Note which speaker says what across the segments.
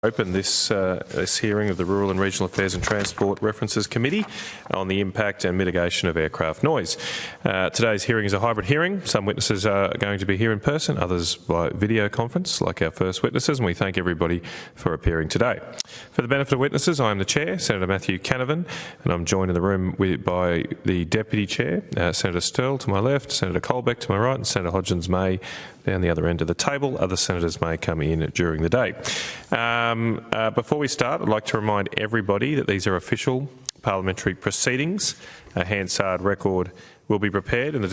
Speaker 1: Open this hearing of the Rural and Regional Affairs and Transport References Committee on the impact and mitigation of aircraft noise. Today's hearing is a hybrid hearing. Some witnesses are going to be here in person, others by video conference, like our first witnesses, and we thank everybody for appearing today. For the benefit of witnesses, I am the Chair, Senator Matthew Canavan, and I'm joined in the room by the Deputy Chair, Senator Sterle to my left, Senator Colbeck to my right, and Senator Hodgins-May down the other end of the table. Other senators may come in during the day. Before we start, I'd like to remind everybody that these are official parliamentary proceedings. A Hansard record will be prepared and the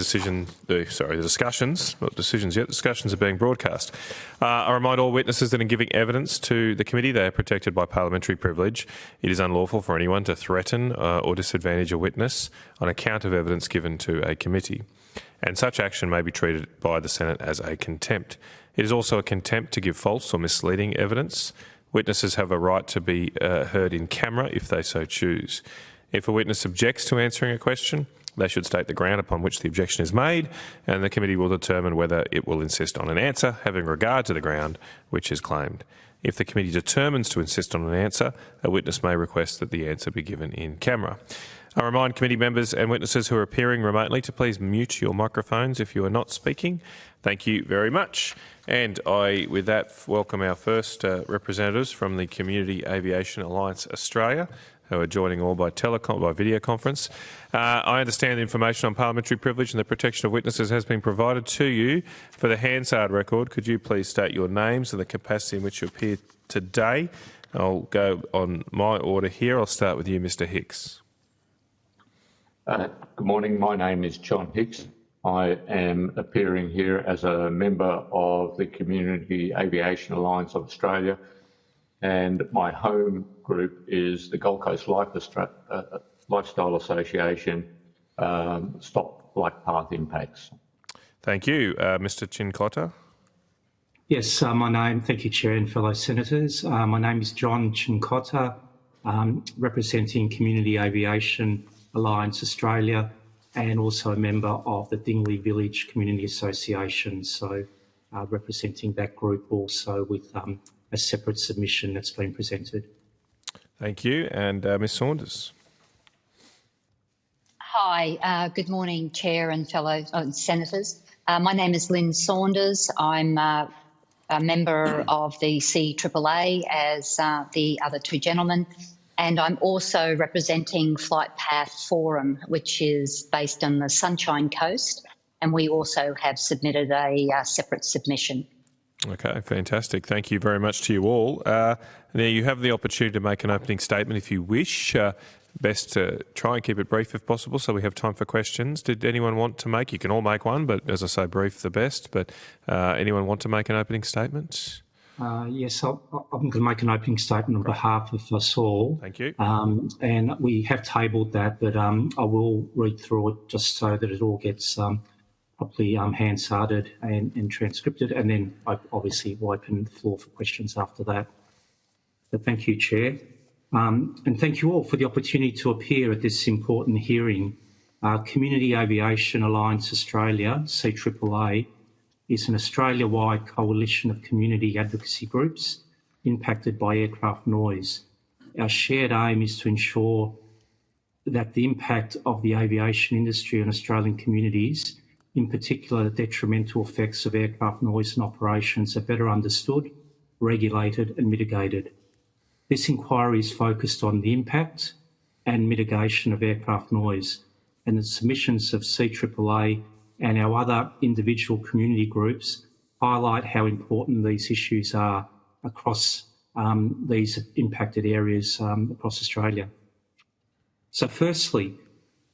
Speaker 1: discussions, not decisions yet, discussions are being broadcast. I remind all witnesses that in giving evidence to the committee, they are protected by parliamentary privilege. It is unlawful for anyone to threaten or disadvantage a witness on account of evidence given to a committee, and such action may be treated by the Senate as a contempt. It is also a contempt to give false or misleading evidence. Witnesses have a right to be heard in camera if they so choose. If a witness objects to answering a question, they should state the ground upon which the objection is made, and the committee will determine whether it will insist on an answer having regard to the ground which is claimed. If the committee determines to insist on an answer, a witness may request that the answer be given in camera. I remind committee members and witnesses who are appearing remotely to please mute your microphones if you are not speaking. Thank you very much. And I, with that, welcome our first representatives from the Community Aviation Alliance Australia, who are joining all by video conference. I understand the information on parliamentary privilege and the protection of witnesses has been provided to you. For the Hansard record, could you please state your names and the capacity in which you appear today? I'll go on my order here. I'll start with you, Mr. Hicks.
Speaker 2: Good morning. My name is John Hicks. I am appearing here as a member of the Community Aviation Alliance of Australia, and my home group is the Gold Coast Lifestyle Association, Stop Flight Path Impacts.
Speaker 1: Thank you. Mr. Cincotta.
Speaker 3: Yes, thank you, Chair and fellow senators. My name is John Cincotta, representing Community Aviation Alliance Australia, and also a member of the Dingley Village Community Association, so representing that group also with a separate submission that's been presented.
Speaker 1: Thank you. And Ms Saunders.
Speaker 4: Hi, good morning, Chair and fellow senators. My name is Lynne Saunders. I'm a member of the CAAA as the other two gentlemen. And I'm also representing Flight Path Forum, which is based on the Sunshine Coast, and we also have submitted a separate submission.
Speaker 1: Okay, fantastic. Thank you very much to you all. Now you have the opportunity to make an opening statement if you wish. Best to try and keep it brief if possible so we have time for questions. Did anyone want to make? You can all make one, but as I say, brief the best. But anyone want to make an opening statement?
Speaker 3: Yes, I'm going to make an opening statement on behalf of us all.
Speaker 1: Thank you.
Speaker 3: And we have tabled that, but I will read through it just so that it all gets properly Hansarded and transcripted, and then obviously we'll open the floor for questions after that. But thank you, Chair. And thank you all for the opportunity to appear at this important hearing. Community Aviation Alliance Australia, CAAA, is an Australia-wide coalition of community advocacy groups impacted by aircraft noise. Our shared aim is to ensure that the impact of the aviation industry on Australian communities, in particular the detrimental effects of aircraft noise and operations, are better understood, regulated and mitigated. This inquiry is focused on the impact and mitigation of aircraft noise, and the submissions of CAAA and our other individual community groups highlight how important these issues are across these impacted areas across Australia. So firstly,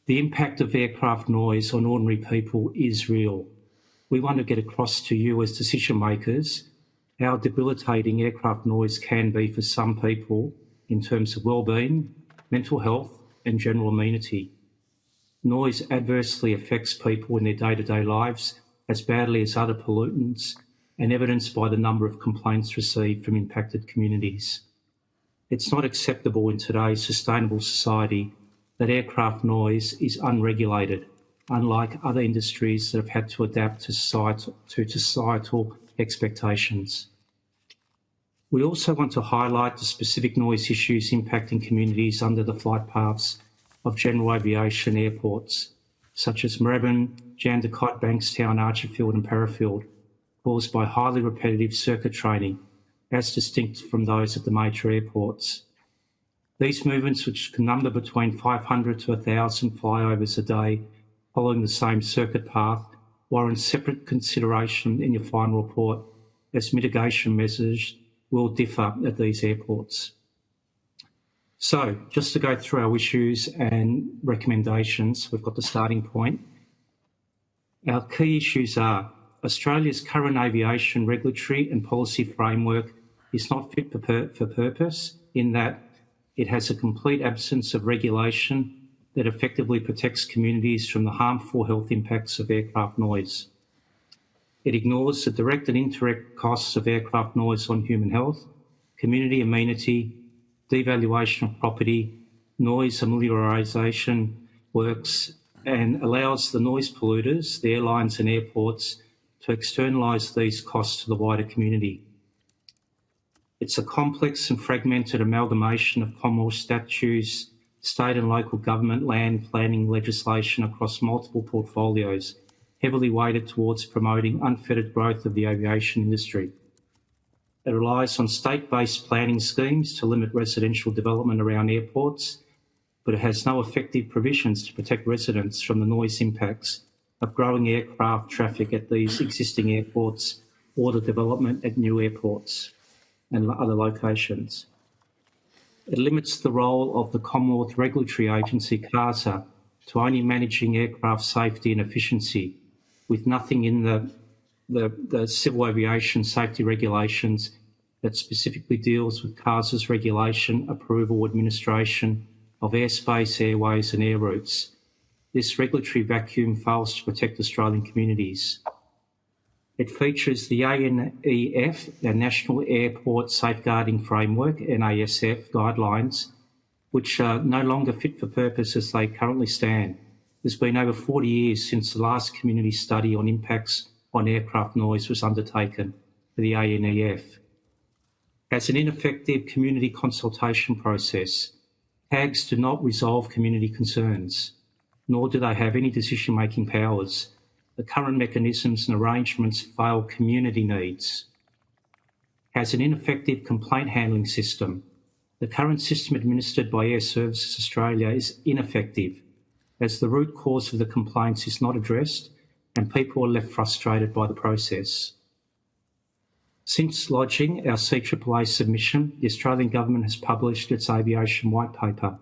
Speaker 3: the impact of aircraft noise on ordinary people is real. We want to get across to you as decision makers how debilitating aircraft noise can be for some people in terms of wellbeing, mental health and general amenity. Noise adversely affects people in their day-to-day lives as badly as other pollutants, and evidenced by the number of complaints received from impacted communities. It's not acceptable in today's sustainable society that aircraft noise is unregulated, unlike other industries that have had to adapt to societal expectations. We also want to highlight the specific noise issues impacting communities under the flight paths of general aviation airports, such as Melbourne, Jandakot, Bankstown, Archerfield and Parafield, caused by highly repetitive circuit training, as distinct from those at the major airports. These movements, which can number between 500 to 1,000 flyovers a day following the same circuit path, warrant separate consideration in your final report, as mitigation measures will differ at these airports. So, just to go through our issues and recommendations, we've got the starting point. Our key issues are Australia's current aviation regulatory and policy framework is not fit for purpose in that it has a complete absence of regulation that effectively protects communities from the harmful health impacts of aircraft noise. It ignores the direct and indirect costs of aircraft noise on human health, community amenity, devaluation of property, noise amelioration works, and allows the noise polluters, the airlines and airports, to externalise these costs to the wider community. It's a complex and fragmented amalgamation of Commonwealth statutes, state and local government land planning legislation across multiple portfolios, heavily weighted towards promoting unfettered growth of the aviation industry. It relies on state-based planning schemes to limit residential development around airports, but it has no effective provisions to protect residents from the noise impacts of growing aircraft traffic at these existing airports or the development at new airports and other locations. It limits the role of the Commonwealth Regulatory Agency, CAAA, to only managing aircraft safety and efficiency, with nothing in the civil aviation safety regulations that specifically deals with CAA's regulation, approval, administration of airspace, airways and air routes. This regulatory vacuum fails to protect Australian communities. It features the ANEF, the National Airport Safeguarding Framework, NASF guidelines, which are no longer fit for purpose as they currently stand. It's been over 40 years since the last community study on impacts on aircraft noise was undertaken for the ANEF. As an ineffective community consultation process, CAGs do not resolve community concerns, nor do they have any decision-making powers. The current mechanisms and arrangements fail community needs. Has an ineffective complaint handling system. The current system administered by Air Services Australia is ineffective, as the root cause of the complaints is not addressed and people are left frustrated by the process. Since lodging our CAAA submission, the Australian Government has published its aviation white paper.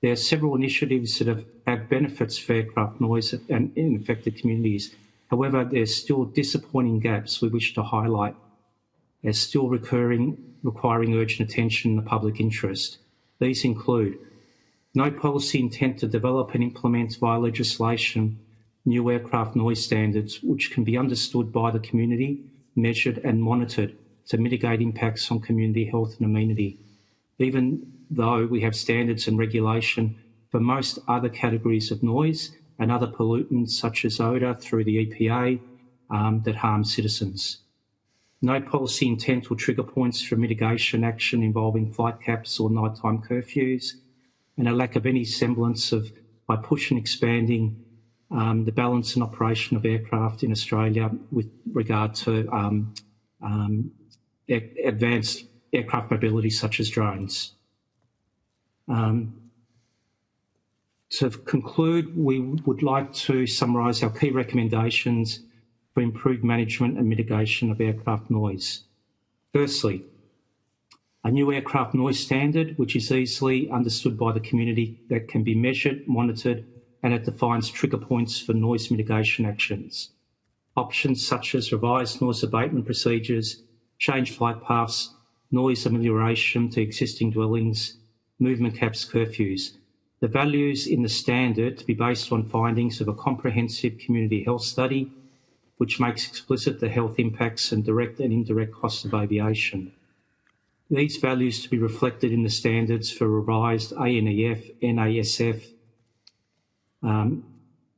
Speaker 3: There are several initiatives that have benefits for aircraft noise and in affected communities. However, there's still disappointing gaps we wish to highlight as still requiring urgent attention in the public interest. These include no policy intent to develop and implement via legislation new aircraft noise standards which can be understood by the community, measured and monitored to mitigate impacts on community health and amenity, even though we have standards and regulation for most other categories of noise and other pollutants such as odour through the EPA that harm citizens. No policy intent or trigger points for mitigation action involving flight caps or nighttime curfews, and a lack of any semblance of, by pushing and expanding the balance and operation of aircraft in Australia with regard to advanced aircraft mobility such as drones. To conclude, we would like to summarise our key recommendations for improved management and mitigation of aircraft noise. Firstly, a new aircraft noise standard which is easily understood by the community, that can be measured, monitored, and it defines trigger points for noise mitigation actions. Options such as revised noise abatement procedures, change flight paths, noise amelioration to existing dwellings, movement caps, curfews. The values in the standard to be based on findings of a comprehensive community health study, which makes explicit the health impacts and direct and indirect costs of aviation. These values to be reflected in the standards for revised ANEF, NASF,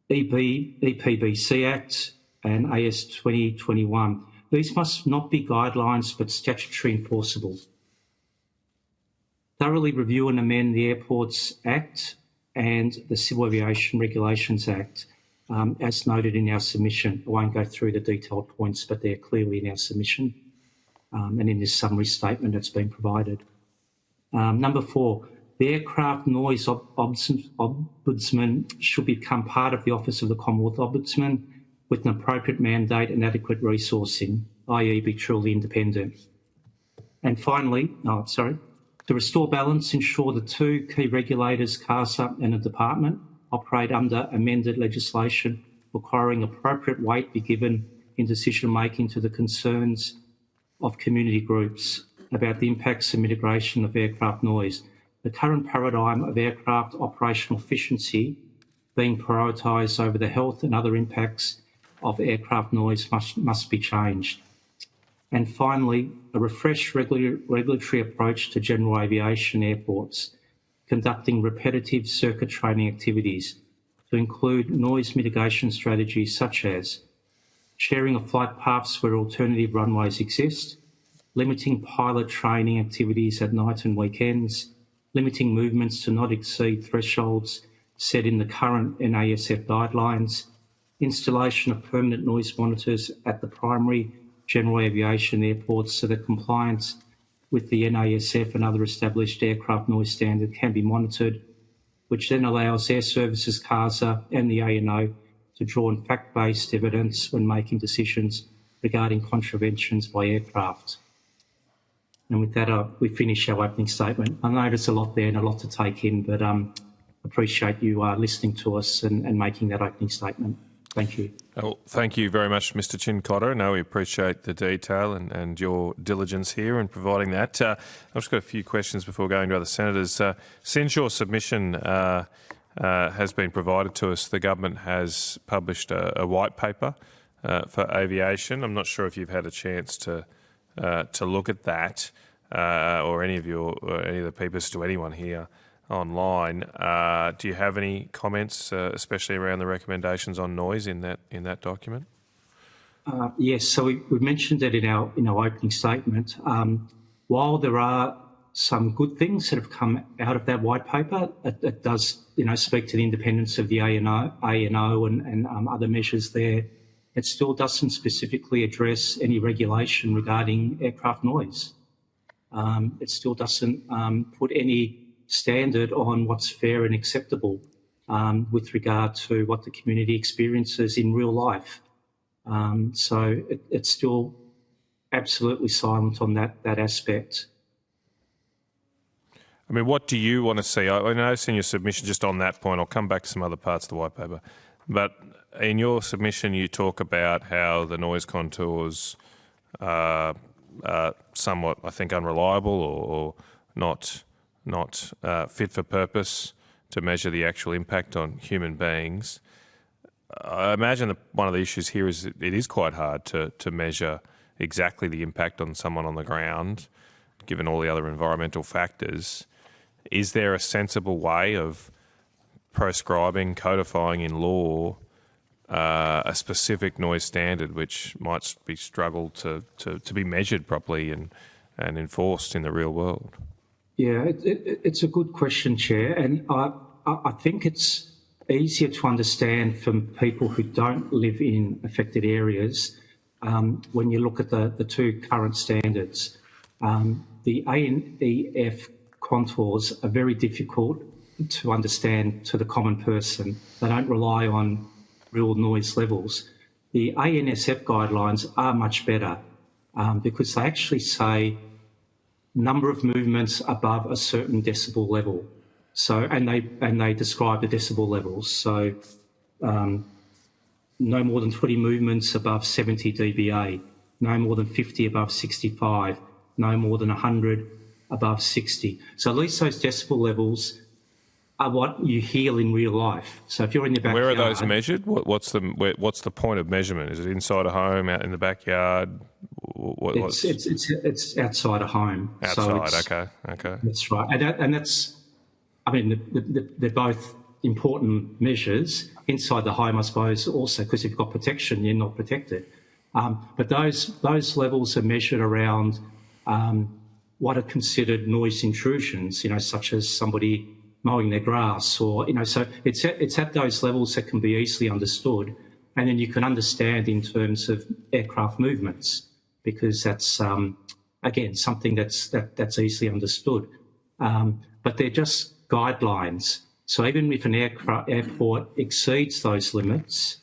Speaker 3: EPBC Act and AS 2021, These must not be guidelines but statutory enforceable. Thoroughly review and amend the Airports Act and the Civil Aviation Regulations Act, as noted in our submission. I won't go through the detailed points, but they're clearly in our submission and in this summary statement that's been provided. Number 4, the Aircraft Noise Ombudsman should become part of the Office of the Commonwealth Ombudsman with an appropriate mandate and adequate resourcing, i.e. be truly independent. And finally, to restore balance, ensure the 2 key regulators, CAAA and the department, operate under amended legislation requiring appropriate weight be given in decision-making to the concerns of community groups about the impacts and mitigation of aircraft noise. The current paradigm of aircraft operational efficiency being prioritised over the health and other impacts of aircraft noise must be changed. And finally, a refreshed regulatory approach to general aviation airports, conducting repetitive circuit training activities to include noise mitigation strategies such as sharing of flight paths where alternative runways exist, limiting pilot training activities at night and weekends, limiting movements to not exceed thresholds set in the current NASF guidelines, installation of permanent noise monitors at the primary general aviation airports so that compliance with the NASF and other established aircraft noise standard can be monitored, which then allows Air Services, CAAA and the ANO to draw on fact-based evidence when making decisions regarding contraventions by aircraft. And with that, we finish our opening statement. I know there's a lot there and a lot to take in, but appreciate you listening to us and making that opening statement. Thank you.
Speaker 1: Well, thank you very much, Mr. Cincotta. No, we appreciate the detail and your diligence here in providing that. I've just got a few questions before going to other senators. Since your submission has been provided to us, the government has published a white paper for aviation. I'm not sure if you've had a chance to look at that or any of the papers to anyone here online. Do you have any comments, especially around the recommendations on noise in that document?
Speaker 3: Yes, so we mentioned it in our opening statement. While there are some good things that have come out of that white paper, it does speak to the independence of the ANO and other measures there. It still doesn't specifically address any regulation regarding aircraft noise. It still doesn't put any standard on what's fair and acceptable with regard to what the community experiences in real life. So it's still absolutely silent on that aspect.
Speaker 1: I mean, what do you want to see? I noticed in your submission, just on that point, I'll come back to some other parts of the white paper, but in your submission you talk about how the noise contours are somewhat, I think, unreliable or not fit for purpose to measure the actual impact on human beings. I imagine that one of the issues here is it is quite hard to measure exactly the impact on someone on the ground, given all the other environmental factors. Is there a sensible way of proscribing, codifying in law a specific noise standard which might be struggled to be measured properly and enforced in the real world?
Speaker 3: Yeah, it's a good question, Chair, and I think it's easier to understand from people who don't live in affected areas when you look at the 2 current standards. The ANEF contours are very difficult to understand to the common person. They don't rely on real noise levels. The ANSF guidelines are much better because they actually say number of movements above a certain decibel level. So, and they describe the decibel levels. So, no more than 20 movements above 70 dBA, no more than 50 above 65, no more than 100 above 60. So at least those decibel levels are what you hear in real life. So if you're in your backyard,
Speaker 1: where are those measured? What's the point of measurement? Is it inside a home, out in the backyard?
Speaker 3: It's outside a home.
Speaker 1: Outside,
Speaker 3: so
Speaker 1: okay.
Speaker 3: That's right, and that's. I mean, they're both important measures. Inside the home, I suppose, also because if you've got protection, you're not protected. But those levels are measured around what are considered noise intrusions, such as somebody mowing their grass, or so it's at those levels that can be easily understood, and then you can understand in terms of aircraft movements, because that's again something that's easily understood. But they're just guidelines. So even if an airport exceeds those limits,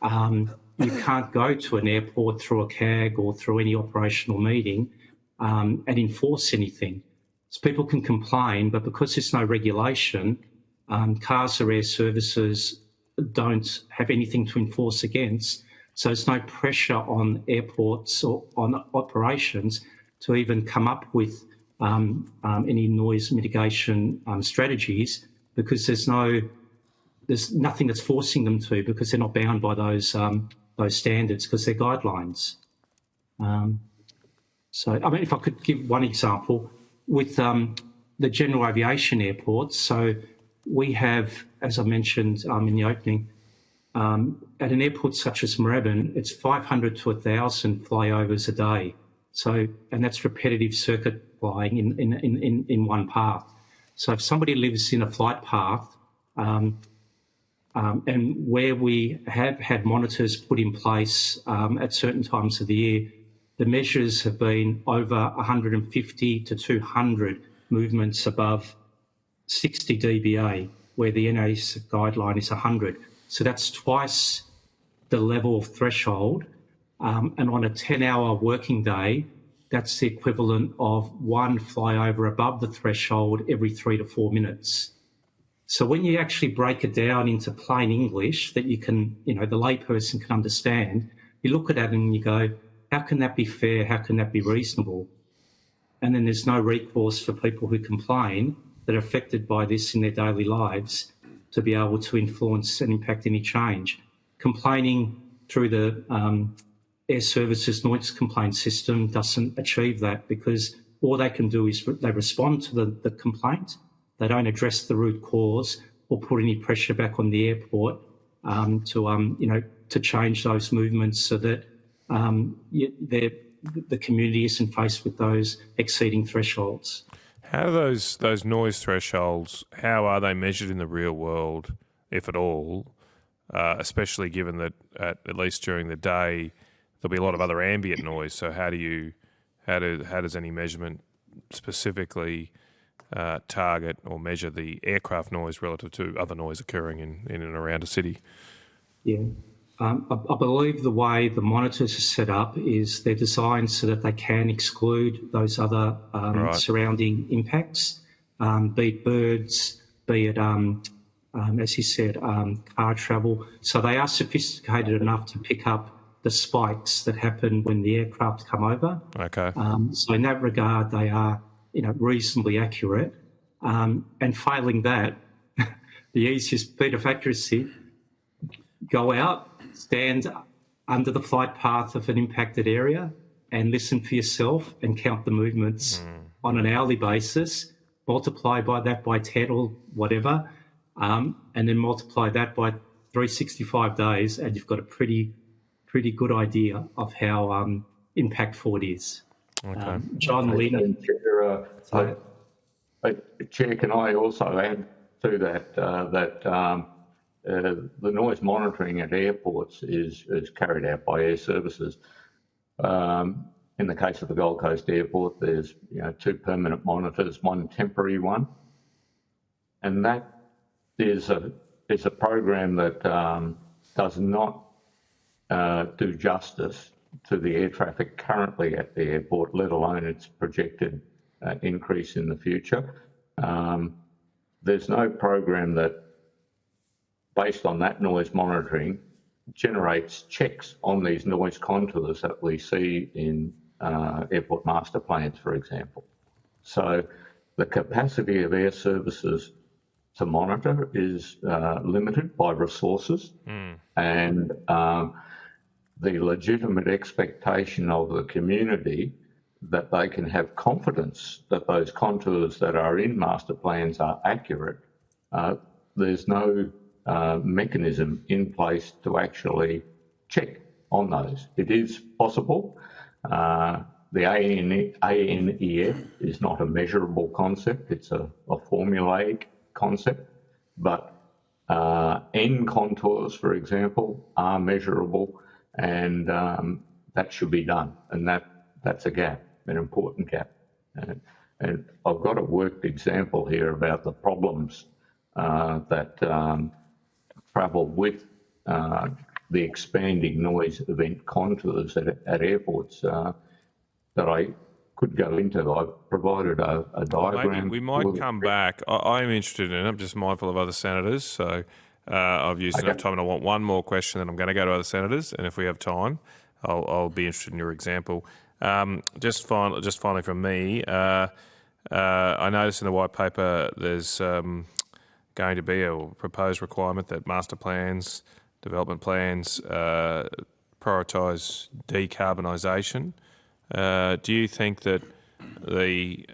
Speaker 3: you can't go to an airport through a CAAA or through any operational meeting and enforce anything. So people can complain, but because there's no regulation, CAAA Air Services don't have anything to enforce against. So there's no pressure on airports or on operations to even come up with any noise mitigation strategies, because there's nothing that's forcing them to, because they're not bound by those standards, because they're guidelines. So, I mean, if I could give one example with the general aviation airports. So we have, as I mentioned in the opening, at an airport such as Melbourne, it's 500 to 1,000 flyovers a day. So, and that's repetitive circuit flying in one path. So if somebody lives in a flight path, and where we have had monitors put in place at certain times of the year, the measures have been over 150 to 200 movements above 60 dBA, where the NAS guideline is 100. So that's twice the level of threshold. And on a 10-hour working day, that's the equivalent of one flyover above the threshold every 3 to 4 minutes. So when you actually break it down into plain English that you can, the layperson can understand, you look at it and you go, how can that be fair? How can that be reasonable? And then there's no recourse for people who complain that are affected by this in their daily lives to be able to influence and impact any change. Complaining through the Air Services noise complaint system doesn't achieve that, because all they can do is they respond to the complaint. They don't address the root cause or put any pressure back on the airport to change those movements so that the community isn't faced with those exceeding thresholds.
Speaker 1: How do those noise thresholds, how are they measured in the real world, if at all, especially given that at least during the day there'll be a lot of other ambient noise? So how does any measurement specifically target or measure the aircraft noise relative to other noise occurring in and around a city?
Speaker 3: Yeah. I believe the way the monitors are set up is they're designed so that they can exclude those other surrounding impacts, be it birds, be it, as you said, car travel. So they are sophisticated enough to pick up the spikes that happen when the aircraft come over.
Speaker 1: Okay.
Speaker 3: So in that regard, they are, reasonably accurate. And failing that, the easiest bit of accuracy, go out, stand under the flight path of an impacted area and listen for yourself and count the movements on an hourly basis, multiply that by 10 or whatever, and then multiply that by 365 days, and you've got a pretty good idea of how impactful it is.
Speaker 1: Okay.
Speaker 3: John, Lynne.
Speaker 2: Chair, can I also add to that the noise monitoring at airports is carried out by Air Services. In the case of the Gold Coast Airport, there's 2 permanent monitors, 1 temporary one, and that is a program that does not do justice to the air traffic currently at the airport, let alone its projected increase in the future. There's no program that, based on that noise monitoring, generates checks on these noise contours that we see in airport master plans, for example. So the capacity of Air Services to monitor is limited by resources, and the legitimate expectation of the community that they can have confidence that those contours that are in master plans are accurate. There's no mechanism in place to actually check on those. It is possible. The ANEF is not a measurable concept, it's a formulaic concept, but N contours, for example, are measurable, and that should be done, and that's a gap, an important gap. And I've got a worked example here about the problems that travel with the expanding noise event contours at airports that I could go into. I've provided a diagram.
Speaker 1: Maybe we might come back. I'm interested in it. I'm just mindful of other senators, so I've used enough time, and I want one more question, then I'm going to go to other senators, and if we have time, I'll be interested in your example. Just finally from me, I noticed in the white paper there's going to be a proposed requirement that master plans, development plans prioritise decarbonisation. Do you think that the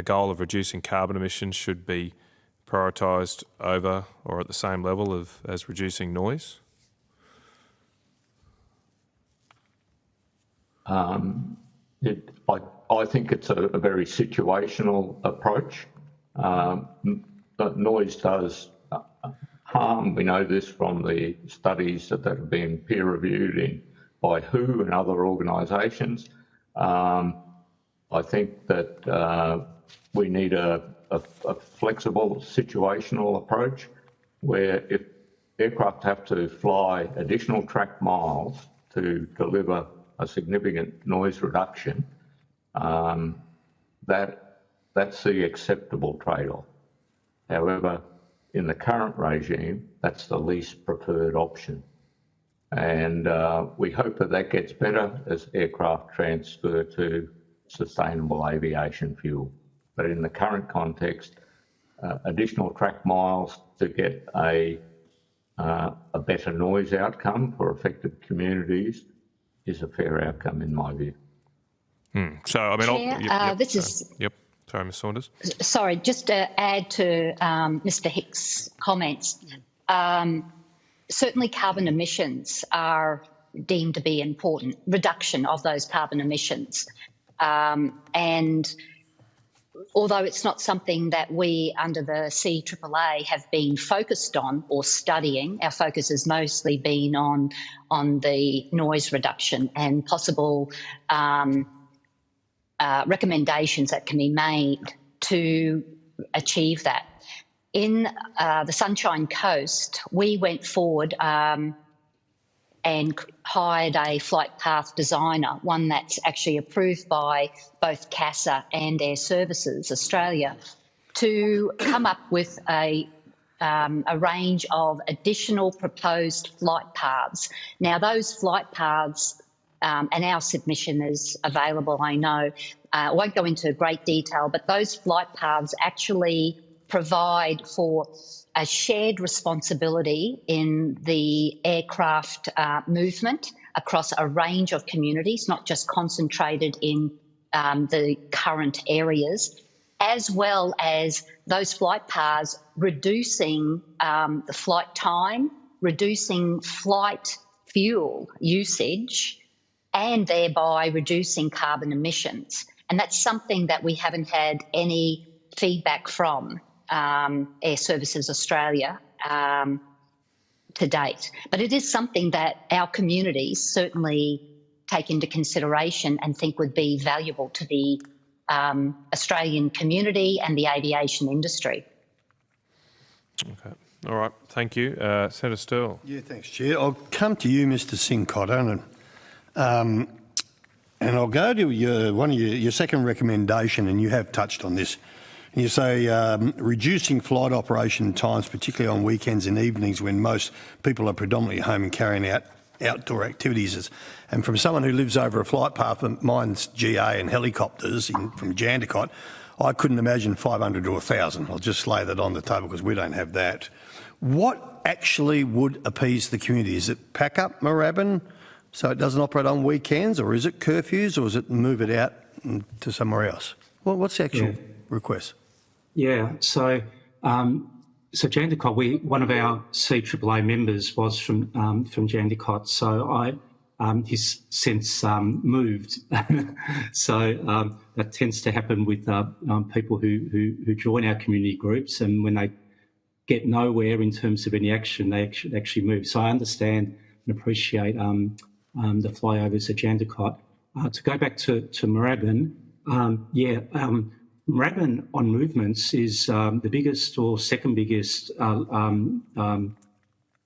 Speaker 1: goal of reducing carbon emissions should be prioritised over or at the same level as reducing noise?
Speaker 2: I think it's a very situational approach, but noise does harm. We know this from the studies that have been peer reviewed by WHO and other organisations. I think that we need a flexible situational approach where if aircraft have to fly additional track miles to deliver a significant noise reduction, that's the acceptable trade-off. However, in the current regime, that's the least preferred option. And we hope that gets better as aircraft transfer to sustainable aviation fuel. But in the current context, additional track miles to get a better noise outcome for affected communities is a fair outcome in my view.
Speaker 1: So, I mean,
Speaker 4: Chair,
Speaker 1: Sorry, Ms. Saunders.
Speaker 4: Sorry, just to add to Mr. Hicks' comments. Certainly carbon emissions are deemed to be important, reduction of those carbon emissions. And although it's not something that we under the CAAA have been focused on or studying, our focus has mostly been on the noise reduction and possible recommendations that can be made to achieve that. In the Sunshine Coast, we went forward and hired a flight path designer, one that's actually approved by both CAAA and Air Services Australia, to come up with a range of additional proposed flight paths. Now, those flight paths, and our submission is available, I know. I won't go into great detail, but those flight paths actually provide for a shared responsibility in the aircraft movement across a range of communities, not just concentrated in the current areas, as well as those flight paths reducing the flight time, reducing flight fuel usage, and thereby reducing carbon emissions. And that's something that we haven't had any feedback from Air Services Australia to date. But it is something that our communities certainly take into consideration and think would be valuable to the Australian community and the aviation industry.
Speaker 1: Okay. All right. Thank you. Senator Sterle.
Speaker 5: Yeah, thanks, Chair. I'll come to you, Mr. Cincotta, and I'll go to your second recommendation, and you have touched on this. You say reducing flight operation times, particularly on weekends and evenings when most people are predominantly home and carrying out outdoor activities. And from someone who lives over a flight path, mine's GA and helicopters from Jandakot, I couldn't imagine 500 or 1,000. I'll just lay that on the table because we don't have that. What actually would appease the community? Is it pack up Moorabbin so it doesn't operate on weekends, or is it curfews, or is it move it out to somewhere else? Well, what's the actual request?
Speaker 3: Yeah, so So Jandakot, one of our CAAA members was from Jandakot, so he's since moved. So that tends to happen with people who join our community groups, and when they get nowhere in terms of any action, they actually move. So I understand and appreciate the flyovers at Jandakot. To go back to Moorabbin, Moorabbin on movements is the biggest or second biggest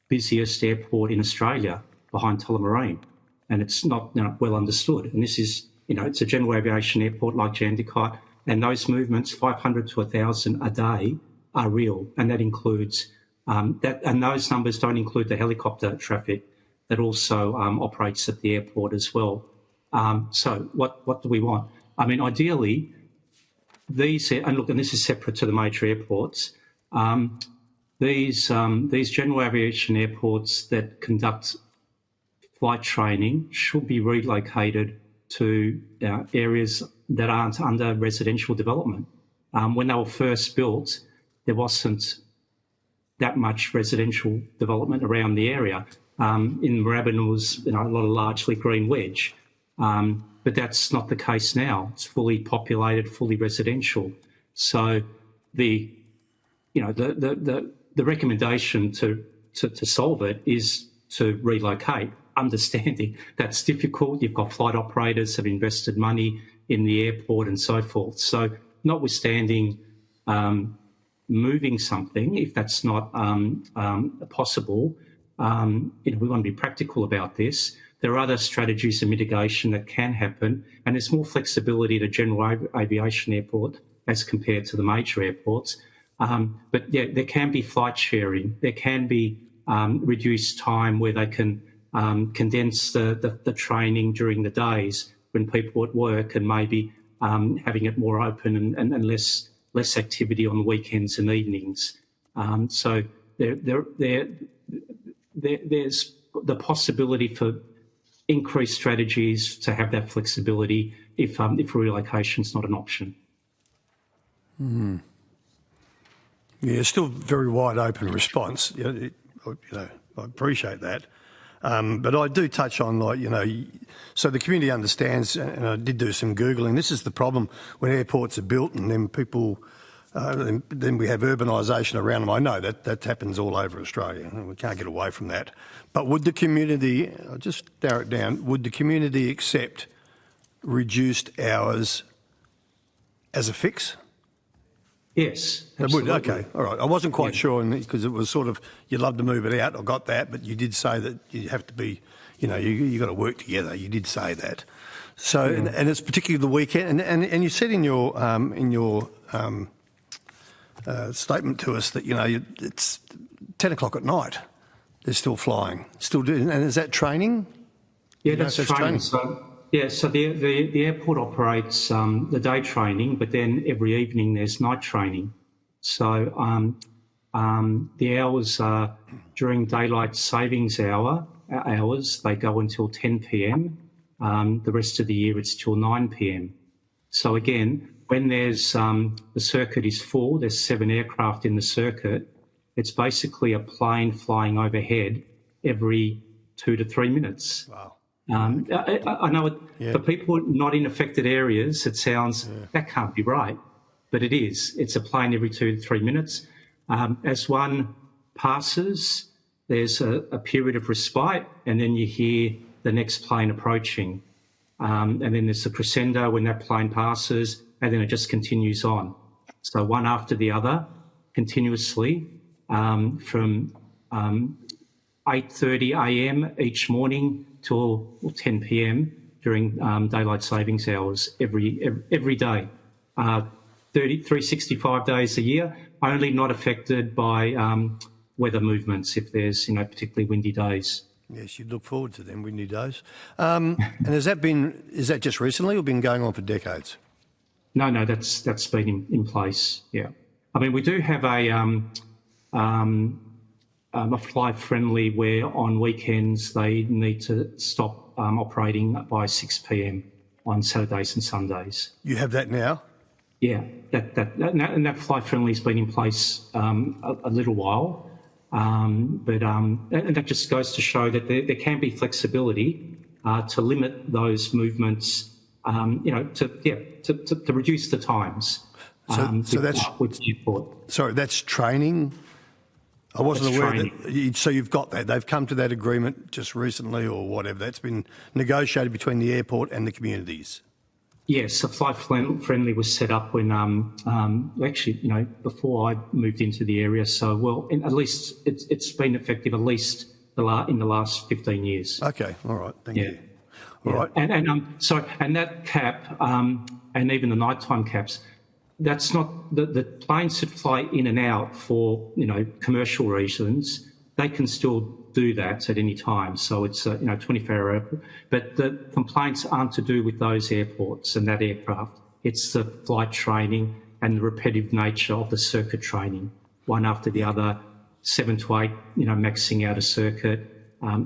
Speaker 3: busiest airport in Australia behind Tullamarine, and it's not well understood. And this is, it's a general aviation airport like Jandakot, and those movements, 500 to 1,000 a day, are real, and that includes that. And those numbers don't include the helicopter traffic that also operates at the airport as well. So what do we want? I mean, ideally, these, and look, and this is separate to the major airports, these general aviation airports that conduct flight training should be relocated to areas that aren't under residential development. When they were first built, there wasn't that much residential development around the area. In Moorabbin, it was a lot of largely green wedge. But that's not the case now. It's fully populated, fully residential. So the recommendation to solve it is to relocate, understanding that's difficult. You've got flight operators that have invested money in the airport and so forth. So notwithstanding moving something, if that's not possible, we want to be practical about this. There are other strategies of mitigation that can happen, and there's more flexibility at a general aviation airport as compared to the major airports. But yeah, there can be flight sharing. There can be reduced time where they can condense the training during the days when people are at work, and maybe having it more open and less activity on the weekends and evenings. So there's the possibility for increased strategies to have that flexibility if relocation is not an option.
Speaker 5: Mm. Yeah, still very wide open response. I appreciate that. But I do touch on, so the community understands, and I did do some Googling. This is the problem when airports are built and then people, then we have urbanisation around them. I know that happens all over Australia, and we can't get away from that. But would the community, I'll just narrow it down, would the community accept reduced hours as a fix?
Speaker 3: Yes,
Speaker 5: absolutely. Would, okay, all right. I wasn't quite sure because it was sort of, you'd love to move it out. I got that, but you did say that you have to be, you got to work together. You did say that. So, and it's particularly the weekend, and you said in your statement to us that it's 10 o'clock at night. They're still flying, still doing, and is that training?
Speaker 3: Yeah, that's training. So the airport operates the day training, but then every evening there's night training. So the hours are during daylight savings hours. They go until 10 p.m. The rest of the year it's till 9 p.m. So again, when there's the circuit is full, there's 7 aircraft in the circuit. It's basically a plane flying overhead every 2 to 3 minutes.
Speaker 5: Wow.
Speaker 3: I know for people not in affected areas, it sounds that can't be right, but it is. It's a plane every 2 to 3 minutes. As one passes, there's a period of respite, and then you hear the next plane approaching. And then there's a crescendo when that plane passes, and then it just continues on. So one after the other, continuously, from 8:30 a.m. each morning till 10 p.m. during daylight savings hours every day, 365 days a year, only not affected by weather movements if there's particularly windy days.
Speaker 5: Yes, you'd look forward to them windy days. And is that just recently or been going on for decades?
Speaker 3: No, that's been in place. Yeah, I mean we do have a fly friendly where on weekends they need to stop operating by 6 p.m. on Saturdays and Sundays.
Speaker 5: You have that now?
Speaker 3: that fly friendly has been in place a little while, and that just goes to show that there can be flexibility to limit those movements, to reduce the times.
Speaker 5: So that's
Speaker 3: with the airport.
Speaker 5: Sorry, that's training. I wasn't aware that. So you've got that. They've come to that agreement just recently, or whatever. That's been negotiated between the airport and the communities.
Speaker 3: Yes, so Fly Friendly was set up when, before I moved into the area. So, at least it's been effective at least in the last 15 years.
Speaker 5: Okay, all right, thank you. All right,
Speaker 3: and that cap, and even the nighttime caps, that's not the planes that fly in and out for commercial reasons. They can still do that at any time. So it's 24-hour airport. But the complaints aren't to do with those airports and that aircraft. It's the flight training and the repetitive nature of the circuit training, one after the other, 7 to 8, maxing out a circuit.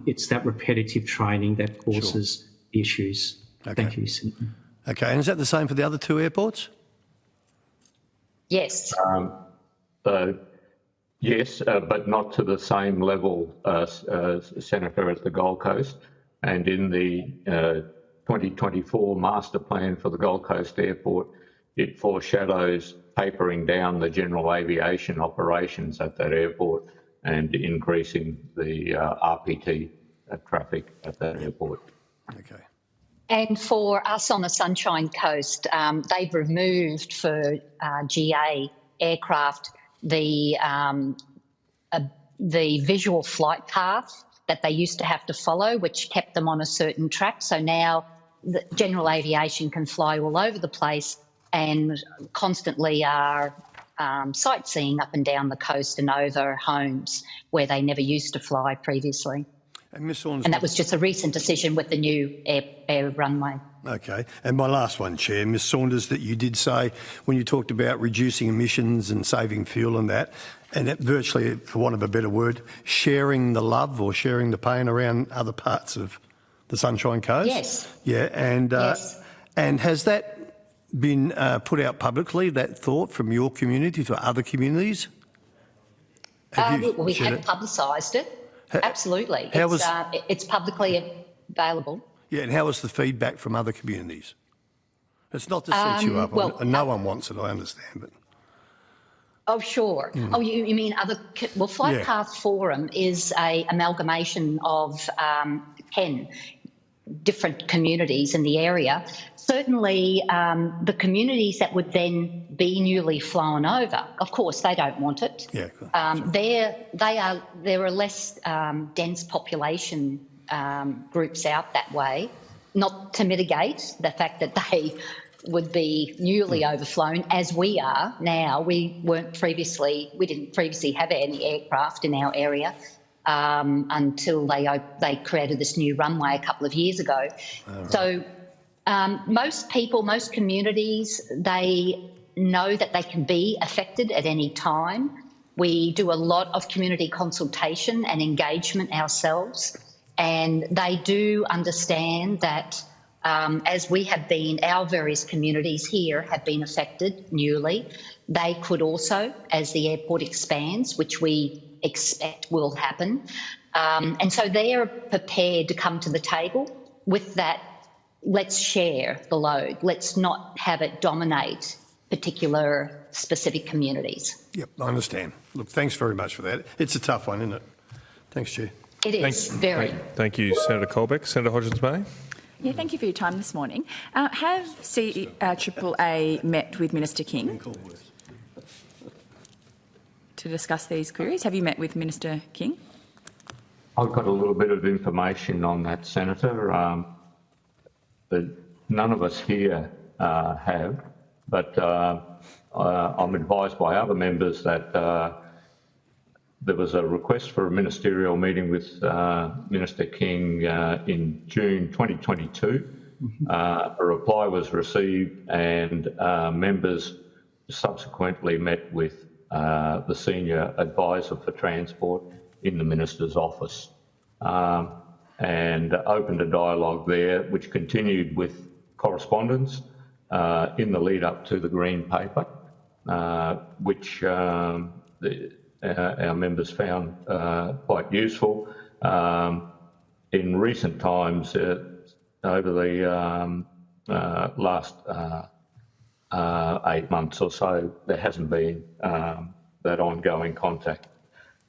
Speaker 3: It's that repetitive training that causes issues.
Speaker 5: Okay.
Speaker 3: Thank you, Senator.
Speaker 5: Okay, and is that the same for the other 2 airports?
Speaker 4: Yes.
Speaker 2: Yes, but not to the same level, Senator, as the Gold Coast. And in the 2024 master plan for the Gold Coast Airport, it foreshadows tapering down the general aviation operations at that airport and increasing the RPT traffic at that airport.
Speaker 5: Okay.
Speaker 4: And for us on the Sunshine Coast, they've removed for GA aircraft the visual flight path that they used to have to follow, which kept them on a certain track. So now the general aviation can fly all over the place and constantly are sightseeing up and down the coast and over homes where they never used to fly previously.
Speaker 5: And Ms. Saunders,
Speaker 4: and that was just a recent decision with the new air runway.
Speaker 5: Okay. And my last one, Chair, Ms. Saunders, that you did say when you talked about reducing emissions and saving fuel and that virtually, for want of a better word, sharing the love or sharing the pain around other parts of the Sunshine Coast?
Speaker 4: Yes.
Speaker 5: Yeah, and
Speaker 4: yes.
Speaker 5: And has that been put out publicly, that thought from your community to other communities?
Speaker 4: We have publicised it. Absolutely. It's publicly available.
Speaker 5: Yeah, and how was the feedback from other communities? It's not to set you up, and no one wants it, I understand. But
Speaker 4: oh, sure. Oh, you mean other... Well, Flight Path Forum is an amalgamation of 10 different communities in the area. Certainly, the communities that would then be newly flown over, of course, they don't want it.
Speaker 5: Yeah,
Speaker 4: there are less dense population groups out that way, not to mitigate the fact that they would be newly overflown as we are now. We didn't previously have any aircraft in our area until they created this new runway a couple of years ago. Right. So most communities, they know that they can be affected at any time. We do a lot of community consultation and engagement ourselves, and they do understand that as we have been, our various communities here have been affected newly. They could also, as the airport expands, which we expect will happen. And so they are prepared to come to the table with that, let's share the load. Let's not have it dominate particular specific communities.
Speaker 5: Yep, I understand. Look, thanks very much for that. It's a tough one, isn't it? Thanks, Chair.
Speaker 4: It is, very.
Speaker 1: Thank you, Senator Colbeck. Senator Hodgins-May.
Speaker 6: Yeah, thank you for your time this morning. Have CAAA met with Minister King to discuss these queries? Have you met with Minister King?
Speaker 2: I've got a little bit of information on that, Senator, that none of us here have, but I'm advised by other members that there was a request for a ministerial meeting with Minister King in June 2022. A reply was received, and members subsequently met with the Senior Advisor for Transport in the Minister's office and opened a dialogue there, which continued with correspondence in the lead up to the Green Paper, which our members found quite useful. In recent times, over the last 8 months or so, there hasn't been that ongoing contact.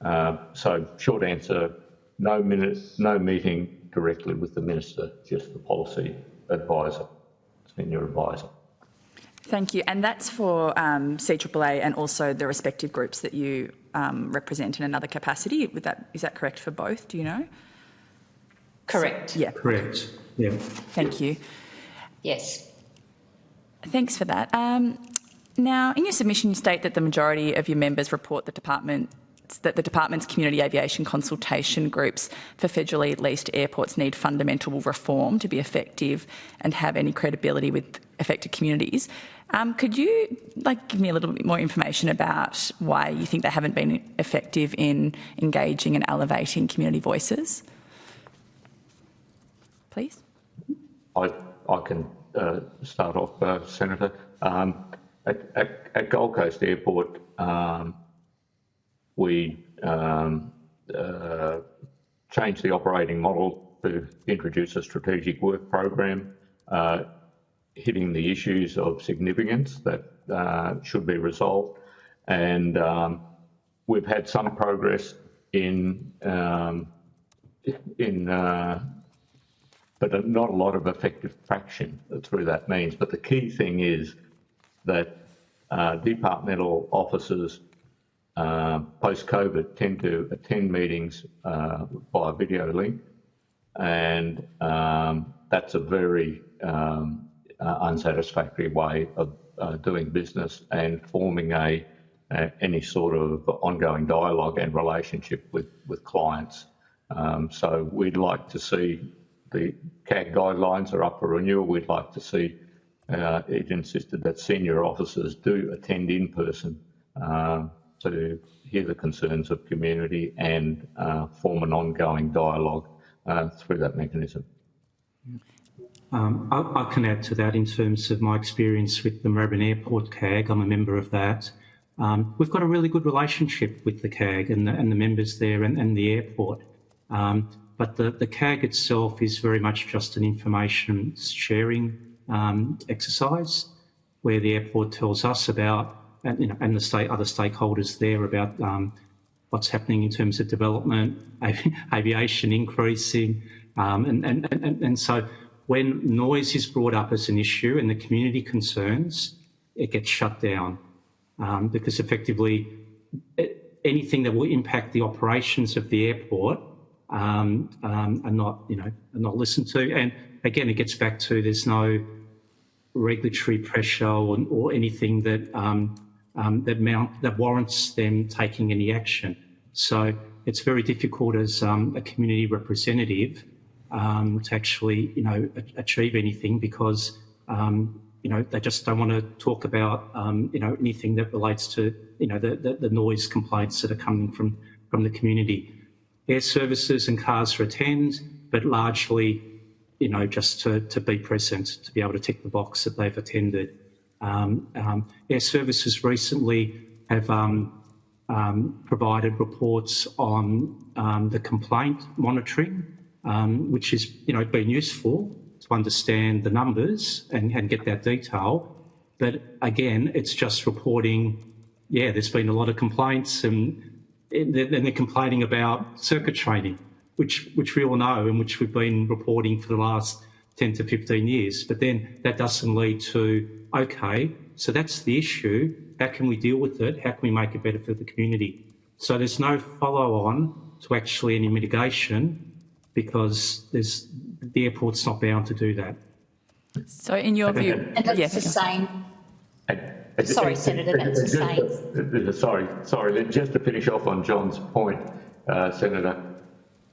Speaker 2: So short answer, no meeting directly with the Minister, just the policy advisor, senior advisor.
Speaker 6: Thank you. And that's for CAAA and also the respective groups that you represent in another capacity. Is that correct for both? Do you know?
Speaker 4: Correct.
Speaker 6: Yeah.
Speaker 3: Correct. Yeah.
Speaker 6: Thank you.
Speaker 4: Yes.
Speaker 6: Thanks for that. Now, in your submission, you state that the majority of your members report the department's community aviation consultation groups for federally leased airports need fundamental reform to be effective and have any credibility with affected communities. Could you give me a little bit more information about why you think they haven't been effective in engaging and elevating community voices? Please.
Speaker 2: I can start off, Senator. At Gold Coast Airport, we changed the operating model to introduce a strategic work program, hitting the issues of significance that should be resolved. And we've had some progress but not a lot of effective traction through that means. But the key thing is that departmental officers post-COVID tend to attend meetings via video link, and that's a very unsatisfactory way of doing business and forming any sort of ongoing dialogue and relationship with clients. So we'd like to see the CAAA guidelines are up for renewal. We'd like to see it insisted that senior officers do attend in person to hear the concerns of community and form an ongoing dialogue through that mechanism.
Speaker 3: I can add to that in terms of my experience with the Melbourne Airport CAAG. I'm a member of that. We've got a really good relationship with the CAAG and the members there and the airport. But the CAAG itself is very much just an information sharing exercise where the airport tells us about, and the other stakeholders there about what's happening in terms of development, aviation increasing, and so when noise is brought up as an issue and the community concerns, it gets shut down because effectively anything that will impact the operations of the airport are not listened to. And again, it gets back to there's no regulatory pressure or anything that that warrants them taking any action. So it's very difficult as a community representative to actually achieve anything because they just don't want to talk about anything that relates to the noise complaints that are coming from the community. Air services and cars to attend, but largely, just to be present, to be able to tick the box that they've attended. Air services recently have provided reports on the complaint monitoring, which has been useful to understand the numbers and get that detail. But again, it's just reporting, there's been a lot of complaints and they're complaining about circuit training, which we all know and which we've been reporting for the last 10 to 15 years. But then that doesn't lead to, okay, so that's the issue. How can we deal with it? How can we make it better for the community? So there's no follow-on to actually any mitigation because the airport's not bound to do that.
Speaker 6: So in your view...
Speaker 4: And that's the same... Sorry, Senator, that's the same.
Speaker 2: Sorry, Lynne, just to finish off on John's point, Senator,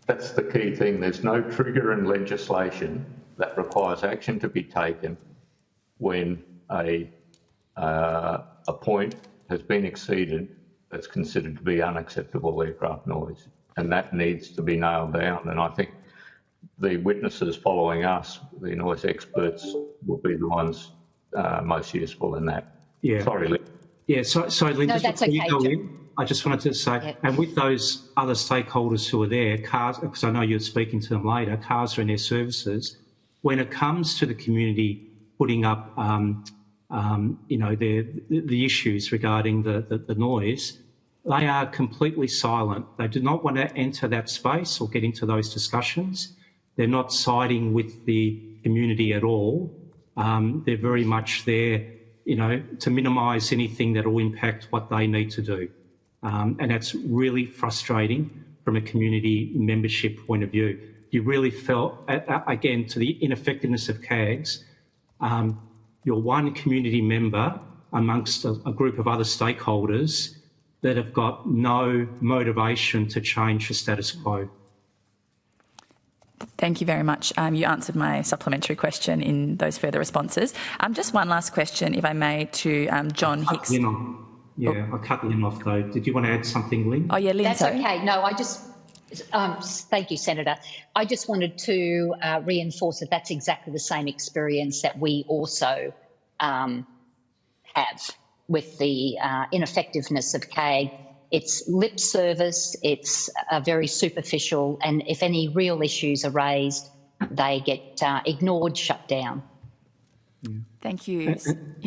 Speaker 2: that's the key thing. There's no trigger in legislation that requires action to be taken when a point has been exceeded that's considered to be unacceptable aircraft noise, and that needs to be nailed down. And I think the witnesses following us, the noise experts, will be the ones most useful in that.
Speaker 3: Yeah.
Speaker 2: Sorry, Lynn.
Speaker 3: Yeah, so Lynn,
Speaker 4: No,
Speaker 3: just
Speaker 4: that's
Speaker 3: before you
Speaker 4: okay,
Speaker 3: go
Speaker 4: John.
Speaker 3: in, I just wanted to say,
Speaker 4: Yeah.
Speaker 3: and with those other stakeholders who are there, CARS, because I know you're speaking to them later, CARS and their services, when it comes to the community putting up, the issues regarding the noise, they are completely silent. They do not want to enter that space or get into those discussions. They're not siding with the community at all. They're very much there, to minimise anything that will impact what they need to do. And that's really frustrating from a community membership point of view. You really felt, again, to the ineffectiveness of CAGs, you're one community member amongst a group of other stakeholders that have got no motivation to change the status quo.
Speaker 6: Thank you very much. You answered my supplementary question in those further responses. Just one last question, if I may, to John Hicks.
Speaker 3: I cut Lynne off though. Did you want to add something, Lynn?
Speaker 6: Oh, yeah, Lynn,
Speaker 4: That's
Speaker 6: sorry.
Speaker 4: okay. No, I just, thank you, Senator. I just wanted to reinforce that that's exactly the same experience that we also have with the ineffectiveness of CAG. It's lip service, it's very superficial, and if any real issues are raised, they get ignored, shut down.
Speaker 6: Thank you.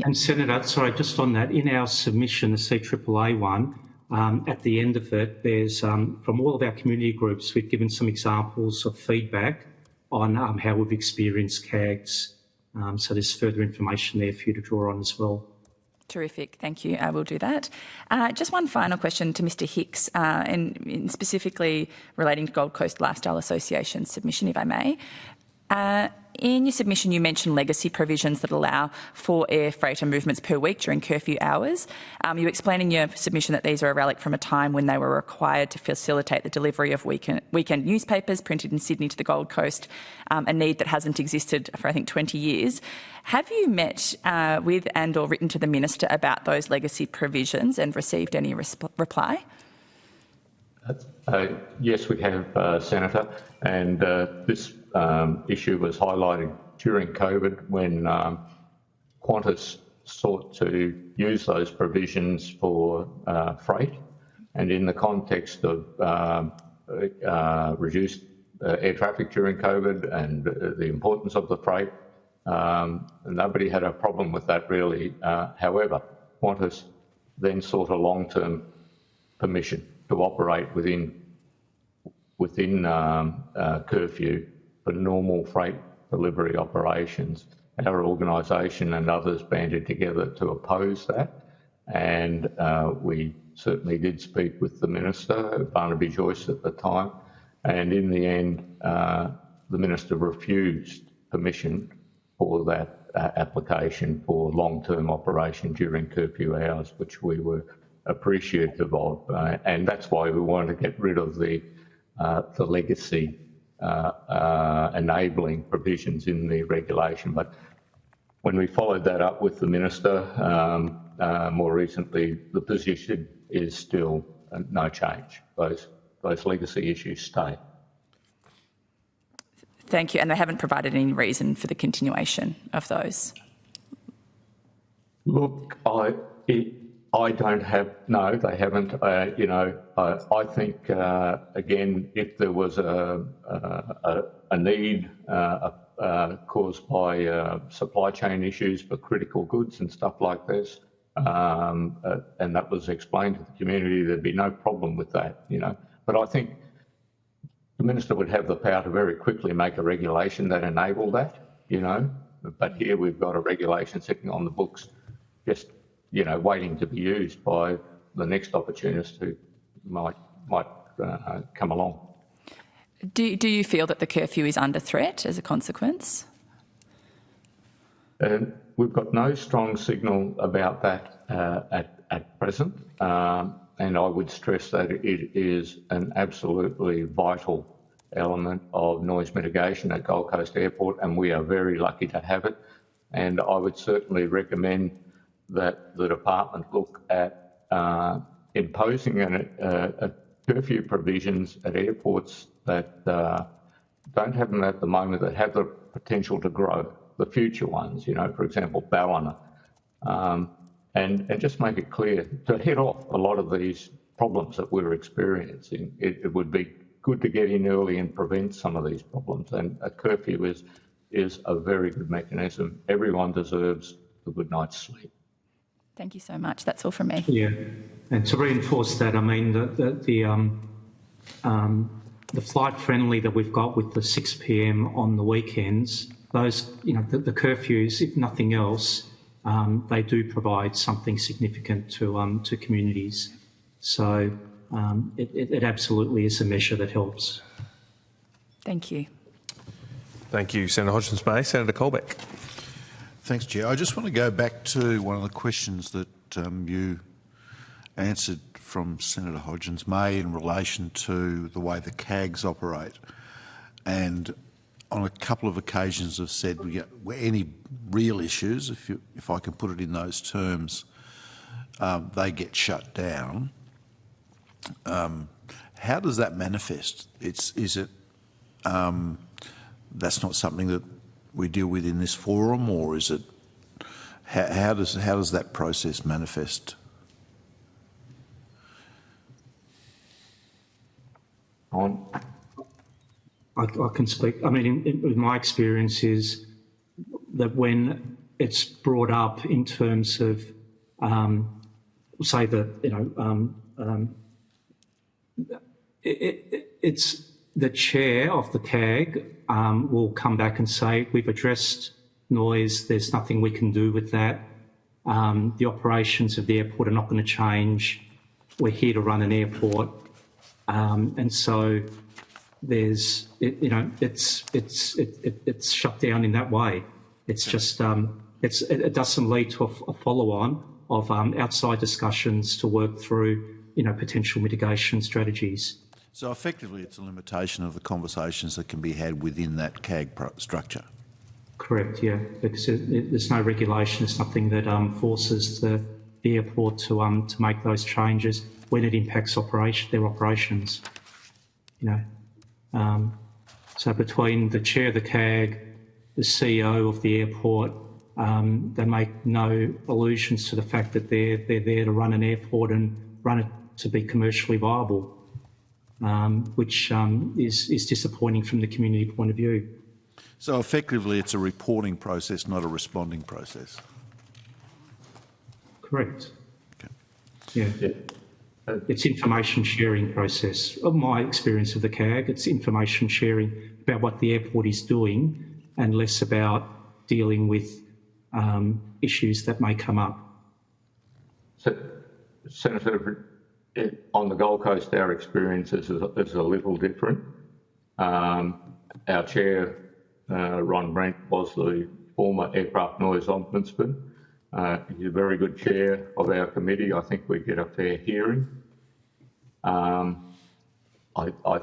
Speaker 3: And Senator, sorry, just on that, in our submission, the CAAA one, at the end of it, there's, from all of our community groups, we've given some examples of feedback on how we've experienced CAGs. So there's further information there for you to draw on as well.
Speaker 6: Terrific. Thank you. I will do that. Just one final question to Mr Hicks, and specifically relating to Gold Coast Lifestyle Association submission, if I may. In your submission, you mentioned legacy provisions that allow 4 air freighter movements per week during curfew hours. You explain in your submission that these are a relic from a time when they were required to facilitate the delivery of weekend newspapers printed in Sydney to the Gold Coast, a need that hasn't existed for, I think, 20 years. Have you met with and or written to the Minister about those legacy provisions and received any reply?
Speaker 2: Yes, we have, Senator, and this issue was highlighted during COVID when Qantas sought to use those provisions for freight, and in the context of reduced air traffic during COVID and the importance of the freight, nobody had a problem with that really. However, Qantas then sought a long-term permission to operate within curfew for normal freight delivery operations. Our organisation and others banded together to oppose that, and we certainly did speak with the Minister, Barnaby Joyce at the time, and in the end the Minister refused permission for that application for long-term operation during curfew hours, which we were appreciative of, and that's why we wanted to get rid of the legacy enabling provisions in the regulation. But when we followed that up with the Minister more recently, the position is still no change. Those legacy issues stay.
Speaker 6: Thank you. And they haven't provided any reason for the continuation of those?
Speaker 2: Look, I don't have, no, they haven't. I think, again, if there was a need caused by supply chain issues for critical goods and stuff like this, and that was explained to the community, there'd be no problem with that, But I think the Minister would have the power to very quickly make a regulation that enabled that, But here we've got a regulation sitting on the books just waiting to be used by the next opportunist who might come along.
Speaker 6: Do you feel that the curfew is under threat as a consequence?
Speaker 2: We've got no strong signal about that at present, and I would stress that it is an absolutely vital element of noise mitigation at Gold Coast Airport, and we are very lucky to have it. And I would certainly recommend that the department look at imposing a curfew provisions at airports that don't have them at the moment, that have the potential to grow. the future ones, for example, Ballina, and just make it clear to head off a lot of these problems that we're experiencing. It would be good to get in early and prevent some of these problems, and a curfew is a very good mechanism. Everyone deserves a good night's sleep.
Speaker 6: Thank you so much. That's all from me.
Speaker 3: Yeah, and to reinforce that, I mean, the flight friendly that we've got with the 6 p.m. on the weekends, those, the curfews, if nothing else, they do provide something significant to communities. So it absolutely is a measure that helps.
Speaker 6: Thank you.
Speaker 1: Thank you, Senator Hodgins-May. Senator Colbeck.
Speaker 7: Thanks, Chair. I just want to go back to one of the questions that you answered from Senator Hodgins-May in relation to the way the CAGs operate. And on a couple of occasions have said any real issues, if I can put it in those terms, they get shut down. How does that manifest? Is it that's not something that we deal with in this forum, or is it? How does that process manifest?
Speaker 3: I can speak. I mean, in my experience is that when it's brought up in terms of, say that it's the chair of the CAG will come back and say, we've addressed noise, there's nothing we can do with that. The operations of the airport are not going to change. We're here to run an airport. And so there's, it's shut down in that way. It's just, it doesn't lead to a follow-on of outside discussions to work through, potential mitigation strategies.
Speaker 7: So effectively, it's a limitation of the conversations that can be had within that CAG structure. Correct.
Speaker 3: Yeah, because there's no regulation. It's nothing that forces the airport to make those changes when it impacts their operations. So between the chair of the CAG, the CEO of the airport, they make no allusions to the fact that they're there to run an airport and run it to be commercially viable. Which is disappointing from the community point of view.
Speaker 7: So effectively it's a reporting process, not a responding process.
Speaker 3: Correct.
Speaker 7: Okay.
Speaker 3: Yeah. It's information sharing process. Of my experience of the CAG, it's information sharing about what the airport is doing and less about dealing with issues that may come up.
Speaker 2: So, Senator, on the Gold Coast, our experience is a little different. Our chair, Ron Brent, was the former aircraft noise ombudsman. He's a very good chair of our committee. I think we get a fair hearing. I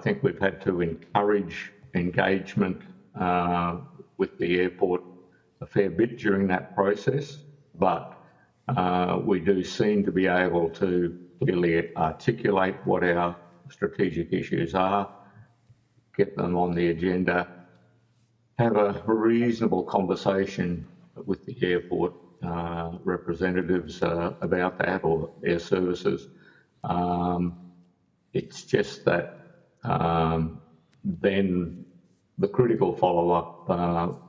Speaker 2: think we've had to encourage engagement with the airport a fair bit during that process, but we do seem to be able to clearly articulate what our strategic issues are, get them on the agenda, have a reasonable conversation with the airport representatives about that, or air services. It's just that then the critical follow-up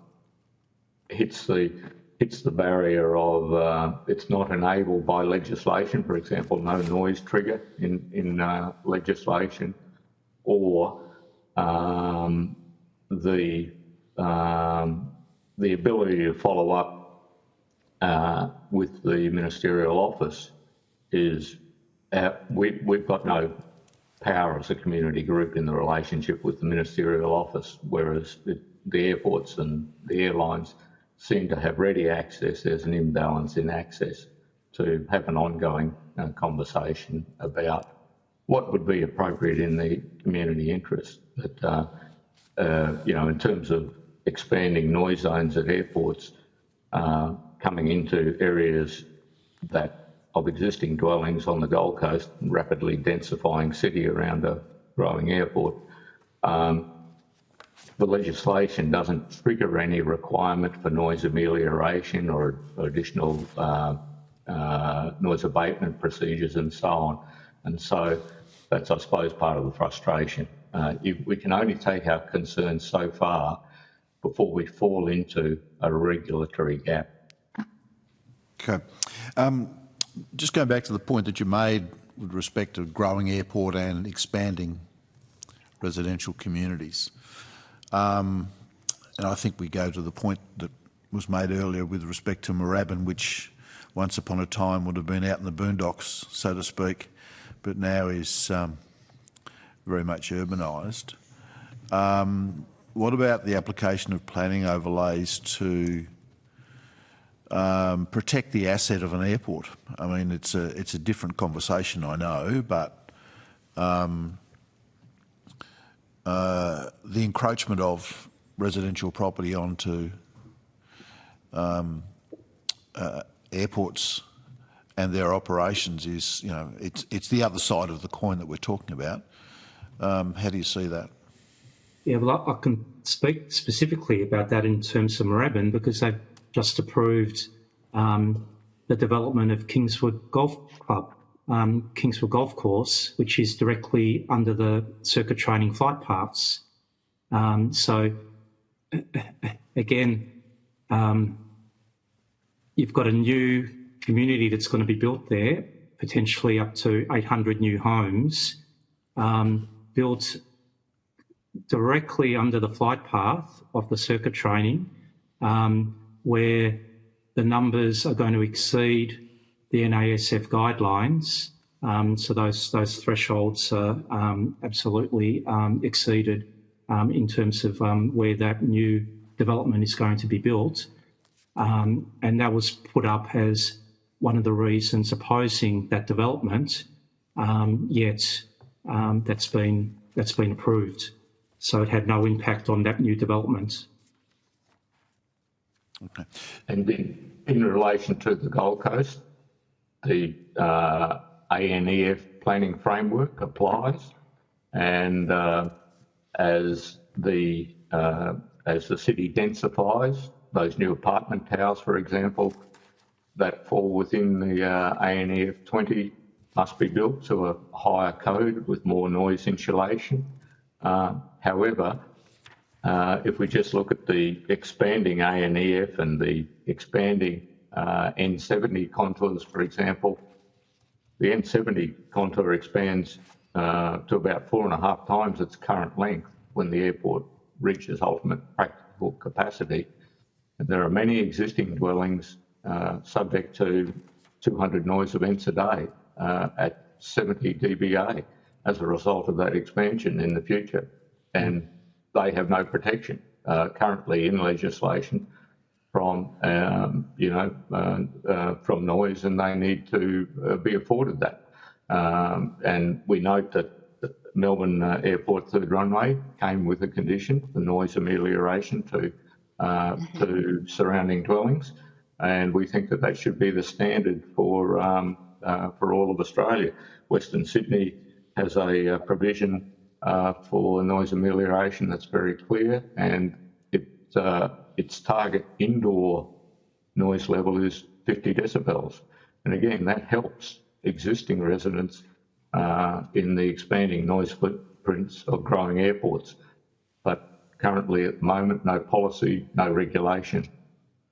Speaker 2: hits the barrier of it's not enabled by legislation, for example, no noise trigger in legislation, or the ability to follow up with the ministerial office is we've got no power as a community group in the relationship with the ministerial office, whereas the airports and the airlines seem to have ready access. There's an imbalance in access to have an ongoing conversation about what would be appropriate in the community interest. But, in terms of expanding noise zones at airports, coming into areas of existing dwellings on the Gold Coast, rapidly densifying city around a growing airport, the legislation doesn't trigger any requirement for noise amelioration or additional noise abatement procedures and so on. And so that's, I suppose, part of the frustration. We can only take our concerns so far before we fall into a regulatory gap.
Speaker 7: Okay. Just going back to the point that you made with respect to growing airport and expanding residential communities. And I think we go to the point that was made earlier with respect to Moorabbin, which once upon a time would have been out in the boondocks, so to speak, but now is very much urbanised. What about the application of planning overlays to protect the asset of an airport? I mean, it's a different conversation, I know, but the encroachment of residential property onto airports and their operations is, you know, it's the other side of the coin that we're talking about. How do you see that?
Speaker 3: Yeah, well, I can speak specifically about that in terms of Moorabbin because they've just approved the development of Kingswood Golf Club, Kingswood Golf Course, which is directly under the circuit training flight paths. So, again, you've got a new community that's going to be built there, potentially up to 800 new homes, built directly under the flight path of the circuit training, where the numbers are going to exceed the NASF guidelines. So those thresholds are absolutely exceeded in terms of where that new development is going to be built. And that was put up as one of the reasons opposing that development, yet that's been approved. So it had no impact on that new development.
Speaker 2: Okay. And in relation to the Gold Coast, the ANEF planning framework applies, and as the city densifies, those new apartment towers, for example, that fall within the ANEF 20 must be built to a higher code with more noise insulation. However, if we just look at the expanding ANEF and the expanding N70 contours, for example, the N70 contour expands to about 4.5 times its current length when the airport reaches ultimate practical capacity. And there are many existing dwellings subject to 200 noise events a day at 70 dBA as a result of that expansion in the future. And they have no protection currently in legislation from, from noise, and they need to be afforded that. And we note that the Melbourne Airport third runway came with a condition for noise amelioration to surrounding dwellings, and we think that should be the standard for all of Australia. Western Sydney has a provision for noise amelioration that's very clear, and its target indoor noise level is 50 decibels. And again, that helps existing residents in the expanding noise footprints of growing airports. But currently at the moment, no policy, no regulation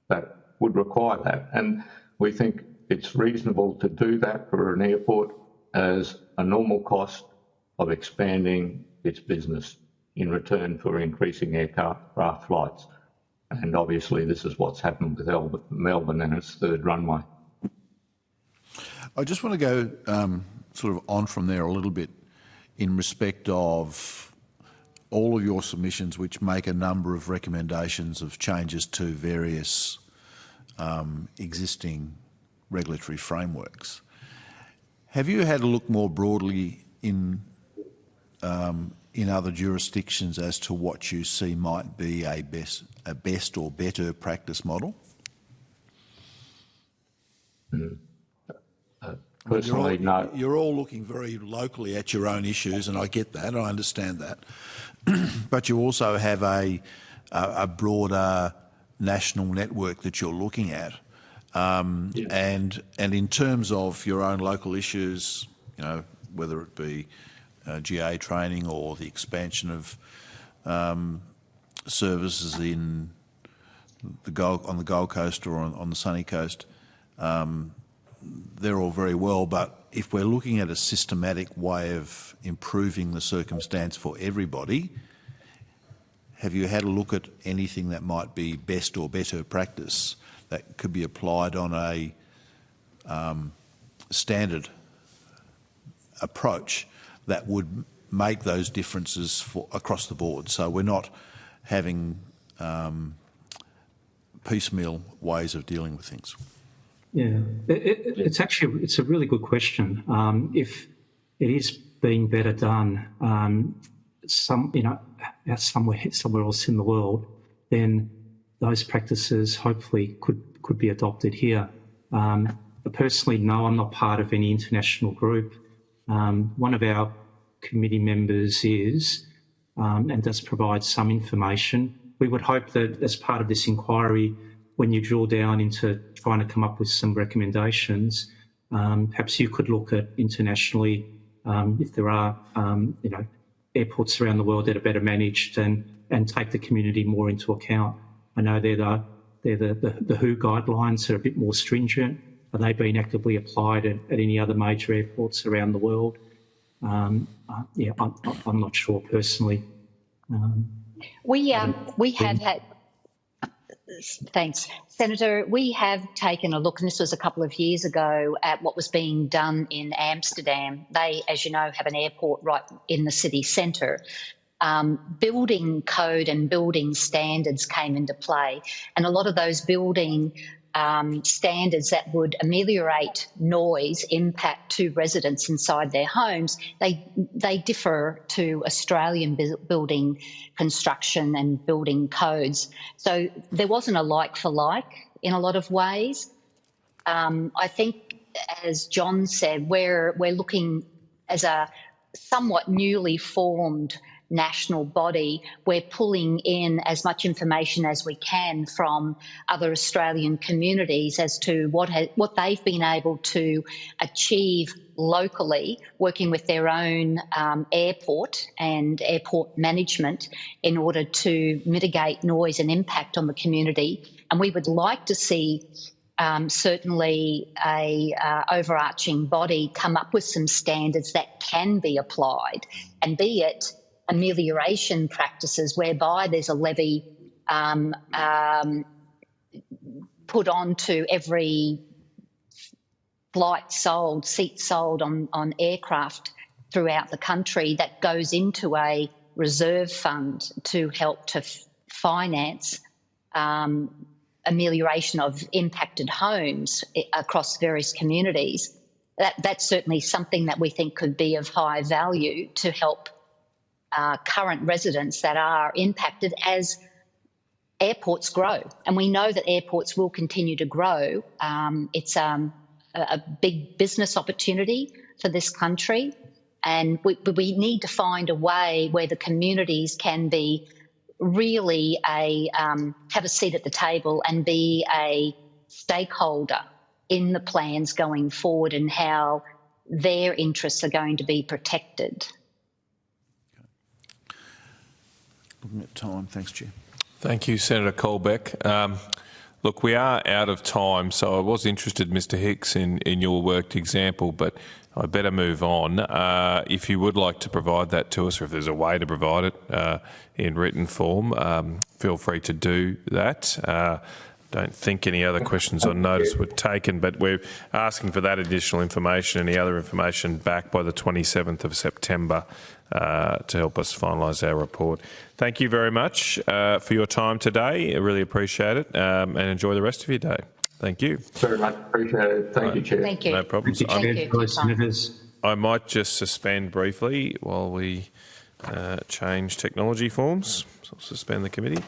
Speaker 2: that would require that. And we think it's reasonable to do that for an airport as a normal cost of expanding its business in return for increasing aircraft flights. And obviously this is what's happened with Melbourne and its third runway.
Speaker 7: I just want to go sort of on from there a little bit in respect of all of your submissions, which make a number of recommendations of changes to various existing regulatory frameworks. Have you had a look more broadly in other jurisdictions as to what you see might be a best or better practice model?
Speaker 2: Personally, no.
Speaker 7: You're all looking very locally at your own issues, and I get that, I understand that. but you also have a broader national network that you're looking at. And in terms of your own local issues, whether it be GA training or the expansion of services on the Gold Coast or on the sunny coast, they're all very well. But if we're looking at a systematic way of improving the circumstance for everybody, have you had a look at anything that might be best or better practice that could be applied on a standard approach that would make those differences across the board? So we're not having piecemeal ways of dealing with things.
Speaker 3: Yeah, it's a really good question. If it is being better done somewhere else in the world, then those practices hopefully could be adopted here. Personally, no, I'm not part of any international group. One of our committee members is and does provide some information. We would hope that as part of this inquiry, when you drill down into trying to come up with some recommendations, perhaps you could look at internationally if there are airports around the world that are better managed and take the community more into account. I know they're the WHO guidelines are a bit more stringent. Are they being actively applied at any other major airports around the world? I'm not sure personally.
Speaker 4: We have had. Thanks, Senator. We have taken a look, and this was a couple of years ago, at what was being done in Amsterdam. They, as you know, have an airport right in the city centre. Building code and building standards came into play, and a lot of those building standards that would ameliorate noise impact to residents inside their homes, they differ to Australian building construction and building codes. So there wasn't a like for like in a lot of ways. I think, as John said, we're looking as a somewhat newly formed national body. We're pulling in as much information as we can from other Australian communities as to what they've been able to achieve locally, working with their own airport and airport management in order to mitigate noise and impact on the community. And we would like to see certainly a overarching body come up with some standards that can be applied, and be it amelioration practices whereby there's a levy put onto every seat sold on aircraft throughout the country that goes into a reserve fund to help to finance amelioration of impacted homes across various communities. That's certainly something that we think could be of high value to help current residents that are impacted as airports grow. And we know that airports will continue to grow. It's a big business opportunity for this country, and we need to find a way where the communities can be really have a seat at the table and be a stakeholder in the plans going forward and how their interests are going to be protected.
Speaker 7: Looking at time. Thanks, Chair.
Speaker 1: Thank you, Senator Colbeck. Look, we are out of time, so I was interested, Mr Hicks, in your worked example, but I better move on. If you would like to provide that to us, or if there's a way to provide it in written form, feel free to do that. Don't think any other questions on notice were taken, but we're asking for that additional information, any other information back by the 27th of September to help us finalise our report. Thank you very much for your time today. I really appreciate it, and enjoy the rest of your day. Thank you.
Speaker 2: Very much appreciated. Thank you, Chair.
Speaker 4: Thank you.
Speaker 1: No problems.
Speaker 3: Thank you.
Speaker 1: I might just suspend briefly while we change technology forms. So I'll suspend the committee.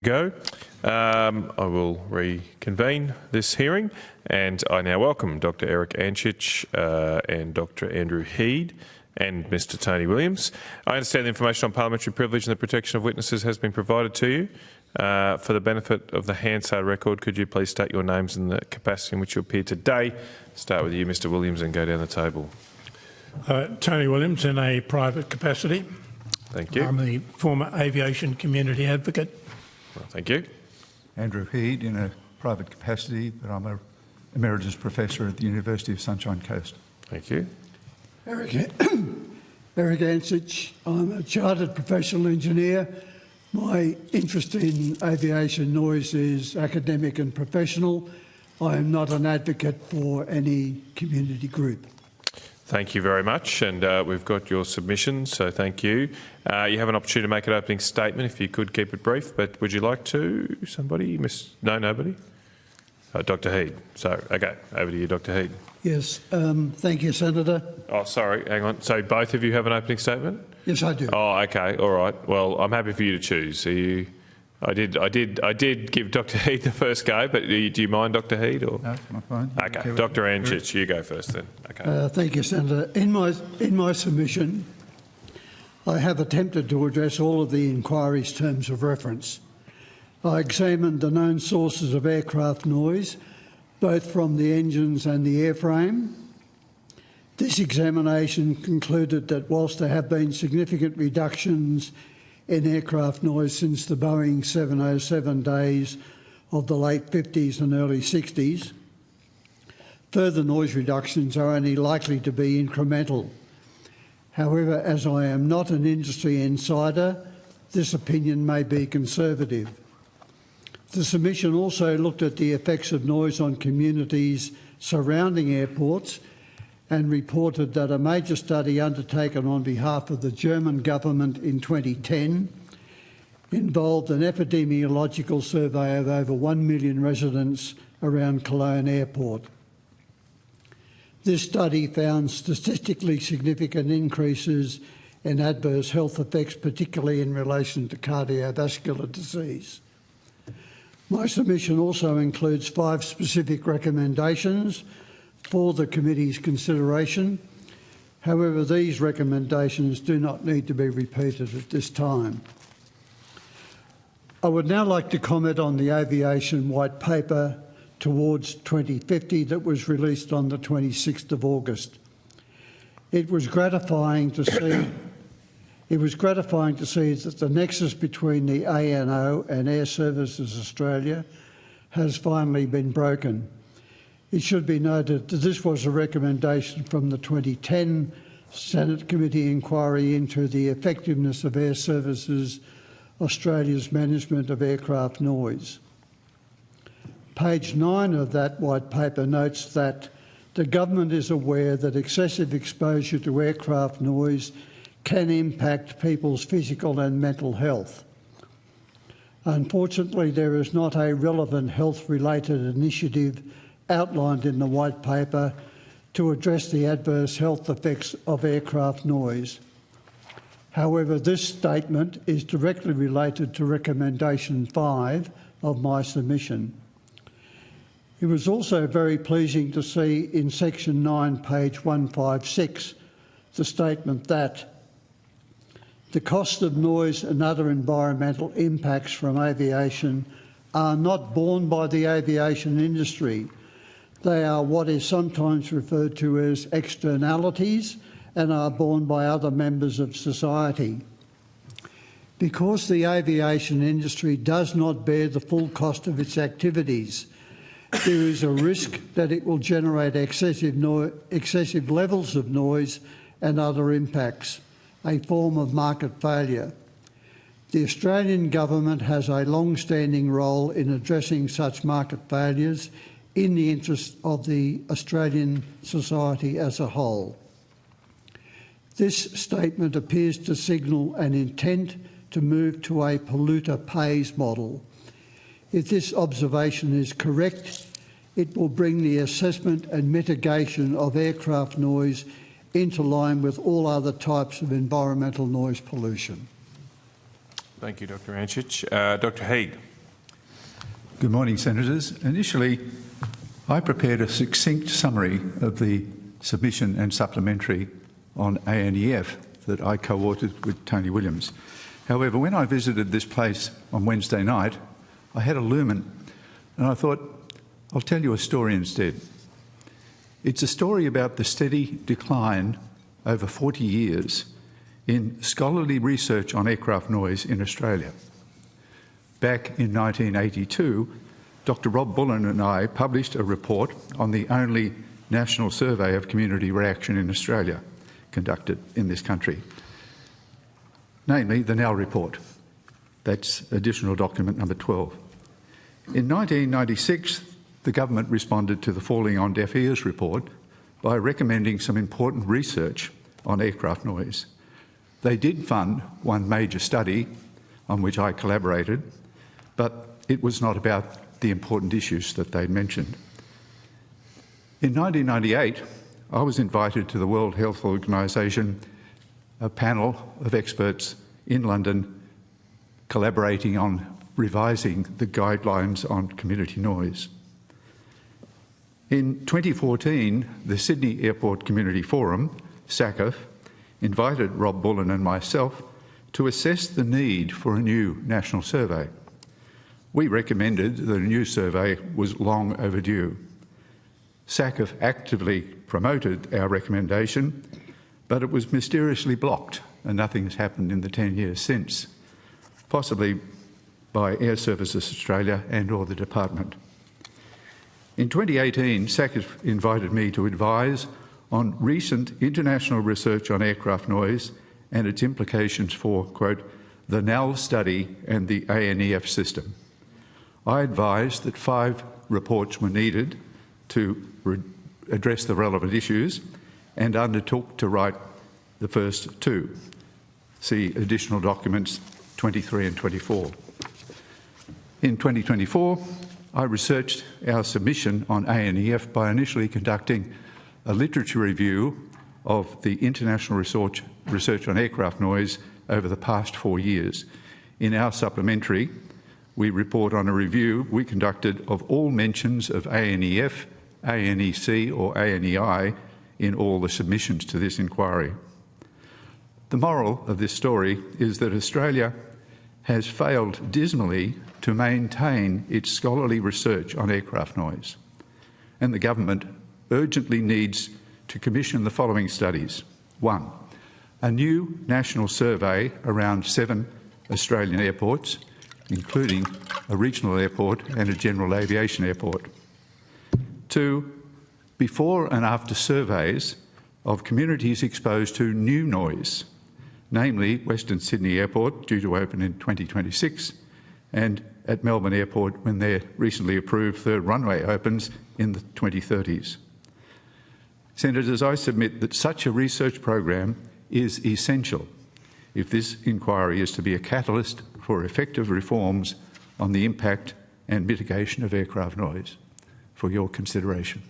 Speaker 1: Go. I will reconvene this hearing, and I now welcome Dr. Eric Ancich and Dr. Andrew Hede and Mr. Tony Williams. I understand the information on parliamentary privilege and the protection of witnesses has been provided to you. For the benefit of the Hansard record, could you please state your names and the capacity in which you appear today? Start with you, Mr. Williams, and go down the table.
Speaker 8: Tony Williams in a private capacity.
Speaker 1: Thank you.
Speaker 8: I'm the former aviation community advocate.
Speaker 1: Well, thank you.
Speaker 9: Andrew Hede in a private capacity, but I'm an Emeritus Professor at the University of Sunshine Coast.
Speaker 1: Thank you.
Speaker 10: Eric Ancich. I'm a chartered professional engineer. My interest in aviation noise is academic and professional. I am not an advocate for any community group.
Speaker 1: Thank you very much, and we've got your submission, so thank you. You have an opportunity to make an opening statement if you could keep it brief, but would you like to? Somebody? No, nobody? Dr. Hede. So, okay, over to you, Dr. Hede.
Speaker 10: Yes, thank you, Senator.
Speaker 1: Oh, sorry, hang on. So both of you have an opening statement?
Speaker 10: Yes, I do.
Speaker 1: Oh, okay, all right. Well, I'm happy for you to choose. Are you? I did give Dr. Hede the first go, but do you mind, Dr. Hede? Or?
Speaker 9: No, I'm fine.
Speaker 1: Okay, Dr. Ancich, you go first then. Okay.
Speaker 10: Thank you, Senator. In my submission, I have attempted to address all of the inquiry's terms of reference. I examined the known sources of aircraft noise, both from the engines and the airframe. This examination concluded that whilst there have been significant reductions in aircraft noise since the Boeing 707 days of the late 50s and early 60s, further noise reductions are only likely to be incremental. However, as I am not an industry insider, this opinion may be conservative. The submission also looked at the effects of noise on communities surrounding airports and reported that a major study undertaken on behalf of the German government in 2010 involved an epidemiological survey of over 1 million residents around Cologne Airport. This study found statistically significant increases in adverse health effects, particularly in relation to cardiovascular disease. My submission also includes 5 specific recommendations for the committee's consideration. However, these recommendations do not need to be repeated at this time. I would now like to comment on the aviation white paper towards 2050 that was released on the 26th of August. It was gratifying to see that the nexus between the ANO and Air Services Australia has finally been broken. It should be noted that this was a recommendation from the 2010 Senate Committee inquiry into the effectiveness of Air Services Australia's management of aircraft noise. Page 9 of that white paper notes that the government is aware that excessive exposure to aircraft noise can impact people's physical and mental health. Unfortunately, there is not a relevant health-related initiative outlined in the white paper to address the adverse health effects of aircraft noise. However, this statement is directly related to recommendation 5 of my submission. It was also very pleasing to see in section 9, page 156, the statement that the cost of noise and other environmental impacts from aviation are not borne by the aviation industry. They are what is sometimes referred to as externalities and are borne by other members of society. Because the aviation industry does not bear the full cost of its activities, there is a risk that it will generate excessive levels of noise and other impacts, a form of market failure. The Australian government has a long-standing role in addressing such market failures in the interest of the Australian society as a whole. This statement appears to signal an intent to move to a polluter pays model. If this observation is correct, it will bring the assessment and mitigation of aircraft noise into line with all other types of environmental noise pollution.
Speaker 1: Thank you, Dr. Ancich. Dr. Hede.
Speaker 9: Good morning, Senators. Initially, I prepared a succinct summary of the submission and supplementary on ANEF that I co-authored with Tony Williams. However, when I visited this place on Wednesday night, I had a lumen and I thought, I'll tell you a story instead. It's a story about the steady decline over 40 years in scholarly research on aircraft noise in Australia. Back in 1982, Dr. Rob Bullen and I published a report on the only national survey of community reaction in Australia conducted in this country, namely the Nell report. That's additional document number 12. In 1996, the government responded to the Falling on Deaf Ears report by recommending some important research on aircraft noise. They did fund one major study on which I collaborated, but it was not about the important issues that they'd mentioned. In 1998, I was invited to the World Health Organization, a panel of experts in London collaborating on revising the guidelines on community noise. In 2014, the Sydney Airport Community Forum, SACF, invited Rob Bullen and myself to assess the need for a new national survey. We recommended that a new survey was long overdue. SACF actively promoted our recommendation, but it was mysteriously blocked and nothing has happened in the 10 years since, possibly by Air Services Australia and or the department. In 2018, SACF invited me to advise on recent international research on aircraft noise and its implications for, quote, the Nell study and the ANEF system. I advised that 5 reports were needed to address the relevant issues and undertook to write the first 2. See additional documents 23 and 24. In 2024, I researched our submission on ANEF by initially conducting a literature review of the international research on aircraft noise over the past 4 years. In our supplementary, we report on a review we conducted of all mentions of ANEF, ANEC or ANEI in all the submissions to this inquiry. The moral of this story is that Australia has failed dismally to maintain its scholarly research on aircraft noise, and the government urgently needs to commission the following studies. 1, a new national survey around 7 Australian airports, including a regional airport and a general aviation airport. 2, before and after surveys of communities exposed to new noise, namely Western Sydney Airport, due to open in 2026, and at Melbourne Airport when their recently approved third runway opens in the 2030s. Senators, I submit that such a research program is essential if this inquiry is to be a catalyst for effective reforms on the impact and mitigation of aircraft noise. For your consideration.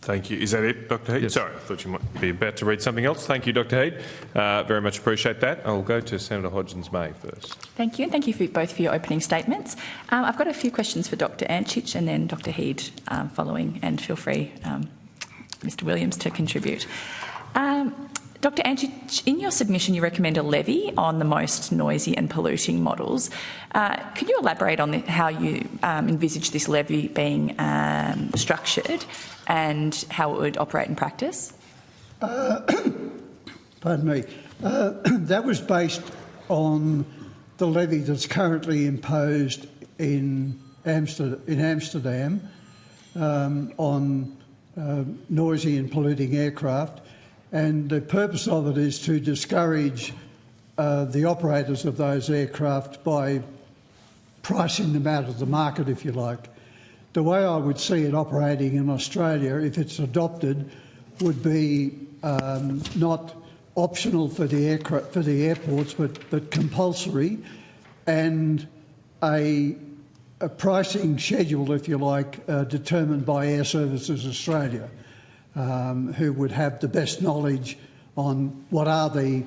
Speaker 1: Thank you. Is that it, Dr. Hede?
Speaker 9: Yes.
Speaker 1: Sorry, I thought you might be about to read something else. Thank you, Dr. Hede. Very much appreciate that. I'll go to Senator Hodgins-May first.
Speaker 6: Thank you, and thank you both for your opening statements. I've got a few questions for Dr. Ancich and then Dr. Hede following, and feel free, Mr. Williams, to contribute. Dr. Ancich, in your submission you recommend a levy on the most noisy and polluting models. Could you elaborate on how you envisage this levy being structured and how it would operate in practice?
Speaker 10: Pardon me. That was based on the levy that's currently imposed in Amsterdam on noisy and polluting aircraft. And the purpose of it is to discourage the operators of those aircraft by pricing them out of the market, if you like. The way I would see it operating in Australia, if it's adopted, would be not optional for the airports, but compulsory, and a pricing schedule, if you like, determined by Air Services Australia. Who would have the best knowledge on what are the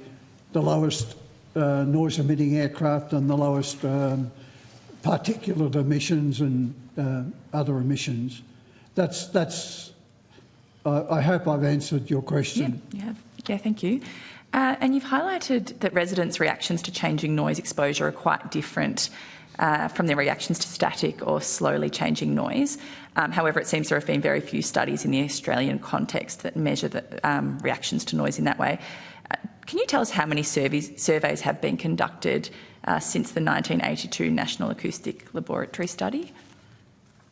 Speaker 10: lowest noise-emitting aircraft and the lowest particulate emissions and other emissions. I hope I've answered your question.
Speaker 6: Yeah, you have. Yeah, thank you. And you've highlighted that residents' reactions to changing noise exposure are quite different from their reactions to static or slowly changing noise. However, it seems there have been very few studies in the Australian context that measure the reactions to noise in that way. Can you tell us how many surveys have been conducted since the 1982 National Acoustic Laboratory Study?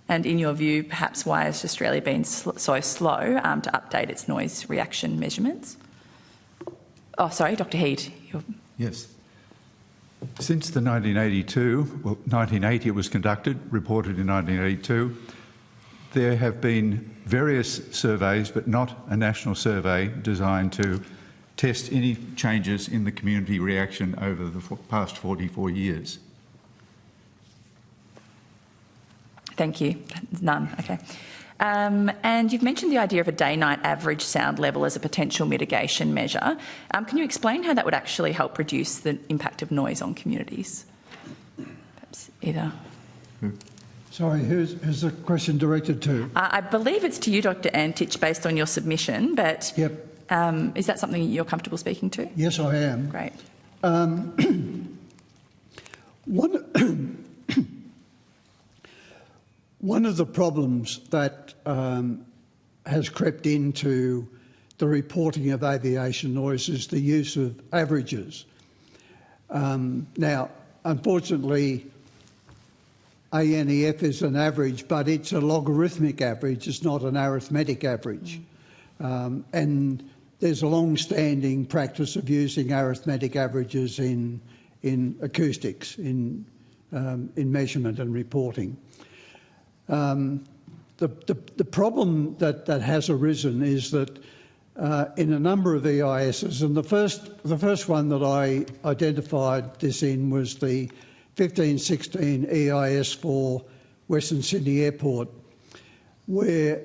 Speaker 6: And in your view, perhaps why has Australia been so slow to update its noise reaction measurements? Oh, sorry, Dr. Hede.
Speaker 9: Yes. Since the 1980 it was conducted, reported in 1982, there have been various surveys, but not a national survey designed to test any changes in the community reaction over the past 44 years.
Speaker 6: Thank you. None. Okay. And you've mentioned the idea of a day-night average sound level as a potential mitigation measure. Can you explain how that would actually help reduce the impact of noise on communities? Perhaps either.
Speaker 10: Sorry, who's the question directed to?
Speaker 6: I believe it's to you, Dr. Ancich, based on your submission, but
Speaker 10: yep.
Speaker 6: Is that something you're comfortable speaking to?
Speaker 10: Yes, I am.
Speaker 6: Great.
Speaker 10: One of the problems that has crept into the reporting of aviation noise is the use of averages. Now, unfortunately, ANEF is an average, but it's a logarithmic average, it's not an arithmetic average. And there's a long-standing practice of using arithmetic averages in acoustics, in measurement and reporting. The problem that has arisen is that in a number of EISs, and the first one that I identified this in was the 1516 EIS for Western Sydney Airport, where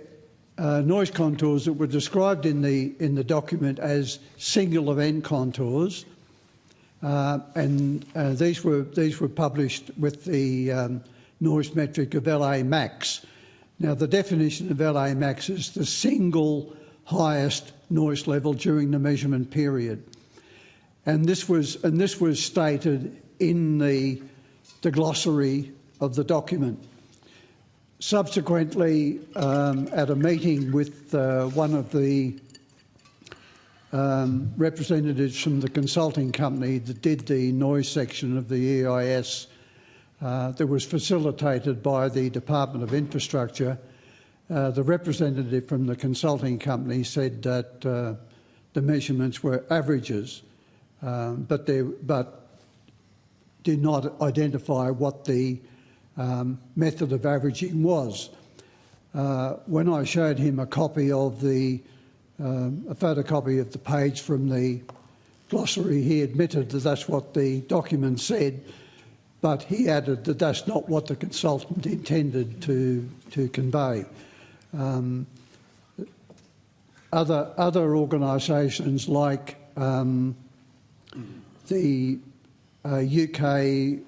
Speaker 10: noise contours that were described in the document as single event contours, and these were published with the noise metric of LA max. Now, the definition of LA max is the single highest noise level during the measurement period, and this was stated in the glossary of the document. Subsequently, at a meeting with one of the representatives from the consulting company that did the noise section of the EIS, that was facilitated by the Department of Infrastructure, the representative from the consulting company said that the measurements were averages, but did not identify what the method of averaging was. When I showed him a copy of a photocopy of the page from the glossary, he admitted that that's what the document said, but he added that that's not what the consultant intended to convey. Other organisations like the UK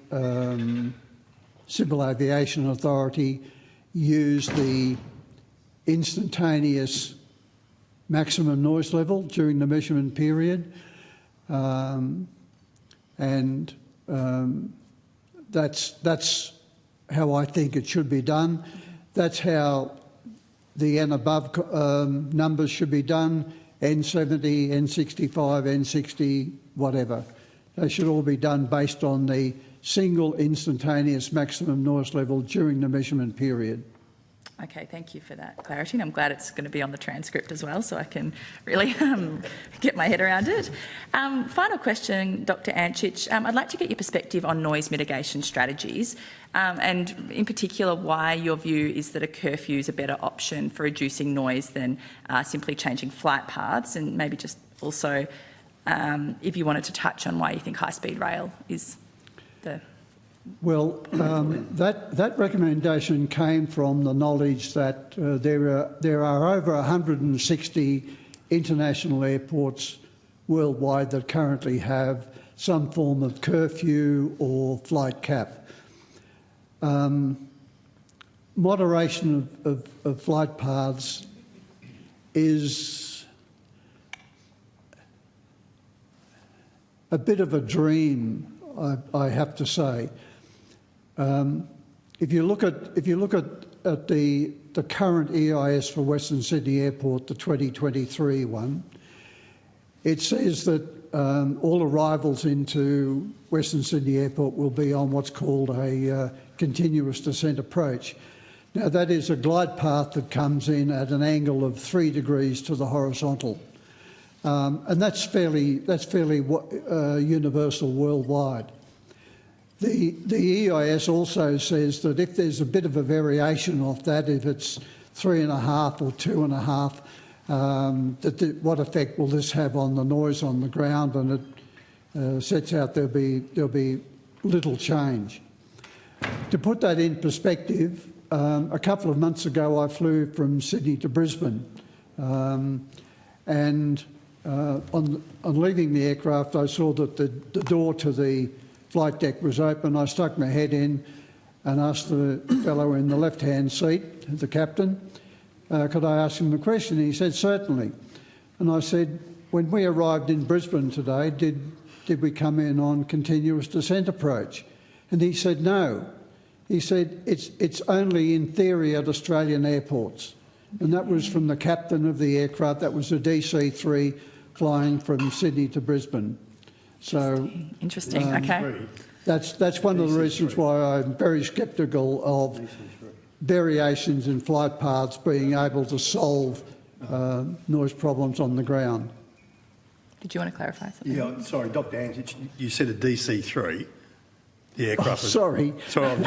Speaker 10: Civil Aviation Authority use the instantaneous maximum noise level during the measurement period, and that's how I think it should be done. That's how the and above numbers should be done, N70, N65, N60, whatever. They should all be done based on the single instantaneous maximum noise level during the measurement period.
Speaker 6: Okay, thank you for that clarity, and I'm glad it's going to be on the transcript as well, so I can really get my head around it. Final question, Dr. Ancich. I'd like to get your perspective on noise mitigation strategies, and in particular why your view is that a curfew is a better option for reducing noise than simply changing flight paths, and maybe just also if you wanted to touch on why you think high-speed rail is the...
Speaker 10: Well, that recommendation came from the knowledge that there are over 160 international airports worldwide that currently have some form of curfew or flight cap. Moderation of flight paths is a bit of a dream, I have to say. If you look at the current EIS for Western Sydney Airport, the 2023 one, it says that all arrivals into Western Sydney Airport will be on what's called a continuous descent approach. Now, that is a glide path that comes in at an angle of 3 degrees to the horizontal, and that's fairly universal worldwide. The EIS also says that if there's a bit of a variation off that, if it's 3.5 or 2.5, what effect will this have on the noise on the ground? And it sets out there'll be little change. To put that in perspective, a couple of months ago I flew from Sydney to Brisbane, and on leaving the aircraft I saw that the door to the flight deck was open. I stuck my head in and asked the fellow in the left-hand seat, the captain, could I ask him a question? He said, certainly. And I said, when we arrived in Brisbane today, did we come in on continuous descent approach? And he said, no. He said, it's only in theory at Australian airports. And that was from the captain of the aircraft. That was a DC-3 flying from Sydney to Brisbane. So
Speaker 6: interesting. Okay.
Speaker 10: That's one of the reasons why I'm very sceptical of variations in flight paths being able to solve noise problems on the ground.
Speaker 6: Did you want to clarify something?
Speaker 5: Yeah, sorry, Dr. Ancich, you said a DC-3. The aircraft.
Speaker 10: Sorry.
Speaker 5: Sorry, I'm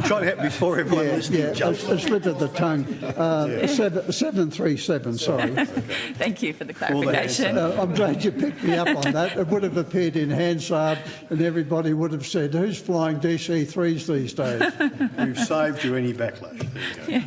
Speaker 5: trying to help before everyone listening jumps.
Speaker 10: A slip of the tongue. 737, sorry.
Speaker 6: Okay. Thank you for the clarification.
Speaker 10: I'm glad you picked me up on that. It would have appeared in Hansard and everybody would have said, who's flying DC-3s these days?
Speaker 5: We've saved you any backlash. There you go.
Speaker 6: Yeah.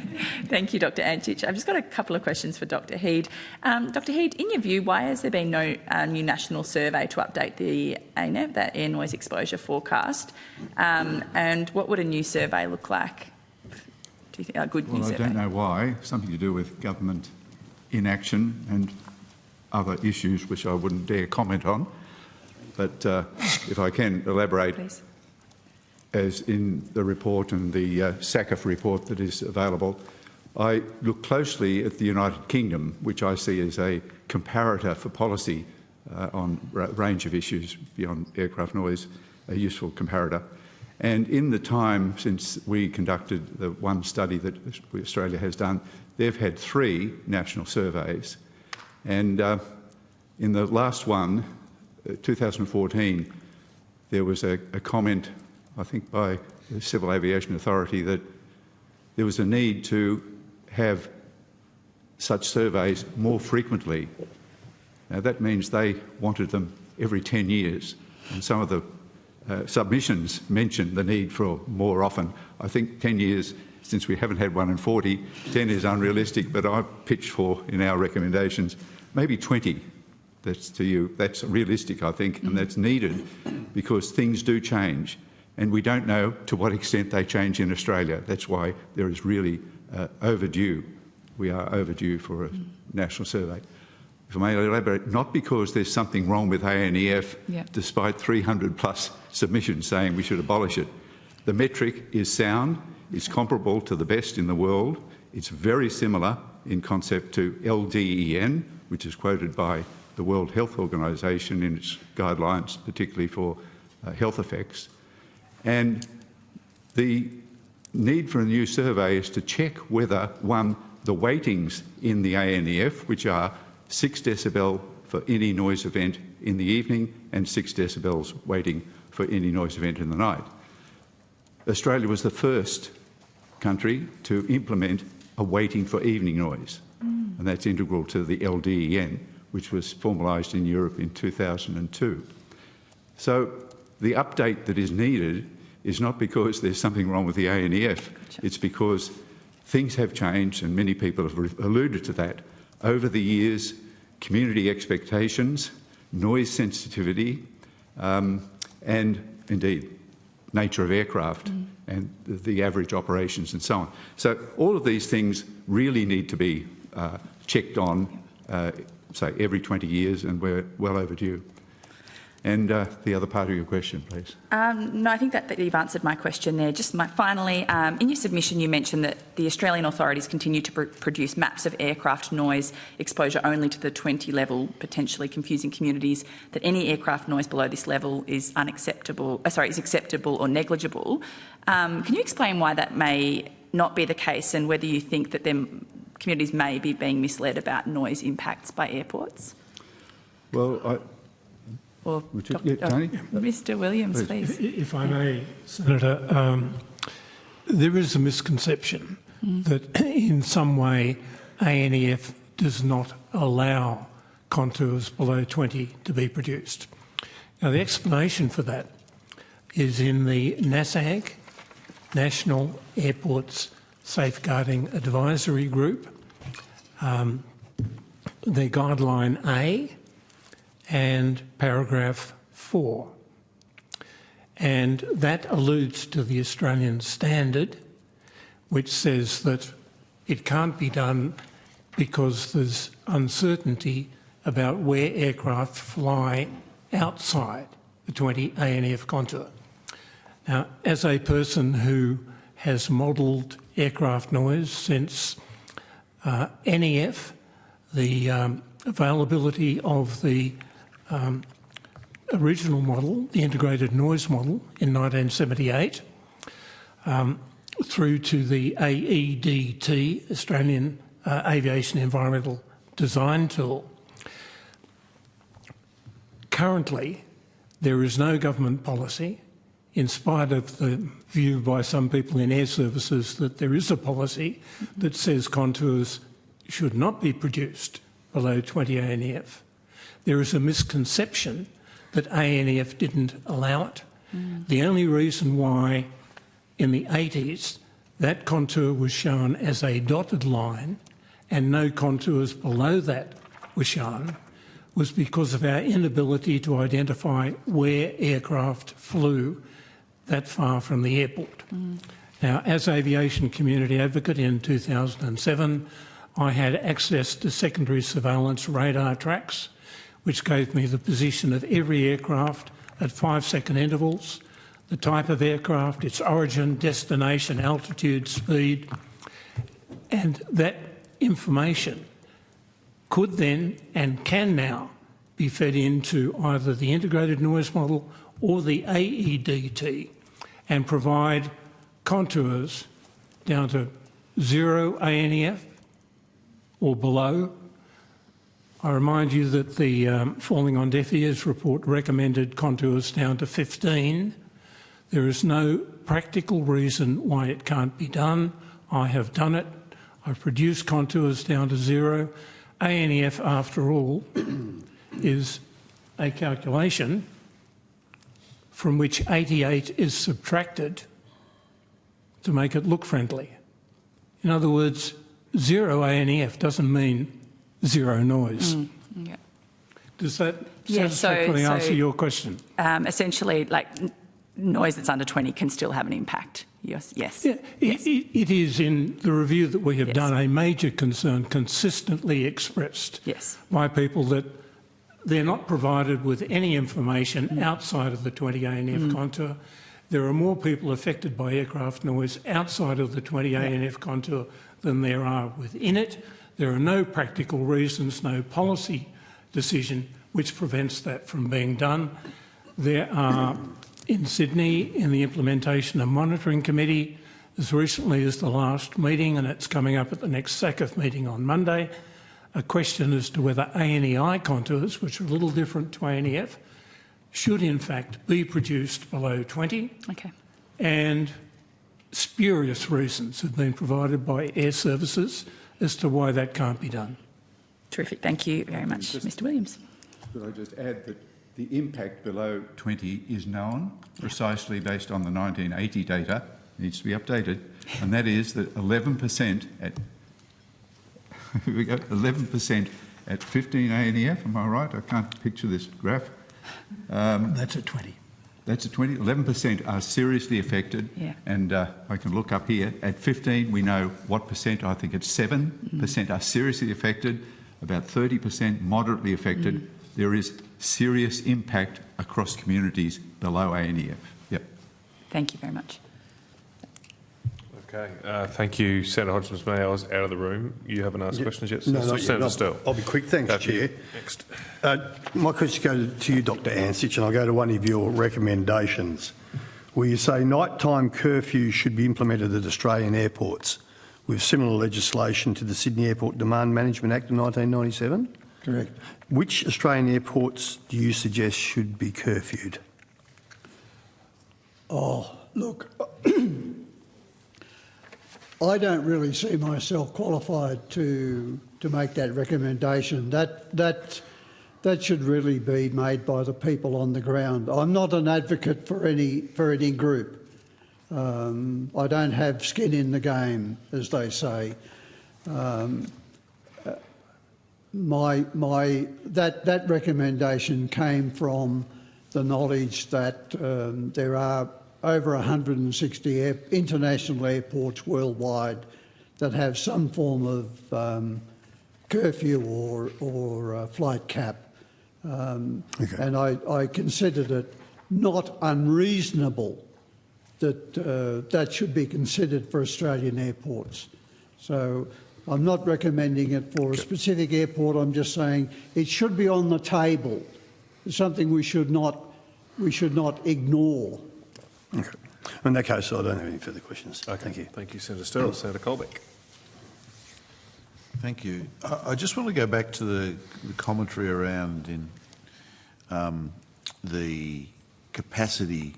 Speaker 6: Thank you, Dr. Ancich. I've just got a couple of questions for Dr. Hede. Dr. Hede, in your view, why has there been no new national survey to update the ANEV, that air noise exposure forecast? And what would a new survey look like? Do you think a good new survey?
Speaker 9: I don't know why. Something to do with government inaction and other issues which I wouldn't dare comment on. But if I can elaborate,
Speaker 6: please.
Speaker 9: As in the report and the SACF report that is available, I look closely at the United Kingdom, which I see as a comparator for policy on a range of issues beyond aircraft noise, a useful comparator. And in the time since we conducted the one study that Australia has done, they've had 3 national surveys. And in the last one, 2014, there was a comment, I think by the Civil Aviation Authority, that there was a need to have such surveys more frequently. Now that means they wanted them every 10 years, and some of the submissions mention the need for more often. I think 10 years, since we haven't had one in 40, 10 is unrealistic, but I pitched for, in our recommendations, maybe 20. That's realistic, I think, and that's needed because things do change, and we don't know to what extent they change in Australia. That's why there is really overdue. We are overdue for a national survey. If I may elaborate, not because there's something wrong with ANEF, despite 300 plus submissions saying we should abolish it. The metric is sound, it's comparable to the best in the world, it's very similar in concept to LDEN, which is quoted by the World Health Organization in its guidelines, particularly for health effects. And the need for a new survey is to check whether, one, the weightings in the ANEF, which are 6 decibel for any noise event in the evening and 6 decibels weighting for any noise event in the night. Australia was the first country to implement a weighting for evening noise, and that's integral to the LDEN, which was formalised in Europe in 2002. So the update that is needed is not because there's something wrong with the ANEF, it's because things have changed, and many people have alluded to that. Over the years, community expectations, noise sensitivity, and indeed nature of aircraft and the average operations and so on. So all of these things really need to be checked on, say, every 20 years, and we're well overdue. And the other part of your question, please.
Speaker 6: No, I think that you've answered my question there. Just finally, in your submission you mentioned that the Australian authorities continue to produce maps of aircraft noise exposure only to the 20 level, potentially confusing communities, that any aircraft noise below this level is acceptable or negligible. Can you explain why that may not be the case, and whether you think that communities may be being misled about noise impacts by airports?
Speaker 9: Well,
Speaker 6: Or
Speaker 9: Tony?
Speaker 6: Mr. Williams, please.
Speaker 8: If I may, Senator, there is a misconception that in some way ANEF does not allow contours below 20 to be produced. Now, the explanation for that is in the NASAG, National Airports Safeguarding Advisory Group, their guideline A, and paragraph 4. And that alludes to the Australian standard, which says that it can't be done because there's uncertainty about where aircraft fly outside the 20 ANF contour. Now, as a person who has modelled aircraft noise since NEF, the availability of the original model, the integrated noise model in 1978, through to the AEDT, Australian Aviation Environmental Design Tool. Currently, there is no government policy, in spite of the view by some people in air services that there is a policy that says contours should not be produced below 20 ANF. There is a misconception that ANF didn't allow it. The only reason why in the 80s that contour was shown as a dotted line and no contours below that were shown was because of our inability to identify where aircraft flew that far from the airport. Now, as aviation community advocate in 2007, I had access to secondary surveillance radar tracks, which gave me the position of every aircraft at 5-second intervals, the type of aircraft, its origin, destination, altitude, speed, and that information could then and can now be fed into either the integrated noise model or the AEDT and provide contours down to 0 ANEF or below. I remind you that the Falling on Deaf Ears report recommended contours down to 15. There is no practical reason why it can't be done. I have done it. I've produced contours down to 0. ANEF, after all, is a calculation from which 88 is subtracted to make it look friendly. In other words, 0 ANEF doesn't mean 0 noise.
Speaker 6: Yeah.
Speaker 8: Does that satisfactorily answer your question?
Speaker 6: Essentially, like noise that's under 20 can still have an impact. Yes.
Speaker 8: Yeah, it is in the review that we have done a major concern consistently expressed by people that they're not provided with any information outside of the 20 ANF contour. There are more people affected by aircraft noise outside of the 20 ANF contour than there are within it. There are no practical reasons, no policy decision which prevents that from being done. There are, in Sydney, in the Implementation and Monitoring Committee, as recently as the last meeting, and it's coming up at the next SACF meeting on Monday, a question as to whether ANEI contours, which are a little different to ANEF, should in fact be produced below 20.
Speaker 6: Okay.
Speaker 8: And spurious reasons have been provided by air services as to why that can't be done.
Speaker 6: Terrific. Thank you very much, Mr. Williams.
Speaker 9: Could I just add that the impact below 20 is known precisely based on the 1980 data, it needs to be updated, and that is that 11% at here we go, 11% at 15 ANEF, am I right? I can't picture this graph.
Speaker 8: That's at 20.
Speaker 9: That's at 20. 11% are seriously affected.
Speaker 6: Yeah.
Speaker 9: And I can look up here. At 15, we know what percent. I think it's 7% are seriously affected, about 30% moderately affected. There is serious impact across communities below ANEF. Yep.
Speaker 6: Thank you very much.
Speaker 1: Okay. Thank you, Senator Hodgins. I was out of the room. You haven't asked questions yet?
Speaker 5: No, not yet.
Speaker 1: Senator Still.
Speaker 5: I'll be quick. Thanks, Chair.
Speaker 1: Next.
Speaker 5: My question goes to you, Dr Ancich, and I'll go to one of your recommendations, where you say nighttime curfew should be implemented at Australian airports with similar legislation to the Sydney Airport Demand Management Act of 1997?
Speaker 10: Correct.
Speaker 5: Which Australian airports do you suggest should be curfewed?
Speaker 10: Oh, look, I don't really see myself qualified to make that recommendation. That should really be made by the people on the ground. I'm not an advocate for any group. I don't have skin in the game, as they say. That recommendation came from the knowledge that there are over 160 international airports worldwide that have some form of curfew or flight cap.
Speaker 5: Okay.
Speaker 10: And I considered it not unreasonable that that should be considered for Australian airports. So I'm not recommending it for a specific airport. I'm just saying it should be on the table. It's something we should not ignore.
Speaker 5: Okay. In that case, I don't have any further questions.
Speaker 1: Okay.
Speaker 5: Thank you.
Speaker 1: Thank you, Senator Still. Senator Colbeck.
Speaker 7: Thank you. I just want to go back to the commentary around the capacity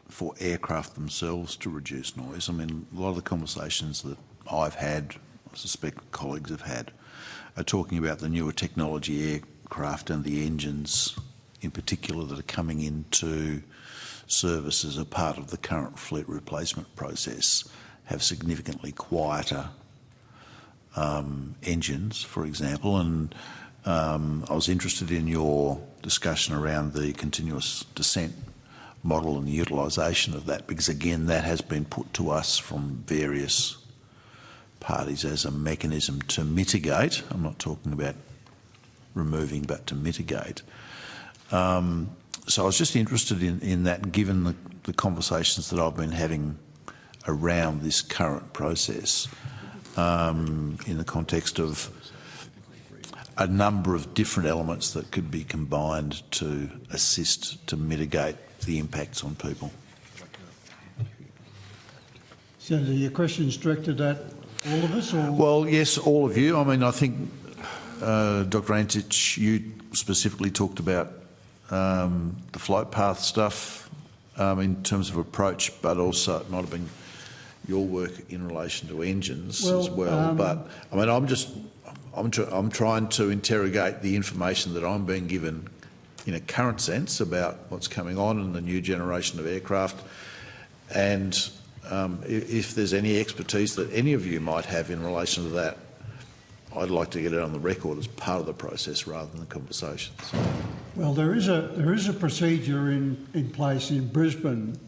Speaker 7: for aircraft themselves to reduce noise. I mean, a lot of the conversations that I've had, I suspect colleagues have had, are talking about the newer technology aircraft and the engines in particular that are coming into service as a part of the current fleet replacement process have significantly quieter engines, for example, and I was interested in your discussion around the continuous descent model and the utilisation of that, because again that has been put to us from various parties as a mechanism to mitigate. I'm not talking about removing, but to mitigate. So I was just interested in that, given the conversations that I've been having around this current process in the context of a number of different elements that could be combined to assist to mitigate the impacts on people.
Speaker 10: Senator, your question's directed at all of us? Or?
Speaker 7: Well, yes, all of you. I mean, I think Dr Ancich, you specifically talked about the flight path stuff in terms of approach, but also it might have been your work in relation to engines as well. But I mean, I'm trying to interrogate the information that I'm being given in a current sense about what's coming on in the new generation of aircraft, and if there's any expertise that any of you might have in relation to that, I'd like to get it on the record as part of the process rather than the conversations.
Speaker 10: Well, there is a procedure in place in Brisbane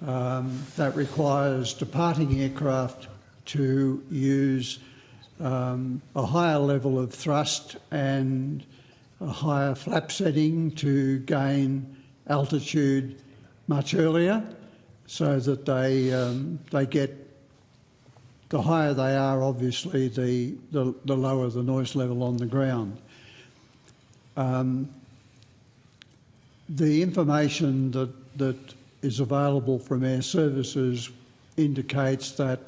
Speaker 10: that requires departing aircraft to use a higher level of thrust and a higher flap setting to gain altitude much earlier, so that they get, the higher they are, obviously, the lower the noise level on the ground. The information that is available from Air Services indicates that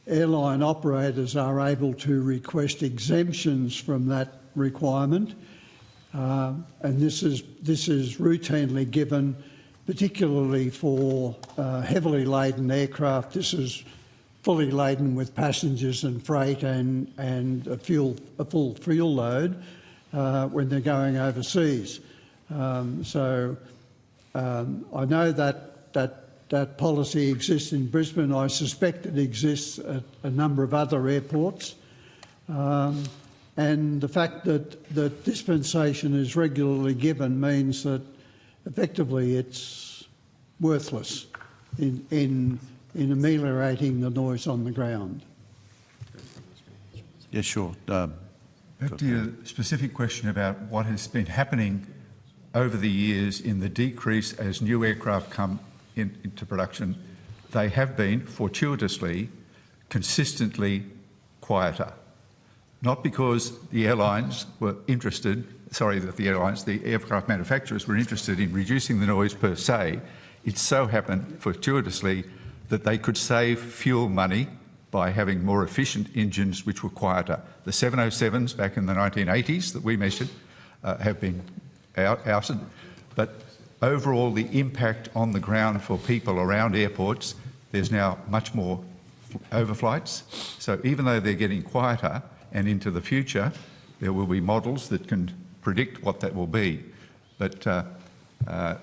Speaker 10: airline operators are able to request exemptions from that requirement, and this is routinely given, particularly for heavily laden aircraft. This is fully laden with passengers and freight and a full fuel load when they're going overseas. So I know that policy exists in Brisbane. I suspect it exists at a number of other airports. And the fact that dispensation is regularly given means that effectively it's worthless in ameliorating the noise on the ground.
Speaker 7: Yeah, sure.
Speaker 9: Back to your specific question about what has been happening over the years in the decrease as new aircraft come into production. They have been, fortuitously, consistently quieter. Not because the airlines were interested, the aircraft manufacturers were interested in reducing the noise per se. It so happened, fortuitously, that they could save fuel money by having more efficient engines which were quieter. The 707s back in the 1980s that we measured have been outed, but overall the impact on the ground for people around airports, there's now much more overflights. So even though they're getting quieter, and into the future there will be models that can predict what that will be. But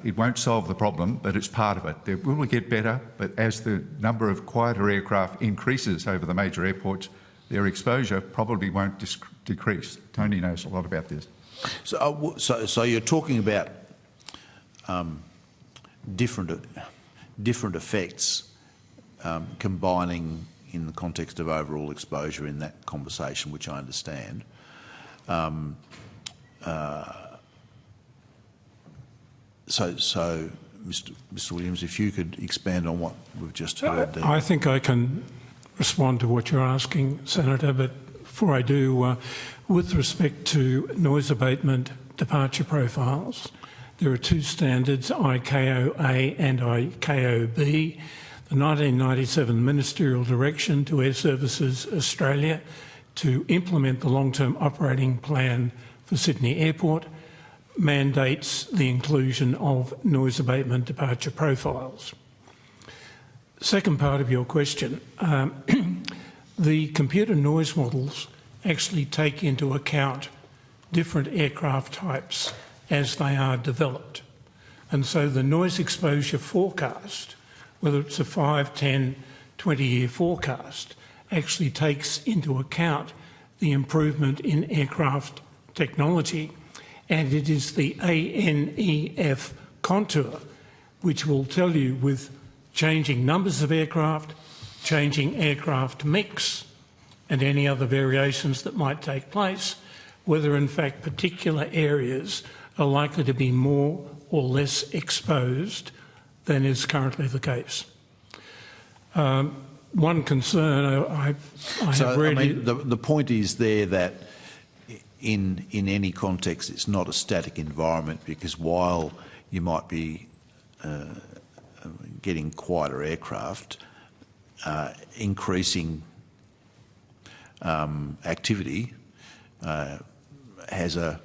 Speaker 9: it won't solve the problem, but it's part of it. It will get better, but as the number of quieter aircraft increases over the major airports, their exposure probably won't decrease. Tony knows a lot about this.
Speaker 7: So you're talking about different effects combining in the context of overall exposure in that conversation, which I understand. So, Mr. Williams, if you could expand on what we've just heard there.
Speaker 8: I think I can respond to what you're asking, Senator, but before I do, with respect to noise abatement departure profiles, there are two standards, ICAAA and ICAOB. The 1997 Ministerial Direction to Air Services Australia to implement the long-term operating plan for Sydney Airport mandates the inclusion of noise abatement departure profiles. Second part of your question, the computer noise models actually take into account different aircraft types as they are developed. And so the noise exposure forecast, whether it's a 5, 10, 20-year forecast, actually takes into account the improvement in aircraft technology, and it is the ANEF contour which will tell you, with changing numbers of aircraft, changing aircraft mix and any other variations that might take place, whether in fact particular areas are likely to be more or less exposed than is currently the case. One concern I have really...
Speaker 7: I mean, the point is there that in any context it's not a static environment, because while you might be getting quieter aircraft, increasing activity has a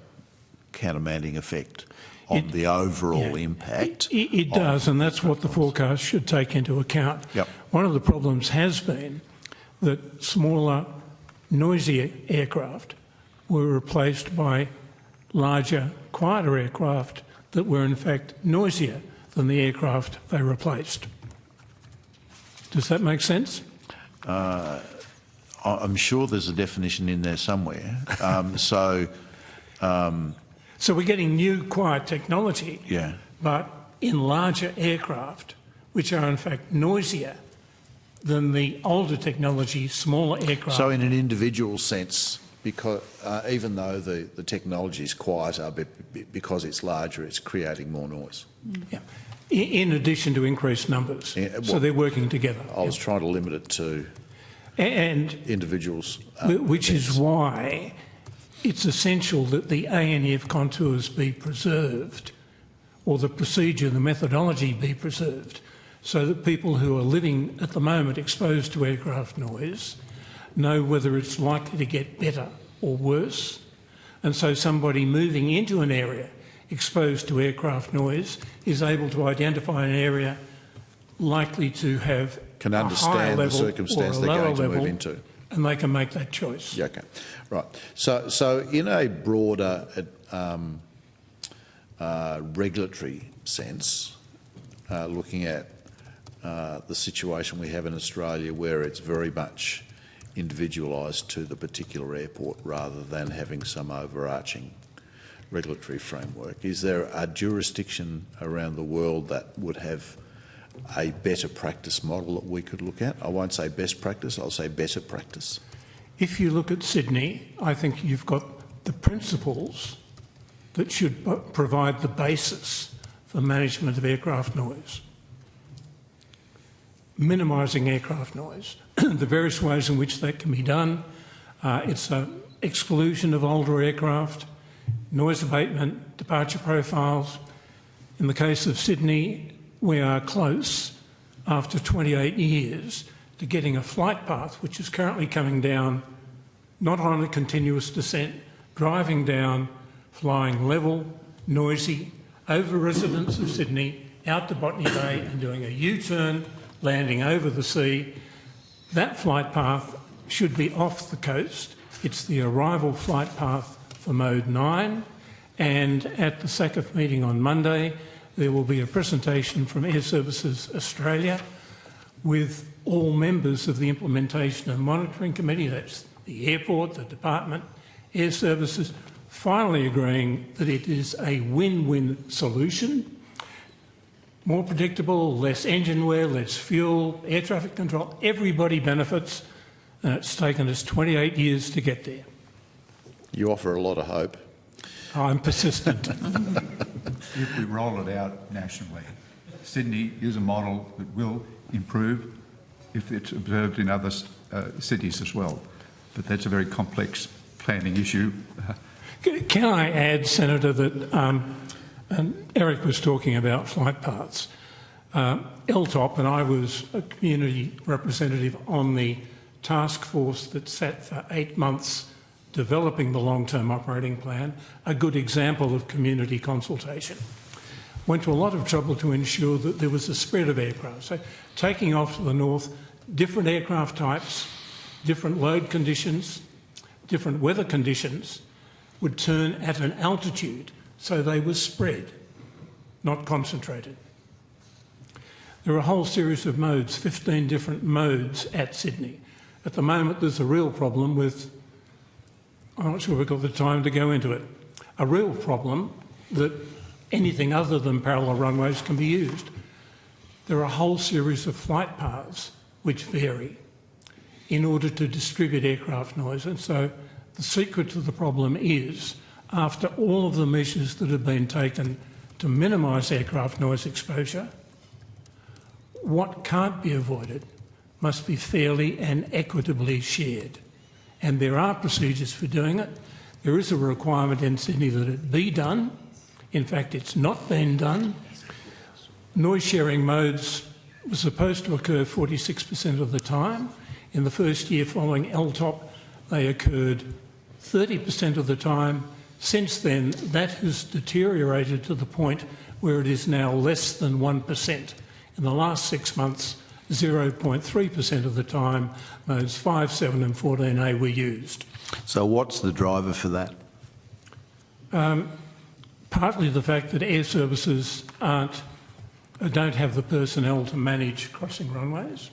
Speaker 7: countermanding effect on the overall impact.
Speaker 8: It does, and that's what the forecast should take into account.
Speaker 7: Yep.
Speaker 8: One of the problems has been that smaller, noisier aircraft were replaced by larger, quieter aircraft that were in fact noisier than the aircraft they replaced. Does that make sense?
Speaker 7: I'm sure there's a definition in there somewhere.
Speaker 8: So we're getting new quiet technology,
Speaker 7: yeah,
Speaker 8: but in larger aircraft, which are in fact noisier than the older technology, smaller aircraft.
Speaker 7: So in an individual sense, because even though the technology is quieter, but because it's larger, it's creating more noise.
Speaker 8: Yeah. In addition to increased numbers. Yeah, well, so they're working together.
Speaker 7: I was trying to limit it to individuals.
Speaker 8: Which is why it's essential that the ANF contours be preserved, or the procedure, the methodology be preserved, so that people who are living at the moment exposed to aircraft noise know whether it's likely to get better or worse. And so somebody moving into an area exposed to aircraft noise is able to identify an area likely to have
Speaker 7: can
Speaker 8: a
Speaker 7: understand
Speaker 8: higher level
Speaker 7: the circumstance
Speaker 8: or a
Speaker 7: they're
Speaker 8: lower
Speaker 7: going to
Speaker 8: level,
Speaker 7: move into.
Speaker 8: And they can make that choice.
Speaker 7: Yeah, okay. Right. So in a broader regulatory sense, looking at the situation we have in Australia, where it's very much individualised to the particular airport rather than having some overarching regulatory framework. Is there a jurisdiction around the world that would have a better practice model that we could look at? I won't say best practice, I'll say better practice.
Speaker 8: If you look at Sydney, I think you've got the principles that should provide the basis for management of aircraft noise. Minimising aircraft noise, the various ways in which that can be done. It's an exclusion of older aircraft, noise abatement, departure profiles. In the case of Sydney, we are close, after 28 years, to getting a flight path which is currently coming down, not on a continuous descent, driving down, flying level, noisy, over residents of Sydney, out to Botany Bay and doing a U-turn, landing over the sea. That flight path should be off the coast. It's the arrival flight path for Mode 9, and at the SACF meeting on Monday, there will be a presentation from Air Services Australia with all members of the Implementation and Monitoring Committee, that's the airport, the department, Air Services, finally agreeing that it is a win-win solution. More predictable, less engine wear, less fuel, air traffic control, everybody benefits, and it's taken us 28 years to get there.
Speaker 7: You offer a lot of hope.
Speaker 8: I'm persistent.
Speaker 9: If we roll it out nationally, Sydney is a model that will improve if it's observed in other cities as well. But that's a very complex planning issue.
Speaker 8: Can I add, Senator, that and Eric was talking about flight paths. LTOP, and I was a community representative on the task force that sat for 8 months developing the long-term operating plan, a good example of community consultation. Went to a lot of trouble to ensure that there was a spread of aircraft. So taking off to the north, different aircraft types, different load conditions, different weather conditions would turn at an altitude, so they were spread, not concentrated. There are a whole series of modes, 15 different modes at Sydney. At the moment, there's a real problem with, I'm not sure we've got the time to go into it, a real problem that anything other than parallel runways can be used. There are a whole series of flight paths which vary in order to distribute aircraft noise. And so the secret to the problem is, after all of the measures that have been taken to minimise aircraft noise exposure, what can't be avoided must be fairly and equitably shared. And there are procedures for doing it. There is a requirement in Sydney that it be done. In fact, it's not been done. Noise sharing modes were supposed to occur 46% of the time. In the first year following LTOP, they occurred 30% of the time. Since then, that has deteriorated to the point where it is now less than 1%. In the last 6 months, 0.3% of the time, modes 5, 7 and 14A were used.
Speaker 7: So what's the driver for that?
Speaker 8: Partly the fact that air services don't have the personnel to manage crossing runways.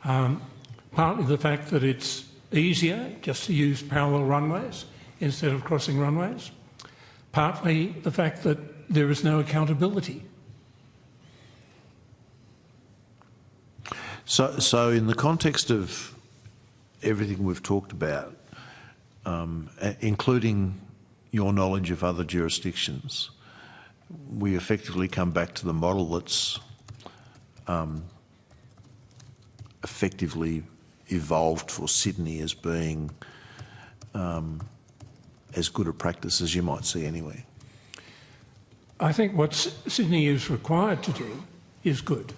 Speaker 8: Partly the fact that it's easier just to use parallel runways instead of crossing runways. Partly the fact that there is no accountability.
Speaker 7: So in the context of everything we've talked about, including your knowledge of other jurisdictions, we effectively come back to the model that's effectively evolved for Sydney as being as good a practice as you might see anywhere.
Speaker 8: I think what Sydney is required to do is good.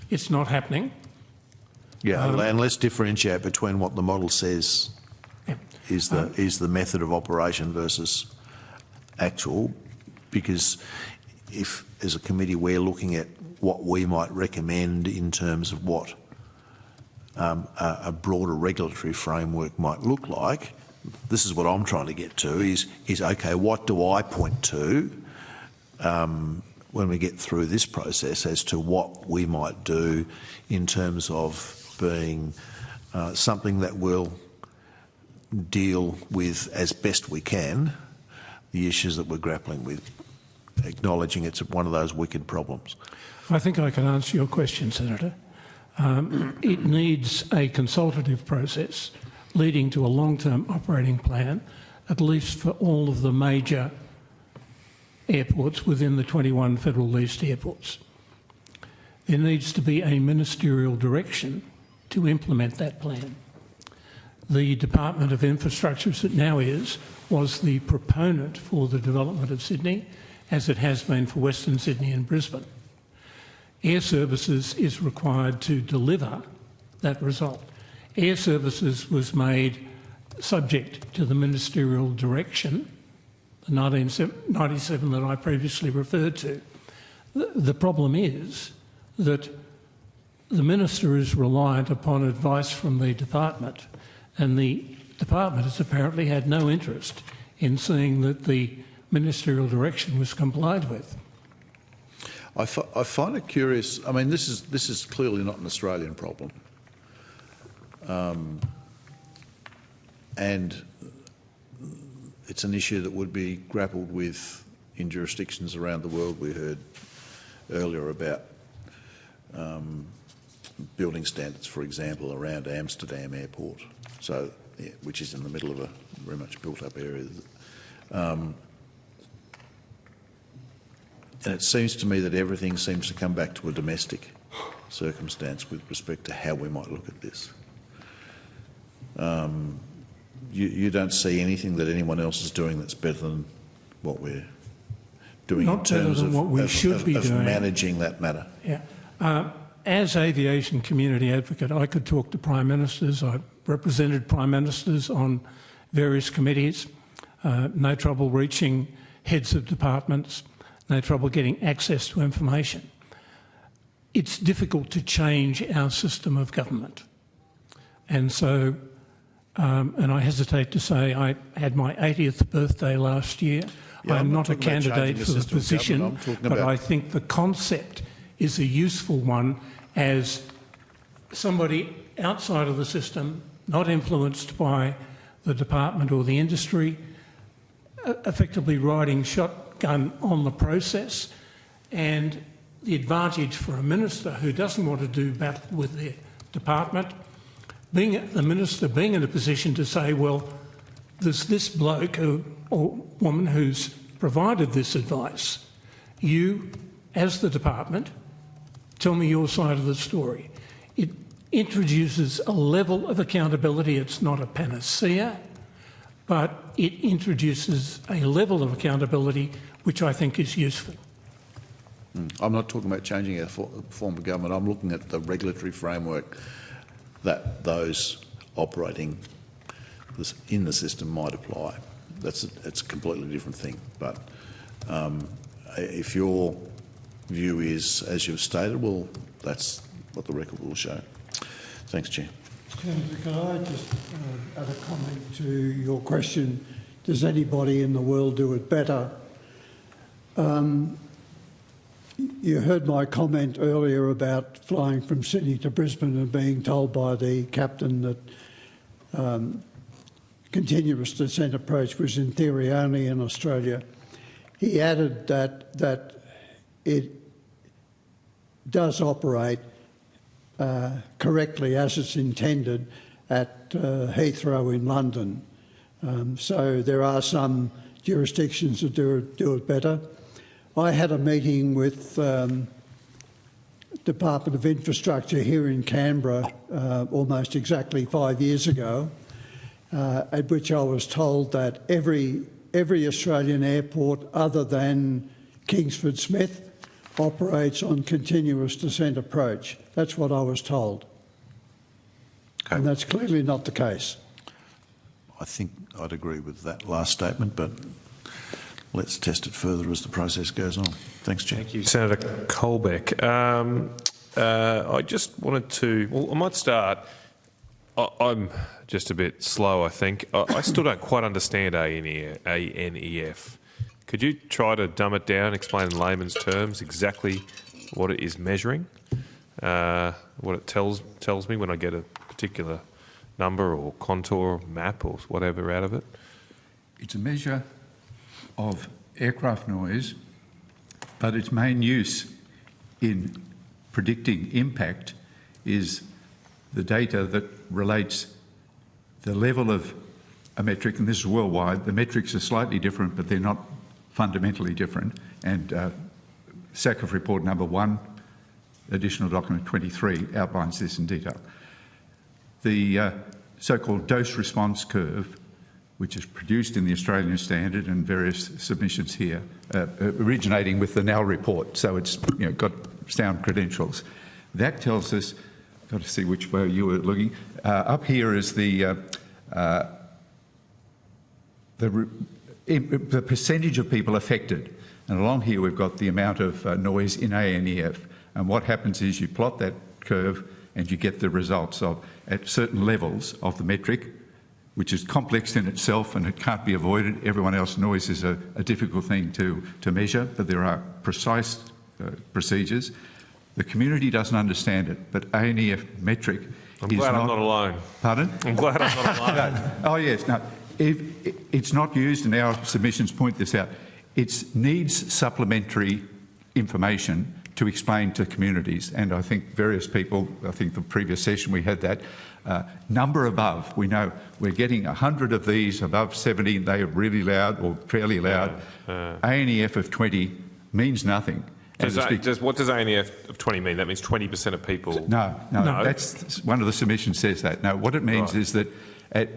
Speaker 8: It's not happening.
Speaker 7: Yeah, and let's differentiate between what the model says is the method of operation versus actual, because if as a committee we're looking at what we might recommend in terms of what a broader regulatory framework might look like, this is what I'm trying to get to is okay, what do I point to when we get through this process as to what we might do in terms of being something that will deal with, as best we can, the issues that we're grappling with, acknowledging it's one of those wicked problems.
Speaker 8: I think I can answer your question, Senator. It needs a consultative process leading to a long-term operating plan, at least for all of the major airports within the 21 federal leased airports. There needs to be a ministerial direction to implement that plan. The Department of Infrastructure, as it now is, was the proponent for the development of Sydney, as it has been for Western Sydney and Brisbane. Air Services is required to deliver that result. Air Services was made subject to the ministerial direction, the 1997 that I previously referred to. The problem is that the Minister is reliant upon advice from the Department, and the Department has apparently had no interest in seeing that the ministerial direction was complied with.
Speaker 7: I find it curious. I mean, this is clearly not an Australian problem, and it's an issue that would be grappled with in jurisdictions around the world. We heard earlier about building standards, for example, around Amsterdam Airport, so which is in the middle of a very much built-up area. And it seems to me that everything seems to come back to a domestic circumstance with respect to how we might look at this. You don't see anything that anyone else is doing that's better than what we're doing in terms of managing that matter.
Speaker 8: Yeah. As aviation community advocate, I could talk to Prime Ministers. I represented Prime Ministers on various committees. No trouble reaching heads of departments. No trouble getting access to information. It's difficult to change our system of government. And so, and I hesitate to say I had my 80th birthday last year.
Speaker 7: Yeah,
Speaker 8: I'm not a candidate for the position, but I think the concept is a useful one as somebody outside of the system, not influenced by the department or the industry, effectively riding shotgun on the process, and the advantage for a minister who doesn't want to do battle with their department, being the minister being in a position to say, well, there's this bloke or woman who's provided this advice. You, as the department, tell me your side of the story. It introduces a level of accountability. It's not a panacea, but it introduces a level of accountability which I think is useful.
Speaker 7: I'm not talking about changing our form of government. I'm looking at the regulatory framework that those operating in the system might apply. It's a completely different thing. But if your view is, as you've stated, well, that's what the record will show. Thanks, Chair.
Speaker 10: Senator, can I just add a comment to your question, does anybody in the world do it better? You heard my comment earlier about flying from Sydney to Brisbane and being told by the captain that continuous descent approach was in theory only in Australia. He added that it does operate correctly as it's intended at Heathrow in London. So there are some jurisdictions that do it better. I had a meeting with Department of Infrastructure here in Canberra almost exactly 5 years ago, at which I was told that every Australian airport other than Kingsford Smith operates on continuous descent approach. That's what I was told.
Speaker 7: Okay.
Speaker 10: And that's clearly not the case.
Speaker 7: I think I'd agree with that last statement, but let's test it further as the process goes on. Thanks, Chair.
Speaker 1: Thank you, Senator Colbeck. I just wanted to, well, I might start. I'm just a bit slow, I think. I still don't quite understand ANEF. Could you try to dumb it down, explain in layman's terms exactly what it is measuring, what it tells me when I get a particular number or contour map or whatever out of it?
Speaker 9: It's a measure of aircraft noise, but its main use in predicting impact is the data that relates the level of a metric, and this is worldwide. The metrics are slightly different, but they're not fundamentally different. And SACF report number 1, additional document 23, outlines this in detail. The so-called dose response curve, which is produced in the Australian standard and various submissions here, originating with the NAL report, so it's got sound credentials. That tells us, got to see which way you were looking. Up here is the percentage of people affected, and along here we've got the amount of noise in ANEF. And what happens is you plot that curve and you get the results of at certain levels of the metric, which is complex in itself and it can't be avoided. Everyone else, noise is a difficult thing to measure, but there are precise procedures. The community doesn't understand it, but ANEF metric
Speaker 1: I'm glad I'm not alone.
Speaker 9: Pardon?
Speaker 1: I'm glad I'm not alone.
Speaker 9: No. Oh yes, no. It's not used, and our submissions point this out. It needs supplementary information to explain to communities, and I think various people, I think the previous session we had that, number above, we know we're getting 100 of these above 70, they are really loud or fairly loud. ANEF of 20 means nothing.
Speaker 1: What does ANEF of 20 mean? That means 20% of people?
Speaker 9: No, that's one of the submissions says that. No, what it means is that at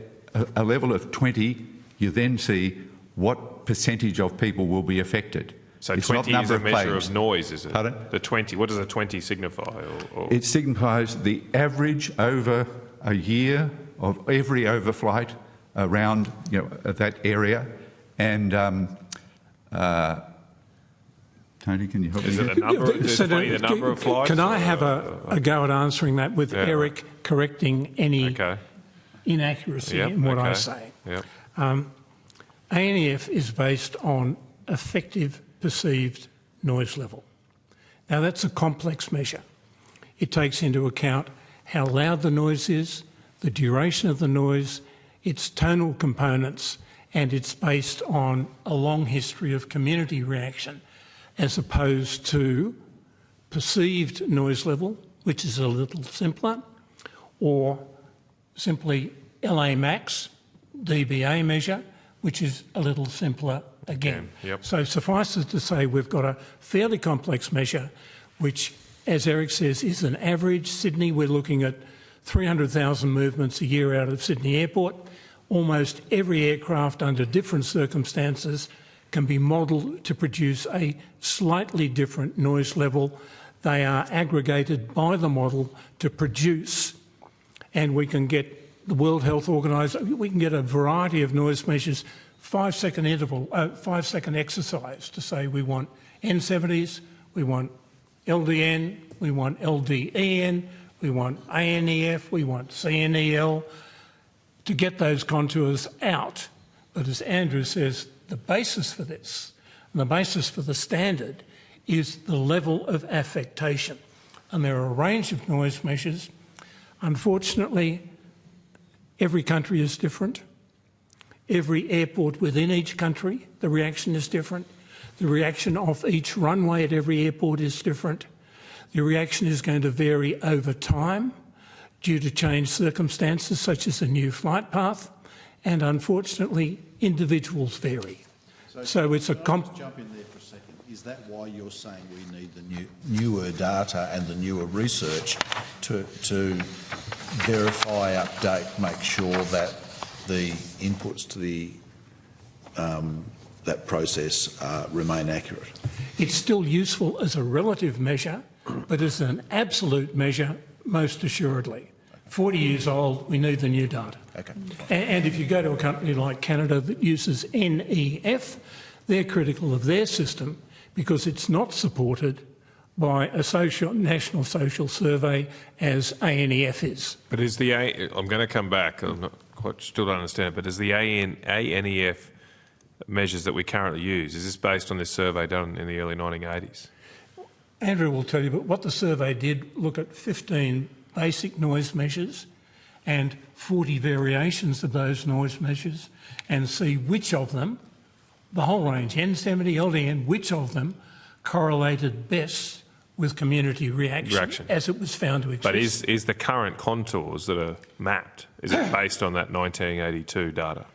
Speaker 9: a level of 20, you then see what percentage of people will be affected.
Speaker 1: So
Speaker 9: it's
Speaker 1: 20 is a measure
Speaker 9: claims.
Speaker 1: of noise, is it?
Speaker 9: Pardon?
Speaker 1: The 20. What does the 20 signify?
Speaker 9: It signifies the average over a year of every overflight around that area. And Tony, can you help me?
Speaker 1: Is it a number? Is 20 the number of flights?
Speaker 8: Can I have a go at answering that with Eric correcting any inaccuracy in what I say?
Speaker 1: Yep.
Speaker 8: ANEF is based on effective perceived noise level. Now that's a complex measure. It takes into account how loud the noise is, the duration of the noise, its tonal components, and it's based on a long history of community reaction, as opposed to perceived noise level, which is a little simpler, or simply LA max, dBA measure, which is a little simpler again.
Speaker 1: Yep.
Speaker 8: So suffice it to say we've got a fairly complex measure, which, as Eric says, is an average. Sydney, we're looking at 300,000 movements a year out of Sydney Airport. Almost every aircraft under different circumstances can be modelled to produce a slightly different noise level. They are aggregated by the model to produce, and we can get the World Health Organisation, we can get a variety of noise measures, 5-second interval, 5-second exercise to say we want N70s, we want LDN, we want LDEN, we want ANEF, we want CNEL, to get those contours out. But as Andrew says, the basis for this, and the basis for the standard, is the level of affectation. And there are a range of noise measures. Unfortunately, every country is different. Every airport within each country, the reaction is different. The reaction off each runway at every airport is different. The reaction is going to vary over time due to changed circumstances such as a new flight path, and unfortunately individuals vary. So it's a
Speaker 11: jump in there for a second. Is that why you're saying we need the newer data and the newer research to verify, update, make sure that the inputs to the that process remain accurate?
Speaker 8: It's still useful as a relative measure, but as an absolute measure, most assuredly. 40 years old, we need the new data.
Speaker 11: Okay.
Speaker 8: And if you go to a company like Canada that uses NEF, they're critical of their system because it's not supported by a national social survey as ANEF is.
Speaker 1: But is the I'm going to come back. I'm not quite still don't understand it. But is the ANEF measures that we currently use, is this based on this survey done in the early 1980s?
Speaker 8: Andrew will tell you, but what the survey did look at 15 basic noise measures and 40 variations of those noise measures and see which of them, the whole range, N70, LDN, which of them correlated best with community reaction as it was found to exist.
Speaker 1: But is the current contours that are mapped, is it based on that 1982 data?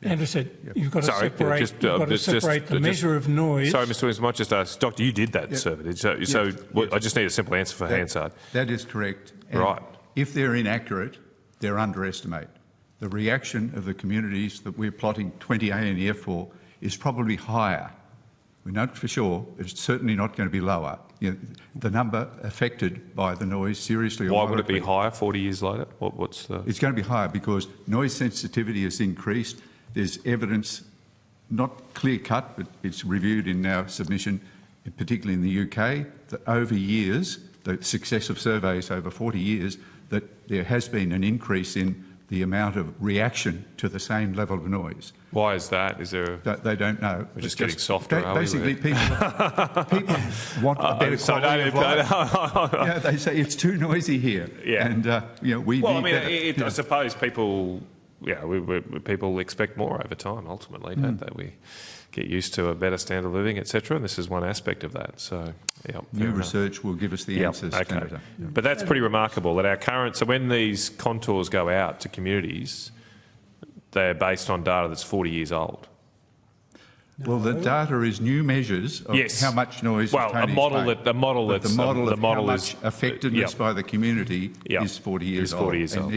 Speaker 8: And I said, you've got to separate the measure of noise.
Speaker 1: Sorry, Mr. Williams, I might just ask, Doctor, you did that survey. I just need a simple answer for Hansard.
Speaker 9: That is correct. And
Speaker 1: right.
Speaker 9: If they're inaccurate, they're underestimate. The reaction of the communities that we're plotting 20 ANEF for is probably higher. We know for sure it's certainly not going to be lower. The number affected by the noise seriously.
Speaker 1: Why would it be higher 40 years later? It's
Speaker 9: going to be higher because noise sensitivity has increased. There's evidence, not clear-cut, but it's reviewed in our submission, particularly in the UK, that over years, the successive surveys over 40 years, that there has been an increase in the amount of reaction to the same level of noise.
Speaker 1: Why is that? Is there?
Speaker 9: They don't know.
Speaker 1: We're just getting softer.
Speaker 9: Basically, people want a better quality of life. They say it's too noisy here.
Speaker 1: Yeah.
Speaker 9: And we.
Speaker 1: Well, I suppose people. Yeah, people expect more over time. Ultimately, don't they? We get used to a better standard of living, etc. And this is one aspect of that. So,
Speaker 9: new research will give us the answers.
Speaker 1: Okay. But that's pretty remarkable that our current. So when these contours go out to communities, they're based on data that's 40 years old.
Speaker 9: Well, the data is new measures of how much noise.
Speaker 1: Well, a model that's
Speaker 9: how much effectiveness by the community is 40 years old.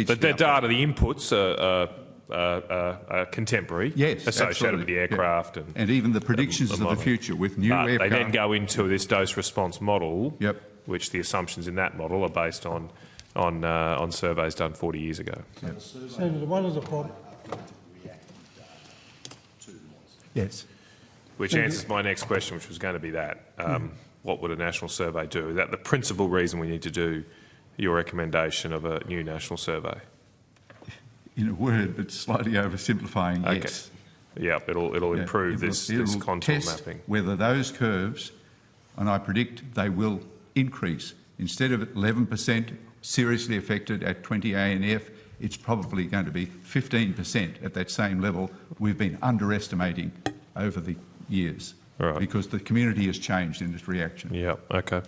Speaker 1: But the data, the inputs are contemporary, associated with the aircraft,
Speaker 9: and even the predictions of the future with new aircraft.
Speaker 1: They then go into this dose response model, which the assumptions in that model are based on surveys done 40 years ago.
Speaker 10: Senator, one of the problems.
Speaker 9: Yes.
Speaker 1: Which answers my next question, which was going to be that. What would a national survey do? Is that the principal reason we need to do your recommendation of a new national survey?
Speaker 9: In a word, but slightly oversimplifying, yes.
Speaker 1: Yeah, it'll improve this contour mapping.
Speaker 9: Whether those curves, and I predict they will increase. Instead of 11% seriously affected at 20 ANF, it's probably going to be 15% at that same level. We've been underestimating over the years because the community has changed in its reaction.
Speaker 1: Yeah, okay.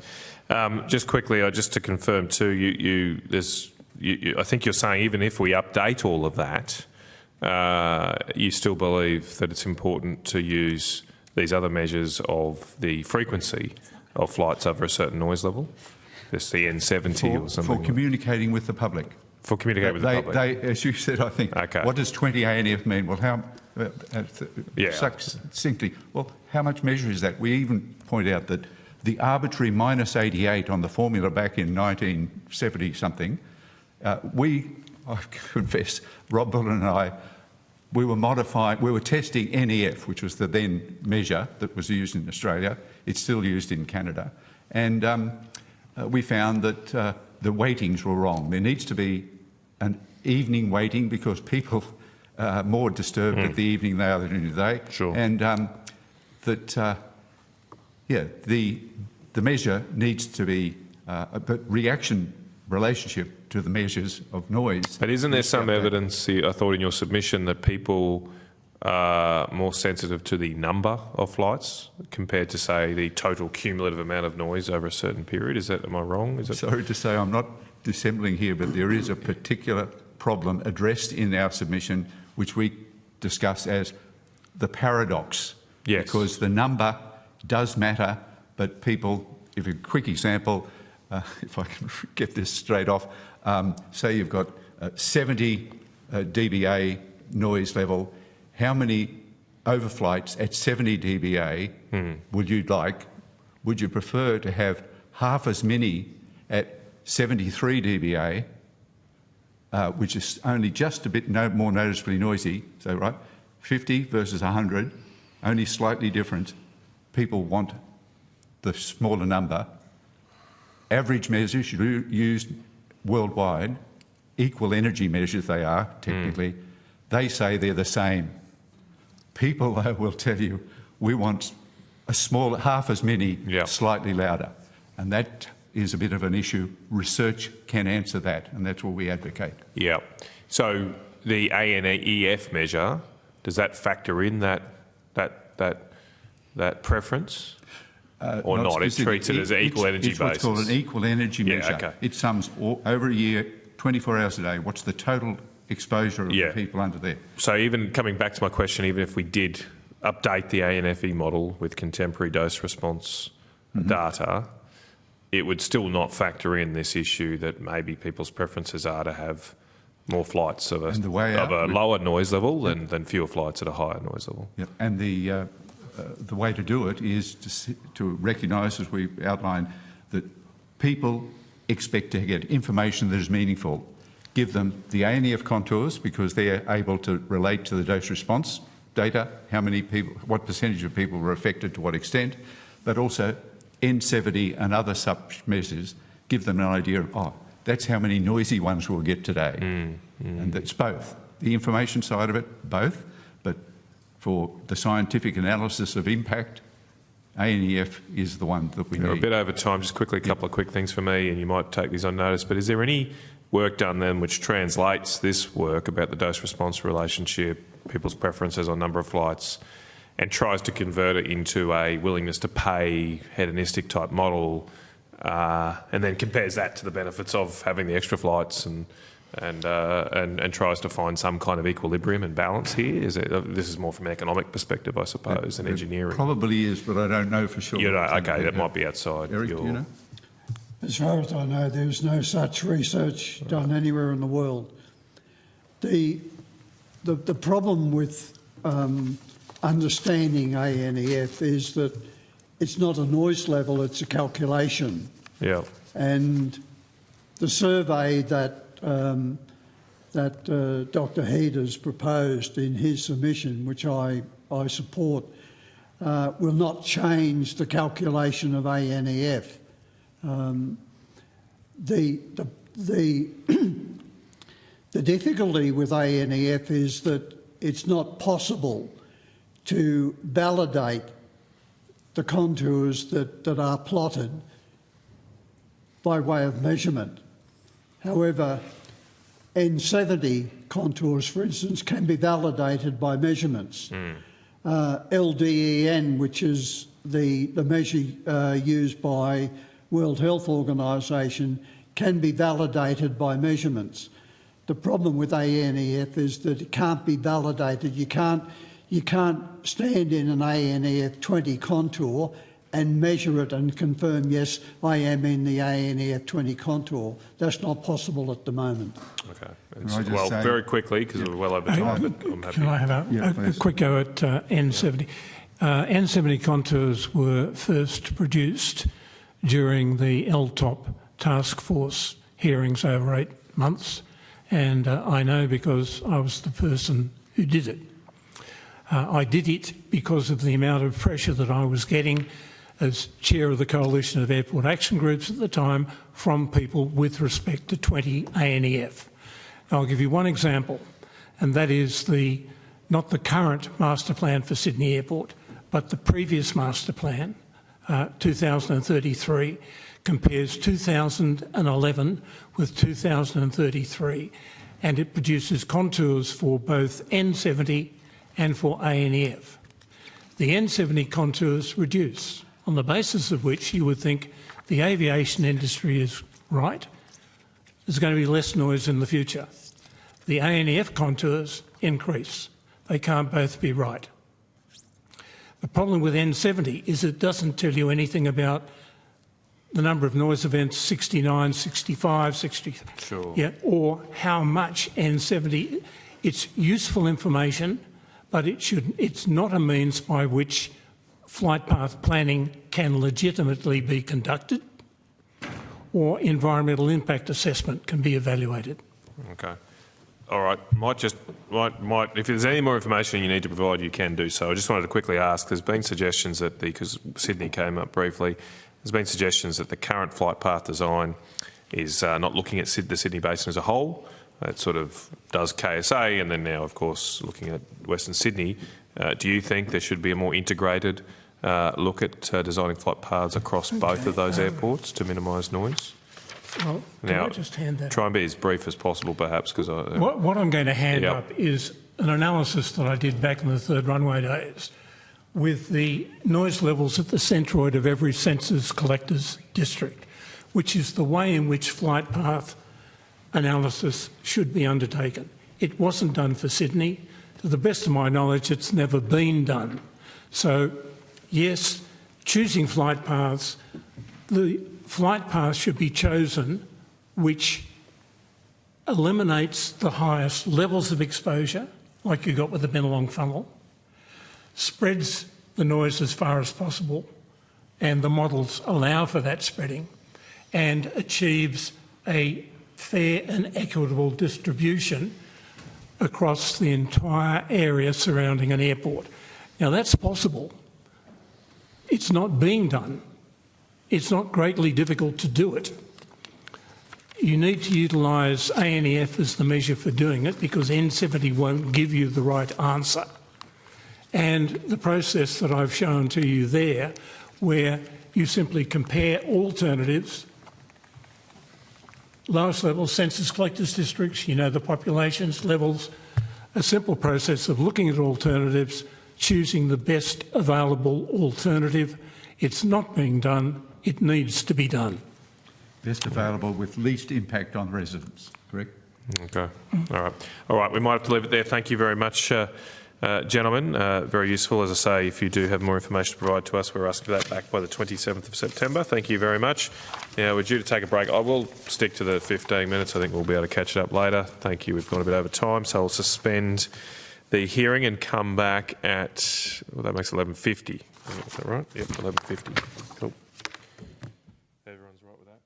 Speaker 1: Just quickly, just to confirm too, I think you're saying even if we update all of that, you still believe that it's important to use these other measures of the frequency of flights over a certain noise level? This the N70 or something?
Speaker 9: For communicating with the public.
Speaker 1: For communicating with the public.
Speaker 9: As you said, I think, what does 20 ANF mean? Well, how... succinctly, well, how much measure is that? We even point out that the arbitrary -88 on the formula back in 1970-something, I confess, Rob Bullen and I, we were testing NEF, which was the then measure that was used in Australia. It's still used in Canada. And we found that the weightings were wrong. There needs to be an evening weighting because people are more disturbed at the evening they are than in the day.
Speaker 1: Sure.
Speaker 9: And the measure needs to be a reaction relationship to the measures of noise.
Speaker 1: But isn't there some evidence, I thought, in your submission that people are more sensitive to the number of flights compared to, say, the total cumulative amount of noise over a certain period? Am I wrong?
Speaker 9: Sorry to say I'm not dissembling here, but there is a particular problem addressed in our submission which we discuss as the paradox.
Speaker 1: Yes.
Speaker 9: Because the number does matter, but people, if a quick example, if I can get this straight off, say you've got 70 dBA noise level, how many overflights at 70 dBA would you like? Would you prefer to have half as many at 73 dBA, which is only just a bit more noticeably noisy, so 50 versus 100, only slightly different. People want the smaller number. Average measures used worldwide, equal energy measures they are, technically, they say they're the same. People, though, will tell you, we want a smaller, half as many, slightly louder. And that is a bit of an issue. Research can answer that, and that's what we advocate.
Speaker 1: Yeah. So the ANEF measure, does that factor in that preference? Or not? It treats it as an equal energy basis?
Speaker 9: It's what's called an equal energy measure.
Speaker 1: Okay.
Speaker 9: It sums over a year, 24 hours a day. What's the total exposure of the people under there?
Speaker 1: So even coming back to my question, even if we did update the ANFE model with contemporary dose response data, it would still not factor in this issue that maybe people's preferences are to have more flights of a lower noise level than fewer flights at a higher noise level.
Speaker 9: Yep. And the way to do it is to recognise, as we outlined, that people expect to get information that is meaningful. Give them the ANEF contours because they're able to relate to the dose response data, how many people, what percentage of people were affected to what extent, but also N70 and other such measures give them an idea of, oh, that's how many noisy ones we'll get today. And that's both. The information side of it, both, but for the scientific analysis of impact, ANEF is the one that we need.
Speaker 1: We're a bit over time. Just quickly, a couple of quick things for me, and you might take these on notice, but is there any work done then which translates this work about the dose-response relationship, people's preferences on number of flights, and tries to convert it into a willingness to pay hedonistic type model, and then compares that to the benefits of having the extra flights and tries to find some kind of equilibrium and balance here? This is more from an economic perspective, I suppose, than engineering.
Speaker 9: Probably is, but I don't know for sure.
Speaker 1: Okay, that might be outside.
Speaker 9: Eric, do you know?
Speaker 10: As far as I know, there's no such research done anywhere in the world. The problem with understanding ANEF is that it's not a noise level, it's a calculation.
Speaker 1: Yeah.
Speaker 10: And the survey that Dr. Hede has proposed in his submission, which I support, will not change the calculation of ANEF. The difficulty with ANEF is that it's not possible to validate the contours that are plotted by way of measurement. However, N70 contours, for instance, can be validated by measurements. LDEN, which is the measure used by World Health Organization, can be validated by measurements. The problem with ANEF is that it can't be validated. You can't stand in an ANEF 20 contour and measure it and confirm, yes, I am in the ANEF 20 contour. That's not possible at the moment.
Speaker 1: Okay. Well, very quickly, because we're well over time.
Speaker 8: Can I have a quick go at N70? N70 contours were first produced during the LTOP task force hearings over 8 months, and I know because I was the person who did it. I did it because of the amount of pressure that I was getting as chair of the Coalition of Airport Action Groups at the time from people with respect to 20 ANEF. I'll give you one example, and that is not the current master plan for Sydney Airport, but the previous master plan, 2033, compares 2011 with 2033, and it produces contours for both N70 and for ANEF. The N70 contours reduce, on the basis of which you would think the aviation industry is right. There's going to be less noise in the future. The ANEF contours increase. They can't both be right. The problem with N70 is it doesn't tell you anything about the number of noise events, 69, 65, 60, or how much N70. It's useful information, but it's not a means by which flight path planning can legitimately be conducted or environmental impact assessment can be evaluated.
Speaker 1: Okay. All right. If there's any more information you need to provide, you can do so. I just wanted to quickly ask, there's been suggestions that because Sydney came up briefly, there's been suggestions that the current flight path design is not looking at the Sydney Basin as a whole. It sort of does KSA and then now, of course, looking at Western Sydney. Do you think there should be a more integrated look at designing flight paths across both of those airports to minimise noise?
Speaker 8: Well,
Speaker 1: Now,
Speaker 8: I just hand that?
Speaker 1: Try and be as brief as possible, perhaps, because
Speaker 8: What I'm going to hand
Speaker 1: Yep.
Speaker 8: up is an analysis that I did back in the third runway days with the noise levels at the centroid of every census collector's district, which is the way in which flight path analysis should be undertaken. It wasn't done for Sydney. To the best of my knowledge, it's never been done. So, yes, choosing flight paths, the flight path should be chosen which eliminates the highest levels of exposure, like you got with the Bennelong funnel, spreads the noise as far as possible, and the models allow for that spreading, and achieves a fair and equitable distribution across the entire area surrounding an airport. Now, that's possible. It's not being done. It's not greatly difficult to do it. You need to utilise ANEF as the measure for doing it because N70 won't give you the right answer. And the process that I've shown to you there, where you simply compare alternatives, lowest level census collectors districts, you know the populations, levels, a simple process of looking at alternatives, choosing the best available alternative. It's not being done, it needs to be done.
Speaker 9: Best available with least impact on residents, correct?
Speaker 1: Okay. All right. We might have to leave it there. Thank you very much, gentlemen. Very useful. As I say, if you do have more information to provide to us, we're asking for that back by the 27th of September. Thank you very much. Now, we're due to take a break. I will stick to the 15 minutes. I think we'll be able to catch it up later. Thank you. We've gone a bit over time, so I'll suspend the hearing and come back at, well, that makes 11:50. Is that right? Yep, 11:50. Cool. Everyone's right with that?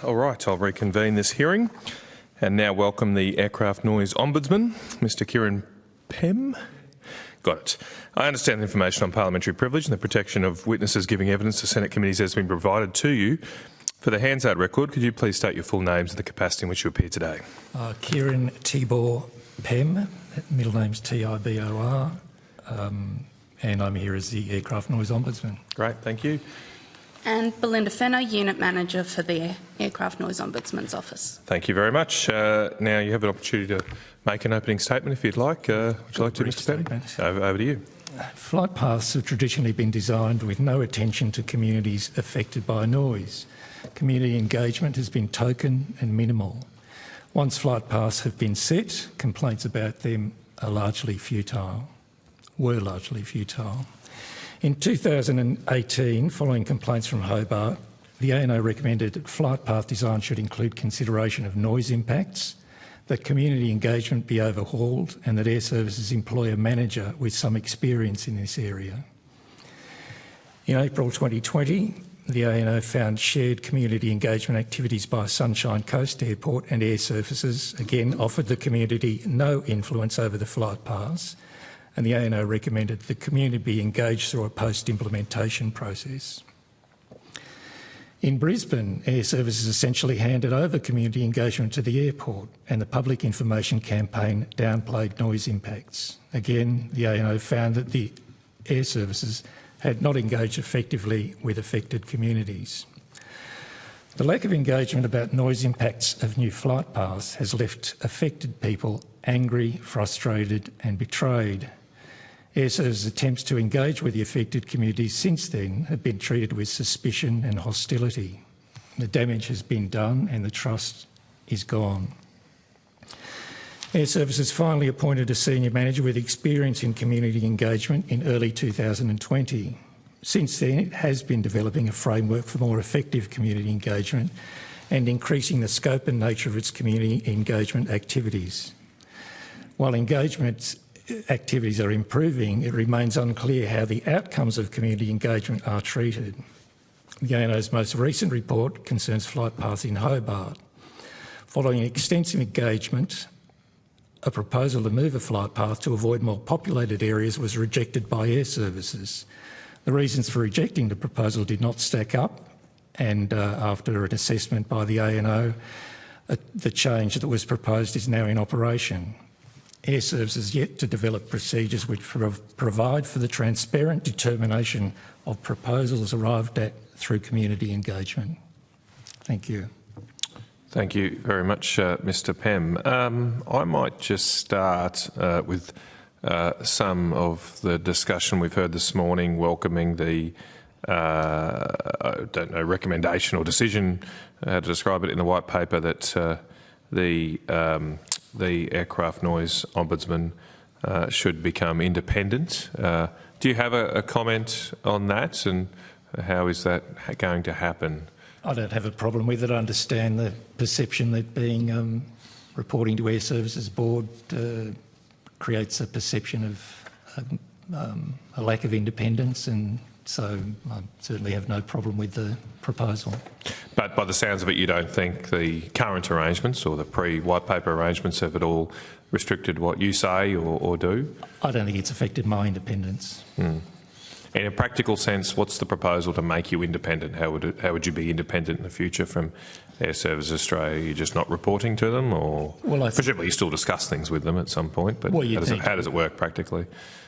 Speaker 1: All right, I'll reconvene this hearing and now welcome the Aircraft Noise Ombudsman, Mr Kieran Pehm. Got it. I understand the information on parliamentary privilege and the protection of witnesses giving evidence to Senate committees has been provided to you. For the Hansard record, could you please state your full names and the capacity in which you appear today?
Speaker 12: Kieran Tibor Pehm, middle name's Tibor, and I'm here as the Aircraft Noise Ombudsman.
Speaker 1: Great, thank you.
Speaker 13: And Belinda Fenner, Unit Manager for the Aircraft Noise Ombudsman's Office.
Speaker 1: Thank you very much. Now you have an opportunity to make an opening statement if you'd like. Would you like to, Mr Pehm? Over to you.
Speaker 12: Flight paths have traditionally been designed with no attention to communities affected by noise. Community engagement has been token and minimal. Once flight paths have been set, complaints about them were largely futile. In 2018, following complaints from Hobart, the ANO recommended that flight path design should include consideration of noise impacts, that community engagement be overhauled, and that Air Services employ a manager with some experience in this area. In April 2020, the ANO found shared community engagement activities by Sunshine Coast Airport and Air Services again offered the community no influence over the flight paths, and the ANO recommended the community be engaged through a post-implementation process. In Brisbane, Air Services essentially handed over community engagement to the airport, and the public information campaign downplayed noise impacts. Again, the ANO found that the Air Services had not engaged effectively with affected communities. The lack of engagement about noise impacts of new flight paths has left affected people angry, frustrated and betrayed. Air Services' attempts to engage with the affected communities since then have been treated with suspicion and hostility. The damage has been done and the trust is gone. Air Services finally appointed a senior manager with experience in community engagement in early 2020. Since then, it has been developing a framework for more effective community engagement and increasing the scope and nature of its community engagement activities. While engagement activities are improving, it remains unclear how the outcomes of community engagement are treated. The ANO's most recent report concerns flight paths in Hobart. Following extensive engagement, a proposal to move a flight path to avoid more populated areas was rejected by Air Services. The reasons for rejecting the proposal did not stack up, and after an assessment by the ANO, the change that was proposed is now in operation. Air Services yet to develop procedures which provide for the transparent determination of proposals arrived at through community engagement. Thank you.
Speaker 1: Thank you very much, Mr Pehm. I might just start with some of the discussion we've heard this morning, welcoming the I don't know, recommendation or decision, to describe it in the white paper, that the Aircraft Noise Ombudsman should become independent. Do you have a comment on that, and how is that going to happen?
Speaker 12: I don't have a problem with it. I understand the perception that being reporting to Air Services Board creates a perception of a lack of independence, and so I certainly have no problem with the proposal.
Speaker 1: But by the sounds of it, you don't think the current arrangements or the pre-white paper arrangements have at all restricted what you say or do?
Speaker 12: I don't think it's affected my independence.
Speaker 1: In a practical sense, what's the proposal to make you independent? How would you be independent in the future from Air Services Australia? Are you just not reporting to them, or presumably you still discuss things with them at some point? But how does it work practically?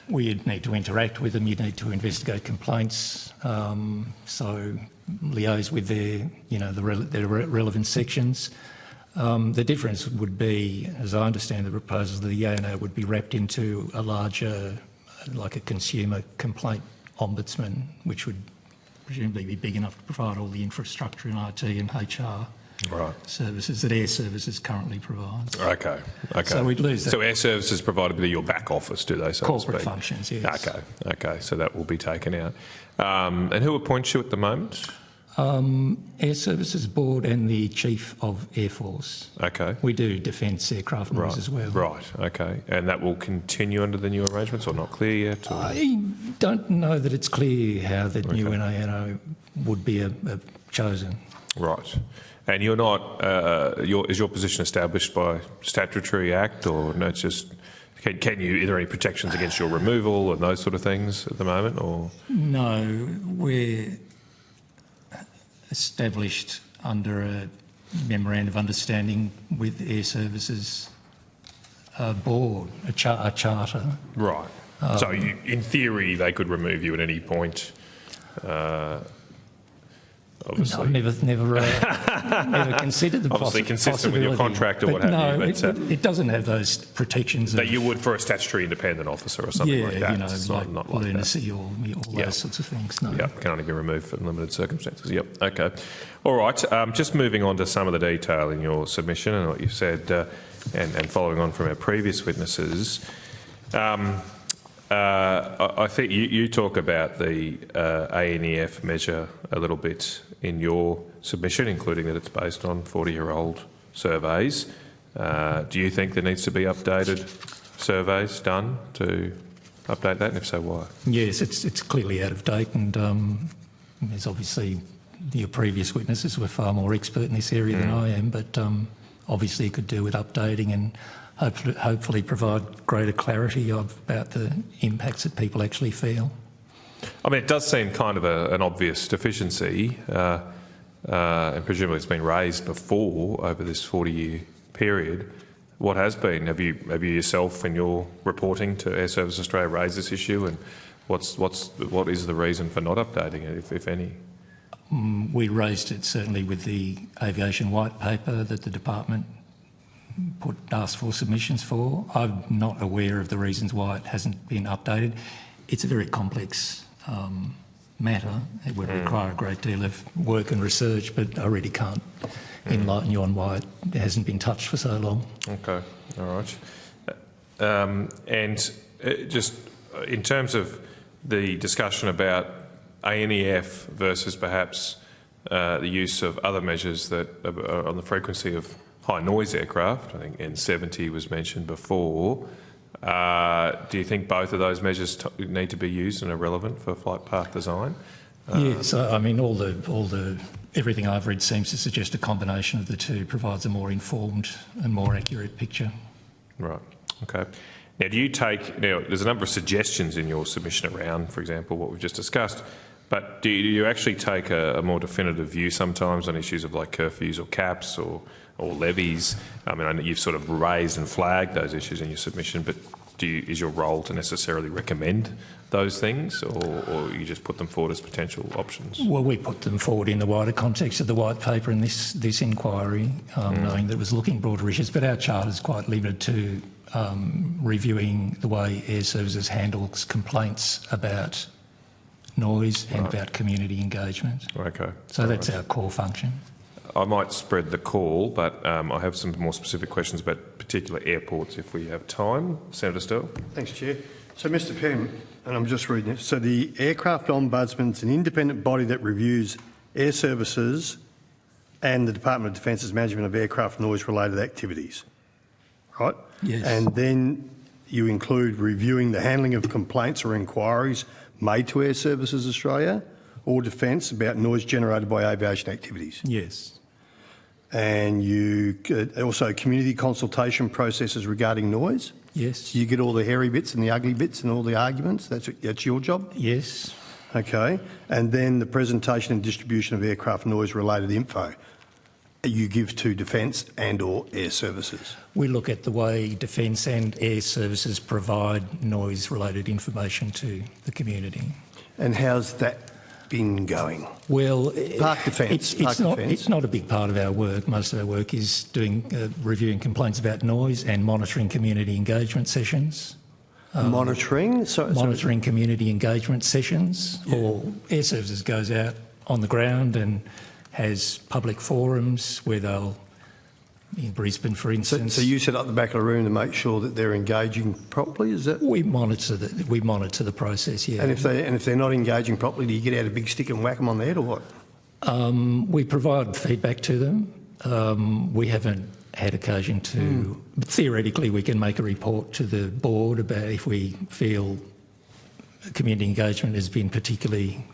Speaker 12: Well, you'd need to interact with them. You'd need to investigate complaints. So liaise with their relevant sections. The difference would be, as I understand the proposal, the ANO would be wrapped into a larger, like a consumer complaint ombudsman, which would presumably be big enough to provide all the infrastructure and IT and HR services that Air Services currently provides.
Speaker 1: Okay.
Speaker 12: So we'd lose that.
Speaker 1: So Air Services provide a bit of your back office, do they? So
Speaker 12: corporate functions, yes.
Speaker 1: Okay. So that will be taken out. And who appoints you at the moment?
Speaker 12: Air Services Board and the Chief of Air Force.
Speaker 1: Okay.
Speaker 12: We do defence aircraft noise as well.
Speaker 1: Right, okay. And that will continue under the new arrangements, or not clear yet? Or?
Speaker 12: I don't know that it's clear how the new ANO would be chosen.
Speaker 1: Right. And you're not, is your position established by statutory act, or no, it's just, can you, are there any protections against your removal and those sort of things at the moment, or?
Speaker 12: No, we're established under a memorandum of understanding with Air Services Board, a charter.
Speaker 1: Right. So in theory, they could remove you at any point. Obviously.
Speaker 12: I've never considered the
Speaker 1: obviously consistent with your contract or what have you.
Speaker 12: But it doesn't have those protections
Speaker 1: that you would for a statutory independent officer or something like that.
Speaker 12: Yeah, you know,
Speaker 1: it's
Speaker 12: like
Speaker 1: not
Speaker 12: lunacy or all those sorts of things. No.
Speaker 1: Yep, can only be removed in limited circumstances. Yep, okay. All right, just moving on to some of the detail in your submission and what you said, and following on from our previous witnesses. I think you talk about the ANEF measure a little bit in your submission, including that it's based on 40-year-old surveys. Do you think there needs to be updated surveys done to update that, and if so, why?
Speaker 12: Yes, it's clearly out of date, and there's obviously your previous witnesses were far more expert in this area than I am, but obviously it could do with updating and hopefully provide greater clarity about the impacts that people actually feel.
Speaker 1: I mean, it does seem kind of an obvious deficiency, and presumably it's been raised before over this 40-year period. What has been? Have you yourself in your reporting to Air Service Australia raised this issue, and what is the reason for not updating it, if any?
Speaker 12: We raised it certainly with the aviation white paper that the department asked for submissions for. I'm not aware of the reasons why it hasn't been updated. It's a very complex matter. It would require a great deal of work and research, but I really can't enlighten you on why it hasn't been touched for so long. Okay,
Speaker 1: all right. And just in terms of the discussion about ANEF versus perhaps the use of other measures that are on the frequency of high noise aircraft, I think N70 was mentioned before. Do you think both of those measures need to be used and are relevant for flight path design?
Speaker 12: Yes, I mean everything I've read seems to suggest a combination of the two provides a more informed and more accurate picture.
Speaker 1: Right. Okay. Now, there's a number of suggestions in your submission around, for example, what we've just discussed. But do you actually take a more definitive view sometimes on issues of like curfews or caps or levies? I mean, I know you've sort of raised and flagged those issues in your submission, but is your role to necessarily recommend those things, or you just put them forward as potential options? Well,
Speaker 12: we put them forward in the wider context of the white paper and this inquiry, knowing that it was looking broader issues, but our charter is quite limited to reviewing the way Air Services handles complaints about noise and about community engagement.
Speaker 1: Okay.
Speaker 12: So that's our core function.
Speaker 1: I might spread the call, but I have some more specific questions about particular airports if we have time. Senator Sterle.
Speaker 5: Thanks, Chair. So, Mr Pehm, and I'm just reading it, so the Aircraft Ombudsman is an independent body that reviews Air Services and the Department of Defence's management of aircraft noise-related activities, right?
Speaker 12: Yes.
Speaker 5: And then you include reviewing the handling of complaints or inquiries made to Air Services Australia or Defence about noise generated by aviation activities.
Speaker 12: Yes.
Speaker 5: And you also community consultation processes regarding noise.
Speaker 12: Yes.
Speaker 5: So you get all the hairy bits and the ugly bits and all the arguments. That's your job.
Speaker 12: Yes.
Speaker 5: Okay. And then the presentation and distribution of aircraft noise related info you give to Defence and or Air Services.
Speaker 12: We look at the way Defence and Air Services provide noise related information to the community.
Speaker 5: And how's that been going?
Speaker 12: Well,
Speaker 5: Park Defence.
Speaker 12: It's not a big part of our work. Most of our work is doing reviewing complaints about noise and monitoring community engagement sessions.
Speaker 5: Monitoring
Speaker 12: community engagement sessions, or Air Services goes out on the ground and has public forums where they'll, in Brisbane, for instance.
Speaker 5: So you set up the back of the room to make sure that they're engaging properly. Is that?
Speaker 12: We monitor the process. Yeah.
Speaker 5: And if they're not engaging properly, do you get out a big stick and whack them on the head, or what?
Speaker 12: We provide feedback to them. We haven't had occasion to. But theoretically, we can make a report to the board about if we feel community engagement has been particularly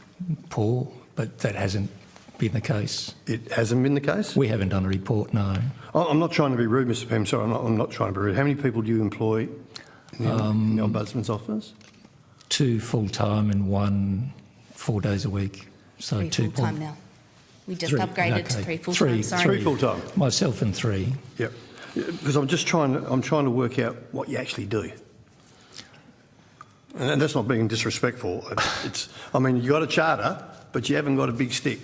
Speaker 12: poor, but that hasn't been the case.
Speaker 5: It hasn't been the case?
Speaker 12: We haven't done a report, no.
Speaker 5: I'm not trying to be rude, Mr Pehm, sorry, I'm not trying to be rude. How many people do you employ in the Ombudsman's office?
Speaker 12: 2 full-time and 1 4 days a week. So
Speaker 13: 3
Speaker 12: 2
Speaker 13: full-time now. We just
Speaker 12: 3,
Speaker 13: upgraded to
Speaker 12: okay.
Speaker 13: 3 full-time, sorry.
Speaker 5: 3 full-time?
Speaker 12: Myself and 3.
Speaker 5: Yep. Because I'm trying to work out what you actually do. And that's not being disrespectful. I mean, you've got a charter, but you haven't got a big stick.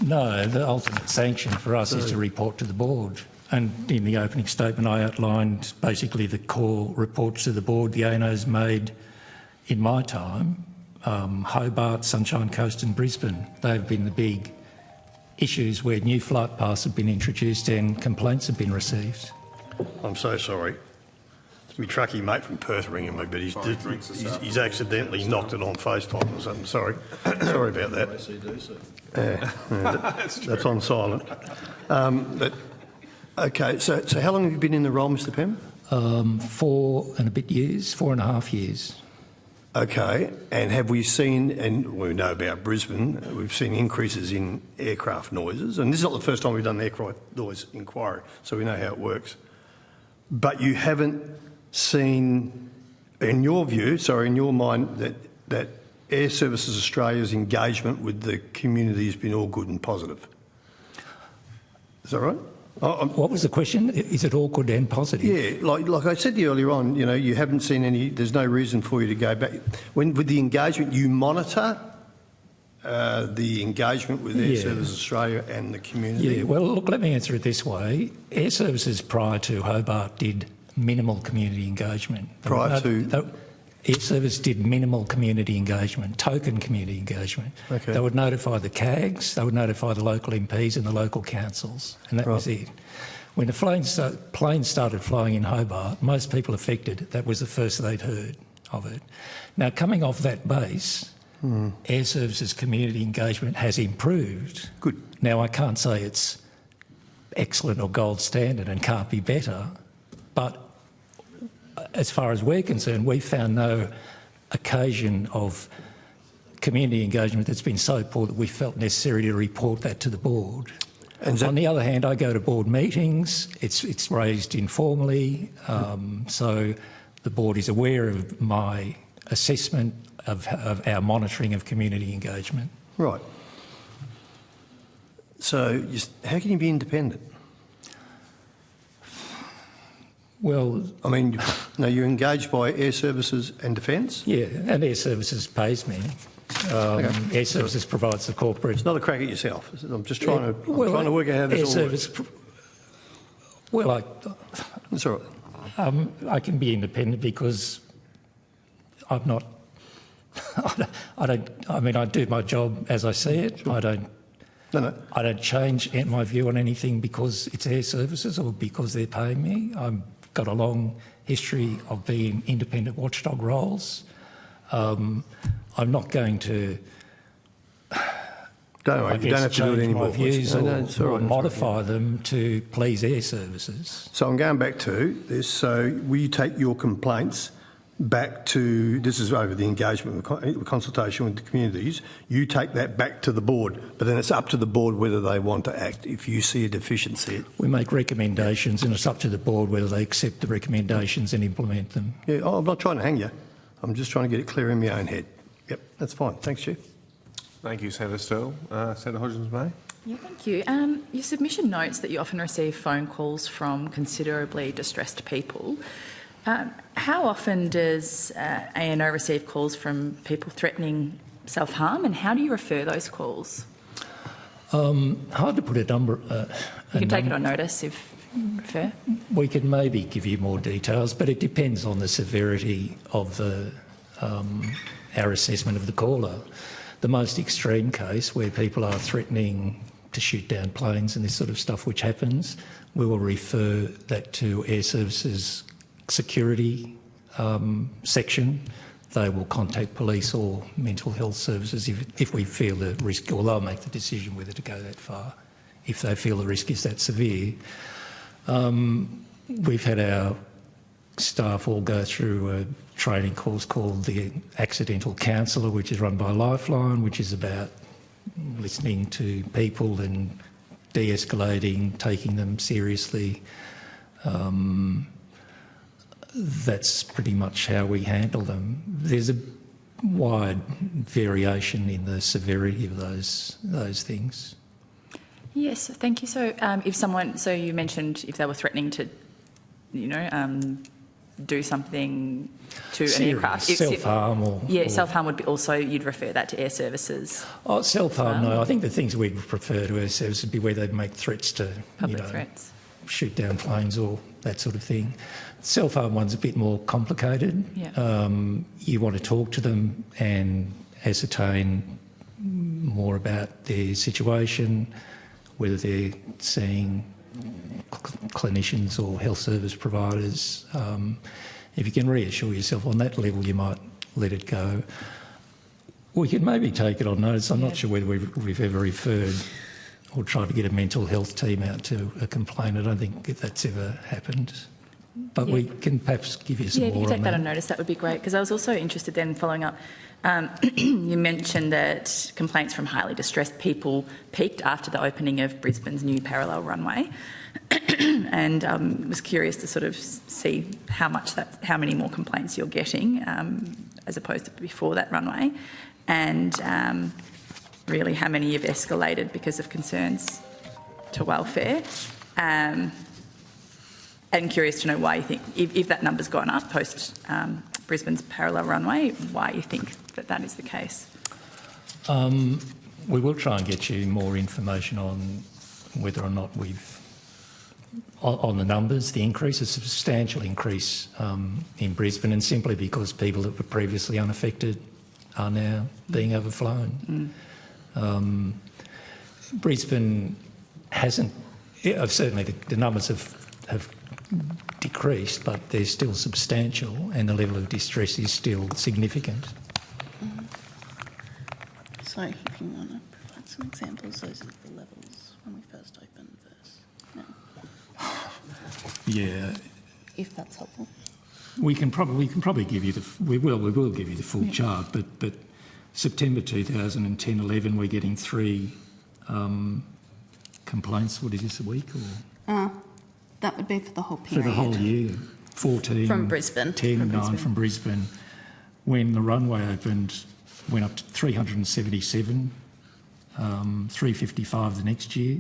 Speaker 12: No, the ultimate sanction for us is to report to the board. And in the opening statement, I outlined basically the core reports to the board the ANO's made in my time. Hobart, Sunshine Coast and Brisbane, they've been the big issues where new flight paths have been introduced and complaints have been received.
Speaker 5: I'm so sorry. It's my truckie mate from Perth ringing me, but he's accidentally knocked it on FaceTime or something. Sorry. Sorry about that. That's on silent. Okay, so how long have you been in the role, Mr Pehm?
Speaker 12: 4 and a bit years, 4.5 years.
Speaker 5: Okay, and have we seen, and we know about Brisbane, we've seen increases in aircraft noises, and this is not the first time we've done an aircraft noise inquiry, so we know how it works. But you haven't seen, in your view, in your mind, that Air Services Australia's engagement with the community has been all good and positive. Is that right?
Speaker 12: What was the question? Is it awkward and positive?
Speaker 5: Yeah, like I said to you earlier on, you haven't seen any, there's no reason for you to go back. With the engagement, you monitor the engagement with Air Services Australia and the community?
Speaker 12: Yeah, well, look, let me answer it this way. Air Services prior to Hobart did minimal community engagement. Air Service did minimal community engagement, token community engagement.
Speaker 5: Okay.
Speaker 12: They would notify the CAAGs, they would notify the local MPs and the local councils, and that was it. When the planes started flying in Hobart, most people affected, that was the first they'd heard of it. Now, coming off that base, Air Services community engagement has improved.
Speaker 5: Good.
Speaker 12: Now, I can't say it's excellent or gold standard and can't be better, but as far as we're concerned, we found no occasion of community engagement that's been so poor that we felt necessary to report that to the board. On the other hand, I go to board meetings, it's raised informally, so the board is aware of my assessment of our monitoring of community engagement.
Speaker 5: Right. So how can you be independent?
Speaker 12: Well,
Speaker 5: I mean, you're engaged by Air Services and Defence?
Speaker 12: Yeah, and Air Services pays me. Air Services provides the corporate...
Speaker 5: It's not a crack at yourself. I'm just trying to work out how this all works. It's all right.
Speaker 12: I can be independent because I'm not... I do my job as I see it. Sure. I don't change my view on anything because it's Air Services or because they're paying me. I've got a long history of being independent watchdog roles. I'm not going to
Speaker 5: don't worry, you don't have to do it anymore.
Speaker 12: My views or modify them to please Air Services.
Speaker 5: So I'm going back to this. So will you take your complaints back to, this is over the engagement, consultation with the communities, you take that back to the board, but then it's up to the board whether they want to act if you see a deficiency.
Speaker 12: We make recommendations and it's up to the board whether they accept the recommendations and implement them.
Speaker 5: Yeah, I'm not trying to hang you. I'm just trying to get it clear in my own head. Yep, that's fine. Thanks, Chief.
Speaker 1: Thank you, Senator Sterle. Senator Hodgins-May.
Speaker 6: Yeah, thank you. Your submission notes that you often receive phone calls from considerably distressed people. How often does ANO receive calls from people threatening self-harm, and how do you refer those calls?
Speaker 12: Hard to put a number.
Speaker 6: You can take it on notice if you prefer.
Speaker 12: We can maybe give you more details, but it depends on the severity of our assessment of the caller. The most extreme case where people are threatening to shoot down planes and this sort of stuff, which happens, we will refer that to Air Services security section. They will contact police or mental health services if we feel the risk, or they'll make the decision whether to go that far if they feel the risk is that severe. We've had our staff all go through a training course called the Accidental Counsellor, which is run by Lifeline, which is about listening to people and de-escalating, taking them seriously. That's pretty much how we handle them. There's a wide variation in the severity of those things.
Speaker 6: Yes, thank you. So, so you mentioned if they were threatening to, do something to an aircraft.
Speaker 12: Self-harm or
Speaker 6: self-harm would be also, you'd refer that to air services.
Speaker 12: Oh, self-harm, no. I think the things we'd prefer to air services would be where they'd make threats to,
Speaker 6: public threats,
Speaker 12: shoot down planes or that sort of thing. Self-harm one's a bit more complicated.
Speaker 6: Yeah.
Speaker 12: You want to talk to them and ascertain more about their situation, whether they're seeing clinicians or health service providers. If you can reassure yourself on that level, you might let it go. We could maybe take it on notice. I'm not sure whether we've ever referred or tried to get a mental health team out to a complaint. I don't think that's ever happened. But we can perhaps give you some more on that.
Speaker 6: Yeah, if you could take that on notice, that would be great, because I was also interested then, following up, you mentioned that complaints from highly distressed people peaked after the opening of Brisbane's new parallel runway, and was curious to sort of see how many more complaints you're getting as opposed to before that runway, and really how many you've escalated because of concerns to welfare. And curious to know why you think, if that number's gone up post Brisbane's parallel runway, why you think that is the case.
Speaker 12: We will try and get you more information on whether or not on the numbers, the increase, a substantial increase in Brisbane, and simply because people that were previously unaffected are now being overflown. Brisbane hasn't, certainly the numbers have decreased, but they're still substantial, and the level of distress is still significant.
Speaker 13: So if you want to provide some examples, those are the levels when we first opened versus now.
Speaker 12: Yeah.
Speaker 13: If that's helpful.
Speaker 12: We can probably give you we will give you the full chart, but September 2010-11 we're getting 3 complaints. What is this, a week or?
Speaker 13: That would be for the whole period.
Speaker 12: For the whole year, 14
Speaker 13: from Brisbane.
Speaker 12: 10, 9 from Brisbane. When the runway opened, went up to 377, 355 the next year.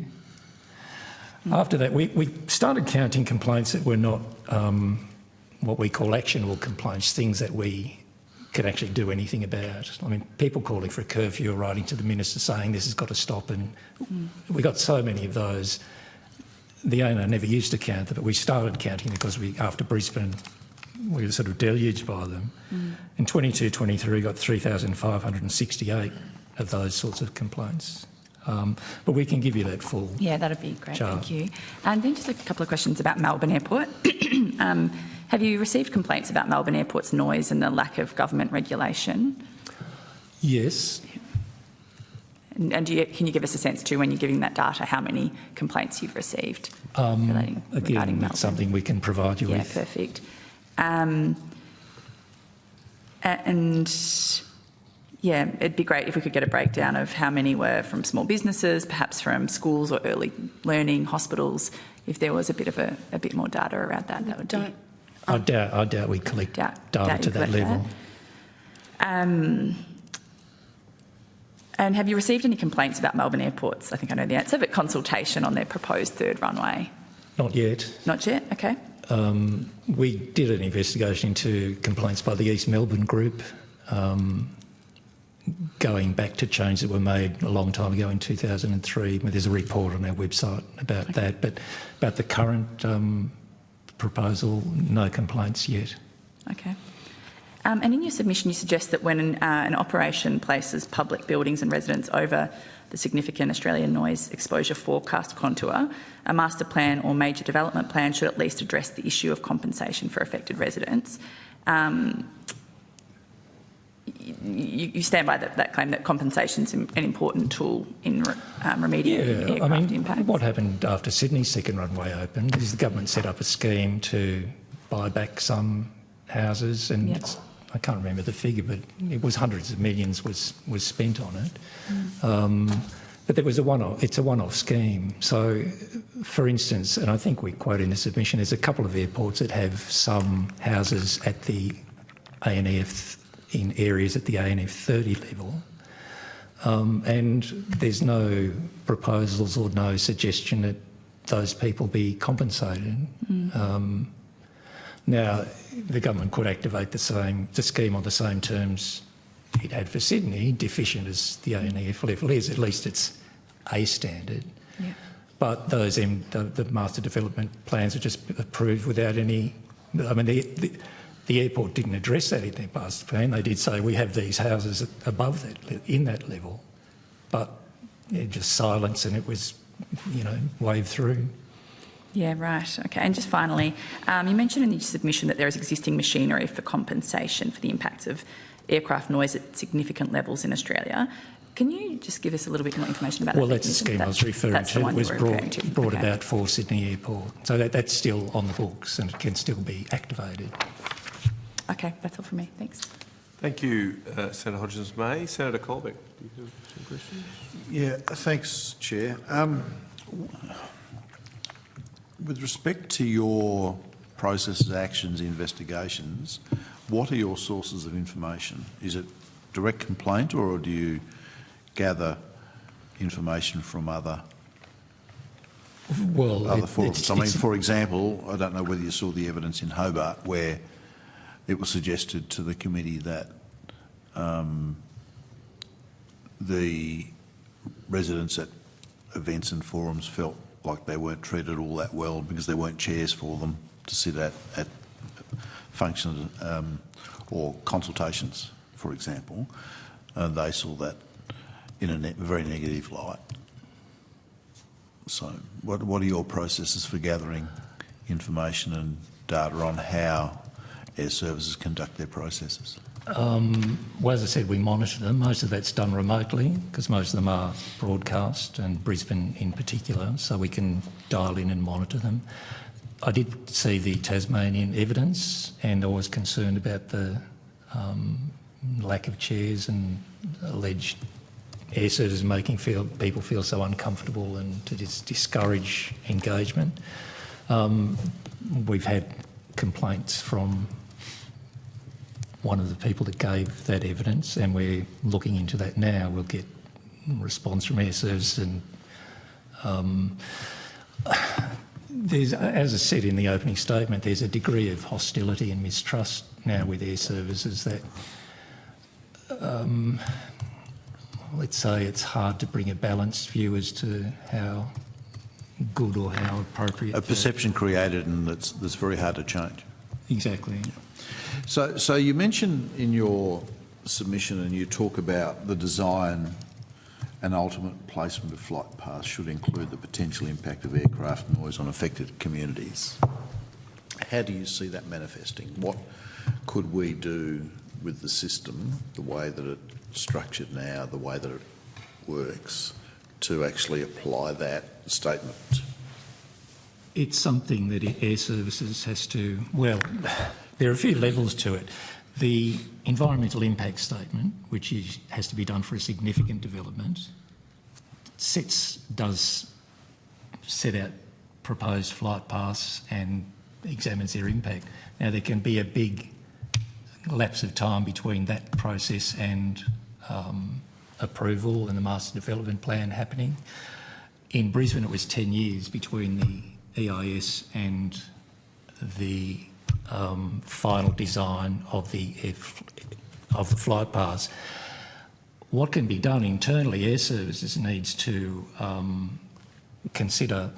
Speaker 12: After that, we started counting complaints that were not what we call actionable complaints, things that we could actually do anything about. I mean, people calling for a curfew or writing to the minister saying this has got to stop, and we got so many of those. The owner never used to count them, but we started counting because after Brisbane, we were sort of deluged by them. In 22-23, we got 3,568 of those sorts of complaints. But we can give you that full
Speaker 6: Yeah, that'd be great,
Speaker 12: chart.
Speaker 6: Thank you. And then just a couple of questions about Melbourne Airport. Have you received complaints about Melbourne Airport's noise and the lack of government regulation?
Speaker 12: Yes.
Speaker 6: And can you give us a sense too, when you're giving that data, how many complaints you've received regarding Melbourne?
Speaker 12: That's something we can provide you with.
Speaker 6: Yeah, perfect. And yeah, it'd be great if we could get a breakdown of how many were from small businesses, perhaps from schools or early learning, hospitals. If there was a bit more data around that, that would be.
Speaker 12: I doubt we collect data to that level.
Speaker 6: And have you received any complaints about Melbourne Airports? I think I know the answer, but consultation on their proposed third runway?
Speaker 12: Not yet.
Speaker 6: Not yet, okay.
Speaker 12: We did an investigation into complaints by the East Melbourne group going back to changes that were made a long time ago in 2003. There's a report on our website about that, but about the current proposal, no complaints yet.
Speaker 6: Okay. And in your submission, you suggest that when an operation places public buildings and residents over the significant Australian noise exposure forecast contour, a master plan or major development plan should at least address the issue of compensation for affected residents. You stand by that claim that compensation is an important tool in remediating aircraft impact.
Speaker 12: What happened after Sydney's second runway opened is the government set up a scheme to buy back some houses, and I can't remember the figure, but it was hundreds of millions was spent on it. But there was it's a one-off scheme. So, for instance, and I think we quote in the submission, there's a couple of airports that have some houses at the ANF, in areas at the ANF 30 level. And there's no proposals or no suggestion that those people be compensated. Now, the government could activate the scheme on the same terms it had for Sydney, deficient as the ANF level is. At least it's a standard. Yeah. But those the master development plans are just approved without any. I mean, the airport didn't address that in their master plan. They did say we have these houses above that, in that level, but just silence, and it was, waved through.
Speaker 6: Yeah, right. Okay, and just finally, you mentioned in the submission that there is existing machinery for compensation for the impacts of aircraft noise at significant levels in Australia. Can you just give us a little bit more information about that?
Speaker 12: Well, that's the scheme I was referring to. It was brought about for Sydney Airport. So that's still on the books and it can still be activated.
Speaker 6: Okay, that's all from me. Thanks.
Speaker 1: Thank you, Senator Hodgins-May. Senator Colbeck, do you have some questions?
Speaker 11: Yeah, thanks, Chair. With respect to your processes, actions, investigations, what are your sources of information? Is it direct complaint, or do you gather information from other forums? I mean, for example, I don't know whether you saw the evidence in Hobart where it was suggested to the committee that the residents at events and forums felt like they weren't treated all that well because there weren't chairs for them to sit at functions or consultations, for example. They saw that in a very negative light. So what are your processes for gathering information and data on how air services conduct their processes?
Speaker 12: Well, as I said, we monitor them. Most of that's done remotely because most of them are broadcast, and Brisbane in particular, so we can dial in and monitor them. I did see the Tasmanian evidence, and I was concerned about the lack of chairs and alleged air services making people feel so uncomfortable and to discourage engagement. We've had complaints from one of the people that gave that evidence, and we're looking into that now. We'll get a response from air service, and there's, as I said in the opening statement, there's a degree of hostility and mistrust now with air services that, let's say, it's hard to bring a balanced view as to how good or how appropriate.
Speaker 11: A perception created, and that's very hard to change.
Speaker 12: Exactly.
Speaker 11: So you mentioned in your submission, and you talk about the design and ultimate placement of flight paths should include the potential impact of aircraft noise on affected communities. How do you see that manifesting? What could we do with the system, the way that it's structured now, the way that it works, to actually apply that statement?
Speaker 12: It's something that air services has to, well, there are a few levels to it. The environmental impact statement, which has to be done for a significant development, does set out proposed flight paths and examines their impact. Now, there can be a big lapse of time between that process and approval and the master development plan happening. In Brisbane, it was 10 years between the EIS and the final design of the flight paths. What can be done internally, air services needs to consider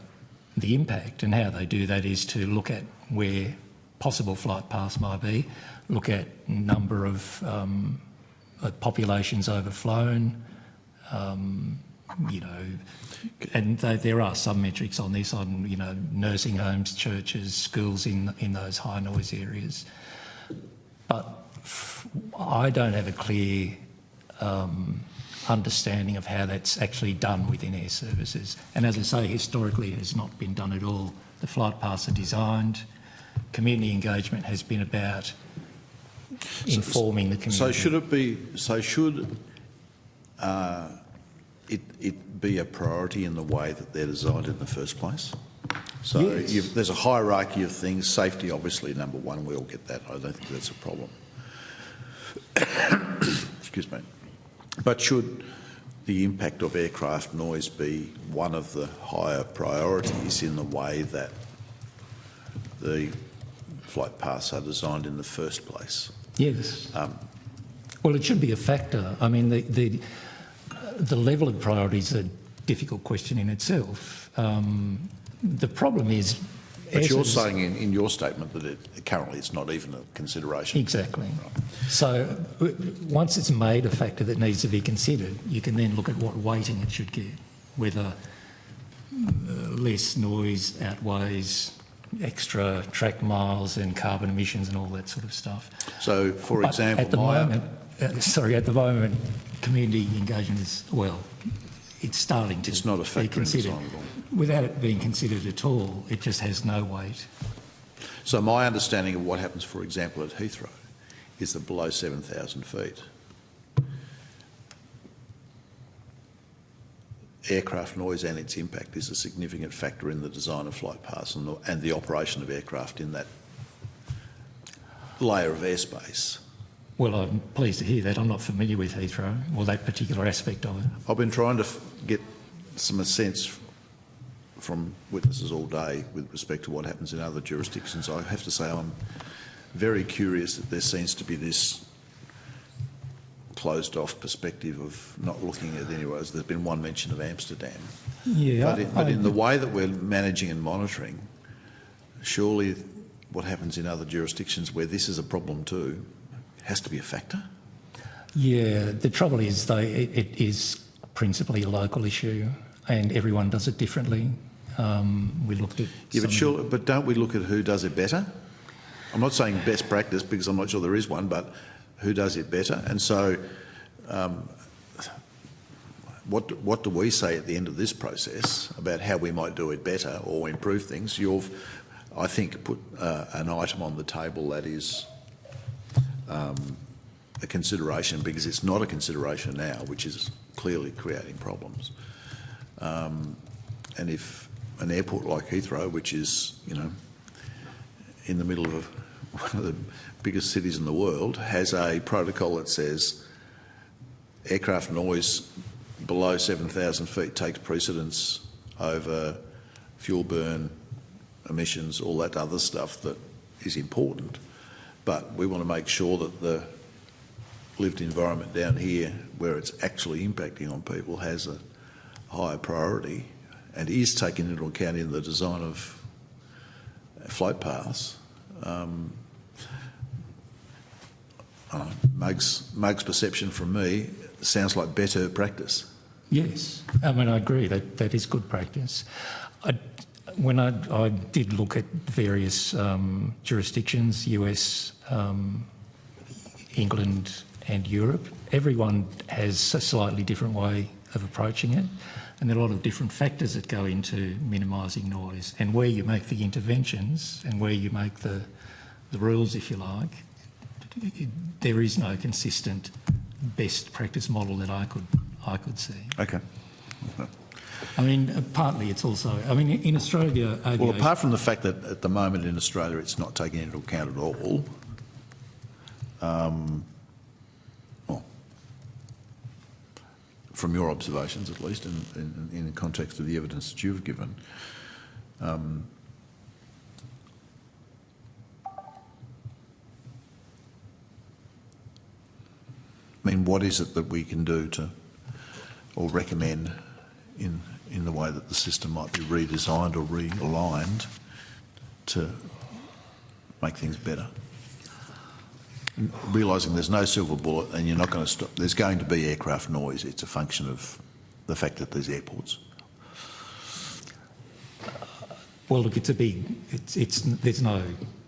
Speaker 12: the impact, and how they do that is to look at where possible flight paths might be, look at number of populations overflown, and there are some metrics on this, on nursing homes, churches, schools in those high noise areas. But I don't have a clear understanding of how that's actually done within air services. And as I say, historically it has not been done at all. The flight paths are designed. Community engagement has been about informing the community.
Speaker 11: So should it be? So should it be a priority in the way that they're designed in the first place? So
Speaker 12: yes.
Speaker 11: there's a hierarchy of things. Safety, obviously, number one. We all get that. I don't think that's a problem. Excuse me. But should the impact of aircraft noise be one of the higher priorities in the way that the flight paths are designed in the first place?
Speaker 12: Yes. Well, it should be a factor. I mean, the level of priority is a difficult question in itself. The problem is...
Speaker 11: But you're saying in your statement that currently it's not even a consideration.
Speaker 12: Exactly. Right. So once it's made a factor that needs to be considered, you can then look at what weighting it should get, whether less noise outweighs extra track miles and carbon emissions and all that sort of stuff.
Speaker 11: So, for example...
Speaker 12: At the moment, community engagement is, well, it's starting to...
Speaker 11: It's not a factor in design at all.
Speaker 12: Without it being considered at all, it just has no weight.
Speaker 11: So my understanding of what happens, for example, at Heathrow is that below 7,000 feet, aircraft noise and its impact is a significant factor in the design of flight paths and the operation of aircraft in that layer of airspace.
Speaker 12: Well, I'm pleased to hear that. I'm not familiar with Heathrow or that particular aspect of it.
Speaker 11: I've been trying to get some sense from witnesses all day with respect to what happens in other jurisdictions. I have to say I'm very curious that there seems to be this closed-off perspective of not looking at anywhere. There's been one mention of Amsterdam.
Speaker 12: Yeah,
Speaker 11: but in the way that we're managing and monitoring, surely what happens in other jurisdictions where this is a problem too has to be a factor?
Speaker 12: Yeah, the trouble is, though, it is principally a local issue and everyone does it differently. We looked at...
Speaker 11: Yeah, but don't we look at who does it better? I'm not saying best practice because I'm not sure there is one, but who does it better? And so what do we say at the end of this process about how we might do it better or improve things? You've, I think, put an item on the table that is a consideration because it's not a consideration now, which is clearly creating problems. And if an airport like Heathrow, which is, you know, in the middle of one of the biggest cities in the world, has a protocol that says aircraft noise below 7,000 feet takes precedence over fuel burn, emissions, all that other stuff that is important. But we want to make sure that the lived environment down here, where it's actually impacting on people, has a higher priority and is taken into account in the design of flight paths. Mug's perception from me sounds like better practice.
Speaker 12: Yes, I mean, I agree that is good practice. When I did look at various jurisdictions, US, England and Europe, everyone has a slightly different way of approaching it, and there are a lot of different factors that go into minimising noise, and where you make the interventions and where you make the rules, if you like, there is no consistent best practice model that I could see.
Speaker 11: Okay.
Speaker 12: I mean, partly it's also, I mean, in Australia...
Speaker 11: Well, apart from the fact that at the moment in Australia it's not taken into account at all, well, from your observations at least, in the context of the evidence that you've given, I mean, what is it that we can do to, or recommend in the way that the system might be redesigned or realigned to make things better? Realising there's no silver bullet and you're not going to stop. There's going to be aircraft noise. It's a function of the fact that there's airports.
Speaker 12: Well, look, there's no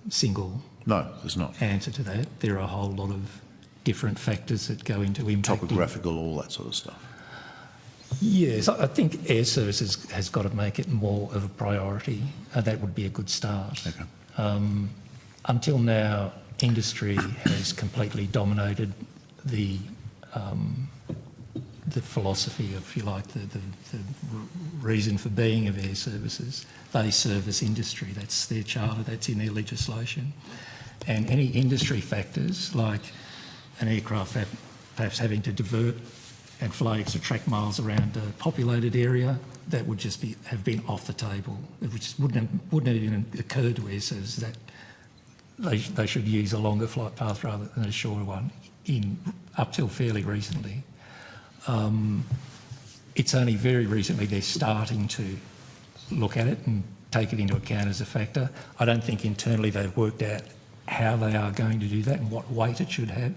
Speaker 12: single
Speaker 11: there's not
Speaker 12: answer to that. There are a whole lot of different factors that go into impacting.
Speaker 11: Topographical, all that sort of stuff.
Speaker 12: Yes, I think air services has got to make it more of a priority. That would be a good start.
Speaker 11: Okay.
Speaker 12: Until now, industry has completely dominated the philosophy, if you like, the reason for being of air services. They service industry. That's their charter. That's in their legislation. And any industry factors, like an aircraft perhaps having to divert and fly extra track miles around a populated area, that would just have been off the table. It just wouldn't have even occurred to air services that they should use a longer flight path rather than a shorter one up till fairly recently. It's only very recently they're starting to look at it and take it into account as a factor. I don't think internally they've worked out how they are going to do that and what weight it should have.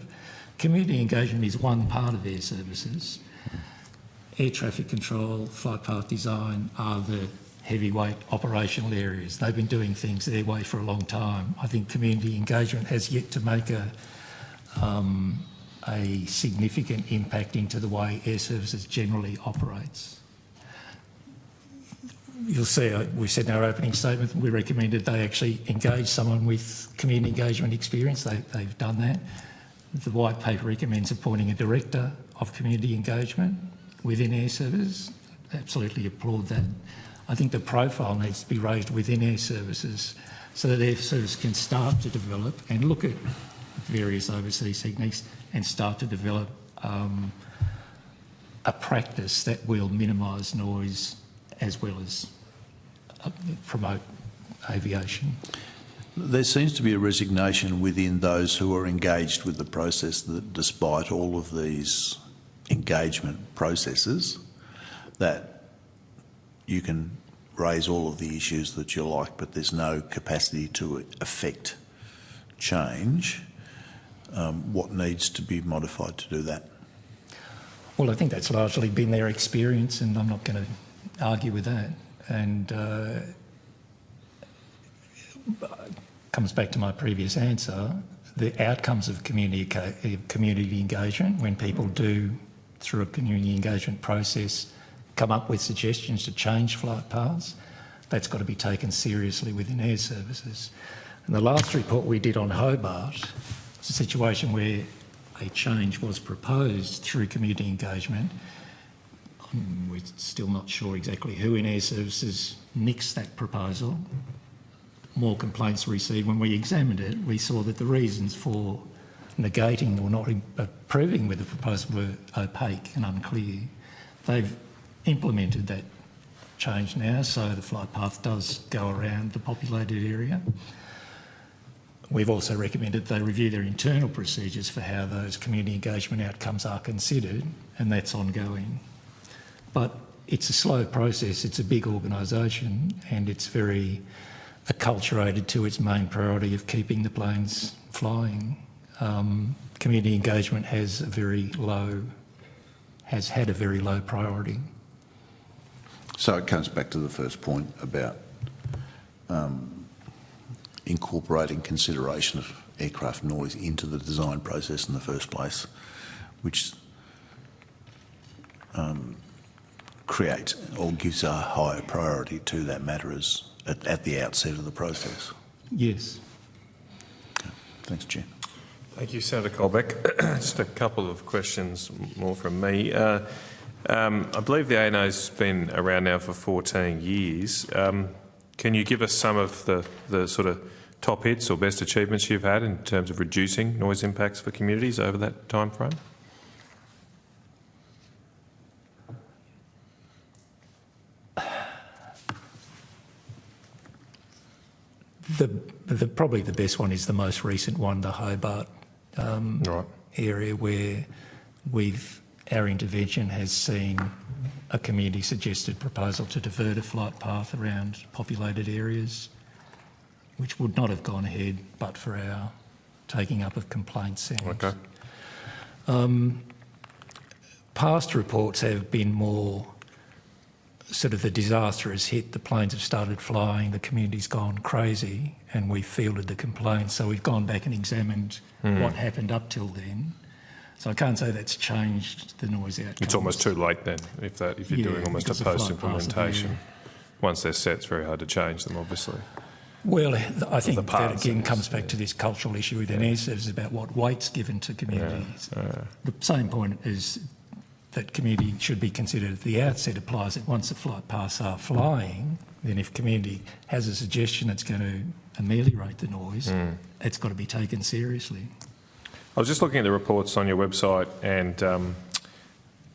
Speaker 12: Community engagement is one part of air services. Air traffic control, flight path design are the heavyweight operational areas. They've been doing things their way for a long time. I think community engagement has yet to make a significant impact into the way air services generally operates. You'll see, we said in our opening statement, we recommended they actually engage someone with community engagement experience. They've done that. The white paper recommends appointing a director of community engagement within air services. Absolutely applaud that. I think the profile needs to be raised within air services so that air services can start to develop and look at various overseas techniques and start to develop a practice that will minimise noise as well as promote aviation.
Speaker 11: There seems to be a resignation within those who are engaged with the process that despite all of these engagement processes, that you can raise all of the issues that you like, but there's no capacity to affect change. What needs to be modified to do that?
Speaker 12: Well, I think that's largely been their experience, and I'm not going to argue with that. And comes back to my previous answer, the outcomes of community engagement, when people do, through a community engagement process, come up with suggestions to change flight paths, that's got to be taken seriously within air services. And the last report we did on Hobart was a situation where a change was proposed through community engagement. We're still not sure exactly who in air services nixed that proposal. More complaints were received. When we examined it, we saw that the reasons for negating or not approving with the proposal were opaque and unclear. They've implemented that change now, so the flight path does go around the populated area. We've also recommended they review their internal procedures for how those community engagement outcomes are considered, and that's ongoing. But it's a slow process. It's a big organisation, and it's very acculturated to its main priority of keeping the planes flying. Community engagement has had a very low priority.
Speaker 11: So it comes back to the first point about incorporating consideration of aircraft noise into the design process in the first place, which creates or gives a higher priority to that matter as at the outset of the process.
Speaker 12: Yes.
Speaker 11: Okay. Thanks, Chair.
Speaker 1: Thank you, Senator Colbeck. Just a couple of questions more from me. I believe the ANO's been around now for 14 years. Can you give us some of the sort of top hits or best achievements you've had in terms of reducing noise impacts for communities over that time frame?
Speaker 12: Probably the best one is the most recent one, the Hobart area, where our intervention has seen a community-suggested proposal to divert a flight path around populated areas, which would not have gone ahead but for our taking up of complaints.
Speaker 1: Okay.
Speaker 12: Past reports have been more sort of the disaster has hit, the planes have started flying, the community's gone crazy, and we've fielded the complaints. So we've gone back and examined what happened up till then. So I can't say that's changed the noise outcomes.
Speaker 1: It's almost too late then, if you're doing almost a post-implementation. Once they're set, it's very hard to change them, obviously.
Speaker 12: Well, I think that again comes back to this cultural issue within air services about what weight's given to communities. The same point is that community should be considered at the outset applies that once the flight paths are flying, then if community has a suggestion that's going to ameliorate the noise, it's got to be taken seriously.
Speaker 1: I was just looking at the reports on your website, and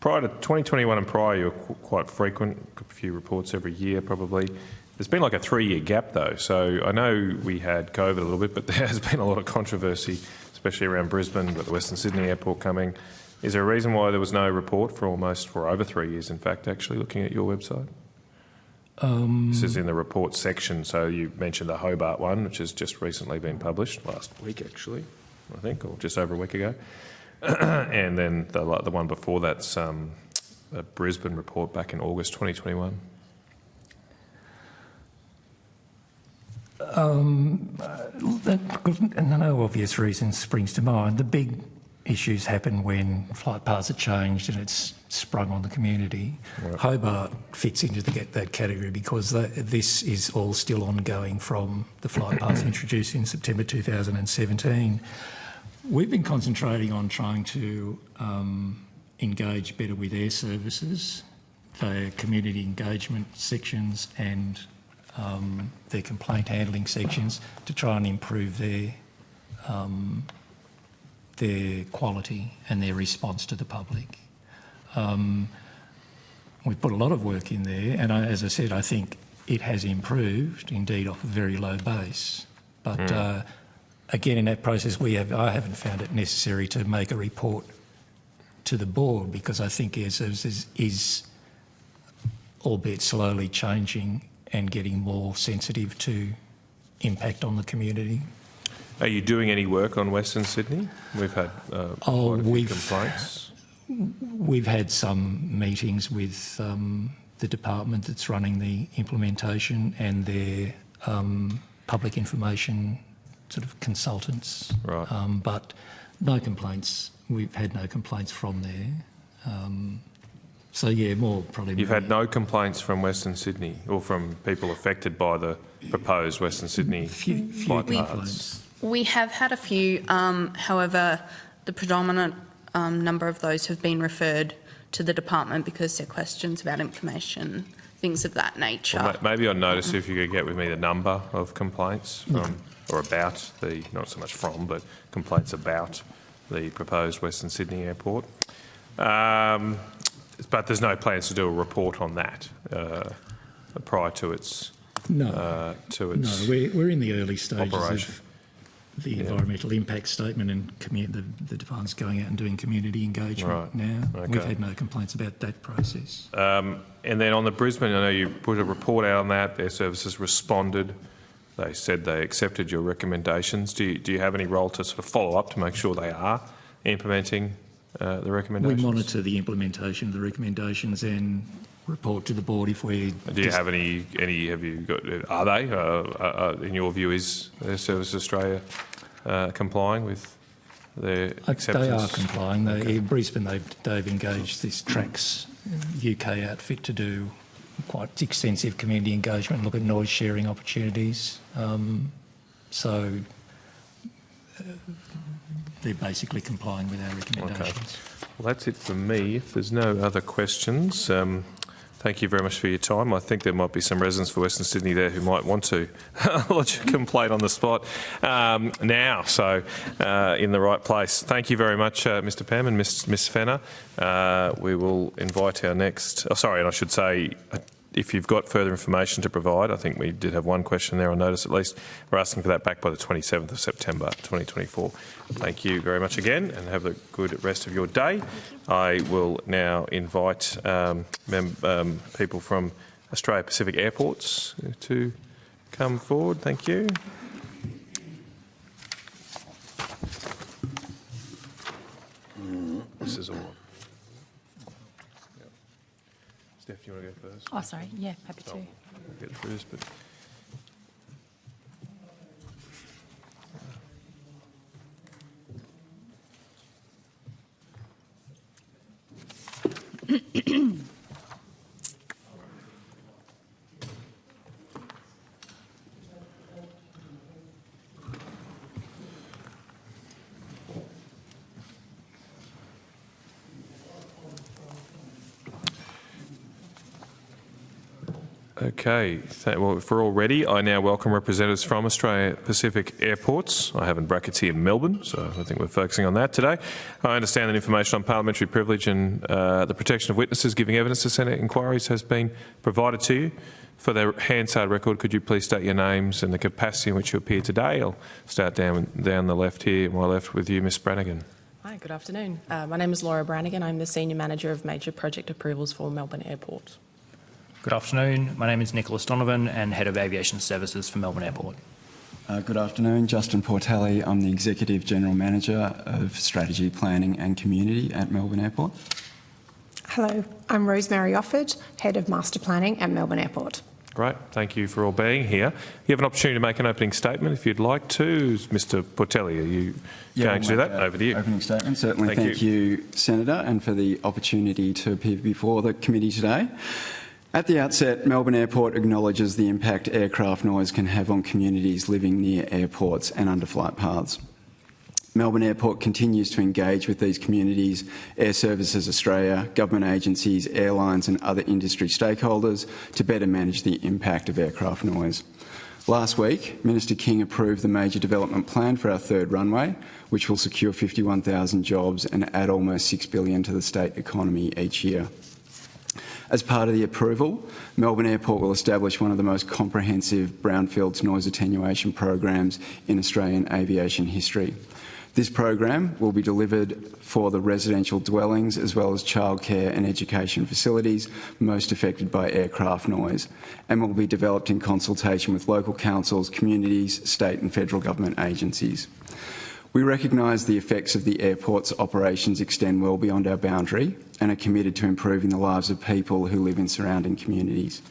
Speaker 1: prior to 2021 and prior, you were quite frequent, a few reports every year probably. There's been like a 3-year gap though, so I know we had COVID a little bit, but there has been a lot of controversy, especially around Brisbane, with the Western Sydney Airport coming. Is there a reason why there was no report for over 3 years, in fact, actually, looking at your website? This is in the report section, so you mentioned the Hobart one, which has just recently been published, last week actually, I think, or just over a week ago. And then the one before that's a Brisbane report back in August 2021.
Speaker 12: No obvious reason springs to mind. The big issues happen when flight paths are changed and it's sprung on the community. Right. Hobart fits into that category because this is all still ongoing from the flight paths introduced in September 2017. We've been concentrating on trying to engage better with air services, their community engagement sections and their complaint handling sections to try and improve their quality and their response to the public. We've put a lot of work in there, and as I said, I think it has improved, indeed off a very low base. But again, in that process, I haven't found it necessary to make a report to the board because I think air services is, albeit slowly, changing and getting more sensitive to impact on the community.
Speaker 1: Are you doing any work on Western Sydney? We've had quite a few complaints.
Speaker 12: We've had some meetings with the department that's running the implementation and their public information sort of consultants.
Speaker 1: Right.
Speaker 12: But no complaints. We've had no complaints from there. So yeah, You've
Speaker 1: had no complaints from Western Sydney or from people affected by the proposed Western Sydney flight paths?
Speaker 13: We have had a few, however, the predominant number of those have been referred to the department because they're questions about information, things of that nature.
Speaker 1: Well, maybe I'd notice if you could get with me the number of complaints from, or about the, not so much from, but complaints about the proposed Western Sydney Airport. But there's no plans to do a report on that prior to its
Speaker 12: No, we're in the early stages
Speaker 1: operation.
Speaker 12: Of the environmental impact statement, and the department's going out and doing community engagement now. Okay. We've had no complaints about that process.
Speaker 1: And then on the Brisbane, I know you put a report out on that. Their services responded. They said they accepted your recommendations. Do you have any role to sort of follow up to make sure they are implementing the recommendations?
Speaker 12: We monitor the implementation of the recommendations and report to the board if we...
Speaker 1: Do you have any have you got, are they, in your view, is Air Services Australia complying with their acceptance?
Speaker 12: They are complying. In Brisbane, they've engaged this Trax UK outfit to do quite extensive community engagement, look at noise sharing opportunities. So they're basically complying with our recommendations.
Speaker 1: Okay. Well, that's it for me. If there's no other questions, thank you very much for your time. I think there might be some residents for Western Sydney there who might want to lodge a complaint on the spot now, so in the right place. Thank you very much, Mr Pehm and Miss Fenner. We will invite our next... and I should say, if you've got further information to provide, I think we did have one question there on notice at least, we're asking for that back by the 27th of September 2024. Thank you very much again and have a good rest of your day. I will now invite people from Australia Pacific Airports to come forward. Thank you. This is all. Steph, do you want to go first?
Speaker 6: Oh, sorry. Yeah, happy to.
Speaker 1: Get through this, but... Okay, well, if we're all ready, I now welcome representatives from Australia Pacific Airports. I have in brackets here Melbourne, so I think we're focusing on that today. I understand that information on parliamentary privilege and the protection of witnesses giving evidence to Senate inquiries has been provided to you. For the Hansard record, could you please state your names and the capacity in which you appear today? I'll start down the left here, my left with you, Ms Brannigan.
Speaker 14: Hi, good afternoon. My name is Laura Brannigan. I'm the Senior Manager of Major Project Approvals for Melbourne Airport.
Speaker 15: Good afternoon. My name is Nicholas Donovan and Head of Aviation Services for Melbourne Airport.
Speaker 16: Good afternoon. Justin Portelli. I'm the Executive General Manager of Strategy, Planning and Community at Melbourne Airport.
Speaker 17: Hello, I'm Rosemary Offord, Head of Master Planning at Melbourne Airport.
Speaker 1: Great, thank you for all being here. You have an opportunity to make an opening statement if you'd like to. Mr Portelli, are you going to do that? Over to you.
Speaker 16: Opening statement, certainly. Thank you, Senator, and for the opportunity to appear before the committee today. At the outset, Melbourne Airport acknowledges the impact aircraft noise can have on communities living near airports and underflight paths. Melbourne Airport continues to engage with these communities, Air Services Australia, government agencies, airlines and other industry stakeholders to better manage the impact of aircraft noise. Last week, Minister King approved the major development plan for our third runway, which will secure 51,000 jobs and add almost $6 billion to the state economy each year. As part of the approval, Melbourne Airport will establish one of the most comprehensive brownfields noise attenuation programs in Australian aviation history. This program will be delivered for the residential dwellings as well as childcare and education facilities most affected by aircraft noise and will be developed in consultation with local councils, communities, state and federal government agencies. We recognise the effects of the airport's operations extend well beyond our boundary and are committed to improving the lives of people who live in surrounding communities.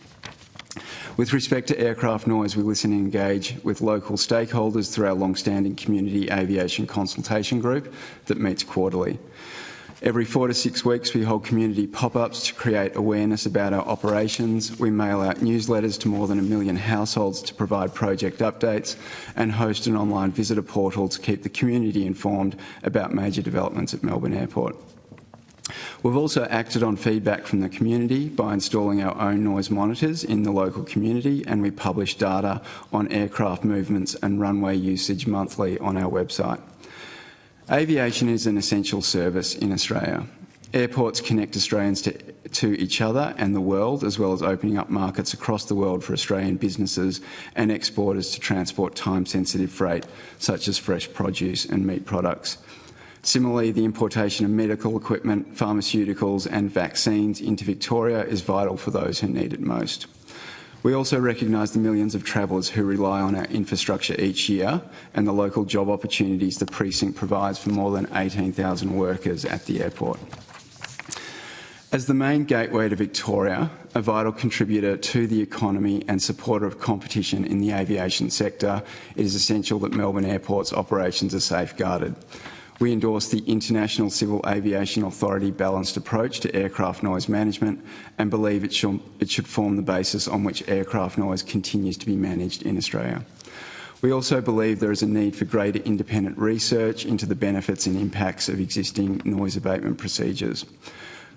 Speaker 16: With respect to aircraft noise, we listen and engage with local stakeholders through our long-standing community aviation consultation group that meets quarterly. Every 4 to 6 weeks, we hold community pop-ups to create awareness about our operations. We mail out newsletters to more than 1 million households to provide project updates and host an online visitor portal to keep the community informed about major developments at Melbourne Airport. We've also acted on feedback from the community by installing our own noise monitors in the local community, and we publish data on aircraft movements and runway usage monthly on our website. Aviation is an essential service in Australia. Airports connect Australians to each other and the world, as well as opening up markets across the world for Australian businesses and exporters to transport time-sensitive freight, such as fresh produce and meat products. Similarly, the importation of medical equipment, pharmaceuticals and vaccines into Victoria is vital for those who need it most. We also recognise the millions of travellers who rely on our infrastructure each year and the local job opportunities the precinct provides for more than 18,000 workers at the airport. As the main gateway to Victoria, a vital contributor to the economy and supporter of competition in the aviation sector, it is essential that Melbourne Airport's operations are safeguarded. We endorse the International Civil Aviation Authority balanced approach to aircraft noise management and believe it should form the basis on which aircraft noise continues to be managed in Australia. We also believe there is a need for greater independent research into the benefits and impacts of existing noise abatement procedures.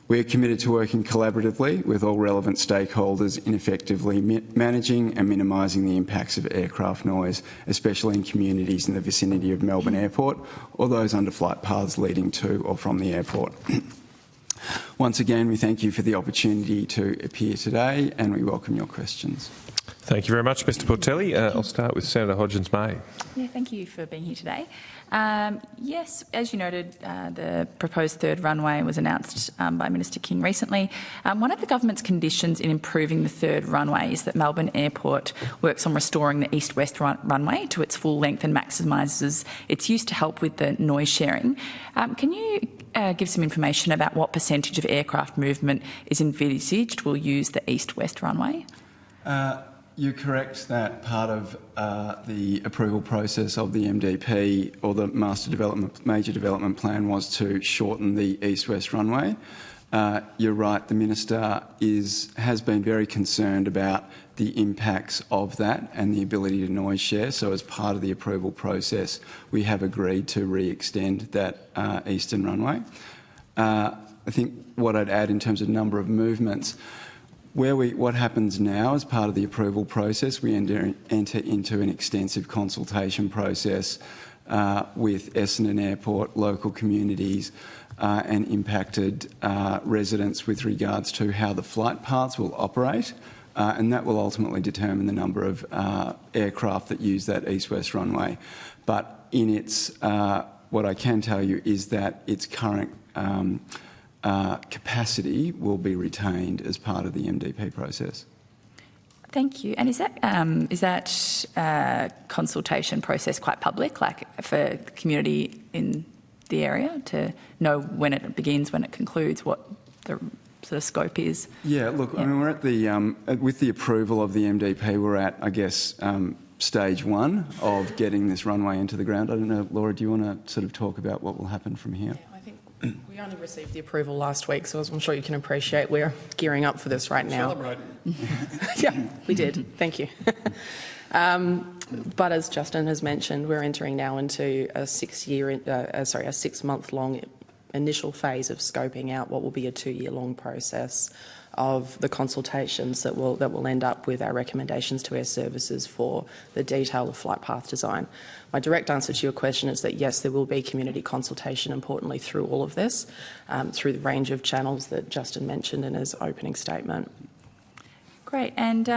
Speaker 16: We are committed to working collaboratively with all relevant stakeholders in effectively managing and minimising the impacts of aircraft noise, especially in communities in the vicinity of Melbourne Airport or those underflight paths leading to or from the airport. Once again, we thank you for the opportunity to appear today and we welcome your questions.
Speaker 1: Thank you very much, Mr Portelli. I'll start with Senator Hodgins-May.
Speaker 6: Yeah, thank you for being here today. Yes, as you noted, the proposed third runway was announced by Minister King recently. One of the government's conditions in improving the third runway is that Melbourne Airport works on restoring the east-west runway to its full length and maximises its use to help with the noise sharing. Can you give some information about what percentage of aircraft movement is envisaged will use the east-west runway?
Speaker 16: You're correct that part of the approval process of the MDP or the major development plan was to shorten the east-west runway. You're right, the Minister has been very concerned about the impacts of that and the ability to noise share. So as part of the approval process, we have agreed to re-extend that eastern runway. I think what I'd add in terms of number of movements, What happens now as part of the approval process, we enter into an extensive consultation process with Essendon Airport, local communities and impacted residents with regards to how the flight paths will operate, and that will ultimately determine the number of aircraft that use that east-west runway. But in its, what I can tell you is that its current capacity will be retained as part of the MDP process.
Speaker 6: Thank you. And is that consultation process quite public, like for the community in the area to know when it begins, when it concludes, what the sort of scope is?
Speaker 16: Yeah, look, I mean, we're at the, with the approval of the MDP, we're at, I guess, stage one of getting this runway into the ground. I don't know, Laura, do you want to sort of talk about what will happen from here?
Speaker 14: Yeah, I think we only received the approval last week, so as I'm sure you can appreciate, we're gearing up for this right now.
Speaker 8: Celebrating.
Speaker 14: Yeah, we did. Thank you. But as Justin has mentioned, we're entering now into a 6 month long initial phase of scoping out what will be a 2-year long process of the consultations that will end up with our recommendations to Air Services for the detail of flight path design. My direct answer to your question is that yes, there will be community consultation, importantly, through all of this, through the range of channels that Justin mentioned in his opening statement.
Speaker 6: Great. And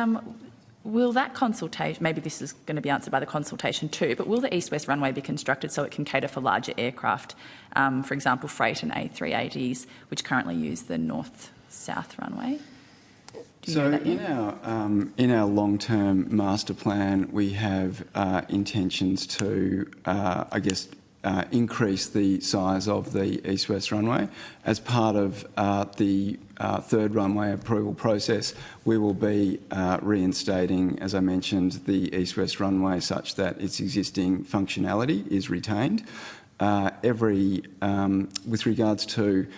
Speaker 6: will that consultation, maybe this is going to be answered by the consultation too, but will the east-west runway be constructed so it can cater for larger aircraft, for example, freight and A380s, which currently use the north-south runway?
Speaker 16: So in our long-term master plan, we have intentions to, I guess, increase the size of the east-west runway. As part of the third runway approval process, we will be reinstating, as I mentioned, the east-west runway such that its existing functionality is retained. With regards to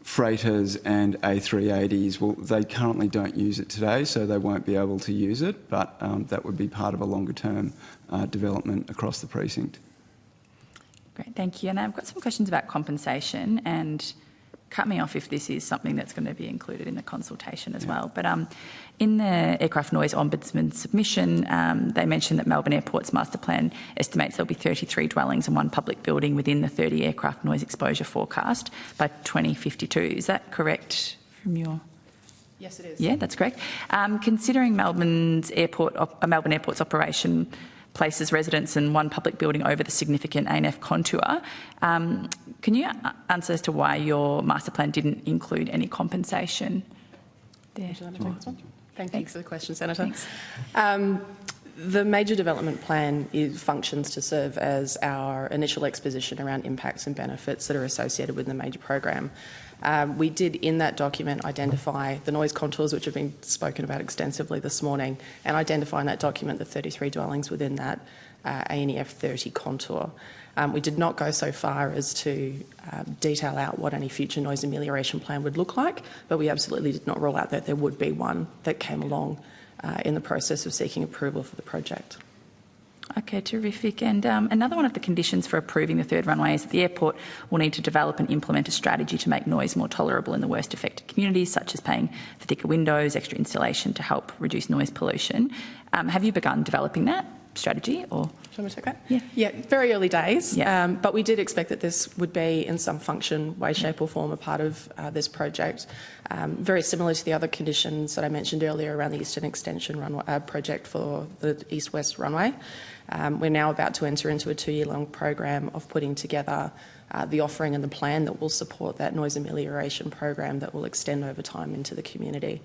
Speaker 16: freighters and A380s, well, they currently don't use it today, so they won't be able to use it, but that would be part of a longer-term development across the precinct.
Speaker 6: Great, thank you. And I've got some questions about compensation, and cut me off if this is something that's going to be included in the consultation as well. But in the aircraft noise ombudsman submission, they mentioned that Melbourne Airport's master plan estimates there'll be 33 dwellings and one public building within the 30 aircraft noise exposure forecast by 2052. Is that correct from your...
Speaker 14: Yes, it is.
Speaker 6: Yeah, that's correct. Considering Melbourne Airport's operation places residents and one public building over the significant ANF contour, can you answer as to why your master plan didn't include any compensation there?
Speaker 14: Would you like to take this one? Thank you for the question, Senator. The major development plan functions to serve as our initial exposition around impacts and benefits that are associated with the major program. We did, in that document, identify the noise contours, which have been spoken about extensively this morning, and identify in that document the 33 dwellings within that ANF 30 contour. We did not go so far as to detail out what any future noise amelioration plan would look like, but we absolutely did not rule out that there would be one that came along in the process of seeking approval for the project.
Speaker 6: Okay, terrific. And another one of the conditions for approving the third runway is that the airport will need to develop and implement a strategy to make noise more tolerable in the worst affected communities, such as paying for thicker windows, extra insulation to help reduce noise pollution. Have you begun developing that strategy? Or?
Speaker 14: Shall we take that?
Speaker 6: Yeah.
Speaker 14: Yeah, very early days,
Speaker 6: yeah.
Speaker 14: But we did expect that this would be in some function, way, shape or form a part of this project. Very similar to the other conditions that I mentioned earlier around the Eastern Extension runway, project for the East-West runway. We're now about to enter into a 2-year-long program of putting together the offering and the plan that will support that noise amelioration program that will extend over time into the community.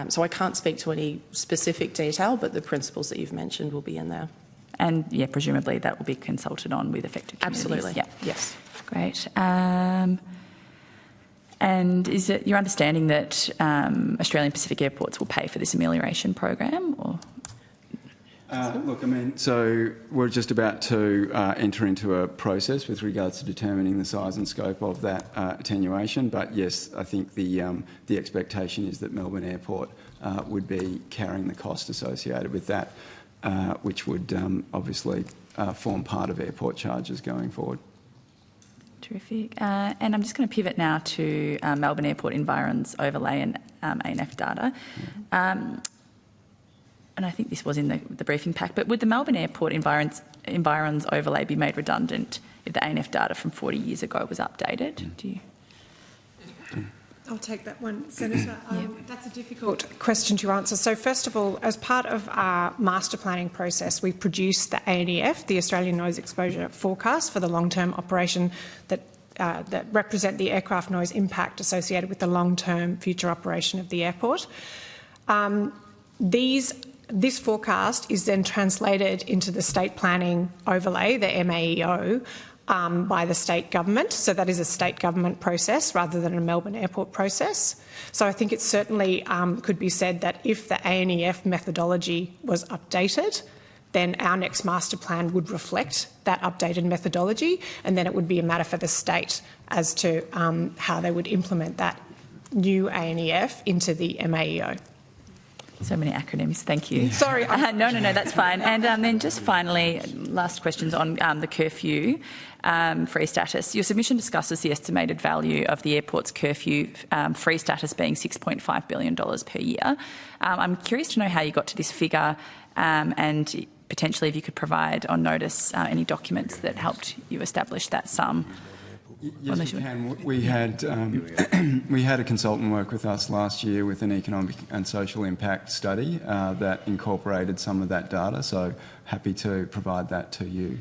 Speaker 14: So I can't speak to any specific detail, but the principles that you've mentioned will be in there.
Speaker 6: And, yeah, presumably that will be consulted on with affected communities.
Speaker 14: Absolutely,
Speaker 6: yeah.
Speaker 14: Yes.
Speaker 6: Great. And is it your understanding that Australian Pacific Airports will pay for this amelioration program? Or?
Speaker 16: Look, I mean, so we're just about to enter into a process with regards to determining the size and scope of that attenuation. But yes, I think the expectation is that Melbourne Airport would be carrying the cost associated with that, which would obviously form part of airport charges going forward.
Speaker 6: Terrific. And I'm just going to pivot now to Melbourne Airport environs overlay and ANF data. And I think this was in the briefing pack, but would the Melbourne Airport environs overlay be made redundant if the ANF data from 40 years ago was updated? Do you?
Speaker 17: I'll take that one, Senator. That's a difficult question to answer. So first of all, as part of our master planning process, we produced the ANEF, the Australian Noise Exposure Forecast, for the long-term operation that represent the aircraft noise impact associated with the long-term future operation of the airport. This forecast is then translated into the state planning overlay, the MAEO, by the state government. So that is a state government process rather than a Melbourne Airport process. So I think it certainly could be said that if the ANEF methodology was updated, then our next master plan would reflect that updated methodology, and then it would be a matter for the state as to how they would implement that new ANEF into the MAEO.
Speaker 6: So many acronyms, thank you.
Speaker 17: Sorry.
Speaker 6: No, that's fine. And then just finally, last questions on the curfew free status. Your submission discusses the estimated value of the airport's curfew free status being $6.5 billion per year. I'm curious to know how you got to this figure and potentially if you could provide on notice any documents that helped you establish that sum.
Speaker 16: Yes, we can. We had a consultant work with us last year with an economic and social impact study that incorporated some of that data. So happy to provide that to you.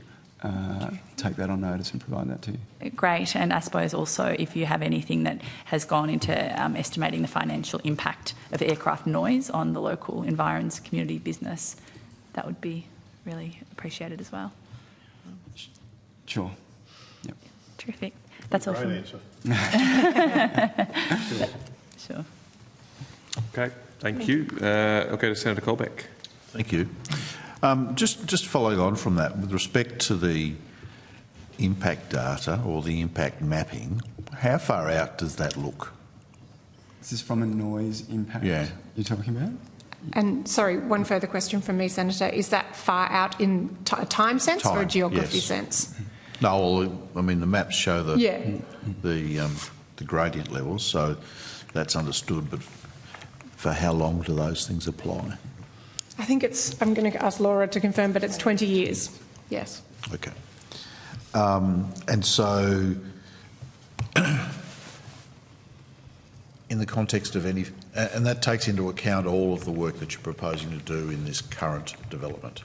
Speaker 16: Take that on notice and provide that to you.
Speaker 6: Great. And I suppose also if you have anything that has gone into estimating the financial impact of aircraft noise on the local environs, community, business, that would be really appreciated as well.
Speaker 16: Sure. Yep.
Speaker 6: Terrific. That's all from me. Sure.
Speaker 1: Okay, thank you. I'll go to Senator Colbeck.
Speaker 11: Thank you. Just following on from that, with respect to the impact data or the impact mapping, how far out does that look?
Speaker 16: Is this from a noise impact you're talking about?
Speaker 17: And sorry, one further question from me, Senator. Is that far out in a time sense or a geography sense?
Speaker 11: No, well, I mean the maps show the gradient levels, so that's understood. But for how long do those things apply?
Speaker 17: I think it's. I'm going to ask Laura to confirm, but it's 20 years. Yes.
Speaker 11: Okay. And so, in the context of any, and that takes into account all of the work that you're proposing to do in this current development,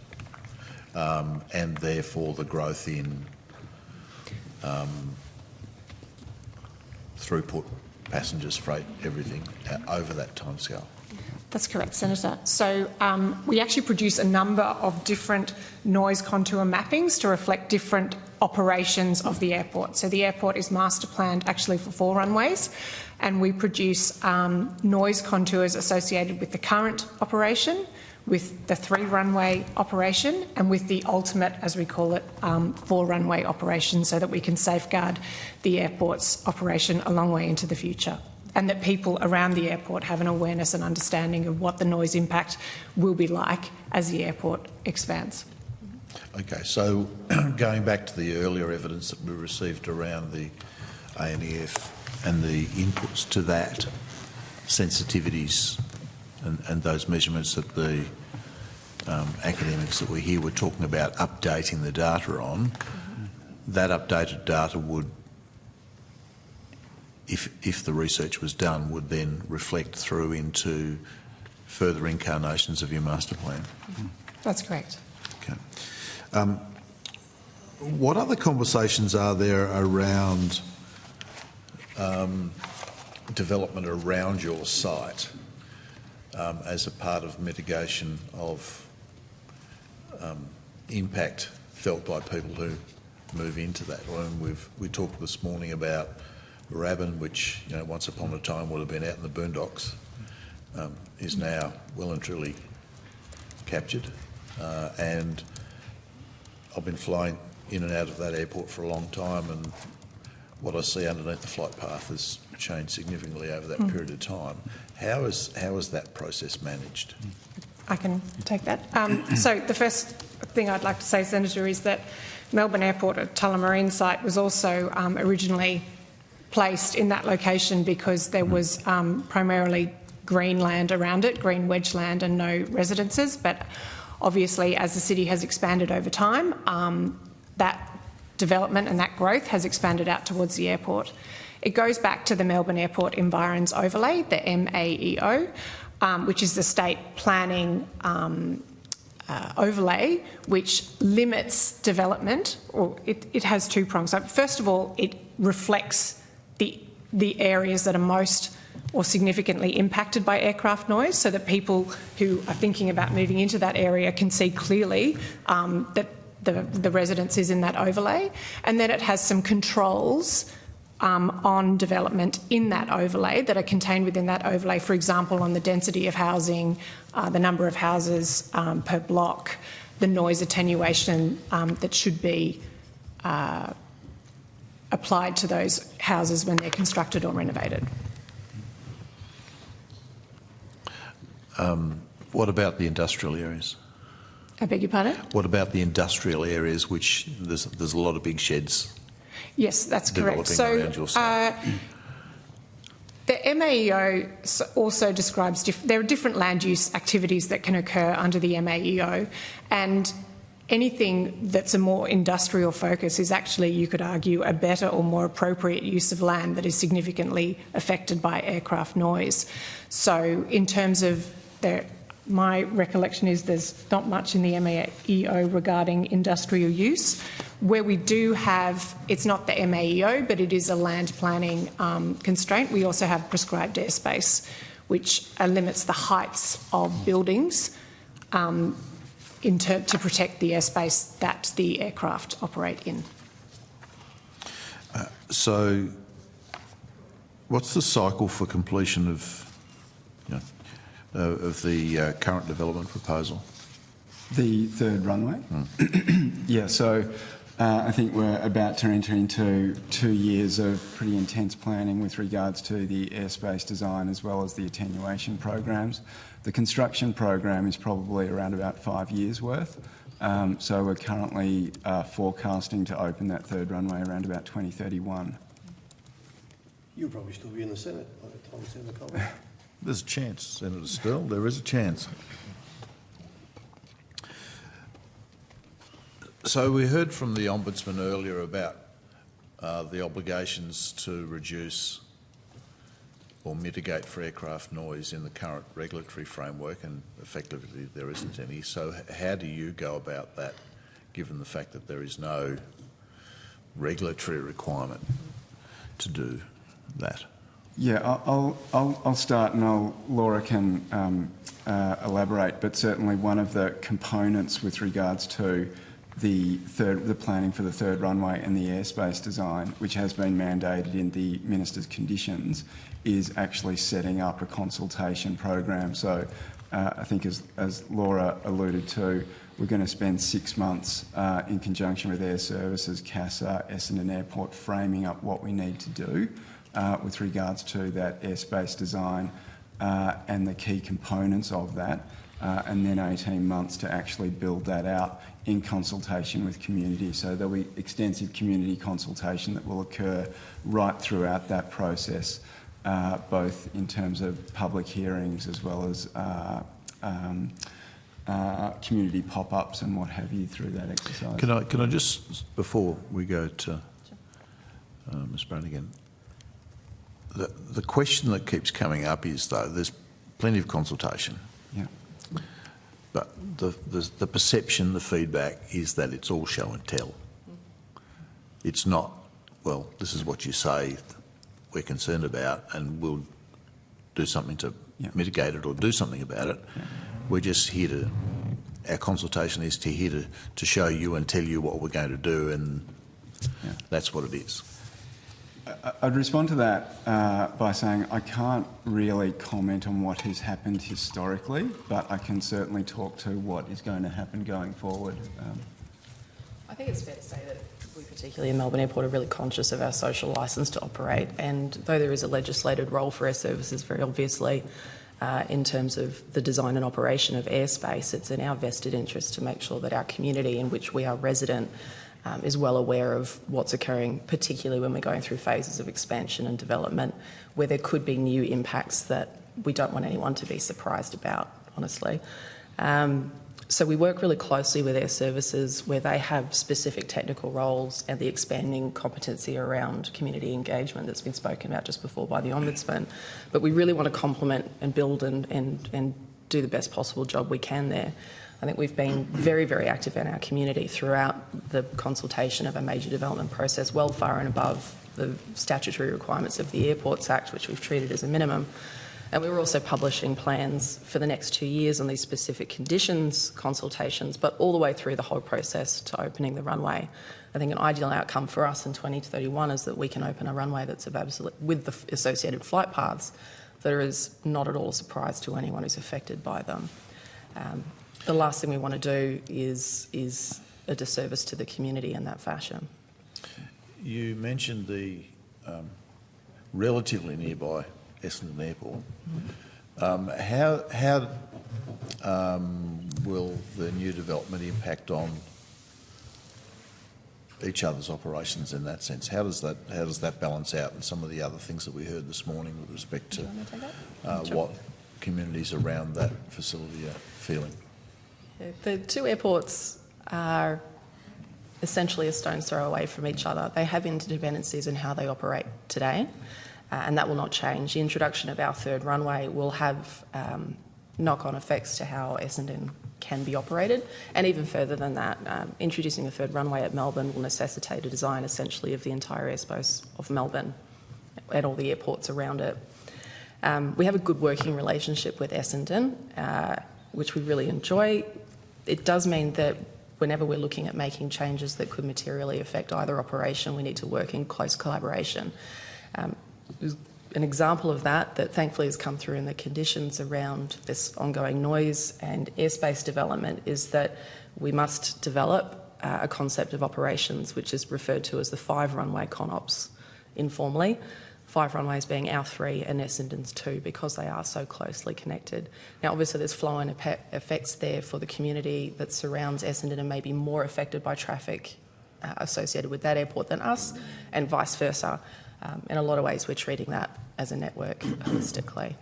Speaker 11: and therefore the growth in throughput, passengers, freight, everything over that timescale.
Speaker 17: That's correct, Senator. So we actually produce a number of different noise contour mappings to reflect different operations of the airport. So the airport is master planned actually for 4 runways, and we produce noise contours associated with the current operation, with the 3-runway operation, and with the ultimate, as we call it, 4-runway operation, so that we can safeguard the airport's operation a long way into the future, and that people around the airport have an awareness and understanding of what the noise impact will be like as the airport expands.
Speaker 11: Okay, so going back to the earlier evidence that we received around the ANEF and the inputs to that, sensitivities and those measurements that the academics that we hear were talking about updating the data on, that updated data would, if the research was done, would then reflect through into further incarnations of your master plan?
Speaker 17: That's correct.
Speaker 11: Okay. What other conversations are there around development around your site as a part of mitigation of impact felt by people who move into that? We talked this morning about Rabin, which once upon a time would have been out in the boondocks, is now well and truly captured, and I've been flying in and out of that airport for a long time, and what I see underneath the flight path has changed significantly over that period of time. How is that process managed?
Speaker 17: I can take that. So the first thing I'd like to say, Senator, is that Melbourne Airport at Tullamarine site was also originally placed in that location because there was primarily green land around it, green wedge land, and no residences. But obviously, as the city has expanded over time, that development and that growth has expanded out towards the airport. It goes back to the Melbourne Airport Environs Overlay, the MAEO, which is the state planning overlay, which limits development, or it has two prongs. So first of all, it reflects the areas that are most or significantly impacted by aircraft noise, so that people who are thinking about moving into that area can see clearly that the residence is in that overlay. And then it has some controls on development in that overlay that are contained within that overlay, for example, on the density of housing, the number of houses per block, the noise attenuation that should be applied to those houses when they're constructed or renovated.
Speaker 11: What about the industrial areas?
Speaker 17: I beg your pardon?
Speaker 11: What about the industrial areas, which there's a lot of big sheds?
Speaker 17: Yes, that's correct. So
Speaker 11: around your site?
Speaker 17: the MAEO also describes there are different land use activities that can occur under the MAEO, and anything that's a more industrial focus is actually, you could argue, a better or more appropriate use of land that is significantly affected by aircraft noise. So in terms of my recollection is there's not much in the MAEO regarding industrial use. Where we do have, it's not the MAEO, but it is a land planning constraint. We also have prescribed airspace, which limits the heights of buildings to protect the airspace that the aircraft operate in.
Speaker 11: So what's the cycle for completion of the current development proposal?
Speaker 16: The third runway? Yeah, so I think we're about to enter into 2 years of pretty intense planning with regards to the airspace design as well as the attenuation programs. The construction program is probably around about 5 years worth. So we're currently forecasting to open that third runway around about 2031.
Speaker 5: You'll probably still be in the Senate by the time Senator Collins.
Speaker 11: There's a chance, Senator Still. There is a chance. So we heard from the Ombudsman earlier about the obligations to reduce or mitigate for aircraft noise in the current regulatory framework, and effectively there isn't any. So how do you go about that, given the fact that there is no regulatory requirement to do that?
Speaker 16: Yeah, I'll start, and Laura can elaborate. But certainly, one of the components with regards to the planning for the third runway and the airspace design, which has been mandated in the Minister's conditions, is actually setting up a consultation program. So, I think as Laura alluded to, we're going to spend 6 months in conjunction with Air Services, CAAA, Essendon Airport, framing up what we need to do with regards to that airspace design and the key components of that, and then 18 months to actually build that out in consultation with community. So there'll be extensive community consultation that will occur right throughout that process, both in terms of public hearings as well as community pop-ups and what have you through that exercise.
Speaker 11: Can I just, before we go to Ms Brannigan, the question that keeps coming up is, though, there's plenty of consultation.
Speaker 16: Yeah.
Speaker 11: But the perception, the feedback is that it's all show and tell. It's not, well, this is what you say we're concerned about and we'll do something to mitigate it or do something about it. Yeah. We're just here to, our consultation is here to show you and tell you what we're going to do, and that's what it is.
Speaker 16: I'd respond to that by saying I can't really comment on what has happened historically, but I can certainly talk to what is going to happen going forward.
Speaker 14: I think it's fair to say that we, particularly in Melbourne Airport, are really conscious of our social licence to operate, and though there is a legislated role for Air Services, very obviously, in terms of the design and operation of airspace, it's in our vested interest to make sure that our community in which we are resident is well aware of what's occurring, particularly when we're going through phases of expansion and development where there could be new impacts that we don't want anyone to be surprised about, honestly. So we work really closely with air services where they have specific technical roles and the expanding competency around community engagement that's been spoken about just before by the Ombudsman. But we really want to complement and build and do the best possible job we can there. I think we've been very, very active in our community throughout the consultation of a major development process, well far and above the statutory requirements of the Airports Act, which we've treated as a minimum. And we were also publishing plans for the next 2 years on these specific conditions, consultations, but all the way through the whole process to opening the runway. I think an ideal outcome for us in 2031 is that we can open a runway that's of absolute, with the associated flight paths, that is not at all a surprise to anyone who's affected by them. The last thing we want to do is a disservice to the community in that fashion.
Speaker 11: You mentioned the relatively nearby Essendon Airport. How will the new development impact on each other's operations in that sense? How does that balance out and some of the other things that we heard this morning with respect to what communities around that facility are feeling?
Speaker 14: Yeah, the two airports are essentially a stone's throw away from each other. They have interdependencies in how they operate today. And that will not change. The introduction of our third runway will have knock-on effects to how Essendon can be operated. And even further than that, introducing a third runway at Melbourne will necessitate a design essentially of the entire airspace of Melbourne and all the airports around it. We have a good working relationship with Essendon, which we really enjoy. It does mean that whenever we're looking at making changes that could materially affect either operation, we need to work in close collaboration. An example of that thankfully has come through in the conditions around this ongoing noise and airspace development is that we must develop a concept of operations which is referred to as the 5-runway CONOPS informally. 5 runways being our 3 and Essendon's 2 because they are so closely connected. Now obviously there's flow-on effects there for the community that surrounds Essendon and may be more affected by traffic associated with that airport than us and vice versa. In a lot of ways, we're treating that as a network holistically.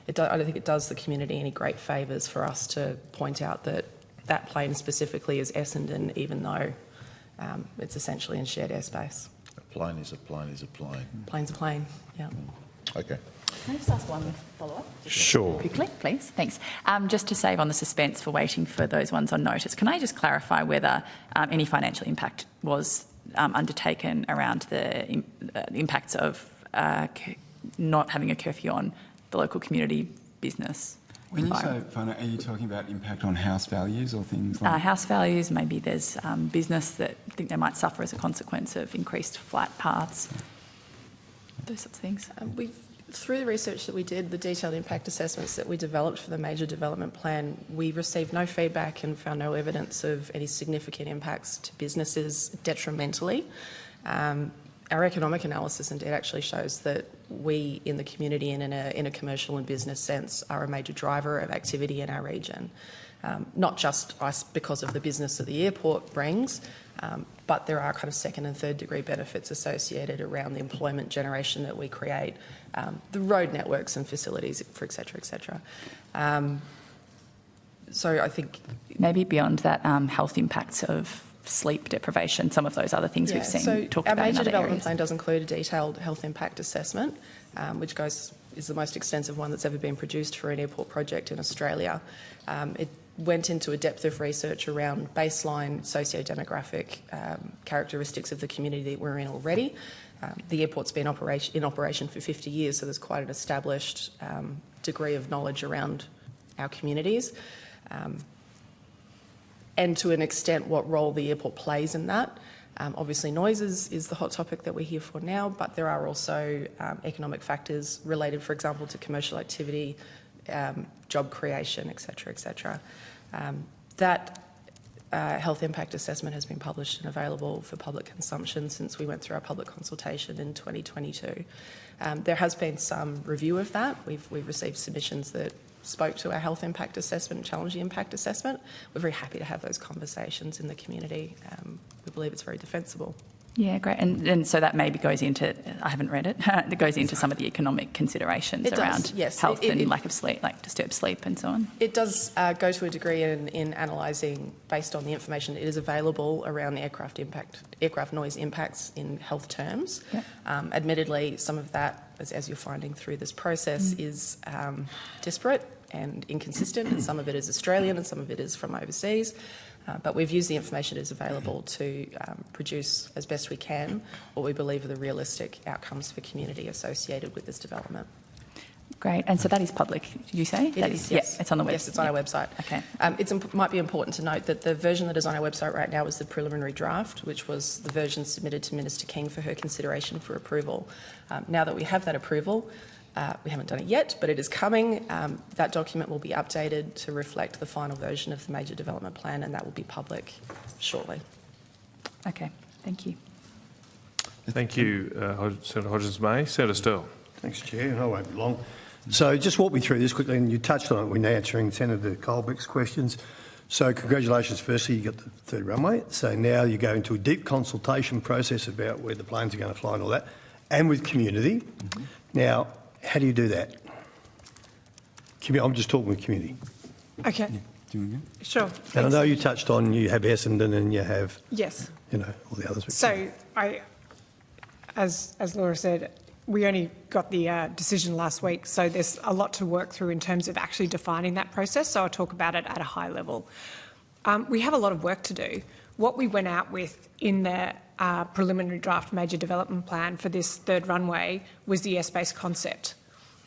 Speaker 14: I don't think it does the community any great favours for us to point out that that plane specifically is Essendon, even though it's essentially in shared airspace.
Speaker 11: A plane is a plane is a plane.
Speaker 14: Plane's a plane, yeah.
Speaker 11: Okay.
Speaker 6: Can I just ask one follow-up?
Speaker 1: Sure.
Speaker 6: Quickly, please. Thanks. Just to save on the suspense for waiting for those ones on notice, can I just clarify whether any financial impact was undertaken around the impacts of not having a curfew on the local community business?
Speaker 16: When you say, Fenner, are you talking about impact on house values or things like
Speaker 6: house values, maybe there's business that think they might suffer as a consequence of increased flight paths, those sorts of things?
Speaker 14: Through the research that we did, the detailed impact assessments that we developed for the major development plan, we received no feedback and found no evidence of any significant impacts to businesses detrimentally. Our economic analysis indeed actually shows that we in the community and in a commercial and business sense are a major driver of activity in our region. Not just us because of the business that the airport brings, but there are kind of second and third degree benefits associated around the employment generation that we create, the road networks and facilities, for et cetera, et cetera. So I think...
Speaker 6: Maybe beyond that, health impacts of sleep deprivation, some of those other things we've seen talked about in other areas.
Speaker 14: Our major development plan does include a detailed health impact assessment, which is the most extensive one that's ever been produced for an airport project in Australia. It went into a depth of research around baseline socio-demographic characteristics of the community that we're in already. The airport's been in operation for 50 years, so there's quite an established degree of knowledge around our communities. And to an extent, what role the airport plays in that. Obviously, noise is the hot topic that we're here for now, but there are also economic factors related, for example, to commercial activity, job creation, et cetera, et cetera. That health impact assessment has been published and available for public consumption since we went through our public consultation in 2022. There has been some review of that. We've received submissions that spoke to our health impact assessment and challenging impact assessment. We're very happy to have those conversations in the community. We believe it's very defensible.
Speaker 6: Yeah, great. And so that maybe goes into, I haven't read it, it goes into some of the economic considerations around health and lack of sleep, like disturbed sleep and so on.
Speaker 14: It does go to a degree in analysing, based on the information that is available around the aircraft noise impacts in health terms.
Speaker 6: Yep.
Speaker 14: Admittedly, some of that, as you're finding through this process, is disparate and inconsistent, and some of it is Australian and some of it is from overseas. But we've used the information that is available to produce, as best we can, what we believe are the realistic outcomes for community associated with this development.
Speaker 6: Great. And so that is public, did you say?
Speaker 14: It is, yes.
Speaker 6: Yeah, it's on the website.
Speaker 14: Yes, it's on our website.
Speaker 6: Okay.
Speaker 14: It might be important to note that the version that is on our website right now is the preliminary draft, which was the version submitted to Minister King for her consideration for approval. Now that we have that approval, we haven't done it yet, but it is coming. That document will be updated to reflect the final version of the major development plan, and that will be public shortly.
Speaker 6: Okay, thank you.
Speaker 1: Thank you, Senator Hodgins-May. Senator Sterle.
Speaker 5: Thanks, Chair. I won't be long. So just walk me through this quickly, and you touched on it when answering Senator Colbeck's questions. So congratulations, firstly, you got the third runway. So now you go into a deep consultation process about where the planes are going to fly and all that, and with community. Mm-hmm. Now, how do you do that? I'm just talking with community.
Speaker 17: Okay.
Speaker 5: Yeah. Do you want to go?
Speaker 17: Sure.
Speaker 5: And I know you touched on you have Essendon and you have,
Speaker 17: yes,
Speaker 5: all the others.
Speaker 17: So as Laura said, we only got the decision last week, so there's a lot to work through in terms of actually defining that process. So I'll talk about it at a high level. We have a lot of work to do. What we went out with in the preliminary draft major development plan for this third runway was the airspace concept.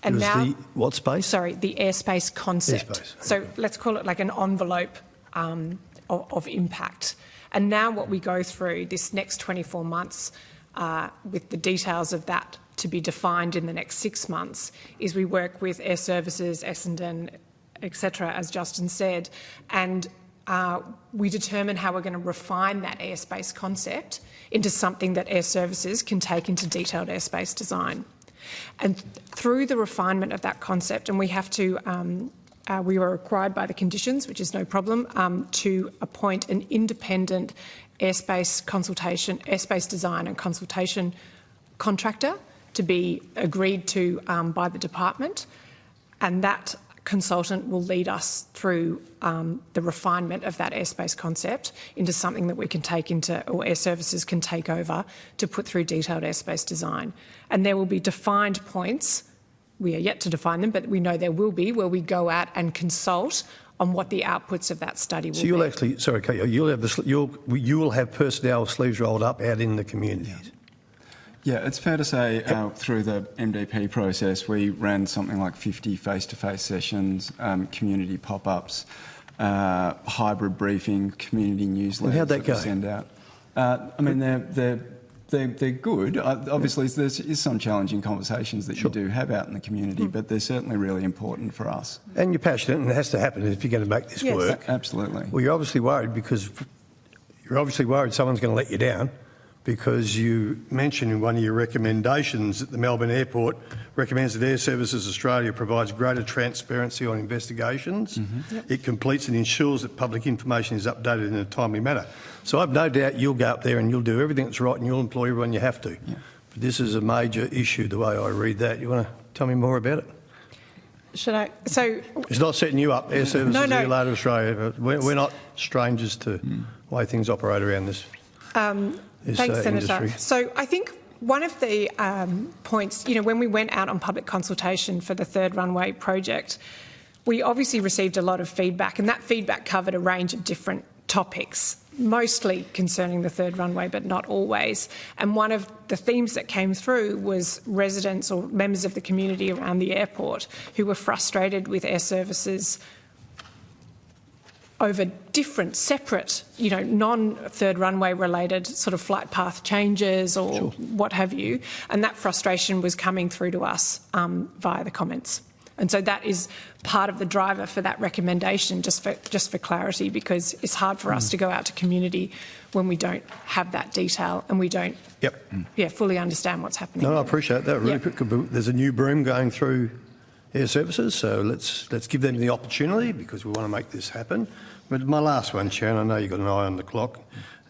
Speaker 17: And now,
Speaker 5: the what space?
Speaker 17: Sorry, the airspace concept.
Speaker 5: Airspace.
Speaker 17: So let's call it like an envelope of impact. And now what we go through this next 24 months with the details of that to be defined in the next 6 months is we work with Air Services, Essendon, etc., as Justin said, and we determine how we're going to refine that airspace concept into something that Air Services can take into detailed airspace design. And through the refinement of that concept, and we have to, we were required by the conditions, which is no problem, to appoint an independent airspace design and consultation contractor to be agreed to by the department, and that consultant will lead us through the refinement of that airspace concept into something that we can take into, or Air Services can take over to put through detailed airspace design. And there will be defined points, we are yet to define them, but we know there will be, where we go out and consult on what the outputs of that study will be. So
Speaker 5: you'll actually, sorry, Kate, you will have personnel sleeves rolled up out in the communities.
Speaker 16: Yeah, it's fair to say through the MDP process, we ran something like 50 face-to-face sessions, community pop-ups, hybrid briefing, community newsletters.
Speaker 5: And how'd that go?
Speaker 16: Send out. I mean, they're good. Obviously, there's some challenging conversations that you do have out in the community, but they're certainly really important for us.
Speaker 5: And you're passionate, and it has to happen if you're going to make this work.
Speaker 16: Absolutely.
Speaker 5: Well, you're obviously worried because someone's going to let you down, because you mentioned in one of your recommendations that the Melbourne Airport recommends that Air Services Australia provides greater transparency on investigations. Mm-hmm. Yep. It completes and ensures that public information is updated in a timely manner. So I've no doubt you'll go up there and you'll do everything that's right and you'll employ everyone you have to. Yeah. But this is a major issue, the way I read that. You want to tell me more about it?
Speaker 17: Should I? So
Speaker 5: it's not setting you up, Air Services Australia. We're not strangers to the way things operate around this.
Speaker 17: Thanks, Senator. So I think one of the points, when we went out on public consultation for the third runway project, we obviously received a lot of feedback, and that feedback covered a range of different topics, mostly concerning the third runway, but not always. And one of the themes that came through was residents or members of the community around the airport who were frustrated with Air Services over different, separate, non-third runway related sort of flight path changes or what have you. And that frustration was coming through to us via the comments. And so that is part of the driver for that recommendation, just for clarity, because it's hard for us to go out to community when we don't have that detail and we don't fully understand what's happening.
Speaker 5: No, I appreciate that. Really, there's a new broom going through Air Services, so let's give them the opportunity because we want to make this happen. But my last one, Chair, and I know you've got an eye on the clock,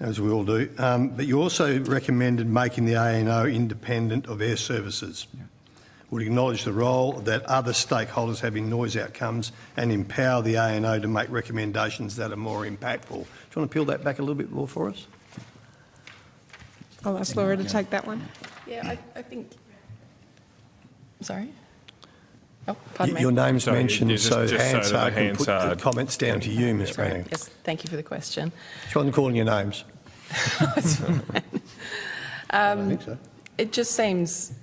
Speaker 5: as we all do, but you also recommended making the ANO independent of Air Services. Would acknowledge the role that other stakeholders have in noise outcomes and empower the ANO to make recommendations that are more impactful. Do you want to peel that back a little bit more for us?
Speaker 17: I'll ask Laura to take that one.
Speaker 14: Yeah, I think... Sorry? Oh, pardon me.
Speaker 5: Your name's mentioned, so Hansard can put the
Speaker 14: Hansard.
Speaker 5: comments down to you, Ms. Manning.
Speaker 14: Yes, thank you for the question.
Speaker 5: She wasn't calling your names.
Speaker 14: I think so. It just seems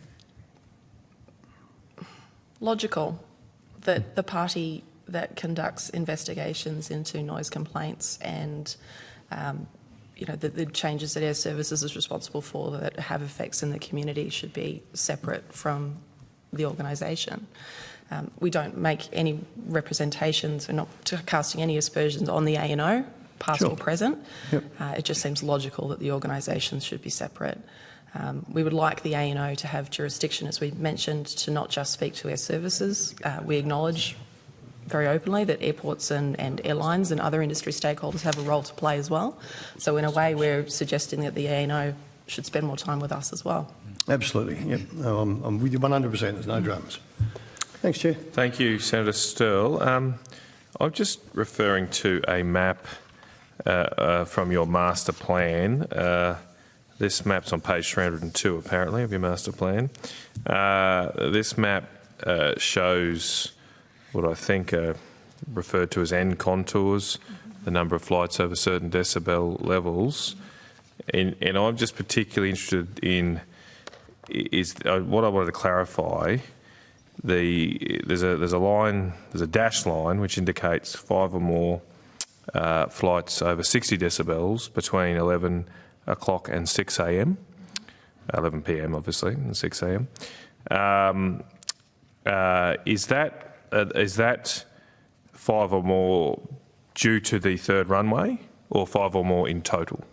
Speaker 14: logical that the party that conducts investigations into noise complaints and the changes that Air Services is responsible for that have effects in the community should be separate from the organisation. We don't make any representations, we're not casting any aspersions on the ANO, past or present.
Speaker 5: Yep.
Speaker 14: It just seems logical that the organisations should be separate. We would like the ANO to have jurisdiction, as we mentioned, to not just speak to Air Services. We acknowledge very openly that airports and airlines and other industry stakeholders have a role to play as well. So in a way, we're suggesting that the ANO should spend more time with us as well.
Speaker 5: Absolutely, yep. No, I'm with you 100%. There's no dramas. Thanks, Chair.
Speaker 1: Thank you, Senator Sterle. I'm just referring to a map from your master plan. This map's on page 302, apparently, of your master plan. This map shows what I think are referred to as end contours, the number of flights over certain decibel levels. And I'm just particularly interested in what I wanted to clarify. There's a dashed line which indicates 5 or more flights over 60 decibels between 11 o'clock and 6 a.m. 11 p.m. obviously and 6 a.m. Is that 5 or more due to the third runway, or 5 or more in total?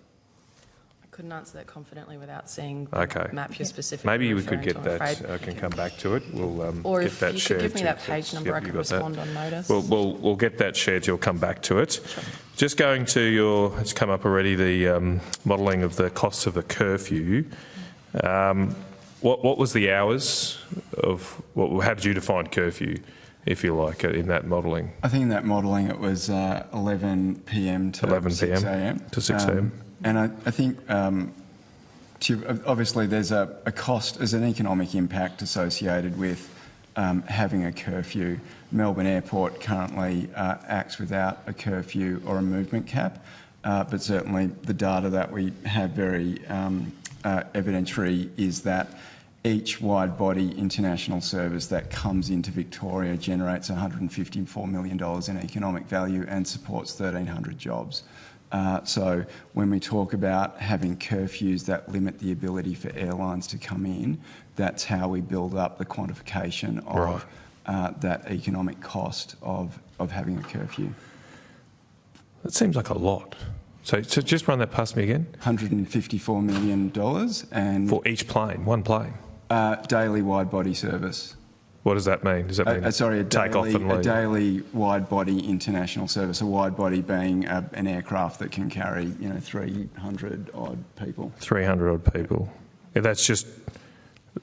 Speaker 14: Couldn't answer that confidently without seeing the map you're specifically
Speaker 1: Maybe we could
Speaker 14: referring
Speaker 1: get
Speaker 14: to,
Speaker 1: that. I can come back to it. We'll
Speaker 14: or
Speaker 1: get
Speaker 14: if
Speaker 1: that
Speaker 14: you
Speaker 1: shared.
Speaker 14: could give me that page number, I can respond on notice.
Speaker 1: We'll get that shared. You'll come back to it. Sure. Just going to it's come up already, the modelling of the costs of a curfew. What was the hours of? How did you define curfew, if you like, in that modelling?
Speaker 16: I think in that modelling it was 11 p.m. to 6 a.m.
Speaker 1: To 6 a.m.
Speaker 16: And I think obviously there's a cost, there's an economic impact associated with having a curfew. Melbourne Airport currently acts without a curfew or a movement cap, but certainly the data that we have very evidentiary is that each wide-body international service that comes into Victoria generates $154 million in economic value and supports 1,300 jobs. So when we talk about having curfews that limit the ability for airlines to come in, that's how we build up the quantification of that economic cost of having a curfew.
Speaker 1: That seems like a lot. So just run that past me again.
Speaker 16: $154 million and
Speaker 1: for each plane, one plane.
Speaker 16: Daily wide-body service.
Speaker 1: What does that mean? Does that mean take off and leave?
Speaker 16: A daily wide-body international service. A wide-body being an aircraft that can carry 300 odd people.
Speaker 1: 300 odd people. Yeah, that's just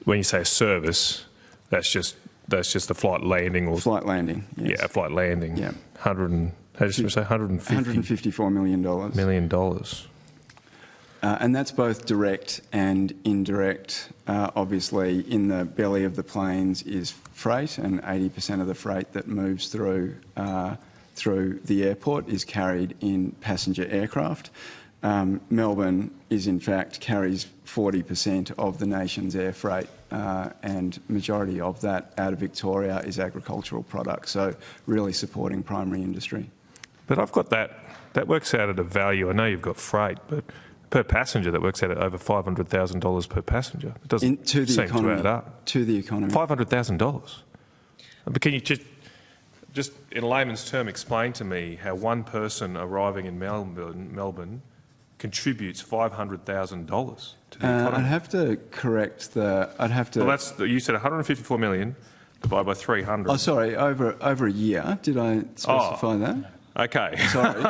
Speaker 1: when you say a service. That's just the flight landing or
Speaker 16: flight landing. Yes.
Speaker 1: Yeah, flight landing.
Speaker 16: Yeah.
Speaker 1: How did you say?
Speaker 16: $154 million. And that's both direct and indirect. Obviously, in the belly of the planes is freight, and 80% of the freight that moves through the airport is carried in passenger aircraft. Melbourne in fact carries 40% of the nation's air freight, and majority of that out of Victoria is agricultural products. So really supporting primary industry.
Speaker 1: But I've got that works out at a value. I know you've got freight, but per passenger, that works out at over $500,000 per passenger. It doesn't seem to add up.
Speaker 16: To the economy.
Speaker 1: $500,000. But can you just in layman's term explain to me how one person arriving in Melbourne contributes $500,000 to the economy?
Speaker 16: I'd have to correct the. I'd have to.
Speaker 1: Well, you said 154 million divided by 300.
Speaker 16: Oh, sorry. Over a year. Did I specify that?
Speaker 1: Okay.
Speaker 16: Sorry.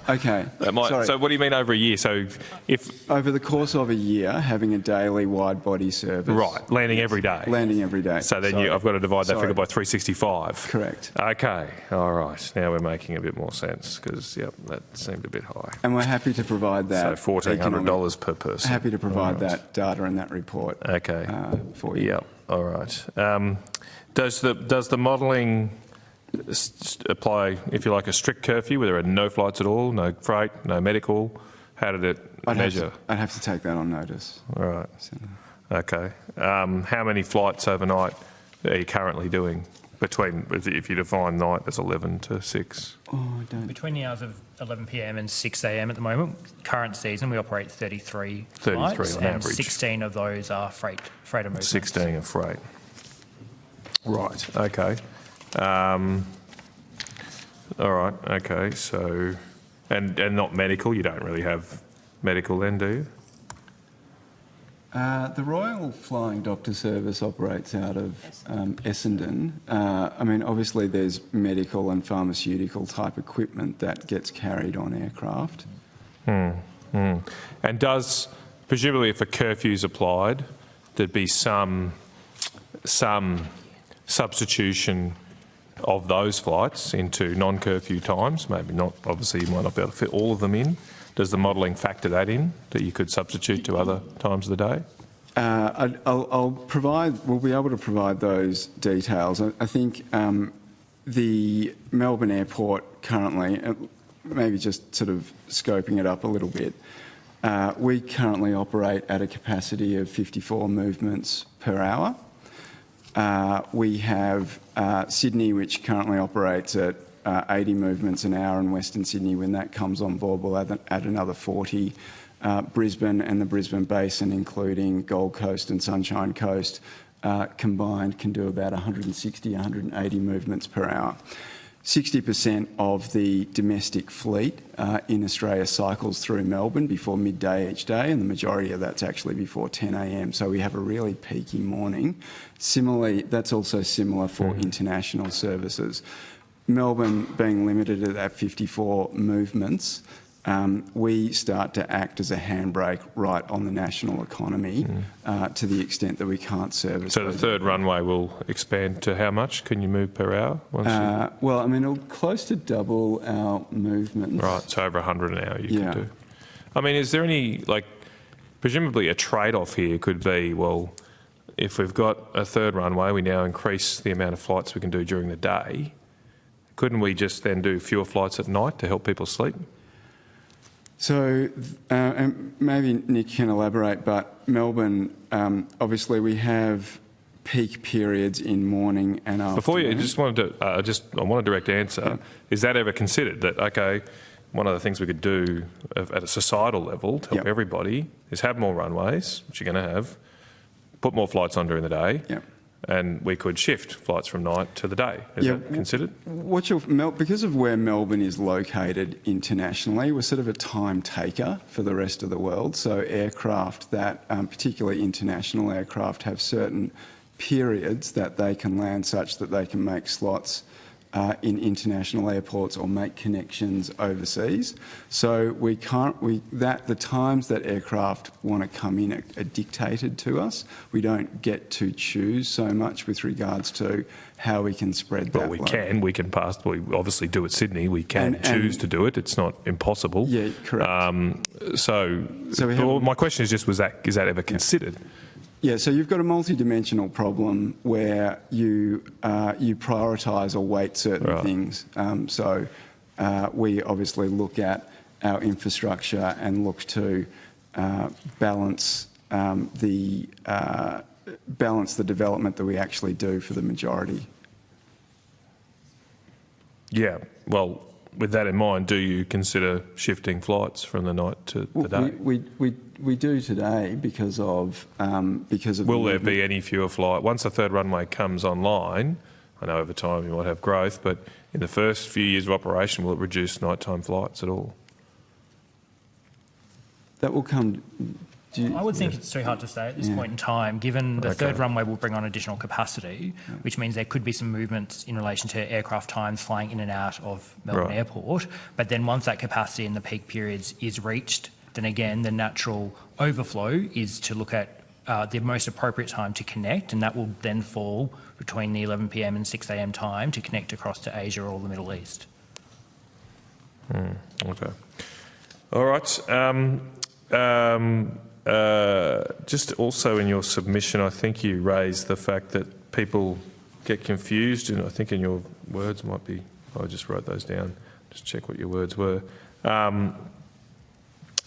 Speaker 16: Okay. Sorry.
Speaker 1: So what do you mean over a year? So if
Speaker 16: over the course of a year, having a daily wide-body service.
Speaker 1: Right, landing every day.
Speaker 16: Landing every day.
Speaker 1: So then I've got to divide that figure by 365.
Speaker 16: Correct.
Speaker 1: Okay. All right. Now we're making a bit more sense because, that seemed a bit high.
Speaker 16: And we're happy to provide that.
Speaker 1: So $1,400 per person.
Speaker 16: Happy to provide that data and that report.
Speaker 1: Okay.
Speaker 16: For you.
Speaker 1: Yep. All right. Does the modelling apply, if you like, a strict curfew where there are no flights at all, no freight, no medical? How did it measure?
Speaker 16: I'd have to take that on notice.
Speaker 1: All right. Okay. How many flights overnight are you currently doing? If you define night as 11 to 6?
Speaker 16: Oh, I don't.
Speaker 15: Between the hours of 11 p.m. and 6 a.m. at the moment, current season, we operate 33 flights,
Speaker 1: on
Speaker 15: and
Speaker 1: average.
Speaker 15: 16 of those are freighter movements.
Speaker 1: 16 are freight. Right. Okay. All right. Okay. So, and not medical. You don't really have medical then, do you?
Speaker 16: The Royal Flying Doctor Service operates out of Essendon. I mean, obviously there's medical and pharmaceutical type equipment that gets carried on aircraft.
Speaker 1: And presumably if a curfew's applied, there'd be some substitution of those flights into non-curfew times? Maybe not. Obviously, you might not be able to fit all of them in. Does the modelling factor that in, that you could substitute to other times of the day?
Speaker 16: We'll be able to provide those details. I think the Melbourne Airport currently, maybe just sort of scoping it up a little bit, we currently operate at a capacity of 54 movements per hour. We have Sydney, which currently operates at 80 movements an hour, and Western Sydney, when that comes on board, will add another 40. Brisbane and the Brisbane Basin, including Gold Coast and Sunshine Coast, combined can do about 160, 180 movements per hour. 60% of the domestic fleet in Australia cycles through Melbourne before midday each day, and the majority of that's actually before 10 a.m. So we have a really peaky morning. Similarly, that's also similar for international services. Melbourne being limited at that 54 movements, we start to act as a handbrake right on the national economy to the extent that we can't service.
Speaker 1: So the third runway will expand to how much can you move per hour?
Speaker 16: Well, I mean, it'll close to double our movements.
Speaker 1: Right, so over 100 an hour you can do. I mean, is there any, presumably a trade-off here could be, well, if we've got a third runway, we now increase the amount of flights we can do during the day. Couldn't we just then do fewer flights at night to help people sleep?
Speaker 16: So, and maybe Nick can elaborate, but Melbourne, obviously we have peak periods in morning and afternoon.
Speaker 1: Before you, I want a direct answer. Yeah. Is that ever considered that, okay, one of the things we could do at a societal level to help everybody is have more runways, which you're going to have, put more flights on during the day, and we could shift flights from night to the day. Is that considered?
Speaker 16: Because of where Melbourne is located internationally, we're sort of a time taker for the rest of the world. So aircraft that, particularly international aircraft, have certain periods that they can land such that they can make slots in international airports or make connections overseas. So the times that aircraft want to come in are dictated to us. We don't get to choose so much with regards to how we can spread that.
Speaker 1: Well, we can pass. We obviously do at Sydney. We can choose to do it. It's not impossible.
Speaker 16: Yeah, correct.
Speaker 1: My question is just, is that ever considered?
Speaker 16: Yeah, so you've got a multi-dimensional problem where you prioritise or weight certain things. We obviously look at our infrastructure and look to balance the development that we actually do for the majority.
Speaker 1: Yeah, well, with that in mind, do you consider shifting flights from the night to the day?
Speaker 16: We do today because of
Speaker 1: Will there be any fewer flights once the third runway comes online? I know over time you might have growth, but in the first few years of operation, will it reduce nighttime flights at all?
Speaker 16: That will come.
Speaker 15: I would think it's too hard to say at this point in time, given the third runway will bring on additional capacity, which means there could be some movements in relation to aircraft times flying in and out of Melbourne Airport. But then once that capacity in the peak periods is reached, then again, the natural overflow is to look at the most appropriate time to connect, and that will then fall between the 11 p.m. and 6 a.m. time to connect across to Asia or the Middle East.
Speaker 1: Okay. All right. Just also in your submission, I think you raised the fact that people get confused, and I think in your words might be, I just wrote those down, just check what your words were,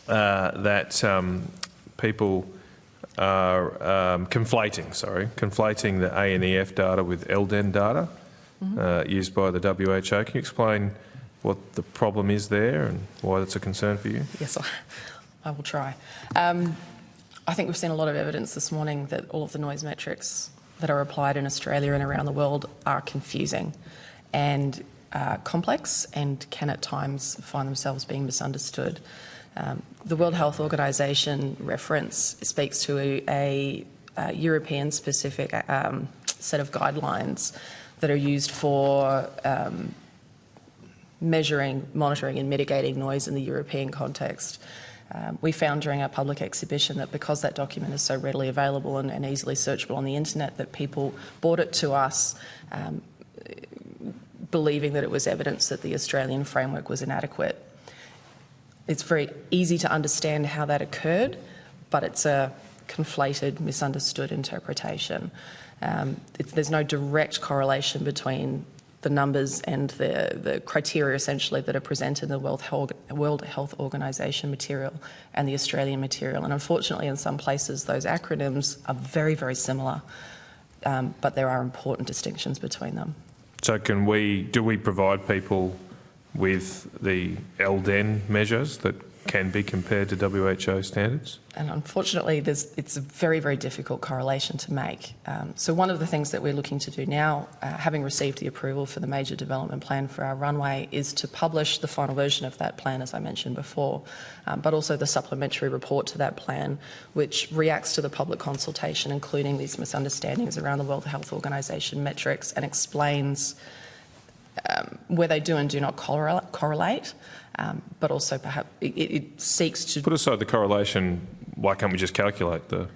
Speaker 1: that people are conflating the ANEF data with LDEN data used by the WHO. Can you explain what the problem is there and why that's a concern for you?
Speaker 14: Yes, I will try. I think we've seen a lot of evidence this morning that all of the noise metrics that are applied in Australia and around the world are confusing and complex and can at times find themselves being misunderstood. The World Health Organization reference speaks to a European-specific set of guidelines that are used for measuring, monitoring and mitigating noise in the European context. We found during our public exhibition that because that document is so readily available and easily searchable on the internet, that people brought it to us believing that it was evidence that the Australian framework was inadequate. It's very easy to understand how that occurred, but it's a conflated, misunderstood interpretation. There's no direct correlation between the numbers and the criteria essentially that are presented in the World Health Organization material and the Australian material. And unfortunately, in some places, those acronyms are very, very similar, but there are important distinctions between them.
Speaker 1: So do we provide people with the LDEN measures that can be compared to WHO standards?
Speaker 14: And unfortunately, it's a very, very difficult correlation to make. So one of the things that we're looking to do now, having received the approval for the major development plan for our runway, is to publish the final version of that plan, as I mentioned before, but also the supplementary report to that plan, which reacts to the public consultation, including these misunderstandings around the World Health Organization metrics, and explains where they do and do not correlate, but also perhaps it seeks to...
Speaker 1: Put aside the correlation, why can't we just calculate the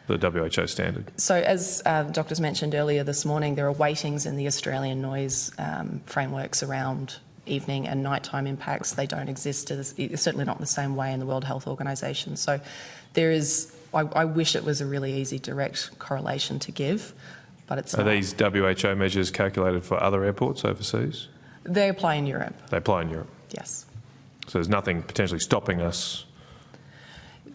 Speaker 1: WHO standard?
Speaker 14: So as the doctors mentioned earlier this morning, there are weightings in the Australian noise frameworks around evening and nighttime impacts. They don't exist, certainly not in the same way in the World Health Organization. So there is, I wish it was a really easy direct correlation to give, but it's not.
Speaker 1: Are these WHO measures calculated for other airports overseas?
Speaker 14: They apply in Europe.
Speaker 1: They apply in Europe?
Speaker 14: Yes.
Speaker 1: So there's nothing potentially stopping us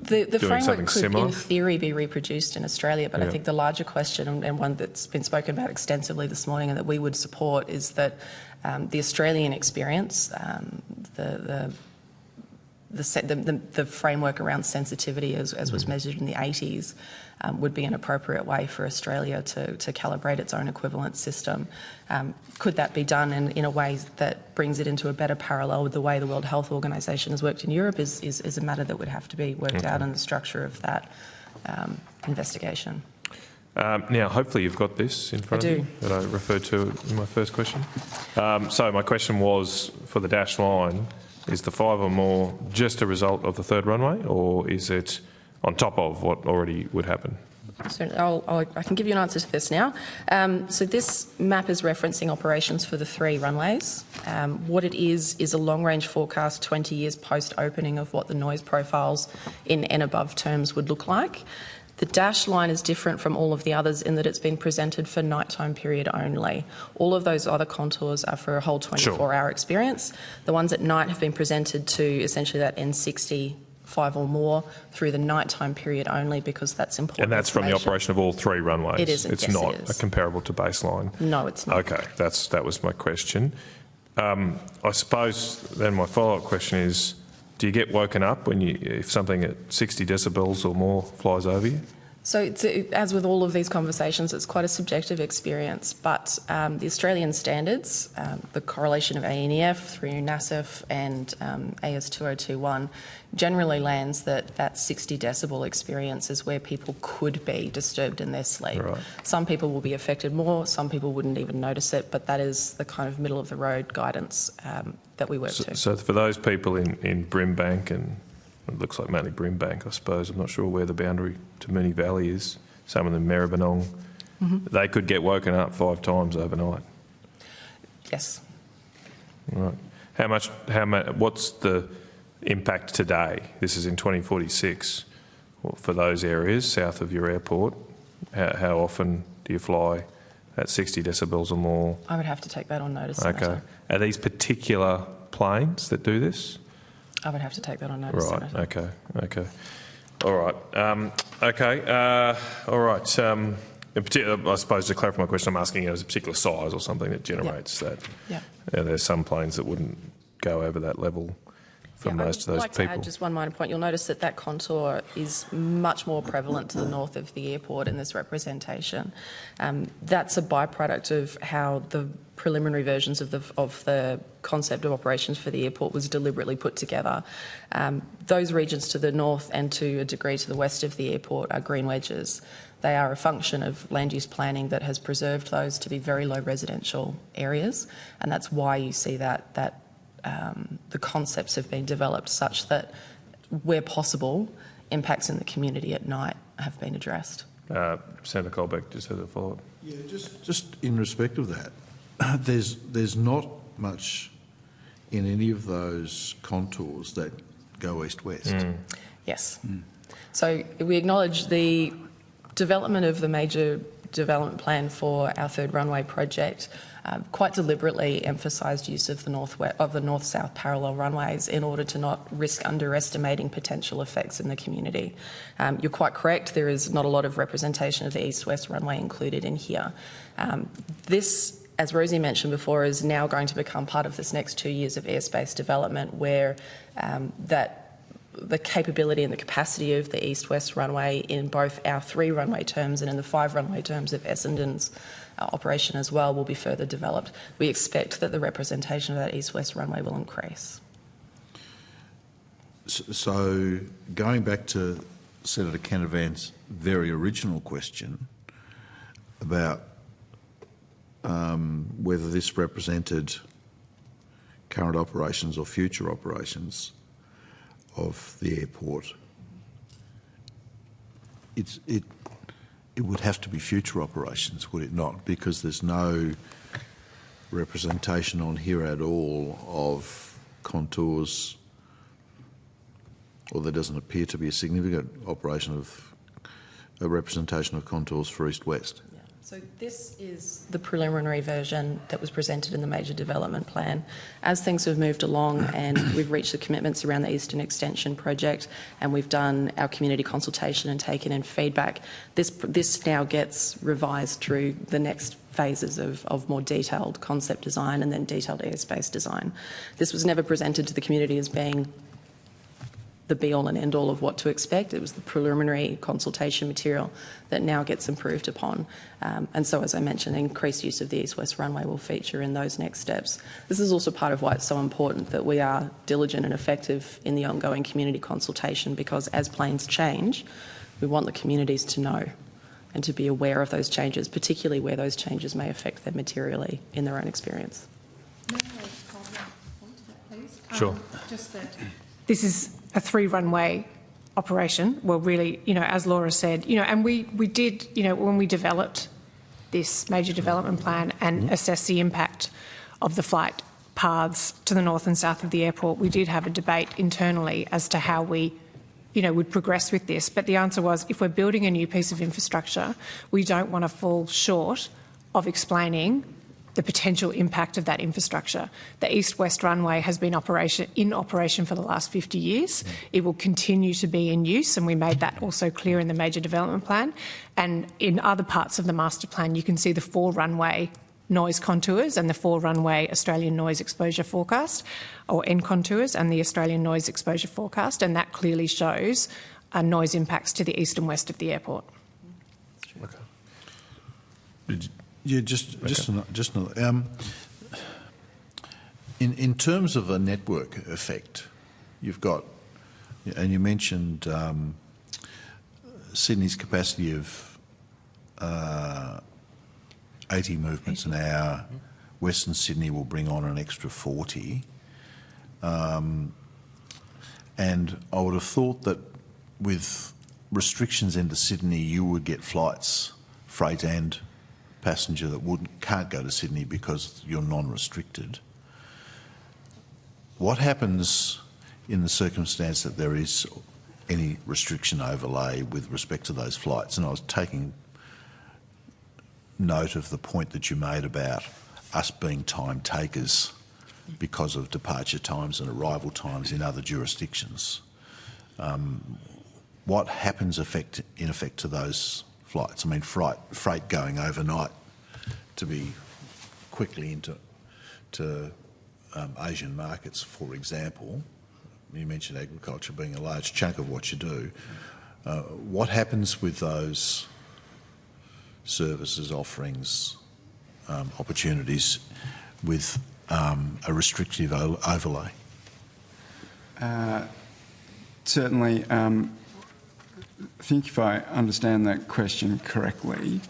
Speaker 14: The
Speaker 1: doing
Speaker 14: framework
Speaker 1: something
Speaker 14: could,
Speaker 1: similar?
Speaker 14: in theory, be reproduced in Australia, but I think the larger question, and one that's been spoken about extensively this morning and that we would support, is that the Australian experience, the framework around sensitivity as was measured in the 80s, would be an appropriate way for Australia to calibrate its own equivalent system. Could that be done in a way that brings it into a better parallel with the way the World Health Organization has worked in Europe is a matter that would have to be worked out in the structure of that investigation.
Speaker 1: Now, hopefully you've got this in front of you that I referred to in my first question. So my question was, for the dashed line, is the 5 or more just a result of the third runway, or is it on top of what already would happen?
Speaker 14: So I can give you an answer to this now. So this map is referencing operations for the 3 runways. What it is a long-range forecast 20 years post-opening of what the noise profiles in and above terms would look like. The dashed line is different from all of the others in that it's been presented for nighttime period only. All of those other contours are for a whole 24-hour experience. The ones at night have been presented to essentially that N60 5 or more through the nighttime period only, because that's important.
Speaker 1: And that's from the operation of all 3 runways?
Speaker 14: It isn't.
Speaker 1: It's
Speaker 14: yes,
Speaker 1: not
Speaker 14: it is.
Speaker 1: comparable to baseline?
Speaker 14: No, it's not.
Speaker 1: Okay, that was my question. I suppose then my follow-up question is, do you get woken up if something at 60 decibels or more flies over you?
Speaker 14: So as with all of these conversations, it's quite a subjective experience, but the Australian standards, the correlation of ANEF through NASF and AS2021 generally lands that 60 decibel experience is where people could be disturbed in their sleep.
Speaker 1: Right.
Speaker 14: Some people will be affected more, some people wouldn't even notice it, but that is the kind of middle of the road guidance that we work to.
Speaker 1: So for those people in Brimbank, and it looks like mainly Brimbank, I suppose, I'm not sure where the boundary to Moonee Valley is, some of them Maribyrnong, they could get woken up 5 times overnight.
Speaker 14: Yes.
Speaker 1: Right. What's the impact today? This is in 2046 for those areas south of your airport. How often do you fly at 60 decibels or more?
Speaker 14: I would have to take that on notice.
Speaker 1: Okay.
Speaker 14: Senator.
Speaker 1: Are these particular planes that do this?
Speaker 14: I would have to take that on notice.
Speaker 1: Right.
Speaker 14: Senator.
Speaker 1: Okay. All right. All right. In particular, I suppose to clarify my question, I'm asking, is a particular size or something that generates that?
Speaker 14: Yeah.
Speaker 1: There's some planes that wouldn't go over that level for most of those
Speaker 14: I'd like
Speaker 1: people.
Speaker 14: to add just one minor point. You'll notice that contour is much more prevalent to the north of the airport in this representation. That's a byproduct of how the preliminary versions of the concept of operations for the airport was deliberately put together. Those regions to the north and to a degree to the west of the airport are green wedges. They are a function of land use planning that has preserved those to be very low residential areas, and that's why you see that the concepts have been developed such that, where possible, impacts in the community at night have been addressed.
Speaker 1: Senator Colbeck just had a follow-up.
Speaker 11: Yeah, just in respect of that, there's not much in any of those contours that go east-west.
Speaker 14: Yes. So we acknowledge the development of the major development plan for our third runway project quite deliberately emphasised use of the north-south parallel runways in order to not risk underestimating potential effects in the community. You're quite correct, there is not a lot of representation of the east-west runway included in here. This, as Rosie mentioned before, is now going to become part of this next 2 years of airspace development, where the capability and the capacity of the east-west runway in both our 3 runway terms and in the 5 runway terms of Essendon's operation as well will be further developed. We expect that the representation of that east-west runway will increase.
Speaker 11: So going back to Senator Canavan's very original question about whether this represented current operations or future operations of the airport, it would have to be future operations, would it not? Because there's no representation on here at all of contours, or there doesn't appear to be a significant representation of contours for east-west.
Speaker 14: So this is the preliminary version that was presented in the major development plan. As things have moved along and we've reached the commitments around the Eastern Extension project and we've done our community consultation and taken in feedback, this now gets revised through the next phases of more detailed concept design and then detailed airspace design. This was never presented to the community as being the be-all and end-all of what to expect. It was the preliminary consultation material that now gets improved upon. And so, as I mentioned, increased use of the east-west runway will feature in those next steps. This is also part of why it's so important that we are diligent and effective in the ongoing community consultation, because as planes change, we want the communities to know and to be aware of those changes, particularly where those changes may affect them materially in their own experience.
Speaker 1: Sure.
Speaker 17: Just that this is a 3-runway operation. Well, really, as Laura said, and we did, when we developed this major development plan and assessed the impact of the flight paths to the north and south of the airport, we did have a debate internally as to how we, would progress with this. But the answer was, if we're building a new piece of infrastructure, we don't want to fall short of explaining the potential impact of that infrastructure. The east-west runway has been in operation for the last 50 years. It will continue to be in use, and we made that also clear in the major development plan. And in other parts of the master plan, you can see the 4-runway noise contours and the 4-runway Australian Noise Exposure Forecast, or NContours, and the Australian Noise Exposure Forecast, and that clearly shows noise impacts to the east and west of the airport.
Speaker 11: Yeah, in terms of a network effect, you've got, and you mentioned Sydney's capacity of 80 movements an hour. Western Sydney will bring on an extra 40. And I would have thought that with restrictions into Sydney, you would get flights, freight and passenger, that can't go to Sydney because you're non-restricted. What happens in the circumstance that there is any restriction overlay with respect to those flights? And I was taking note of the point that you made about us being time takers because of departure times and arrival times in other jurisdictions. What happens in effect to those flights? I mean, freight going overnight to be quickly into Asian markets, for example. You mentioned agriculture being a large chunk of what you do. What happens with those services, offerings, opportunities with a restrictive overlay?
Speaker 16: Certainly. I think if I understand that question correctly,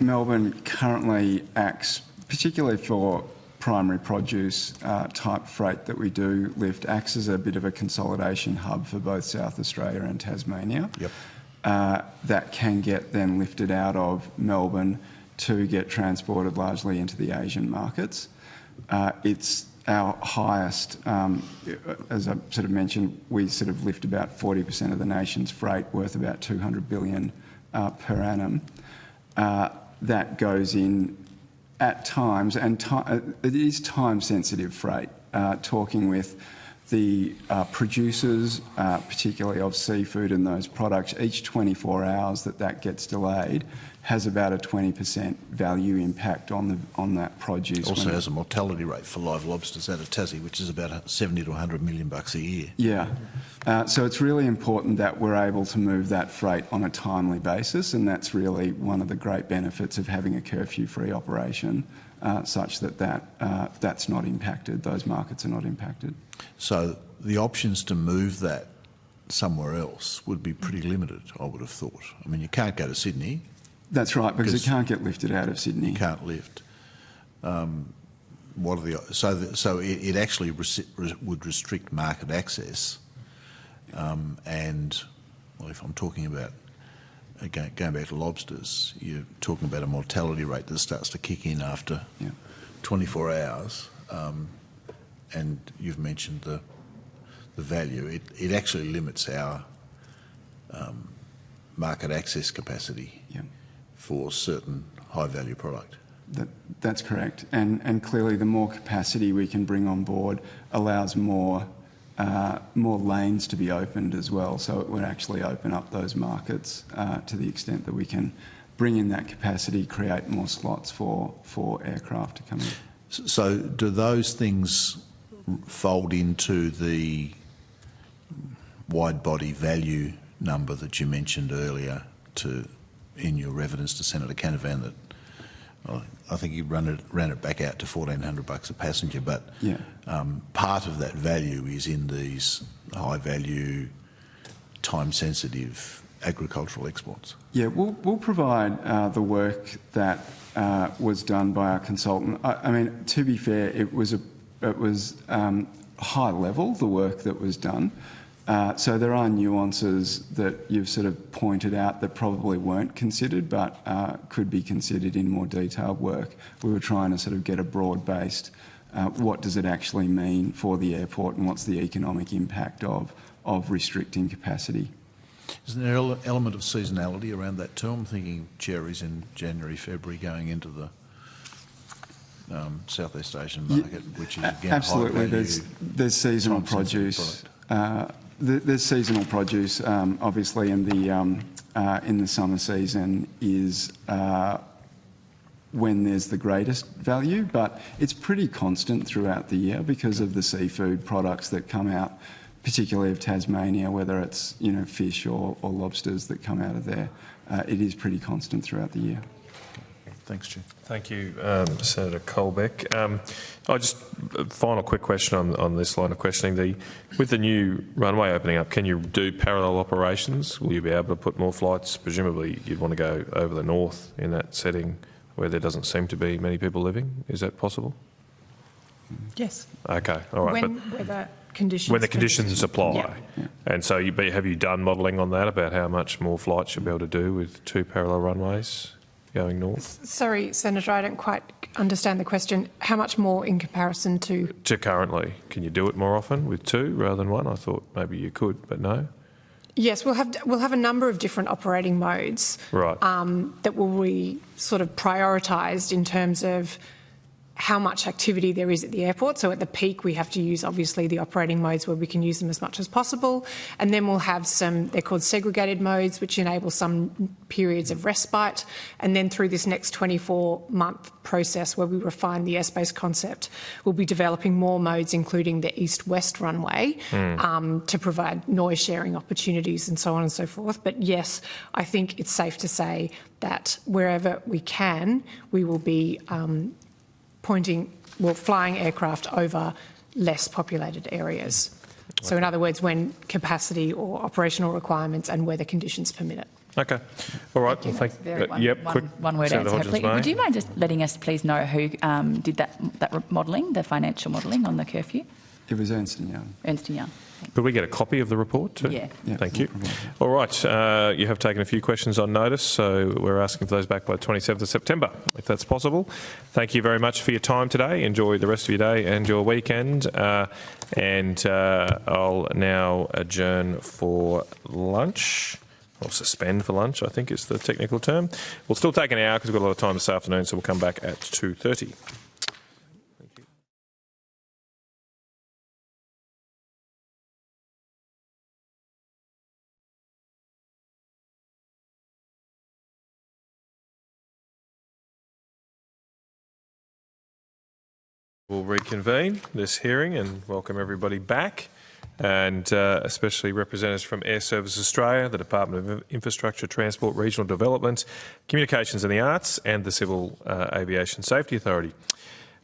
Speaker 16: Melbourne currently acts, particularly for primary produce type freight that we do lift, acts as a bit of a consolidation hub for both South Australia and Tasmania.
Speaker 11: Yep.
Speaker 16: That can get then lifted out of Melbourne to get transported largely into the Asian markets. It's our highest, as I sort of mentioned, we sort of lift about 40% of the nation's freight, worth about $200 billion per annum. That goes in at times, and it is time-sensitive freight. Talking with the producers, particularly of seafood and those products, each 24 hours that gets delayed has about a 20% value impact on that produce.
Speaker 11: Also has a mortality rate for live lobsters out of Tassie, which is about $70 to $100 million a year.
Speaker 16: Yeah. So it's really important that we're able to move that freight on a timely basis, and that's really one of the great benefits of having a curfew-free operation, such that that's not impacted, those markets are not impacted.
Speaker 11: So the options to move that somewhere else would be pretty limited, I would have thought. I mean, you can't go to Sydney.
Speaker 16: That's right, because it can't get lifted out of Sydney.
Speaker 11: You can't lift. What are the so it actually would restrict market access, and well, if I'm talking about going back to lobsters, you're talking about a mortality rate that starts to kick in after 24 hours, and you've mentioned the value. It actually limits our market access capacity. For certain high-value product.
Speaker 16: That's correct, and clearly the more capacity we can bring on board allows more lanes to be opened as well. So it would actually open up those markets to the extent that we can bring in that capacity, create more slots for aircraft to come in.
Speaker 11: So do those things fold into the wide-body value number that you mentioned earlier in your evidence to Senator Canavan, that I think you ran it back out to $1,400 a passenger, but part of that value is in these high-value, time-sensitive agricultural exports?
Speaker 16: Yeah, we'll provide the work that was done by our consultant. I mean, to be fair, it was high level, the work that was done. So there are nuances that you've sort of pointed out that probably weren't considered, but could be considered in more detailed work. We were trying to sort of get a broad-based, what does it actually mean for the airport and what's the economic impact of restricting capacity.
Speaker 11: Is there an element of seasonality around that too? I'm thinking cherries in January, February going into the Southeast Asian market, which is again
Speaker 16: absolutely.
Speaker 11: High value,
Speaker 16: there's seasonal produce. There's seasonal produce, obviously, in the summer season is when there's the greatest value, but it's pretty constant throughout the year because of the seafood products that come out, particularly of Tasmania, whether it's fish or lobsters that come out of there. It is pretty constant throughout the year.
Speaker 7: Thanks, Chair.
Speaker 1: Thank you, Senator Colbeck. Final quick question on this line of questioning. With the new runway opening up, can you do parallel operations? Will you be able to put more flights? Presumably you'd want to go over the north in that setting where there doesn't seem to be many people living. Is that possible?
Speaker 17: Yes.
Speaker 1: Okay, all right.
Speaker 17: When the conditions
Speaker 1: apply.
Speaker 17: Yeah.
Speaker 1: And so have you done modelling on that about how much more flights you'll be able to do with 2 parallel runways going north?
Speaker 17: Sorry, Senator, I don't quite understand the question. How much more in comparison to?
Speaker 1: To currently. Can you do it more often with 2 rather than 1? I thought maybe you could, but no?
Speaker 17: Yes, we'll have a number of different operating modes,
Speaker 1: right,
Speaker 17: that will be sort of prioritised in terms of how much activity there is at the airport. So at the peak, we have to use, obviously, the operating modes where we can use them as much as possible. And then we'll have some, they're called segregated modes, which enable some periods of respite. And then through this next 24-month process where we refine the airspace concept, we'll be developing more modes, including the east-west runway, to provide noise sharing opportunities and so on and so forth. But yes, I think it's safe to say that wherever we can, we will be flying aircraft over less populated areas. So in other words, when capacity or operational requirements and weather conditions permit it.
Speaker 1: Okay. All right.
Speaker 6: Well,
Speaker 1: quick.
Speaker 6: One word answer, hopefully. Would you mind just letting us please know who did that modelling, the financial modelling on the curfew?
Speaker 16: It was Ernst & Young.
Speaker 6: Ernst & Young.
Speaker 1: Could we get a copy of the report too?
Speaker 6: Yeah.
Speaker 1: Thank you. All right. You have taken a few questions on notice, so we're asking for those back by 27th of September, if that's possible. Thank you very much for your time today. Enjoy the rest of your day and your weekend. And I'll now adjourn for lunch, or suspend for lunch, I think is the technical term. We'll still take an hour because we've got a lot of time this afternoon, so we'll come back at 2:30. We'll reconvene this hearing and welcome everybody back, and especially representatives from Air Services Australia, the Department of Infrastructure, Transport, Regional Development, Communications and the Arts, and the Civil Aviation Safety Authority.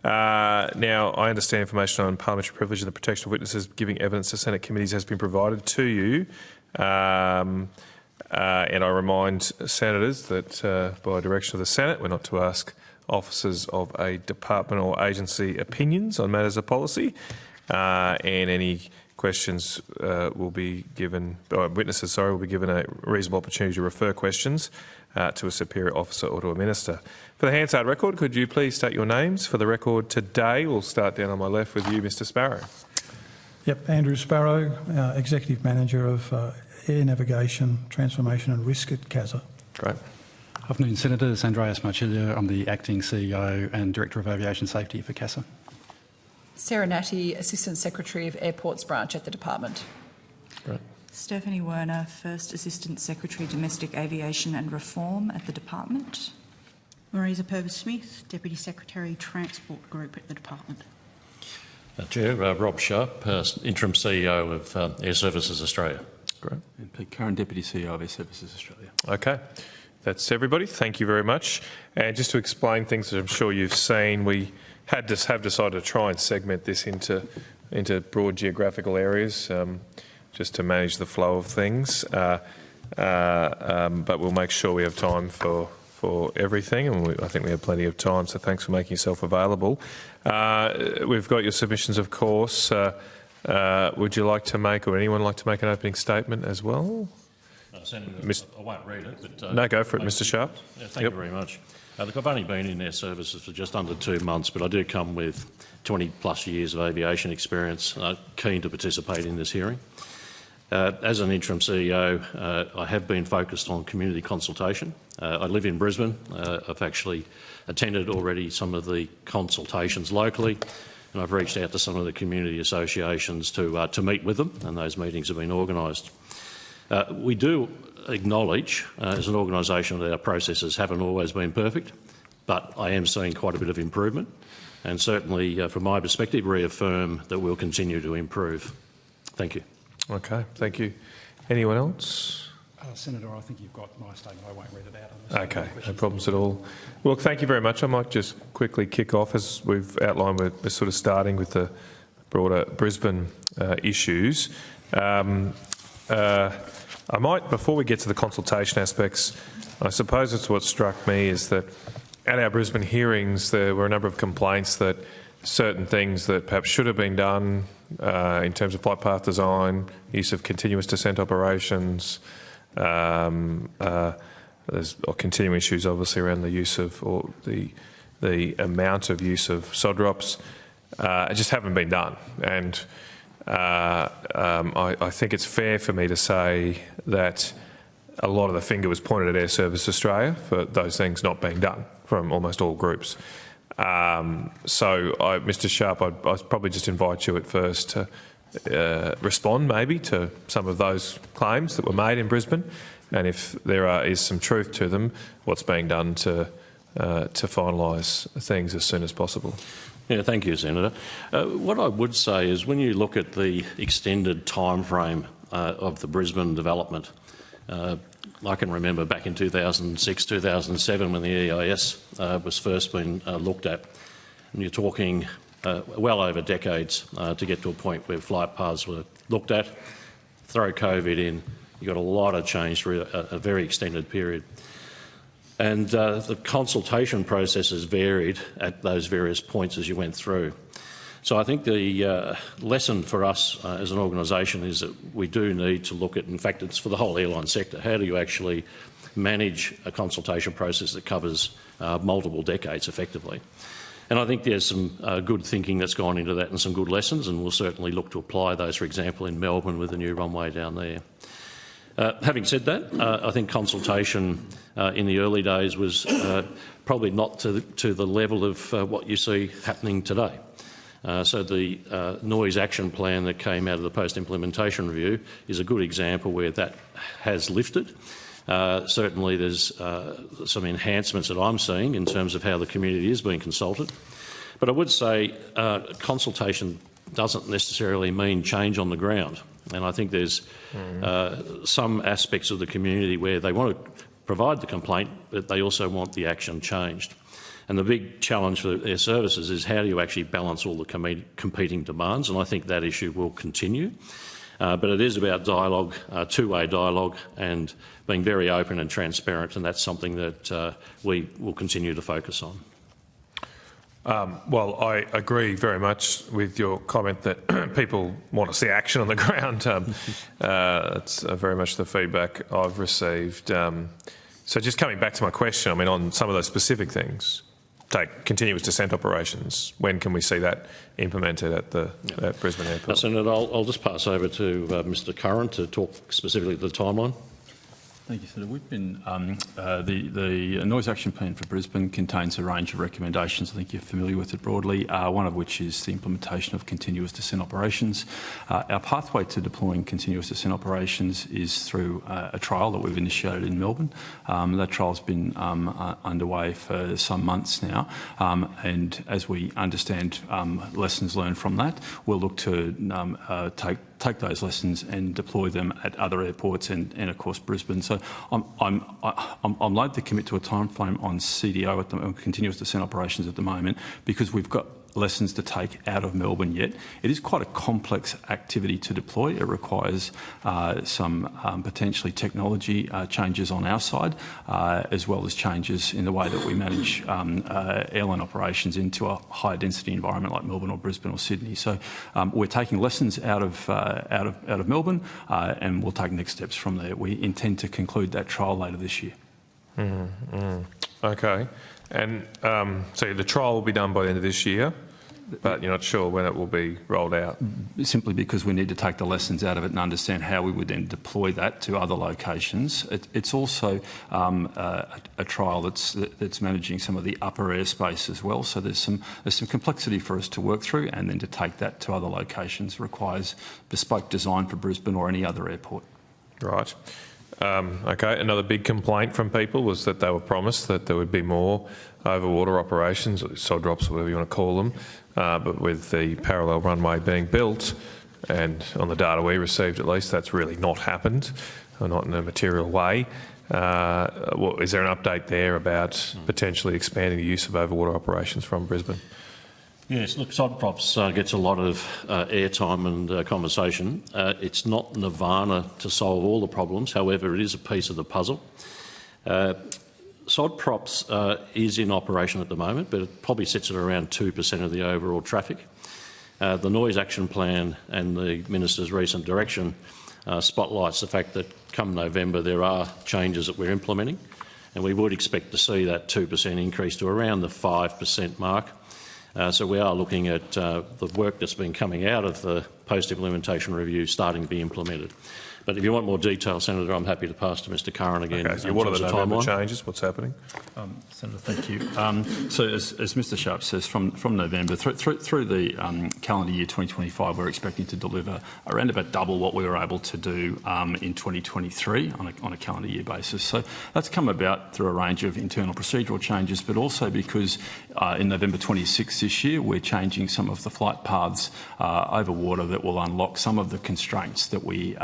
Speaker 1: Now, I understand information on parliamentary privilege and the protection of witnesses giving evidence to Senate committees has been provided to you. And I remind senators that by direction of the Senate, we're not to ask officers of a department or agency opinions on matters of policy, and any questions will be given, or witnesses, will be given a reasonable opportunity to refer questions to a superior officer or to a minister. For the Hansard record, could you please state your names for the record today? We'll start down on my left with you, Mr. Sparrow.
Speaker 18: Yep, Andrew Sparrow, Executive Manager of Air Navigation, Transformation and Risk at CAAA.
Speaker 1: Great.
Speaker 19: Afternoon, Senators. Andreas Marchiglia. I'm the Acting CEO and Director of Aviation Safety for CAAA.
Speaker 20: Sarah Natty, Assistant Secretary of Airports Branch at the Department.
Speaker 1: Great.
Speaker 21: Stephanie Werner, First Assistant Secretary, Domestic Aviation and Reform at the Department.
Speaker 22: Marisa Purvis-Smith, Deputy Secretary, Transport Group at the Department.
Speaker 23: Chair, Rob Sharp, Interim CEO of Air Services Australia.
Speaker 1: Great.
Speaker 24: And Pete Kieran, Deputy CEO of Air Services Australia.
Speaker 1: Okay. That's everybody. Thank you very much. And just to explain things that I'm sure you've seen, we have decided to try and segment this into broad geographical areas, just to manage the flow of things. But we'll make sure we have time for everything, and I think we have plenty of time, so thanks for making yourself available. We've got your submissions, of course. Would you like to make, or anyone like to make an opening statement as well?
Speaker 23: Senator, I won't read it. But,
Speaker 1: no, go for it, Mr. Sharp.
Speaker 23: Yeah, thank you very much. Look, I've only been in Air Services for just under 2 months, but I do come with 20+ years of aviation experience, keen to participate in this hearing. As an interim CEO, I have been focused on community consultation. I live in Brisbane. I've actually attended already some of the consultations locally, and I've reached out to some of the community associations to meet with them, and those meetings have been organised. We do acknowledge, as an organisation, that our processes haven't always been perfect, but I am seeing quite a bit of improvement, and certainly from my perspective reaffirm that we'll continue to improve. Thank you.
Speaker 1: Okay, thank you. Anyone else?
Speaker 19: Senator, I think you've got my statement. I won't read it out.
Speaker 1: Okay, no problems at all. Well, thank you very much. I might just quickly kick off, as we've outlined, we're sort of starting with the broader Brisbane issues. I might, before we get to the consultation aspects, I suppose it's what struck me is that at our Brisbane hearings there were a number of complaints that certain things that perhaps should have been done in terms of flight path design, use of continuous descent operations, there's continuing issues obviously around the use of, or the amount of use of sod drops, just haven't been done. And I think it's fair for me to say that a lot of the finger was pointed at Air Service Australia for those things not being done from almost all groups. Mr Sharp, I'd probably just invite you at first to respond maybe to some of those claims that were made in Brisbane, and if there is some truth to them, what's being done to finalise things as soon as possible.
Speaker 23: Yeah, thank you, Senator. What I would say is when you look at the extended time frame of the Brisbane development, I can remember back in 2006, 2007 when the EIS was first being looked at, and you're talking well over decades to get to a point where flight paths were looked at. Throw COVID in, you got a lot of change through a very extended period. And the consultation processes varied at those various points as you went through. So I think the lesson for us as an organisation is that we do need to look at, in fact it's for the whole airline sector, how do you actually manage a consultation process that covers multiple decades effectively. And I think there's some good thinking that's gone into that and some good lessons, and we'll certainly look to apply those, for example, in Melbourne with the new runway down there. Having said that, I think consultation in the early days was probably not to the level of what you see happening today. So the noise action plan that came out of the post-implementation review is a good example where that has lifted. Certainly there's some enhancements that I'm seeing in terms of how the community is being consulted. But I would say consultation doesn't necessarily mean change on the ground. And I think there's some aspects of the community where they want to provide the complaint, but they also want the action changed. And the big challenge for Air Services is how do you actually balance all the competing demands, and I think that issue will continue. But it is about dialogue, two-way dialogue, and being very open and transparent, and that's something that we will continue to focus on.
Speaker 1: Well, I agree very much with your comment that people want to see action on the ground. That's very much the feedback I've received. So just coming back to my question, I mean, on some of those specific things, take continuous descent operations, when can we see that implemented at Brisbane Airport?
Speaker 23: Senator, I'll just pass over to Mr Curran to talk specifically to the timeline.
Speaker 24: Thank you, Senator. We've been the noise action plan for Brisbane contains a range of recommendations. I think you're familiar with it broadly. One of which is the implementation of continuous descent operations. Our pathway to deploying continuous descent operations is through a trial that we've initiated in Melbourne. That trial's been underway for some months now, and as we understand lessons learned from that, we'll look to take those lessons and deploy them at other airports and of course Brisbane. So I'm loath to commit to a timeframe on CDO on continuous descent operations at the moment because we've got lessons to take out of Melbourne yet. It is quite a complex activity to deploy. It requires some potentially technology changes on our side, as well as changes in the way that we manage airline operations into a high density environment like Melbourne or Brisbane or Sydney. So we're taking lessons out of Melbourne, and we'll take next steps from there. We intend to conclude that trial later this year.
Speaker 1: Okay. And so the trial will be done by the end of this year, but you're not sure when it will be rolled out?
Speaker 24: Simply because we need to take the lessons out of it and understand how we would then deploy that to other locations. It's also a trial that's managing some of the upper airspace as well. So there's some complexity for us to work through, and then to take that to other locations requires bespoke design for Brisbane or any other airport.
Speaker 1: Right. Okay, another big complaint from people was that they were promised that there would be more overwater operations, or sod drops, whatever you want to call them, but with the parallel runway being built, and on the data we received at least, that's really not happened, or not in a material way. Is there an update there about potentially expanding the use of overwater operations from Brisbane?
Speaker 23: Yes, look, sod props gets a lot of airtime and conversation. It's not nirvana to solve all the problems, however, it is a piece of the puzzle. Sod props is in operation at the moment, but it probably sits at around 2% of the overall traffic. The Noise Action Plan and the Minister's recent direction spotlights the fact that come November there are changes that we're implementing, and we would expect to see that 2% increase to around the 5% mark. So we are looking at the work that's been coming out of the post-implementation review starting to be implemented. But if you want more detail, Senator, I'm happy to pass to Mr Kieran again.
Speaker 1: Okay, so what are the November changes? What's happening?
Speaker 24: Senator, thank you. So as Mr Sharp says, from November through the calendar year 2025, we're expecting to deliver around about double what we were able to do in 2023 on a calendar year basis. So that's come about through a range of internal procedural changes, but also because in November 26 this year, we're changing some of the flight paths over water that will unlock some of the constraints that we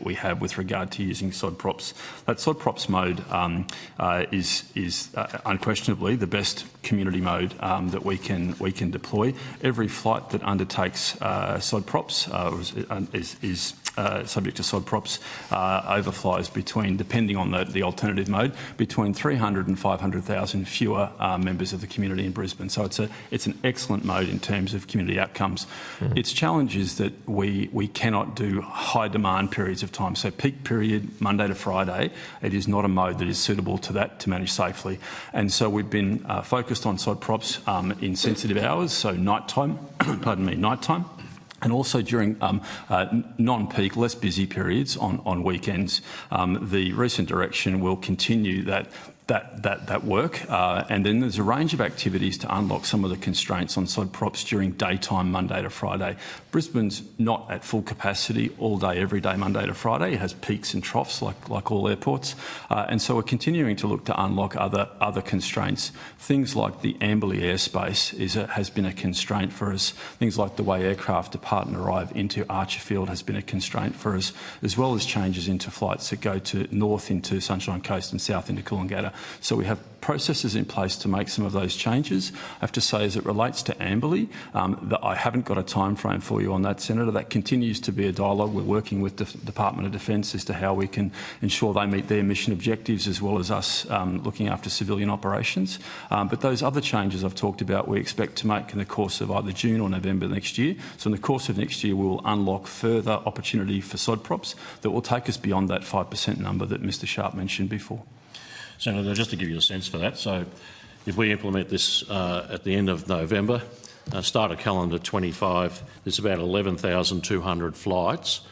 Speaker 24: have with regard to using sod props. That sod props mode is unquestionably the best community mode that we can deploy. Every flight that undertakes sod props is subject to sod props overflies between, depending on the alternative mode, between 300 and 500,000 fewer members of the community in Brisbane. So it's an excellent mode in terms of community outcomes. Its challenge is that we cannot do high demand periods of time. So peak period, Monday to Friday, it is not a mode that is suitable to that to manage safely. And so we've been focused on sod props in sensitive hours, so nighttime, nighttime. And also during non-peak, less busy periods on weekends. The recent direction will continue that work, and then there's a range of activities to unlock some of the constraints on sod props during daytime, Monday to Friday. Brisbane's not at full capacity all day, every day, Monday to Friday. It has peaks and troughs like all airports, and so we're continuing to look to unlock other constraints. Things like the Amberley airspace has been a constraint for us. Things like the way aircraft depart and arrive into Archerfield has been a constraint for us, as well as changes into flights that go to north into Sunshine Coast and south into Coolangatta. So we have processes in place to make some of those changes. I have to say, as it relates to Amberley, that I haven't got a time frame for you on that, Senator. That continues to be a dialogue. We're working with the Department of Defence as to how we can ensure they meet their mission objectives, as well as us looking after civilian operations. But those other changes I've talked about, we expect to make in the course of either June or November next year. So in the course of next year, we will unlock further opportunity for sod props that will take us beyond that 5% number that Mr Sharp mentioned before.
Speaker 23: Senator, just to give you a sense for that, so if we implement this at the end of November, start of calendar 25, there's about 11,200 flights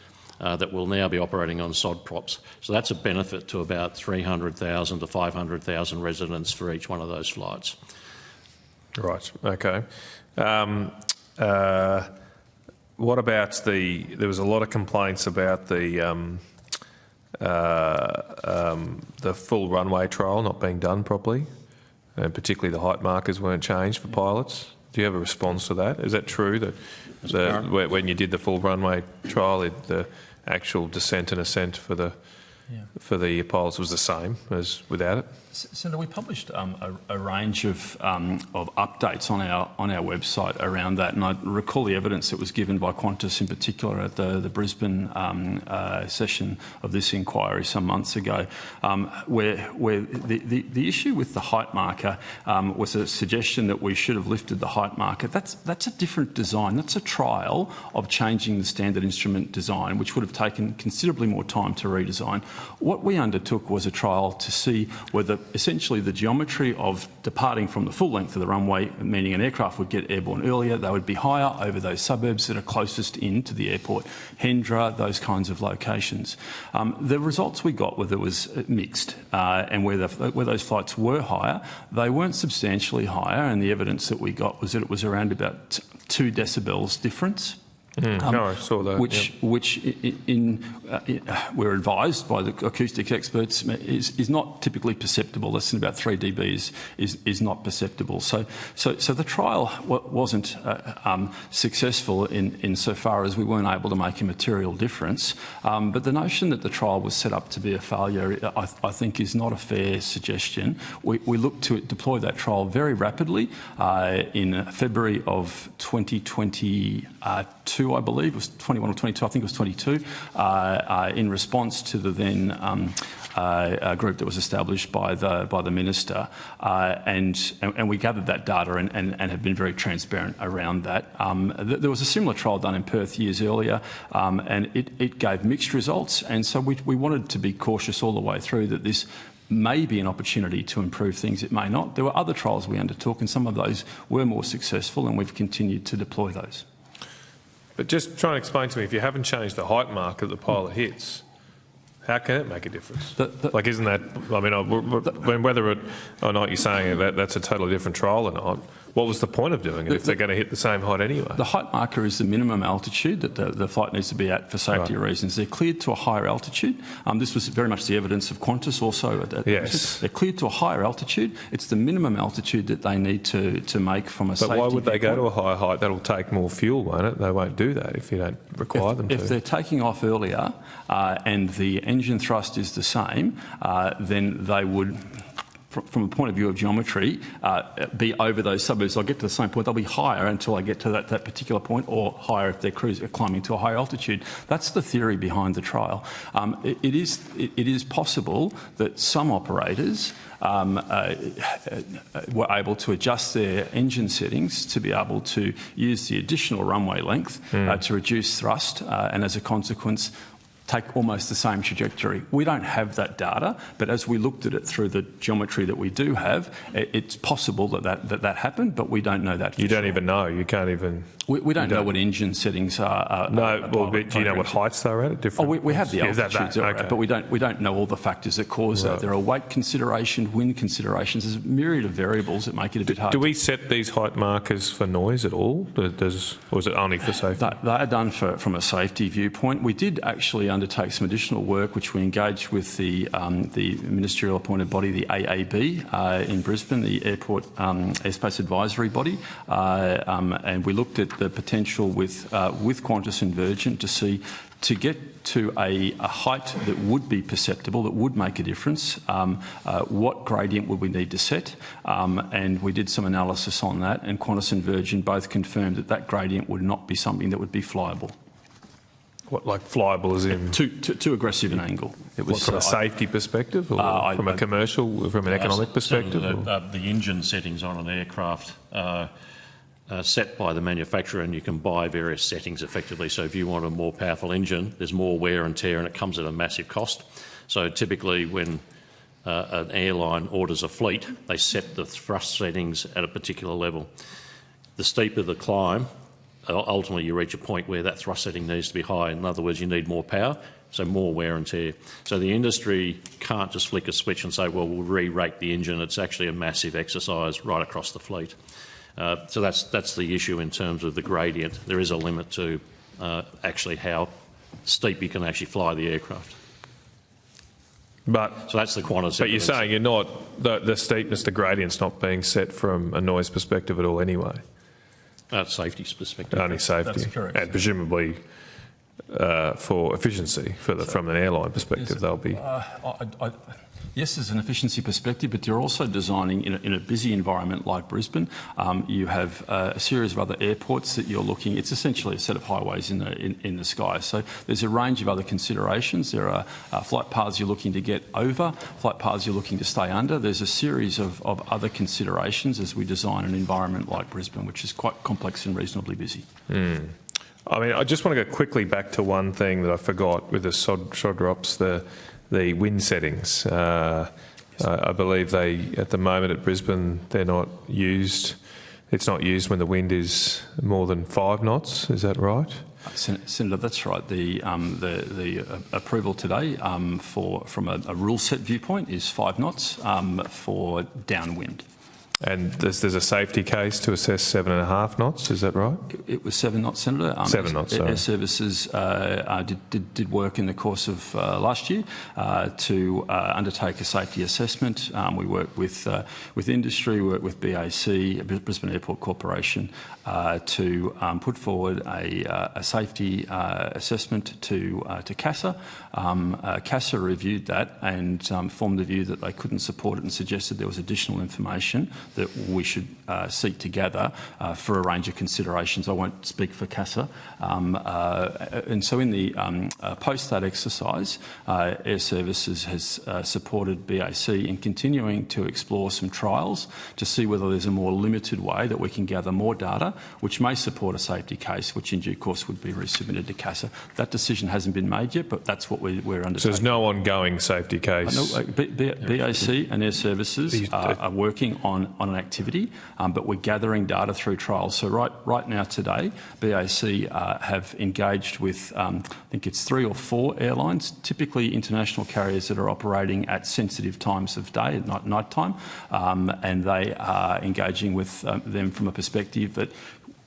Speaker 23: that will now be operating on sod props. So that's a benefit to about 300,000 to 500,000 residents for each one of those flights.
Speaker 1: Right, okay. What about there was a lot of complaints about the full runway trial not being done properly, and particularly the height markers weren't changed for pilots. Do you have a response to that? Is that true that when you did the full runway trial, the actual descent and ascent for the pilots was the same as without it?
Speaker 24: Senator, we published a range of updates on our website around that, and I recall the evidence that was given by Qantas in particular at the Brisbane session of this inquiry some months ago, where the issue with the height marker was a suggestion that we should have lifted the height marker. That's a different design. That's a trial of changing the standard instrument design, which would have taken considerably more time to redesign. What we undertook was a trial to see whether essentially the geometry of departing from the full length of the runway, meaning an aircraft would get airborne earlier, they would be higher over those suburbs that are closest in to the airport, Hendra, those kinds of locations. The results we got were that it was mixed, and where those flights were higher, they weren't substantially higher, and the evidence that we got was that it was around about 2 decibels difference.
Speaker 1: No, I saw that.
Speaker 24: Which we're advised by the acoustics experts is not typically perceptible. Less than about 3 dB is not perceptible. So the trial wasn't successful insofar as we weren't able to make a material difference. But the notion that the trial was set up to be a failure, I think, is not a fair suggestion. We looked to deploy that trial very rapidly in February of 2022, I believe. It was 21 or 22, I think it was 22, in response to the then group that was established by the Minister. And we gathered that data and have been very transparent around that. There was a similar trial done in Perth years earlier, and it gave mixed results. And so we wanted to be cautious all the way through that this may be an opportunity to improve things. It may not. There were other trials we undertook, and some of those were more successful, and we've continued to deploy those.
Speaker 1: But just try and explain to me, if you haven't changed the height marker that the pilot hits, how can it make a difference? Like, isn't that, I mean, whether or not you're saying that's a totally different trial or not, what was the point of doing it if they're going to hit the same height anyway?
Speaker 24: The height marker is the minimum altitude that the flight needs to be at for safety reasons. They're cleared to a higher altitude. This was very much the evidence of Qantas also.
Speaker 1: Yes.
Speaker 24: They're cleared to a higher altitude. It's the minimum altitude that they need to make from a safety
Speaker 1: But why would they go to a
Speaker 24: viewpoint.
Speaker 1: higher height? That'll take more fuel, won't it? They won't do that if you don't require them to.
Speaker 24: If they're taking off earlier and the engine thrust is the same, then they would, from a point of view of geometry, be over those suburbs. They'll get to the same point. They'll be higher until they get to that particular point, or higher if they're climbing to a higher altitude. That's the theory behind the trial. It is possible that some operators were able to adjust their engine settings to be able to use the additional runway length to reduce thrust, and as a consequence take almost the same trajectory. We don't have that data, but as we looked at it through the geometry that we do have, it's possible that happened, but we don't know that.
Speaker 1: You don't even know. You can't even.
Speaker 24: We don't know what engine settings are.
Speaker 1: No, well, but do you know what heights they're at different?
Speaker 24: We have the altitudes,
Speaker 1: okay.
Speaker 24: but we don't know all the factors that cause that. There are weight consideration, wind considerations. There's a myriad of variables that make it a bit hard.
Speaker 1: Do we set these height markers for noise at all? Or is it only for safety?
Speaker 24: They are done from a safety viewpoint. We did actually undertake some additional work, which we engaged with the ministerial appointed body, the AAB, in Brisbane, the Airport Airspace Advisory Body, and we looked at the potential with Qantas and Virgin to get to a height that would be perceptible, that would make a difference. What gradient would we need to set? And we did some analysis on that, and Qantas and Virgin both confirmed that gradient would not be something that would be flyable.
Speaker 1: What, like flyable as in?
Speaker 24: Too aggressive an angle.
Speaker 1: It was from a safety perspective, or from a commercial, from an economic perspective?
Speaker 23: The engine settings on an aircraft are set by the manufacturer, and you can buy various settings effectively. So if you want a more powerful engine, there's more wear and tear, and it comes at a massive cost. So typically when an airline orders a fleet, they set the thrust settings at a particular level. The steeper the climb, ultimately you reach a point where that thrust setting needs to be high. In other words, you need more power, so more wear and tear. So the industry can't just flick a switch and say, well, we'll re-rate the engine. It's actually a massive exercise right across the fleet. So that's the issue in terms of the gradient. There is a limit to actually how steep you can actually fly the aircraft. So that's the Qantas.
Speaker 1: But you're saying you're not, the steepness, the gradient's not being set from a noise perspective at all anyway?
Speaker 23: Safety perspective.
Speaker 1: Only safety.
Speaker 23: That's correct.
Speaker 1: And presumably for efficiency, from an airline perspective, they'll be.
Speaker 24: Yes, there's an efficiency perspective, but you're also designing in a busy environment like Brisbane. You have a series of other airports that you're looking. It's essentially a set of highways in the sky. So there's a range of other considerations. There are flight paths you're looking to get over, flight paths you're looking to stay under. There's a series of other considerations as we design an environment like Brisbane, which is quite complex and reasonably busy.
Speaker 1: I mean, I just want to go quickly back to one thing that I forgot with the sod drops, the wind settings. I believe at the moment at Brisbane, they're not used. It's not used when the wind is more than 5 knots. Is that right?
Speaker 24: Senator, that's right. The approval today from a rule set viewpoint is 5 knots for downwind.
Speaker 1: And there's a safety case to assess 7.5 knots, is that right?
Speaker 24: It was 7 knots, Senator.
Speaker 1: 7 knots, sorry.
Speaker 24: Air Services did work in the course of last year to undertake a safety assessment. We worked with industry, worked with BAC, Brisbane Airport Corporation, to put forward a safety assessment to CAAA. CAAA reviewed that and formed the view that they couldn't support it and suggested there was additional information that we should seek to gather for a range of considerations. I won't speak for CAAA. And so in the post that exercise, Air Services has supported BAC in continuing to explore some trials to see whether there's a more limited way that we can gather more data, which may support a safety case, which in due course would be resubmitted to CAAA. That decision hasn't been made yet, but that's what we're undertaking.
Speaker 1: So there's no ongoing safety case?
Speaker 24: BAC and Air Services are working on an activity, but we're gathering data through trials. So right now today, BAC have engaged with, I think it's 3 or 4 airlines, typically international carriers that are operating at sensitive times of day, at night time, and they are engaging with them from a perspective that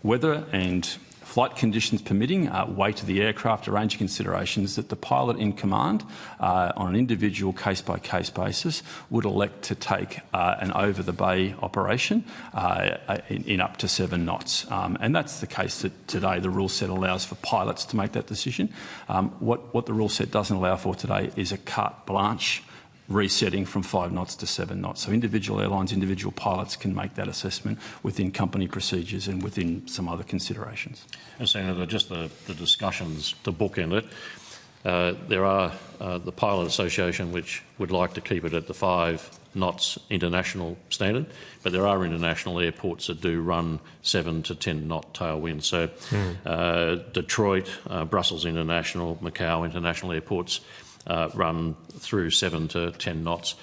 Speaker 24: weather and flight conditions permitting, weight of the aircraft, a range of considerations that the pilot in command on an individual case-by-case basis would elect to take an over-the-bay operation in up to 7 knots. And that's the case that today the rule set allows for pilots to make that decision. What the rule set doesn't allow for today is a carte blanche resetting from 5 knots to 7 knots. So individual airlines, individual pilots can make that assessment within company procedures and within some other considerations.
Speaker 23: And Senator, just the discussions to bookend it, there are the Pilot Association which would like to keep it at the 5 knots international standard, but there are international airports that do run 7 to 10 knot tailwind. So Detroit, Brussels International, Macau International airports run through 7 to 10 knots.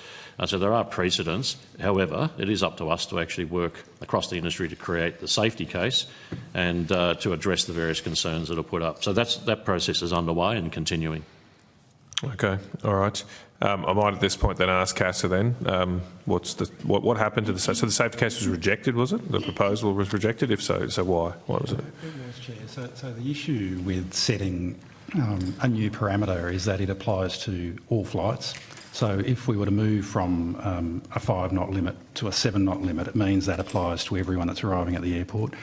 Speaker 23: So there are precedents. However, it is up to us to actually work across the industry to create the safety case and to address the various concerns that are put up. So that process is underway and continuing.
Speaker 1: Okay, all right. I might at this point then ask CAAA then, what happened to the... So the safety case was rejected, was it? The proposal was rejected? If so why? Why was it?
Speaker 19: It was, Chair. So the issue with setting a new parameter is that it applies to all flights. So if we were to move from a 5 knot limit to a 7 knot limit, it means that applies to everyone that's arriving at the airport.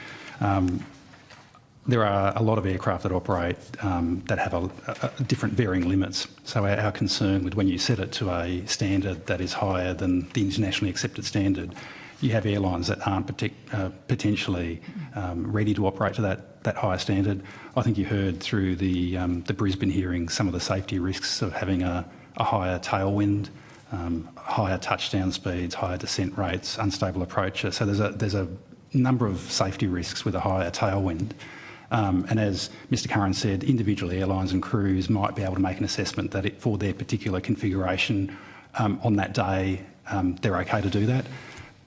Speaker 19: There are a lot of aircraft that operate that have a different varying limits. So our concern with when you set it to a standard that is higher than the internationally accepted standard, you have airlines that aren't potentially ready to operate to that higher standard. I think you heard through the Brisbane hearing some of the safety risks of having a higher tailwind, higher touchdown speeds, higher descent rates, unstable approaches. So there's a number of safety risks with a higher tailwind. And as Mr Curran said, individual airlines and crews might be able to make an assessment that for their particular configuration on that day, they're okay to do that.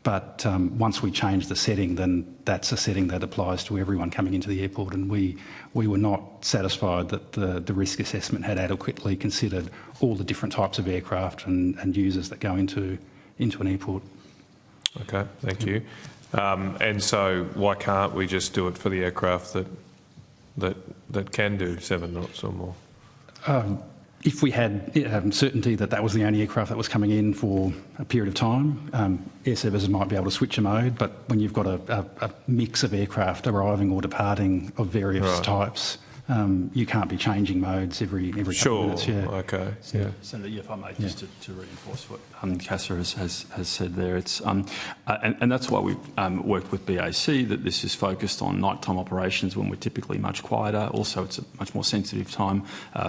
Speaker 19: But once we change the setting, then that's a setting that applies to everyone coming into the airport, and we were not satisfied that the risk assessment had adequately considered all the different types of aircraft and users that go into an airport.
Speaker 1: Okay, thank you. And so why can't we just do it for the aircraft that can do 7 knots or more?
Speaker 19: If we had certainty that that was the only aircraft that was coming in for a period of time, Air Services might be able to switch a mode, but when you've got a mix of aircraft arriving or departing of various types, you can't be changing modes every couple of minutes. Yeah.
Speaker 1: Okay.
Speaker 24: Yeah. Senator, if I may, just to reinforce what CAAA has said there, it's and that's why we've worked with BAC, that this is focused on nighttime operations when we're typically much quieter. Also, it's a much more sensitive time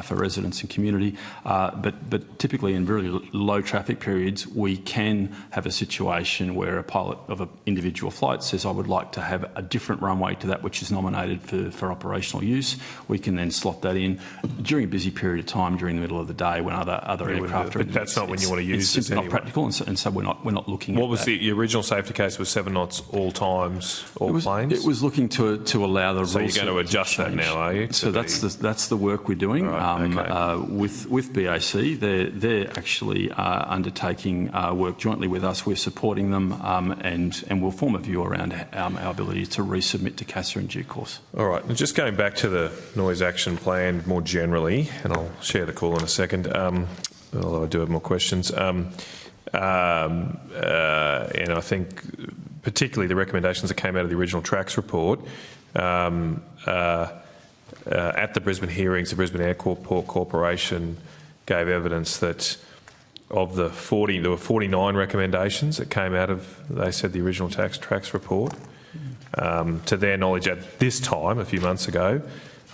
Speaker 24: for residents and community. But typically in really low traffic periods, we can have a situation where a pilot of an individual flight says, I would like to have a different runway to that which is nominated for operational use. we can then slot that in during a busy period of time during the middle of the day when other aircraft are.
Speaker 1: But that's not when you want to use
Speaker 24: it. It's
Speaker 1: anyway.
Speaker 24: not practical, and so we're not looking at that.
Speaker 1: What was the original safety case? Was 7 knots all times, all planes?
Speaker 24: It was looking to allow the.
Speaker 1: So you're going to adjust that now, are you?
Speaker 24: So that's the work we're doing with BAC. They're actually undertaking work jointly with us. We're supporting them, and we'll form a view around our ability to resubmit to CAAA in due course.
Speaker 1: All right. And just going back to the noise action plan more generally, and I'll share the call in a second, although I do have more questions. And I think particularly the recommendations that came out of the original tracks report, at the Brisbane hearings, the Brisbane Airport Corporation gave evidence that of the 40, there were 49 recommendations that came out of, they said, the original tracks report. To their knowledge at this time, a few months ago,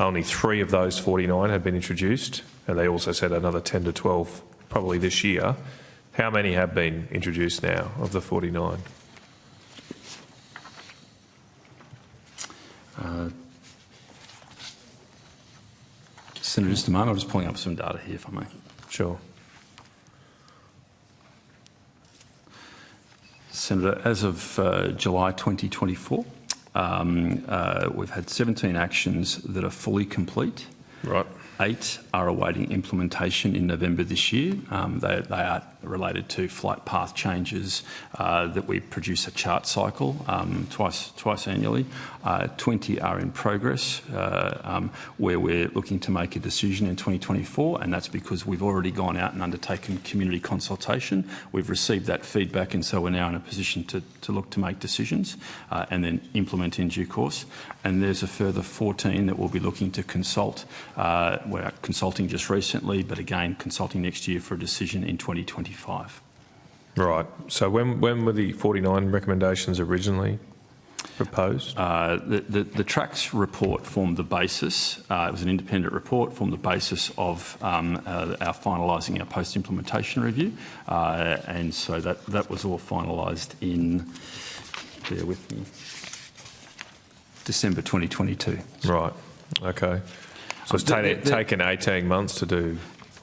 Speaker 1: only 3 of those 49 had been introduced, and they also said another 10 to 12 probably this year. How many have been introduced now of the 49?
Speaker 24: Senator, just a moment. I'm just pulling up some data here, if I may.
Speaker 1: Sure.
Speaker 24: Senator, as of July 2024, we've had 17 actions that are fully complete.
Speaker 1: Right.
Speaker 24: 8 are awaiting implementation in November this year. They are related to flight path changes that we produce a chart cycle twice annually. 20 are in progress where we're looking to make a decision in 2024, and that's because we've already gone out and undertaken community consultation. We've received that feedback, and so we're now in a position to look to make decisions and then implement in due course. And there's a further 14 that we'll be looking to consult. We're consulting just recently, but again, consulting next year for a decision in 2025.
Speaker 1: Right. So when were the 49 recommendations originally proposed?
Speaker 24: The tracks report formed the basis. It was an independent report, formed the basis of our finalising our post-implementation review, and so that was all finalised in, bear with me, December 2022.
Speaker 1: Right. Okay. So it's taken 18 months to do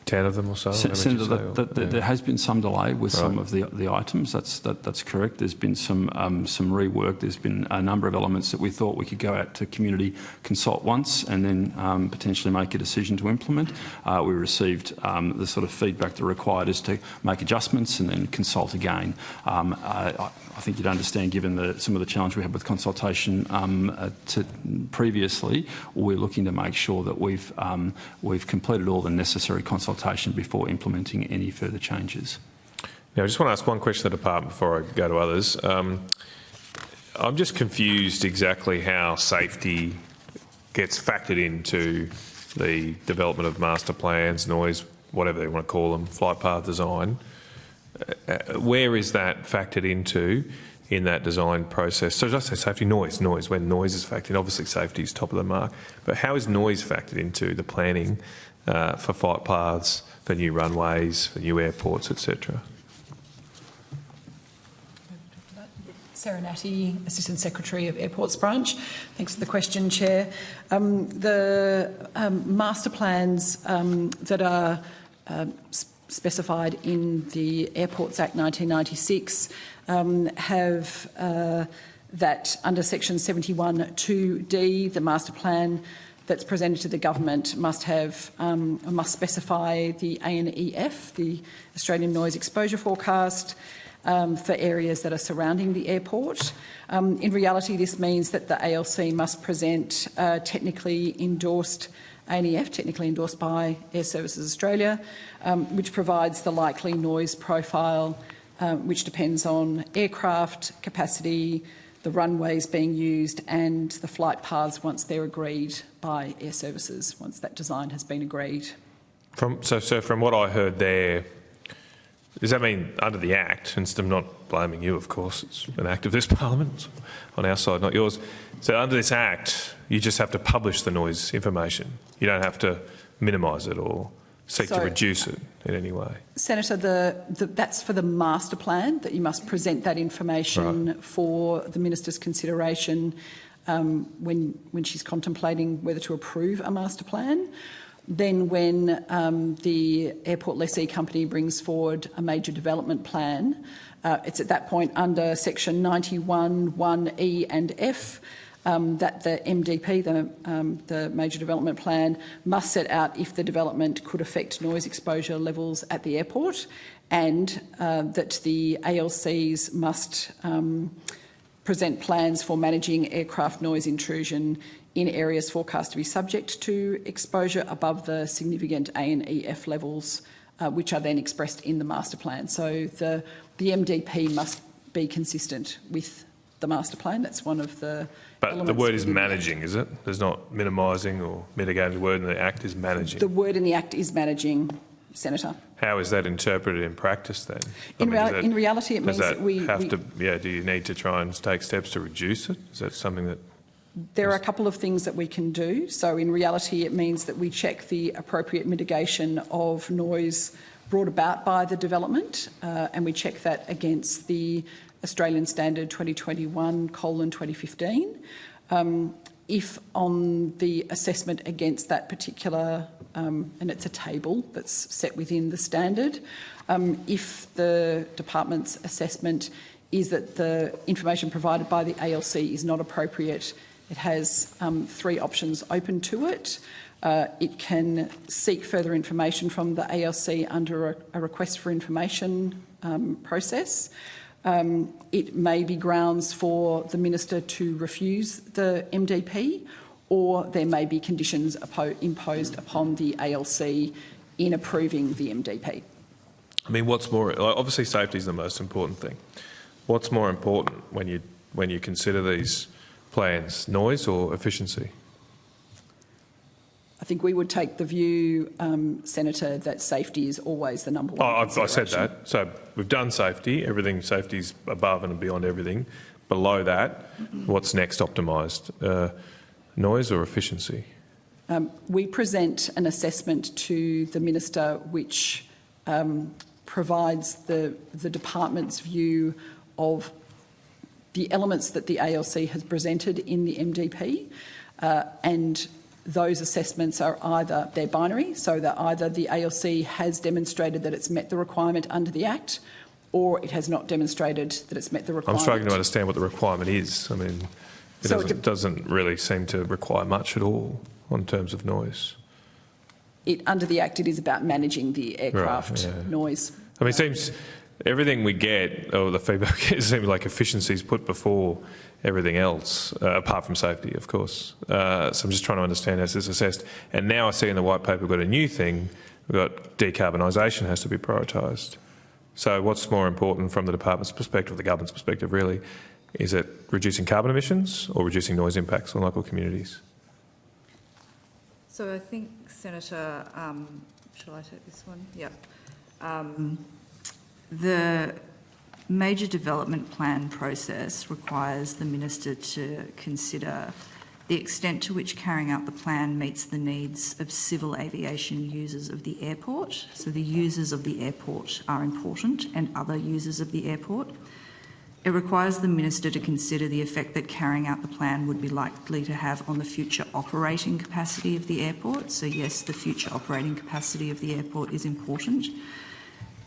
Speaker 1: 10 of them or so?
Speaker 24: Senator, there has been some delay with some of the items. That's correct. There's been some rework. There's been a number of elements that we thought we could go out to community, consult once, and then potentially make a decision to implement. We received the sort of feedback that required us to make adjustments and then consult again. I think you'd understand, given some of the challenge we had with consultation previously, we're looking to make sure that we've completed all the necessary consultation before implementing any further changes.
Speaker 1: Now, I just want to ask one question of the department before I go to others. I'm just confused exactly how safety gets factored into the development of master plans, noise, whatever they want to call them, flight path design. Where is that factored into in that design process? So just say safety, noise. When noise is factored in, obviously safety is top of the mark. But how is noise factored into the planning for flight paths, for new runways, for new airports, etc.?
Speaker 20: Sarah Natty, Assistant Secretary of Airports Branch. Thanks for the question, Chair. The master plans that are specified in the Airports Act 1996 have that under section 71(2)(d), the master plan that's presented to the government must specify the ANEF, the Australian Noise Exposure Forecast, for areas that are surrounding the airport. In reality, this means that the ALC must present technically endorsed ANEF, technically endorsed by Air Services Australia, which provides the likely noise profile, which depends on aircraft capacity, the runways being used, and the flight paths once they're agreed by Air Services, once that design has been agreed.
Speaker 1: So from what I heard there, does that mean under the Act, and I'm not blaming you, of course, it's an act of this Parliament, on our side, not yours. So under this Act, you just have to publish the noise information. You don't have to minimise it or seek to reduce it in any way.
Speaker 20: Senator, that's for the master plan, that you must present that information for the Minister's consideration when she's contemplating whether to approve a master plan. Then when the airport lessee company brings forward a major development plan, it's at that point under section 91, 1E and F that the MDP, the major development plan, must set out if the development could affect noise exposure levels at the airport, and that the ALCs must present plans for managing aircraft noise intrusion in areas forecast to be subject to exposure above the significant A and EF levels, which are then expressed in the master plan. So the MDP must be consistent with the master plan. That's one of the
Speaker 1: But the word is managing, is it? There's not minimising or mitigating. The word in the Act is managing.
Speaker 20: The word in the Act is managing, Senator.
Speaker 1: How is that interpreted in practice then?
Speaker 20: In reality, it means that
Speaker 1: do you need to try and take steps to reduce it? Is that something that...
Speaker 20: There are a couple of things that we can do. So in reality, it means that we check the appropriate mitigation of noise brought about by the development, and we check that against the Australian Standard 2021:2015. If on the assessment against that particular, and it's a table that's set within the standard, if the department's assessment is that the information provided by the ALC is not appropriate, it has three options open to it. It can seek further information from the ALC under a request for information process. It may be grounds for the minister to refuse the MDP, or there may be conditions imposed upon the ALC in approving the MDP.
Speaker 1: I mean, what's more, obviously safety is the most important thing. What's more important when you consider these plans, noise or efficiency?
Speaker 20: I think we would take the view, Senator, that safety is always the number one.
Speaker 1: I said that. So we've done safety. Safety's above and beyond everything. Below that, what's next optimised? Noise or efficiency?
Speaker 20: We present an assessment to the minister which provides the department's view of the elements that the ALC has presented in the MDP, and those assessments are they're binary, so that either the ALC has demonstrated that it's met the requirement under the Act, or it has not demonstrated that it's met the requirement.
Speaker 1: I'm struggling to understand what the requirement is. I mean, it doesn't really seem to require much at all in terms of noise.
Speaker 20: Under the Act, it is about managing the aircraft noise.
Speaker 1: I mean, it seems everything we get, or the feedback, it seems like efficiency is put before everything else, apart from safety, of course. So I'm just trying to understand how this is assessed. And now I see in the white paper we've got a new thing. We've got decarbonisation has to be prioritised. So what's more important from the department's perspective, the government's perspective, really? Is it reducing carbon emissions or reducing noise impacts on local communities?
Speaker 21: So I think, Senator, shall I take this one? Yep. The major development plan process requires the minister to consider the extent to which carrying out the plan meets the needs of civil aviation users of the airport. So the users of the airport are important, and other users of the airport. It requires the minister to consider the effect that carrying out the plan would be likely to have on the future operating capacity of the airport. So yes, the future operating capacity of the airport is important.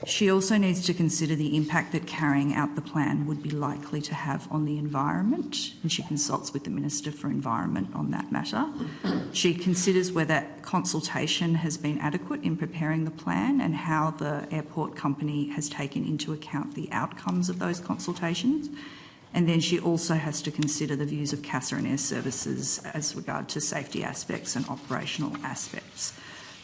Speaker 21: She also needs to consider the impact that carrying out the plan would be likely to have on the environment, and she consults with the Minister for Environment on that matter. She considers whether consultation has been adequate in preparing the plan and how the airport company has taken into account the outcomes of those consultations. And then she also has to consider the views of CAAA and Air Services as regard to safety aspects and operational aspects.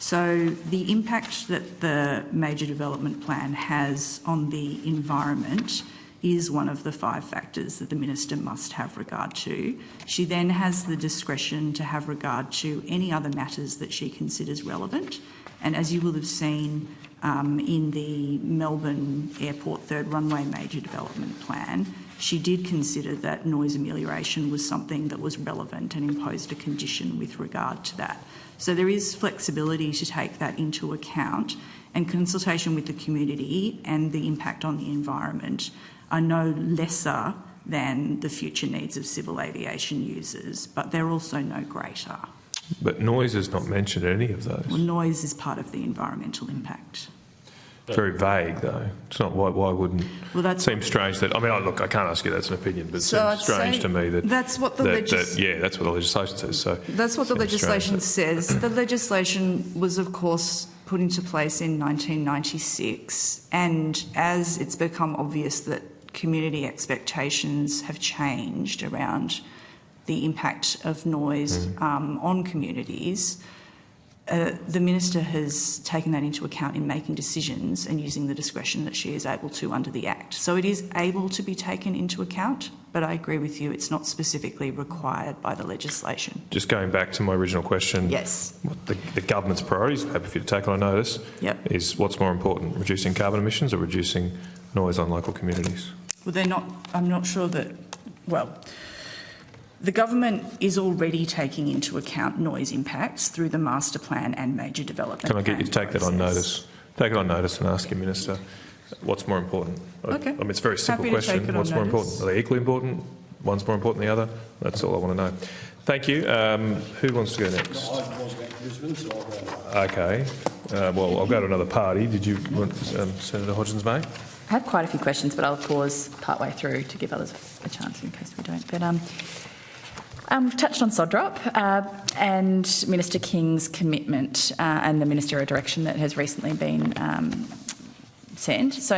Speaker 21: So the impact that the major development plan has on the environment is one of the 5 factors that the minister must have regard to. She then has the discretion to have regard to any other matters that she considers relevant. And as you will have seen in the Melbourne Airport third runway major development plan, she did consider that noise amelioration was something that was relevant and imposed a condition with regard to that. So there is flexibility to take that into account, and consultation with the community and the impact on the environment are no lesser than the future needs of civil aviation users, but they're also no greater.
Speaker 1: But noise is not mentioned in any of those.
Speaker 21: Well, noise is part of the environmental impact.
Speaker 1: Very vague, though. It's not why wouldn't it seems strange that, I mean, look, I can't ask you that's an opinion, but it seems strange to me that
Speaker 21: that's what the
Speaker 1: that's what the legislation says. So
Speaker 21: that's what the legislation says. The legislation was, of course, put into place in 1996, and as it's become obvious that community expectations have changed around the impact of noise on communities, the Minister has taken that into account in making decisions and using the discretion that she is able to under the Act. So it is able to be taken into account, but I agree with you, it's not specifically required by the legislation.
Speaker 1: Just going back to my original question,
Speaker 21: yes,
Speaker 1: what the government's priorities, happy for you to take on notice, is what's more important, reducing carbon emissions or reducing noise on local communities?
Speaker 21: Well, they're not, I'm not sure that, well, the government is already taking into account noise impacts through the master plan and major development.
Speaker 1: Can I get you to take that on notice? Take it on notice and ask your minister what's more important.
Speaker 21: Okay.
Speaker 1: I mean, it's a very simple
Speaker 21: Happy to
Speaker 1: question.
Speaker 21: take it
Speaker 1: What's
Speaker 21: on
Speaker 1: more
Speaker 21: notice.
Speaker 1: important? Are they equally important? One's more important than the other? That's all I want to know. Thank you. Who wants to go next? Okay. Well, I'll go to another party. Did you want Senator Hodgins-May?
Speaker 6: I have quite a few questions, but I'll pause partway through to give others a chance in case we don't. But we've touched on SODROP and Minister King's commitment and the ministerial direction that has recently been sent. So,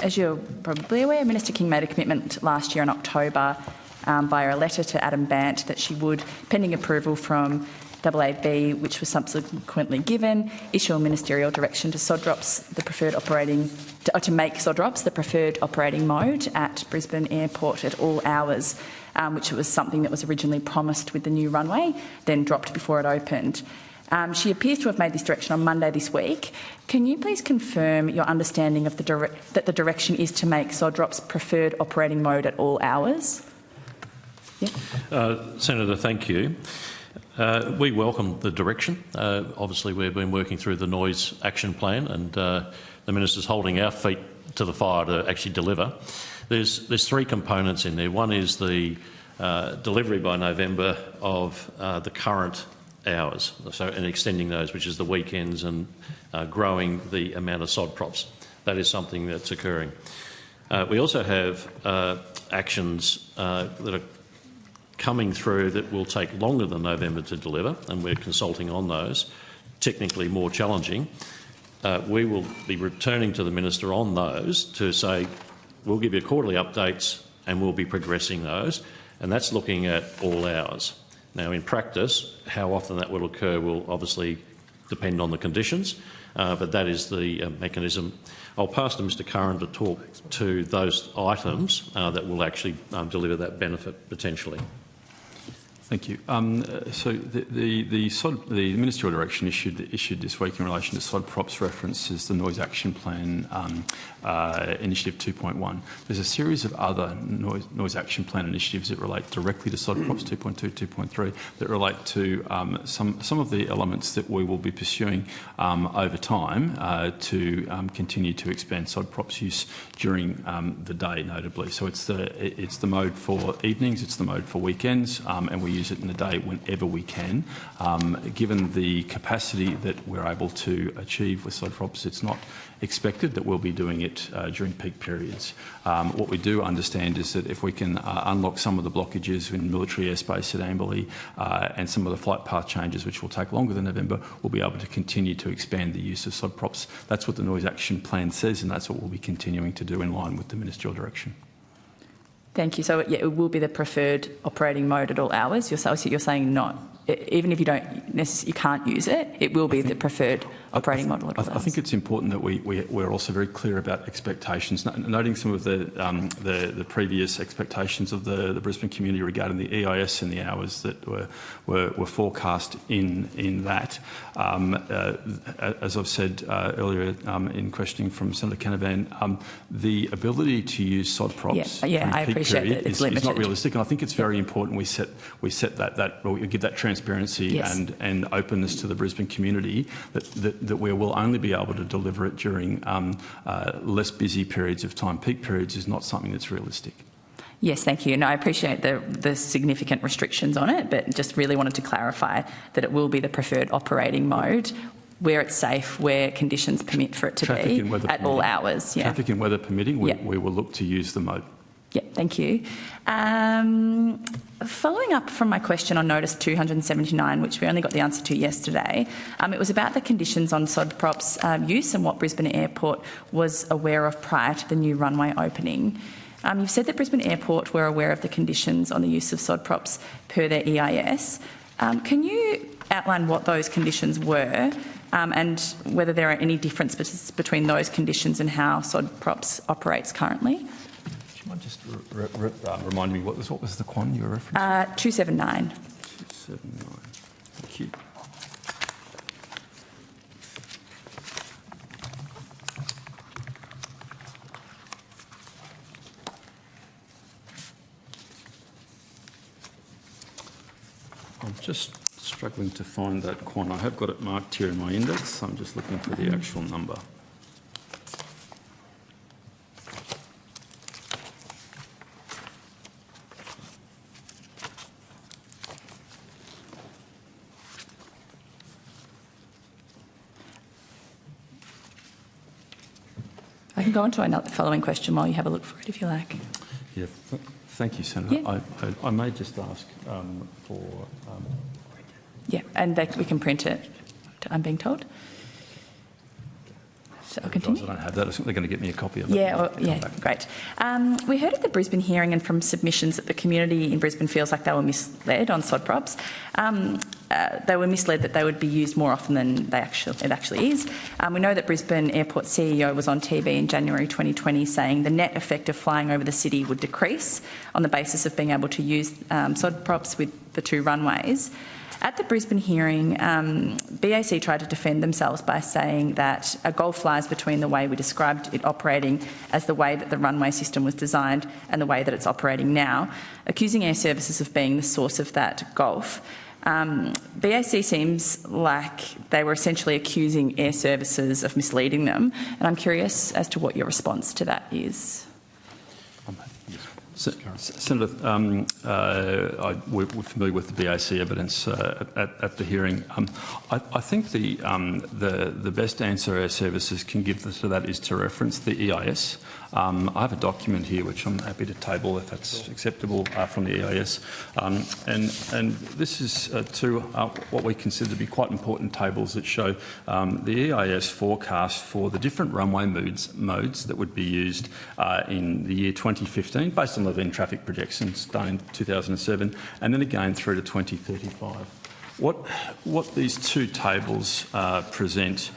Speaker 6: as you're probably aware, Minister King made a commitment last year in October via a letter to Adam Bant that she would, pending approval from CAAB, which was subsequently given, issue a ministerial direction to SODROPS, the preferred operating, to make SODROPS the preferred operating mode at Brisbane Airport at all hours, which was something that was originally promised with the new runway, then dropped before it opened. She appears to have made this direction on Monday this week. Can you please confirm your understanding of that the direction is to make SODROPS preferred operating mode at all hours? Yeah.
Speaker 23: Senator, thank you. We welcome the direction. Obviously, we've been working through the noise action plan, and the Minister's holding our feet to the fire to actually deliver. There's three components in there. One is the delivery by November of the current hours, and extending those, which is the weekends, and growing the amount of sod props. That is something that's occurring. We also have actions that are coming through that will take longer than November to deliver, and we're consulting on those, technically more challenging. We will be returning to the Minister on those to say, we'll give you quarterly updates and we'll be progressing those, and that's looking at all hours. Now, in practice, how often that will occur will obviously depend on the conditions, but that is the mechanism. I'll pass to Mr Curran to talk to those items that will actually deliver that benefit potentially.
Speaker 24: Thank you. So the ministerial direction issued this week in relation to sod props references the Noise Action Plan Initiative 2.1. There's a series of other Noise Action Plan initiatives that relate directly to sod props 2.2, 2.3 that relate to some of the elements that we will be pursuing over time to continue to expand sod props use during the day, notably. So it's the mode for evenings, it's the mode for weekends, and we use it in the day whenever we can. Given the capacity that we're able to achieve with sod props, it's not expected that we'll be doing it during peak periods. What we do understand is that if we can unlock some of the blockages in military airspace at Amberley and some of the flight path changes, which will take longer than November, we'll be able to continue to expand the use of sod props. That's what the Noise Action Plan says, and that's what we'll be continuing to do in line with the ministerial direction.
Speaker 6: Thank you. So, yeah, it will be the preferred operating mode at all hours. You're saying not, even if you you can't use it, it will be the preferred operating model at all hours.
Speaker 24: I think it's important that we're also very clear about expectations, noting some of the previous expectations of the Brisbane community regarding the EIS and the hours that were forecast in that. As I've said earlier in questioning from Senator Canavan, the ability to use sod props
Speaker 6: I appreciate that it's limited.
Speaker 24: Is not realistic, and I think it's very important we set that we give that transparency and openness to the Brisbane community that we will only be able to deliver it during less busy periods of time. Peak periods is not something that's realistic.
Speaker 6: Yes, thank you. No, I appreciate the significant restrictions on it, but just really wanted to clarify that it will be the preferred operating mode where it's safe, where conditions permit for it to be at all hours. Yeah.
Speaker 24: Traffic and weather permitting, we will look to use the mode.
Speaker 6: Yeah, thank you. Following up from my question on notice 279, which we only got the answer to yesterday, it was about the conditions on sod props use and what Brisbane Airport was aware of prior to the new runway opening. You've said that Brisbane Airport were aware of the conditions on the use of sod props per their EIS. Can you outline what those conditions were and whether there are any differences between those conditions and how sod props operates currently?
Speaker 24: Do you mind just reminding me what was the quantity you were referencing?
Speaker 6: 279.
Speaker 24: 279. Thank you. I'm just struggling to find that quant. I have got it marked here in my index, so I'm just looking for the actual number.
Speaker 6: I can go on to another following question while you have a look for it, if you like.
Speaker 24: Yeah, thank you, Senator.
Speaker 6: Yeah.
Speaker 24: I may just ask for...
Speaker 6: Yeah, and we can print it, I'm being told. So I'll continue.
Speaker 24: I don't have that. I think they're going to get me a copy of it.
Speaker 6: Yeah, great. We heard at the Brisbane hearing and from submissions that the community in Brisbane feels like they were misled on sod props. They were misled that they would be used more often than it actually is. We know that Brisbane Airport CEO was on TV in January 2020 saying the net effect of flying over the city would decrease on the basis of being able to use sod props with the two runways. At the Brisbane hearing, BAC tried to defend themselves by saying that a gulf lies between the way we described it operating as the way that the runway system was designed and the way that it's operating now, accusing air services of being the source of that gulf. BAC seems like they were essentially accusing air services of misleading them, and I'm curious as to what your response to that is.
Speaker 24: Senator, we're familiar with the BAC evidence at the hearing. I think the best answer our services can give to that is to reference the EIS. I have a document here which I'm happy to table if that's acceptable from the EIS. And this is two what we consider to be quite important tables that show the EIS forecast for the different runway modes that would be used in the year 2015 based on the then traffic projections done in 2007 and then again through to 2035. What these two tables present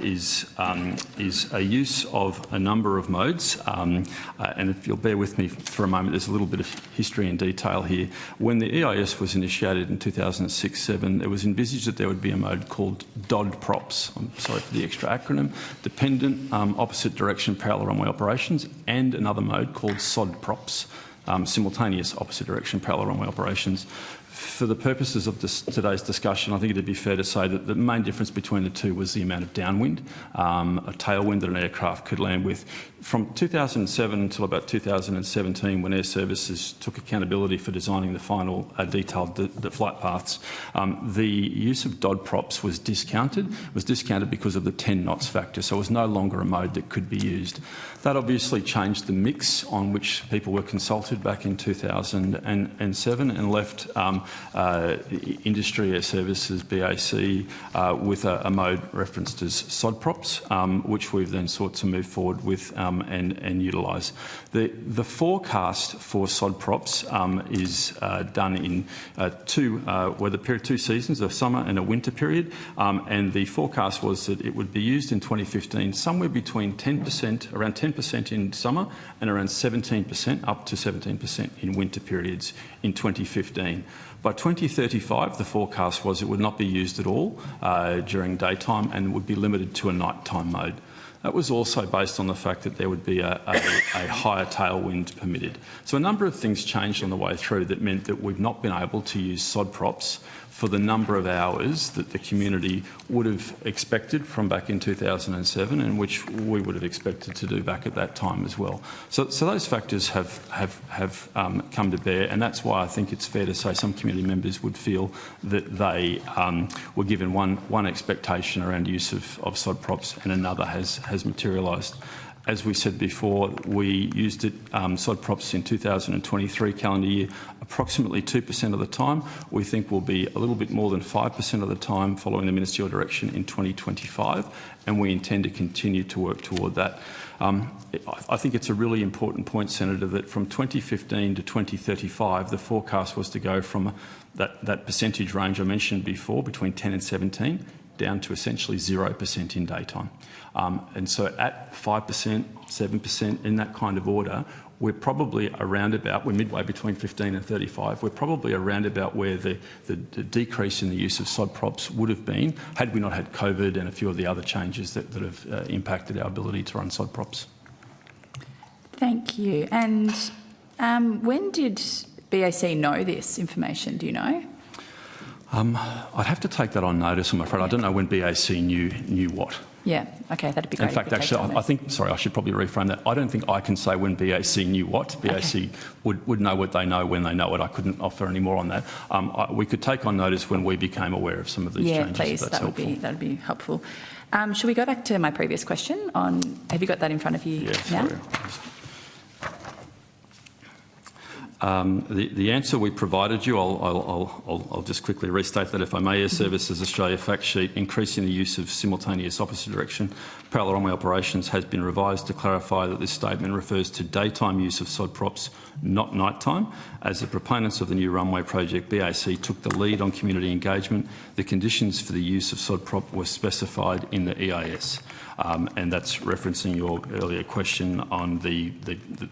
Speaker 24: is a use of a number of modes, and if you'll bear with me for a moment, there's a little bit of history and detail here. When the EIS was initiated in 2006-07, it was envisaged that there would be a mode called DOD props. I'm sorry for the extra acronym. Dependent opposite direction parallel runway operations, and another mode called SOD props. Simultaneous opposite direction parallel runway operations. For the purposes of today's discussion, I think it'd be fair to say that the main difference between the two was the amount of downwind, a tailwind that an aircraft could land with. From 2007 until about 2017, when Air Services took accountability for designing the final detailed flight paths, the use of DOD props was discounted. It was discounted because of the 10 knots factor, so it was no longer a mode that could be used. That obviously changed the mix on which people were consulted back in 2007 and left industry, Air Services, BAC with a mode referenced as SOD props, which we've then sought to move forward with and utilise. The forecast for SOD props is done in two seasons, a summer and a winter period, and the forecast was that it would be used in 2015 somewhere between 10%, around 10% in summer and around 17%, up to 17% in winter periods in 2015. By 2035, the forecast was it would not be used at all during daytime and would be limited to a nighttime mode. that was also based on the fact that there would be a higher tailwind permitted. So a number of things changed on the way through that meant that we've not been able to use sod props for the number of hours that the community would have expected from back in 2007 and which we would have expected to do back at that time as well. So those factors have come to bear, and that's why I think it's fair to say some community members would feel that they were given one expectation around use of sod props and another has materialised. As we said before, we used sod props in 2023 calendar year approximately 2% of the time. We think will be a little bit more than 5% of the time following the ministerial direction in 2025, and we intend to continue to work toward that. I think it's a really important point, Senator, that from 2015 to 2035, the forecast was to go from that percentage range I mentioned before, between 10 and 17, down to essentially 0% in daytime. And so at 5%, 7%, in that kind of order, we're probably around about, we're midway between 15 and 35, we're probably around about where the decrease in the use of sod props would have been had we not had COVID and a few of the other changes that have impacted our ability to run sod props.
Speaker 6: Thank you. And when did BAC know this information? Do you know?
Speaker 24: I'd have to take that on notice, I'm afraid. I don't know when BAC knew what.
Speaker 6: Yeah, okay, that'd be great.
Speaker 24: In fact, actually, I think, sorry, I should probably reframe that. I don't think I can say when BAC knew what. BAC would know what they know when they know it. I couldn't offer any more on that. We could take on notice when we became aware of some of these changes.
Speaker 6: Yeah, please, that would be helpful. Should we go back to my previous question on, have you got that in front of you now?
Speaker 24: Sorry. The answer we provided you, I'll just quickly restate that if I may. Air Services Australia fact sheet, increasing the use of simultaneous opposite direction parallel runway operations has been revised to clarify that this statement refers to daytime use of sod props, not nighttime. As the proponents of the new runway project, BAC took the lead on community engagement. The conditions for the use of sod prop were specified in the EIS. And that's referencing your earlier question on the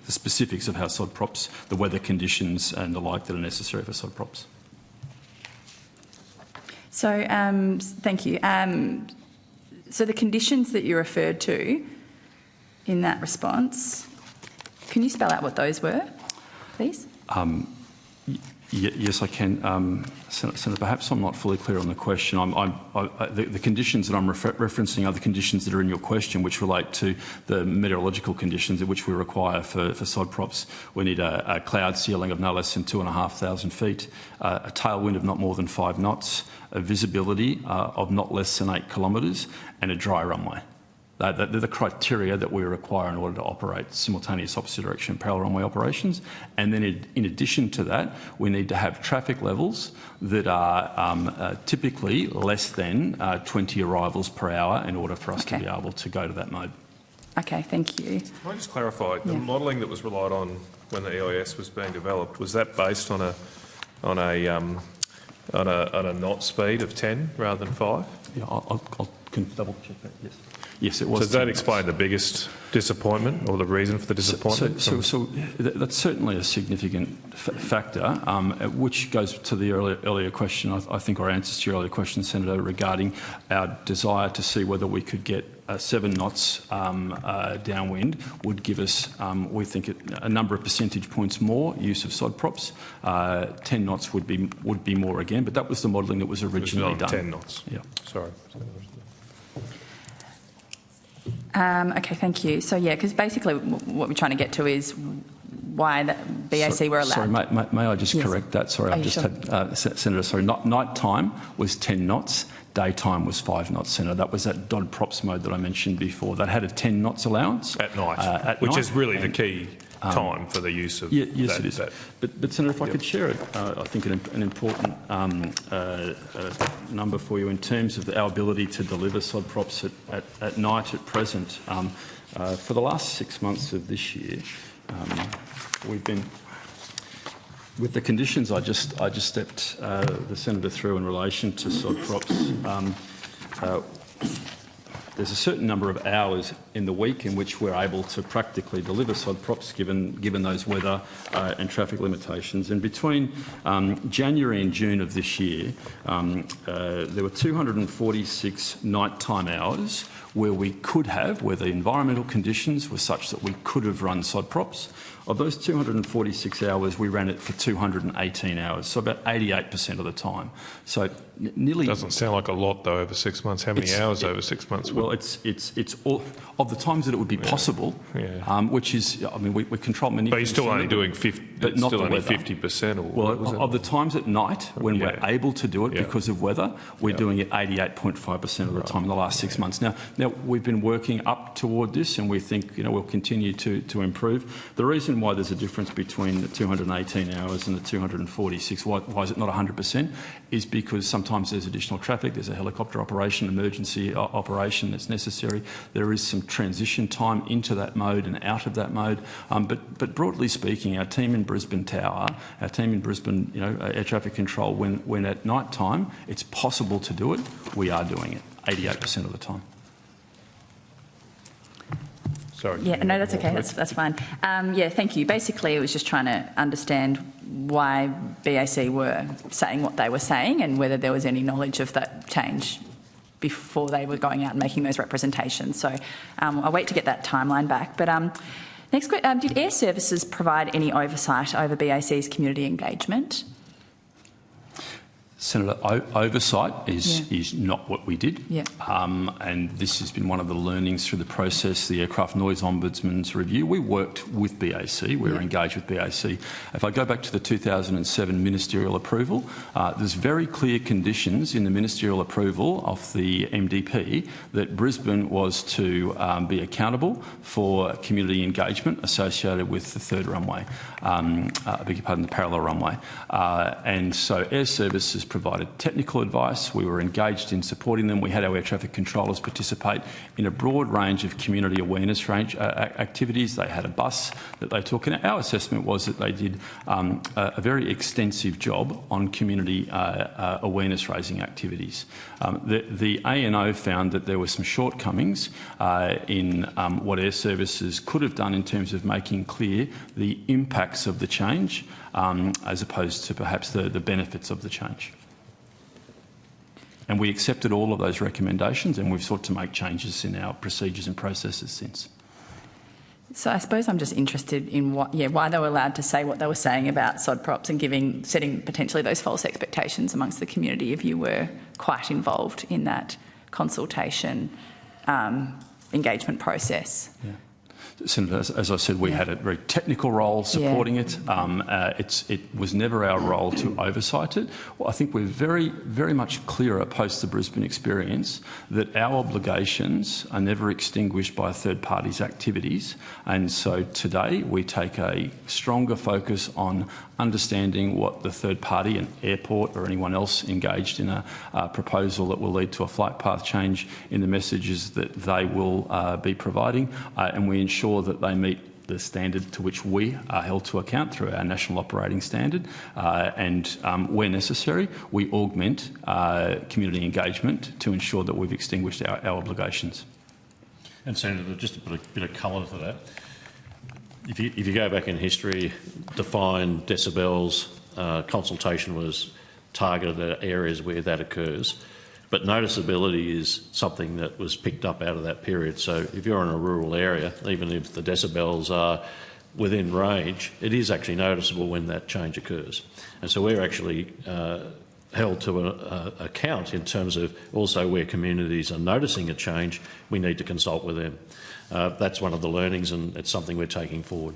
Speaker 24: specifics of how sod props, the weather conditions and the like that are necessary for sod props.
Speaker 6: So, thank you. So the conditions that you referred to in that response, can you spell out what those were, please?
Speaker 24: Yes, I can. Senator, perhaps I'm not fully clear on the question. The conditions that I'm referencing are the conditions that are in your question, which relate to the meteorological conditions which we require for sod props. We need a cloud ceiling of no less than 2,500 feet, a tailwind of not more than 5 knots, a visibility of not less than 8 kilometres, and a dry runway. They're the criteria that we require in order to operate simultaneous opposite direction parallel runway operations. And then in addition to that, we need to have traffic levels that are typically less than 20 arrivals per hour in order for us to be able to go to that mode.
Speaker 6: Okay, thank you.
Speaker 1: Can I just clarify, the modelling that was relied on when the EIS was being developed, was that based on a knot speed of 10 rather than 5?
Speaker 24: Yeah, I can double check that, yes. Yes, it was.
Speaker 1: So does that explain the biggest disappointment or the reason for the disappointment?
Speaker 24: So that's certainly a significant factor, which goes to the earlier question, I think, or answers to your earlier question, Senator, regarding our desire to see whether we could get 7 knots downwind would give us, we think, a number of percentage points more use of sod props. 10 knots would be more again, but that was the modelling that was originally done.
Speaker 1: 10 knots.
Speaker 24: Yeah.
Speaker 1: Sorry.
Speaker 6: Okay, thank you. So, yeah, because basically what we're trying to get to is why the BAC were allowed.
Speaker 24: Sorry, may I just correct that? Sorry, I've just had, Senator, sorry, night time was 10 knots, daytime was 5 knots, Senator. That was that Dodd props mode that I mentioned before. That had a 10 knots allowance.
Speaker 1: At night, which is really the key time for the use of
Speaker 24: yes, it is. But Senator, if I could share I think an important number for you in terms of our ability to deliver sod props at night at present. For the last 6 months of this year, we've been, with the conditions I just stepped the Senator through in relation to sod props, there's a certain number of hours in the week in which we're able to practically deliver sod props given those weather and traffic limitations. And between January and June of this year, there were 246 nighttime hours where the environmental conditions were such that we could have run sod props. Of those 246 hours, we ran it for 218 hours, so about 88% of the time. So nearly...
Speaker 1: Doesn't sound like a lot, though, over 6 months. How many hours over 6 months?
Speaker 24: Well, it's all... Of the times that it would be possible, which is... I mean, we control many...
Speaker 1: But you're still only doing 50...
Speaker 24: But not
Speaker 1: still
Speaker 24: the
Speaker 1: only
Speaker 24: weather.
Speaker 1: 50%? Or
Speaker 24: well, of the times at night when we're able to do it because of weather, we're doing it 88.5% of the time in the last 6 months. Now, we've been working up toward this, and we think, we'll continue to improve. The reason why there's a difference between the 218 hours and the 246, why is it not 100%, is because sometimes there's additional traffic, there's a helicopter operation, emergency operation that's necessary. There is some transition time into that mode and out of that mode. But broadly speaking, our team in Brisbane Tower, our team in Brisbane, air traffic control, when at night time it's possible to do it, we are doing it 88% of the time.
Speaker 1: Sorry.
Speaker 6: Yeah, no, that's okay. That's fine. Thank you. Basically, it was just trying to understand why BAC were saying what they were saying and whether there was any knowledge of that change before they were going out and making those representations. So I'll wait to get that timeline back. But next question, did Air Services provide any oversight over BAC's community engagement?
Speaker 24: Senator, oversight is not what we did.
Speaker 6: Yeah.
Speaker 24: And this has been one of the learnings through the process, the Aircraft Noise Ombudsman's review. We worked with BAC, we were engaged with BAC. If I go back to the 2007 ministerial approval, there's very clear conditions in the ministerial approval of the MDP that Brisbane was to be accountable for community engagement associated with the third runway, the parallel runway. And so Air Services provided technical advice. We were engaged in supporting them. We had our air traffic controllers participate in a broad range of community awareness activities. They had a bus that they took, and our assessment was that they did a very extensive job on community awareness raising activities. The ANO found that there were some shortcomings in what Air Services could have done in terms of making clear the impacts of the change as opposed to perhaps the benefits of the change. And we accepted all of those recommendations, and we've sought to make changes in our procedures and processes since.
Speaker 6: So I suppose I'm just interested in why they were allowed to say what they were saying about sod props and setting potentially those false expectations amongst the community if you were quite involved in that consultation engagement process.
Speaker 24: Yeah. Senator, as I said, we had a very technical role supporting it. It was never our role to oversight it. Well, I think we're very, very much clearer post the Brisbane experience that our obligations are never extinguished by a third party's activities. And so today we take a stronger focus on understanding what the third party, an airport or anyone else engaged in a proposal that will lead to a flight path change in the messages that they will be providing, and we ensure that they meet the standard to which we are held to account through our national operating standard, and where necessary we augment community engagement to ensure that we've extinguished our obligations.
Speaker 23: And Senator, just to put a bit of colour to that, if you go back in history, define decibels, consultation was targeted at areas where that occurs. But noticeability is something that was picked up out of that period. So if you're in a rural area, even if the decibels are within range, it is actually noticeable when that change occurs. And so we're actually held to account in terms of also where communities are noticing a change, we need to consult with them. That's one of the learnings, and it's something we're taking forward.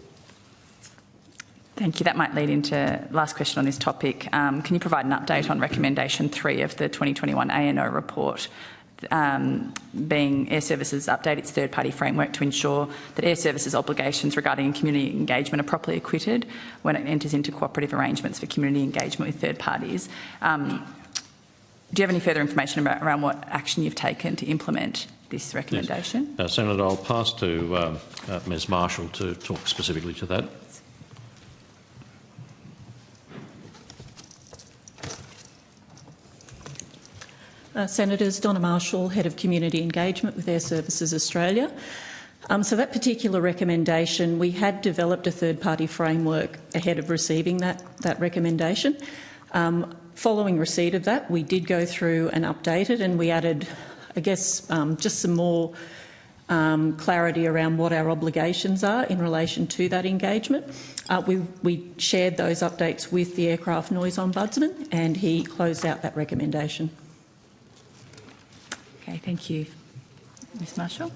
Speaker 6: Thank you. That might lead into last question on this topic. Can you provide an update on recommendation 3 of the 2021 ANO report, being Air Services update its third-party framework to ensure that Air Services obligations regarding community engagement are properly acquitted when it enters into cooperative arrangements for community engagement with third parties? Do you have any further information around what action you've taken to implement this recommendation?
Speaker 23: Yes. Senator, I'll pass to Ms Marshall to talk specifically to that.
Speaker 2: Senators. Donna Marshall, Head of Community Engagement with Air Services Australia. So that particular recommendation, we had developed a third-party framework ahead of receiving that recommendation. Following receipt of that, we did go through and update it, and we added, I guess, just some more clarity around what our obligations are in relation to that engagement. We shared those updates with the Aircraft Noise Ombudsman, and he closed out that recommendation.
Speaker 6: Okay, thank you, Ms Marshall.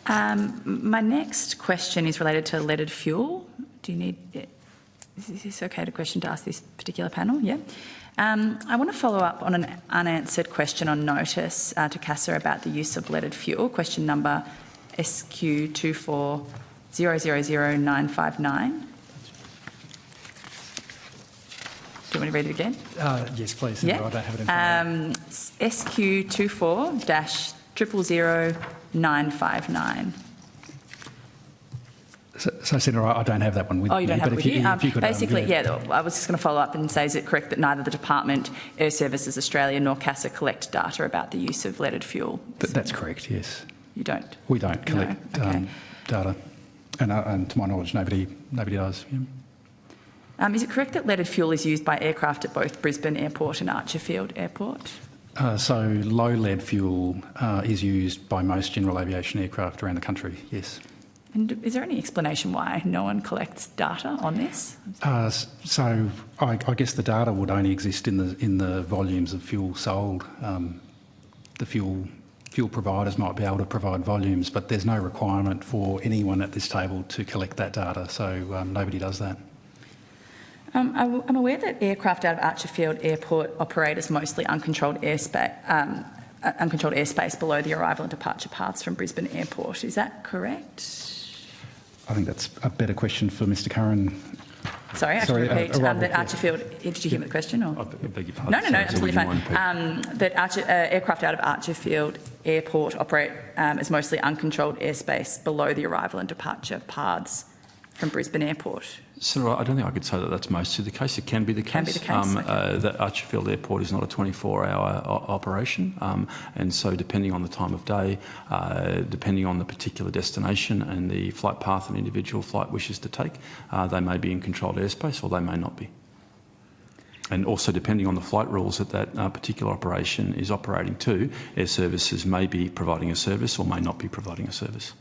Speaker 6: My next question is related to leaded fuel. Is this okay to question to ask this particular panel? Yeah. I want to follow up on an unanswered question on notice to CAAA about the use of leaded fuel, question number SQ240000959. Do you want me to read it again?
Speaker 12: Yes, please.
Speaker 6: Yeah.
Speaker 12: I don't have it in front of me.
Speaker 6: SQ24-000959.
Speaker 19: So, Senator, I don't have that one with me.
Speaker 6: Oh, you don't have it with you?
Speaker 19: If you could,
Speaker 6: basically, yeah, I was just going to follow up and say, is it correct that neither the Department, Air Services Australia nor CAAA collect data about the use of leaded fuel?
Speaker 19: That's correct, yes.
Speaker 6: You don't?
Speaker 19: We don't collect data. And to my knowledge, nobody does. Yeah.
Speaker 6: Is it correct that leaded fuel is used by aircraft at both Brisbane Airport and Archerfield Airport?
Speaker 19: So low lead fuel is used by most general aviation aircraft around the country, yes.
Speaker 6: And is there any explanation why no one collects data on this?
Speaker 19: So I guess the data would only exist in the volumes of fuel sold. The fuel providers might be able to provide volumes, but there's no requirement for anyone at this table to collect that data, so nobody does that.
Speaker 6: I'm aware that aircraft out of Archerfield Airport operate as mostly uncontrolled airspace below the arrival and departure paths from Brisbane Airport. Is that correct?
Speaker 19: I think that's a better question for Mr. Curran.
Speaker 6: Sorry, I can repeat. That Archerfield, did you hear the question? Or?
Speaker 24: I beg your pardon.
Speaker 6: No, absolutely fine. That aircraft out of Archerfield Airport operate as mostly uncontrolled airspace below the arrival and departure paths from Brisbane Airport.
Speaker 24: Senator, I don't think I could say that that's mostly the case. It can be the case.
Speaker 6: Can be the case.
Speaker 24: The Archerfield Airport is not a 24-hour operation, and so depending on the time of day, depending on the particular destination and the flight path an individual flight wishes to take, they may be in controlled airspace or they may not be. And also depending on the flight rules that particular operation is operating to, Air Services may be providing a service or may not be providing a service.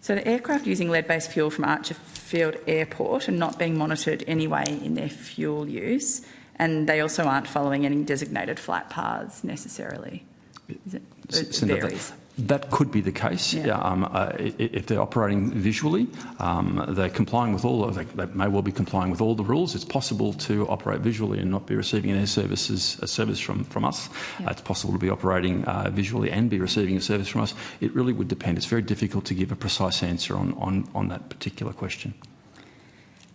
Speaker 6: So the aircraft using lead-based fuel from Archerfield Airport are not being monitored anyway in their fuel use, and they also aren't following any designated flight paths necessarily. It varies.
Speaker 24: That could be the case. Yeah. If they're operating visually, they're complying with they may well be complying with all the rules. It's possible to operate visually and not be receiving a service from us. Yeah. It's possible to be operating visually and be receiving a service from us. It really would depend. It's very difficult to give a precise answer on that particular question.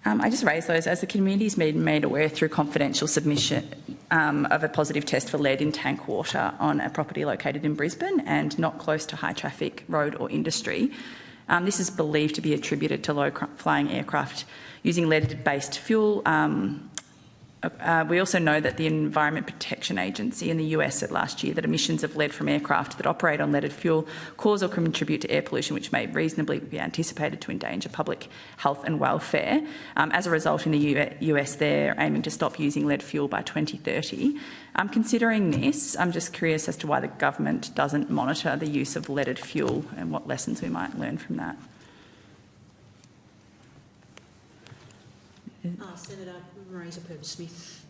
Speaker 6: I just raised those as the community has been made aware through confidential submission of a positive test for lead in tank water on a property located in Brisbane and not close to high traffic road or industry. This is believed to be attributed to low-flying aircraft using lead-based fuel. We also know that the Environment Protection Agency in the US said last year that emissions of lead from aircraft that operate on leaded fuel cause or contribute to air pollution, which may reasonably be anticipated to endanger public health and welfare. As a result, in the US, they're aiming to stop using lead fuel by 2030. Considering this, I'm just curious as to why the government doesn't monitor the use of leaded fuel and what lessons we might learn from that.
Speaker 22: Senator Pehm-Smith,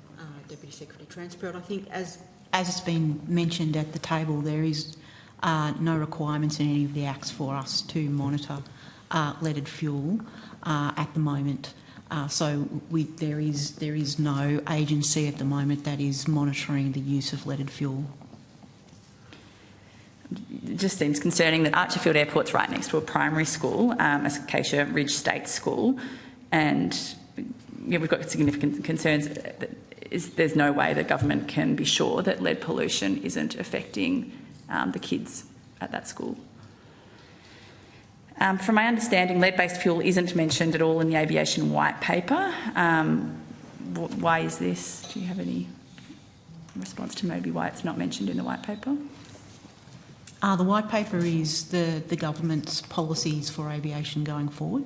Speaker 22: Deputy Secretary Transport. I think as has been mentioned at the table, there is no requirements in any of the acts for us to monitor leaded fuel at the moment. So there is no agency at the moment that is monitoring the use of leaded fuel.
Speaker 6: It just seems concerning that Archerfield Airport's right next to a primary school, Acacia Ridge State School, and we've got significant concerns. There's no way the government can be sure that lead pollution isn't affecting the kids at that school. From my understanding, lead-based fuel isn't mentioned at all in the aviation white paper. Why is this? Do you have any? in response to maybe why it's not mentioned in the white paper?
Speaker 22: The white paper is the government's policies for aviation going forward,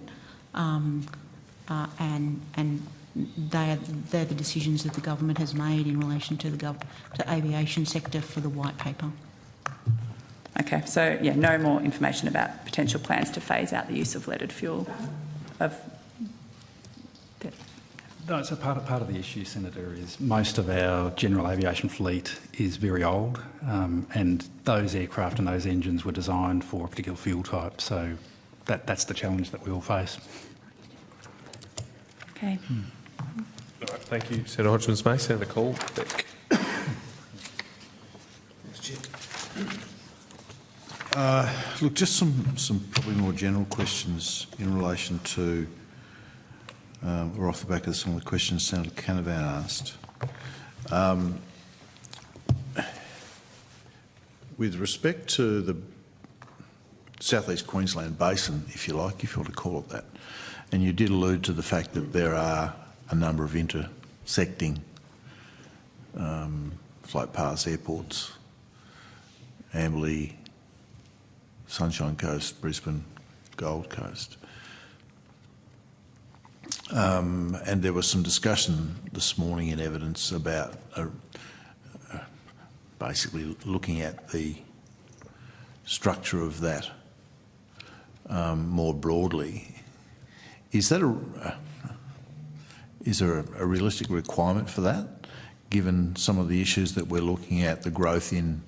Speaker 22: and they're the decisions that the government has made in relation to the aviation sector for the white paper.
Speaker 6: Okay, so yeah, no more information about potential plans to phase out the use of leaded fuel.
Speaker 19: No, so part of the issue, Senator, is most of our general aviation fleet is very old, and those aircraft and those engines were designed for a particular fuel type. So that's the challenge that we all face.
Speaker 6: Okay.
Speaker 1: All right, thank you, Senator Hodgins-May. Senator Colbeck.
Speaker 7: Look, just some probably more general questions in relation to, or off the back of some of the questions Senator Canavan asked. With respect to the South East Queensland Basin, if you like, if you want to call it that, and you did allude to the fact that there are a number of intersecting flight paths, airports, Amberley, Sunshine Coast, Brisbane, Gold Coast. And there was some discussion this morning in evidence about basically looking at the structure of that more broadly. Is there a realistic requirement for that, given some of the issues that we're looking at, the growth in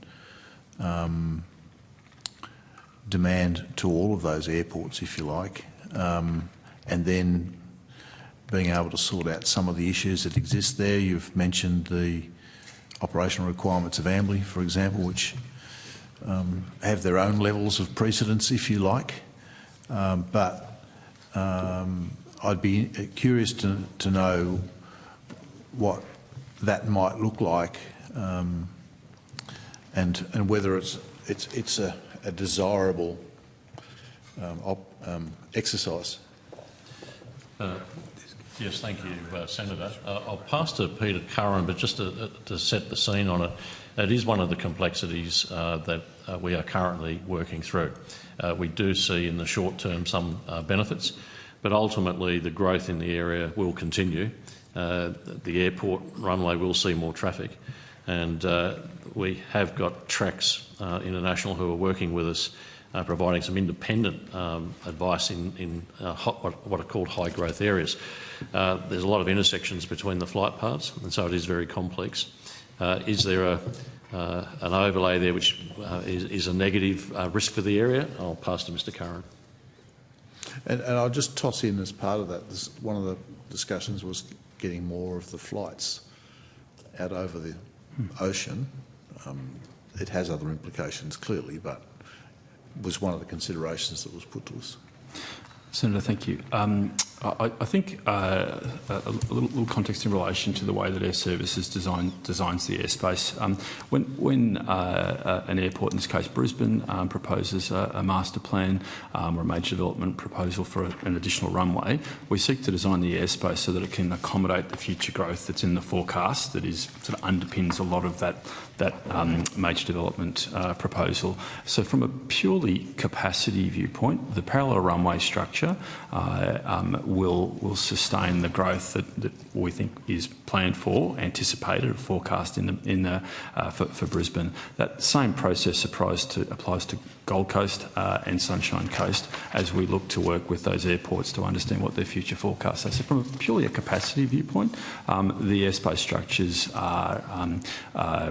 Speaker 7: demand to all of those airports, if you like, and then being able to sort out some of the issues that exist there? You've mentioned the operational requirements of Amberley, for example, which have their own levels of precedence, if you like, but I'd be curious to know what that might look like, and whether it's a desirable exercise.
Speaker 23: Yes, thank you, Senator. I'll pass to Peter Curran, but just to set the scene on it, it is one of the complexities that we are currently working through. We do see in the short term some benefits, but ultimately the growth in the area will continue. The airport runway will see more traffic, and we have got Trax International who are working with us, providing some independent advice in what are called high growth areas. There's a lot of intersections between the flight paths, and so it is very complex. Is there an overlay there which is a negative risk for the area? I'll pass to Mr. Curran.
Speaker 7: And I'll just toss in as part of that, one of the discussions was getting more of the flights out over the ocean. It has other implications, clearly, but was one of the considerations that was put to us.
Speaker 24: Senator, thank you. I think a little context in relation to the way that Air Services designs the airspace. When an airport, in this case Brisbane, proposes a master plan or a major development proposal for an additional runway, we seek to design the airspace so that it can accommodate the future growth that's in the forecast that is sort of underpins a lot of that major development proposal. So from a purely capacity viewpoint, the parallel runway structure will sustain the growth that we think is planned for, anticipated, or forecast for Brisbane. That same process applies to Gold Coast and Sunshine Coast as we look to work with those airports to understand what their future forecasts are. So from purely a capacity viewpoint, the airspace structures are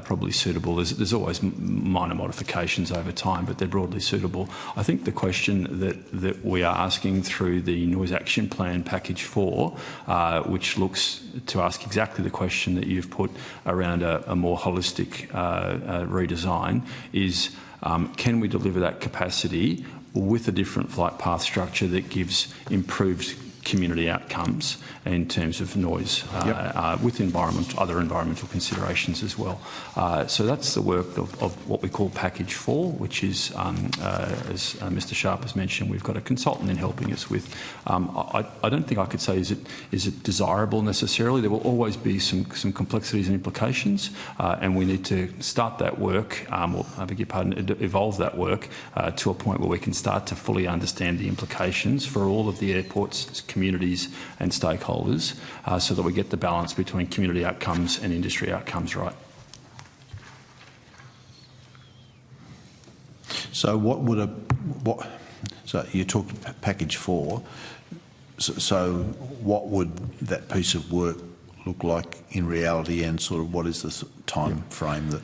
Speaker 24: probably suitable. There's always minor modifications over time, but they're broadly suitable. I think the question that we are asking through the Noise Action Plan Package 4, which looks to ask exactly the question that you've put around a more holistic redesign, is can we deliver that capacity with a different flight path structure that gives improved community outcomes in terms of noise with other environmental considerations as well. So that's the work of what we call Package 4, which is, as Mr Sharp has mentioned, we've got a consultant in helping us with. I don't think I could say is it desirable necessarily. There will always be some complexities and implications, and we need to start that work, or I beg your pardon, evolve that work to a point where we can start to fully understand the implications for all of the airports, communities and stakeholders, so that we get the balance between community outcomes and industry outcomes right.
Speaker 7: So so you talked Package 4. So what would that piece of work look like in reality, and sort of what is the time frame that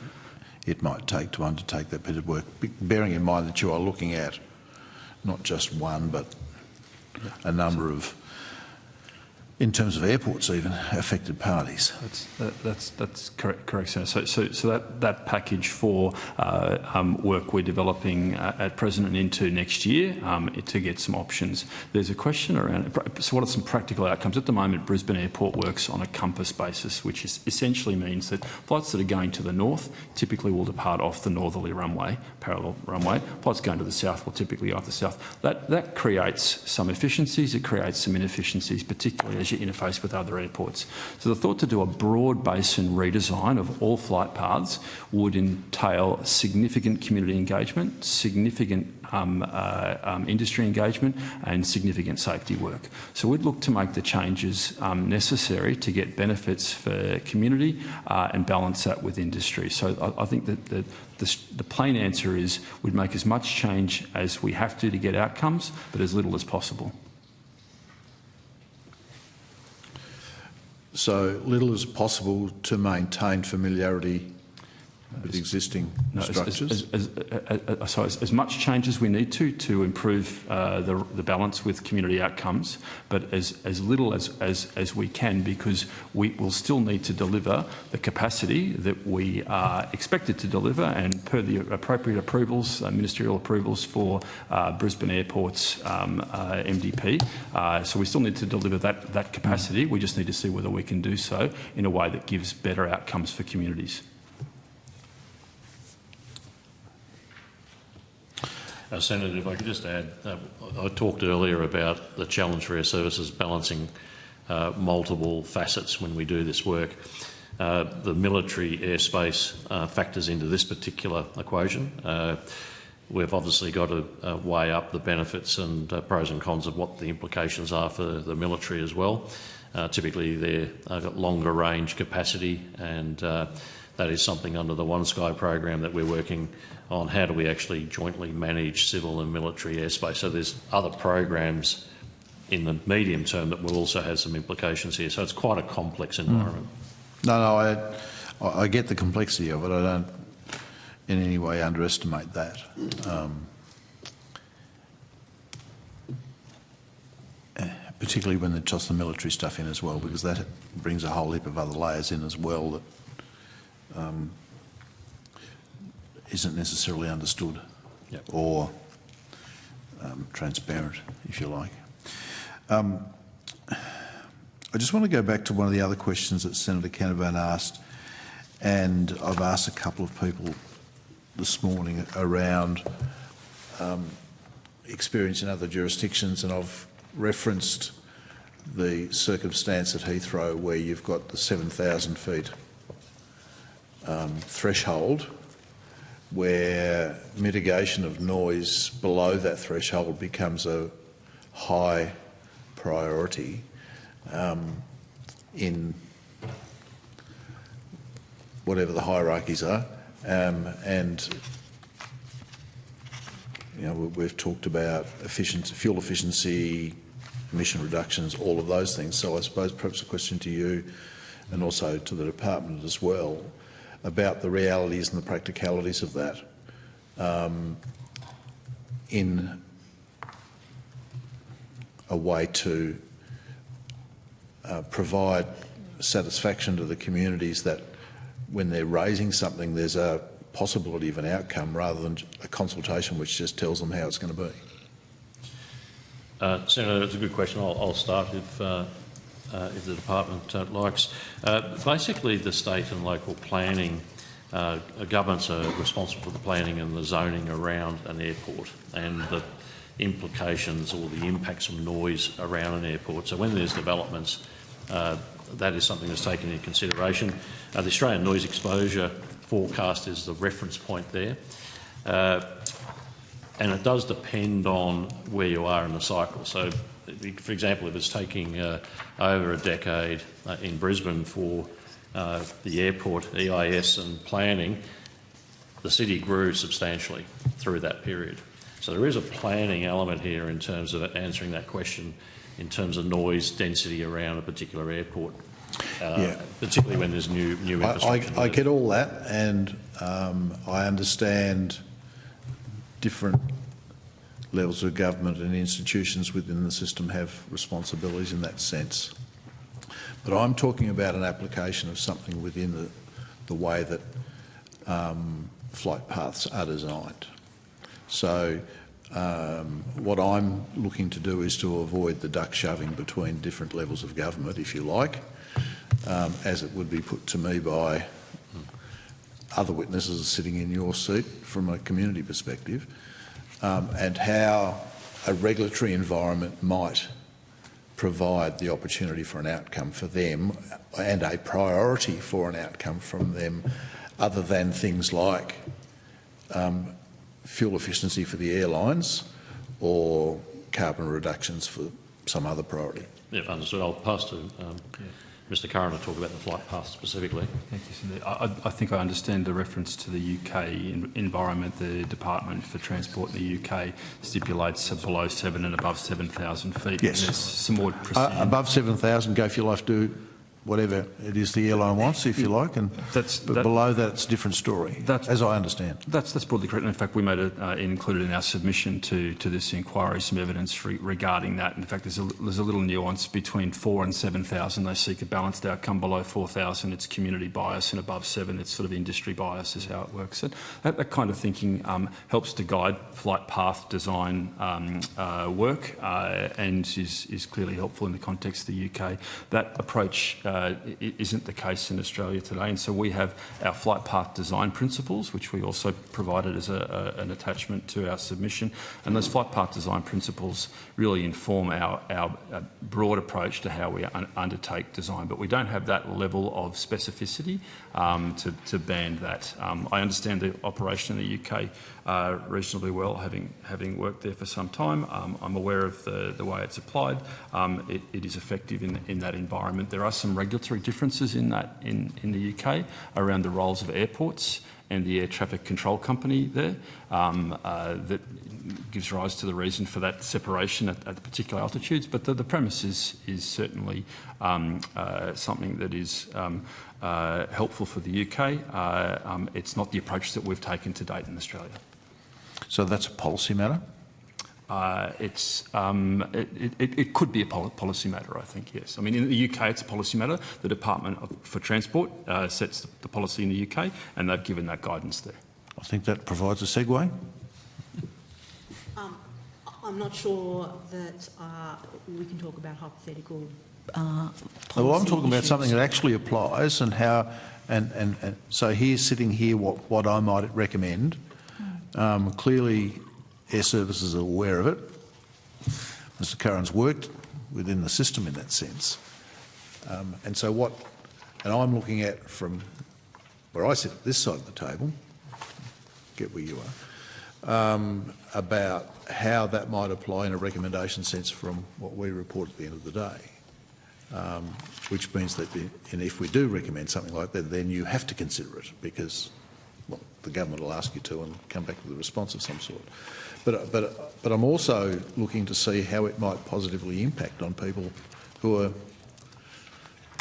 Speaker 7: it might take to undertake that bit of work, bearing in mind that you are looking at not just one but a number of, in terms of airports even, affected parties.
Speaker 24: That's correct, Senator. So that Package 4 work we're developing at present and into next year to get some options. There's a question around, so what are some practical outcomes? At the moment, Brisbane Airport works on a compass basis, which essentially means that flights that are going to the north typically will depart off the northerly runway, parallel runway. Flights going to the south will typically go off the south. That creates some efficiencies, it creates some inefficiencies, particularly as you interface with other airports. So the thought to do a broad basin redesign of all flight paths would entail significant community engagement, significant industry engagement and significant safety work. So we'd look to make the changes necessary to get benefits for community and balance that with industry. So I think that the plain answer is we'd make as much change as we have to get outcomes, but as little as possible.
Speaker 7: So little as possible to maintain familiarity with existing structures?
Speaker 24: As much change as we need to improve the balance with community outcomes, but as little as we can, because we will still need to deliver the capacity that we are expected to deliver, and per the appropriate approvals, ministerial approvals for Brisbane Airport's MDP. So we still need to deliver that capacity. We just need to see whether we can do so in a way that gives better outcomes for communities.
Speaker 23: Senator, if I could just add, I talked earlier about the challenge for air services balancing multiple facets when we do this work. The military airspace factors into this particular equation. We've obviously got to weigh up the benefits and pros and cons of what the implications are for the military as well. Typically they've got longer range capacity, and that is something under the One Sky program that we're working on. How do we actually jointly manage civil and military airspace? So there's other programs in the medium term that will also have some implications here. So it's quite a complex environment.
Speaker 7: No, I get the complexity of it. I don't in any way underestimate that. Particularly when they toss the military stuff in as well, because that brings a whole heap of other layers in as well that isn't necessarily understood or transparent, if you like. I just want to go back to one of the other questions that Senator Canavan asked, and I've asked a couple of people this morning around experience in other jurisdictions, and I've referenced the circumstance at Heathrow where you've got the 7,000 feet threshold, where mitigation of noise below that threshold becomes a high priority in whatever the hierarchies are, and you know, we've talked about efficiency, fuel efficiency, emission reductions, all of those things. So I suppose perhaps a question to you and also to the department as well about the realities and the practicalities of that in a way to provide satisfaction to the communities that when they're raising something there's a possibility of an outcome rather than a consultation which just tells them how it's going to be.
Speaker 23: Senator, it's a good question. I'll start if the department likes. Basically, the state and local planning governments are responsible for the planning and the zoning around an airport and the implications or the impacts of noise around an airport. So when there's developments, that is something that's taken into consideration. The Australian Noise Exposure Forecast is the reference point there. And it does depend on where you are in the cycle. So, for example, if it's taking over a decade in Brisbane for the airport, EIS and planning, the city grew substantially through that period. So there is a planning element here in terms of answering that question in terms of noise density around a particular airport, particularly when there's new infrastructure.
Speaker 7: I get all that, and I understand different levels of government and institutions within the system have responsibilities in that sense. But I'm talking about an application of something within the way that flight paths are designed. So what I'm looking to do is to avoid the duck shoving between different levels of government, if you like, as it would be put to me by other witnesses sitting in your seat from a community perspective, and how a regulatory environment might provide the opportunity for an outcome for them and a priority for an outcome from them, other than things like fuel efficiency for the airlines or carbon reductions for some other priority.
Speaker 23: Yeah, understood. I'll pass to Mr. Kieran to talk about the flight path specifically.
Speaker 24: Thank you, Senator. I think I understand the reference to the UK environment. The Department for Transport in the UK stipulates below 7 and above 7,000 feet.
Speaker 7: Yes.
Speaker 23: And there's some more precision.
Speaker 7: Above 7,000, go for your life, do whatever it is the airline wants, if you like, and below that it's a different story, as I understand.
Speaker 24: That's broadly correct. In fact, we made it included in our submission to this inquiry some evidence regarding that. In fact, there's a little nuance between 4 and 7,000. They seek a balanced outcome. Below 4,000, it's community bias, and above 7, it's sort of industry bias is how it works. And that kind of thinking helps to guide flight path design work and is clearly helpful in the context of the UK. That approach isn't the case in Australia today, and so we have our flight path design principles, which we also provided as an attachment to our submission, and those flight path design principles really inform our broad approach to how we undertake design, but we don't have that level of specificity to band that. I understand the operation in the UK reasonably well, having worked there for some time. I'm aware of the way it's applied. It is effective in that environment. There are some regulatory differences in the UK around the roles of airports and the air traffic control company there that gives rise to the reason for that separation at particular altitudes. But the premise is certainly something that is helpful for the UK. It's not the approach that we've taken to date in Australia.
Speaker 7: So that's a policy matter?
Speaker 24: It could be a policy matter, I think, yes. I mean, in the UK, it's a policy matter. The Department for Transport sets the policy in the UK, and they've given that guidance there.
Speaker 7: I think that provides a segue.
Speaker 22: I'm not sure that we can talk about hypothetical
Speaker 7: Well, I'm talking about something that actually applies and how, and so here's sitting here what I might recommend. Clearly, Air Services are aware of it. Mr. Curran's worked within the system in that sense. And so and I'm looking at from where I sit at this side of the table, get where you are, about how that might apply in a recommendation sense from what we report at the end of the day. Which means that and if we do recommend something like that, then you have to consider it because the government will ask you to and come back with a response of some sort. But I'm also looking to see how it might positively impact on people who are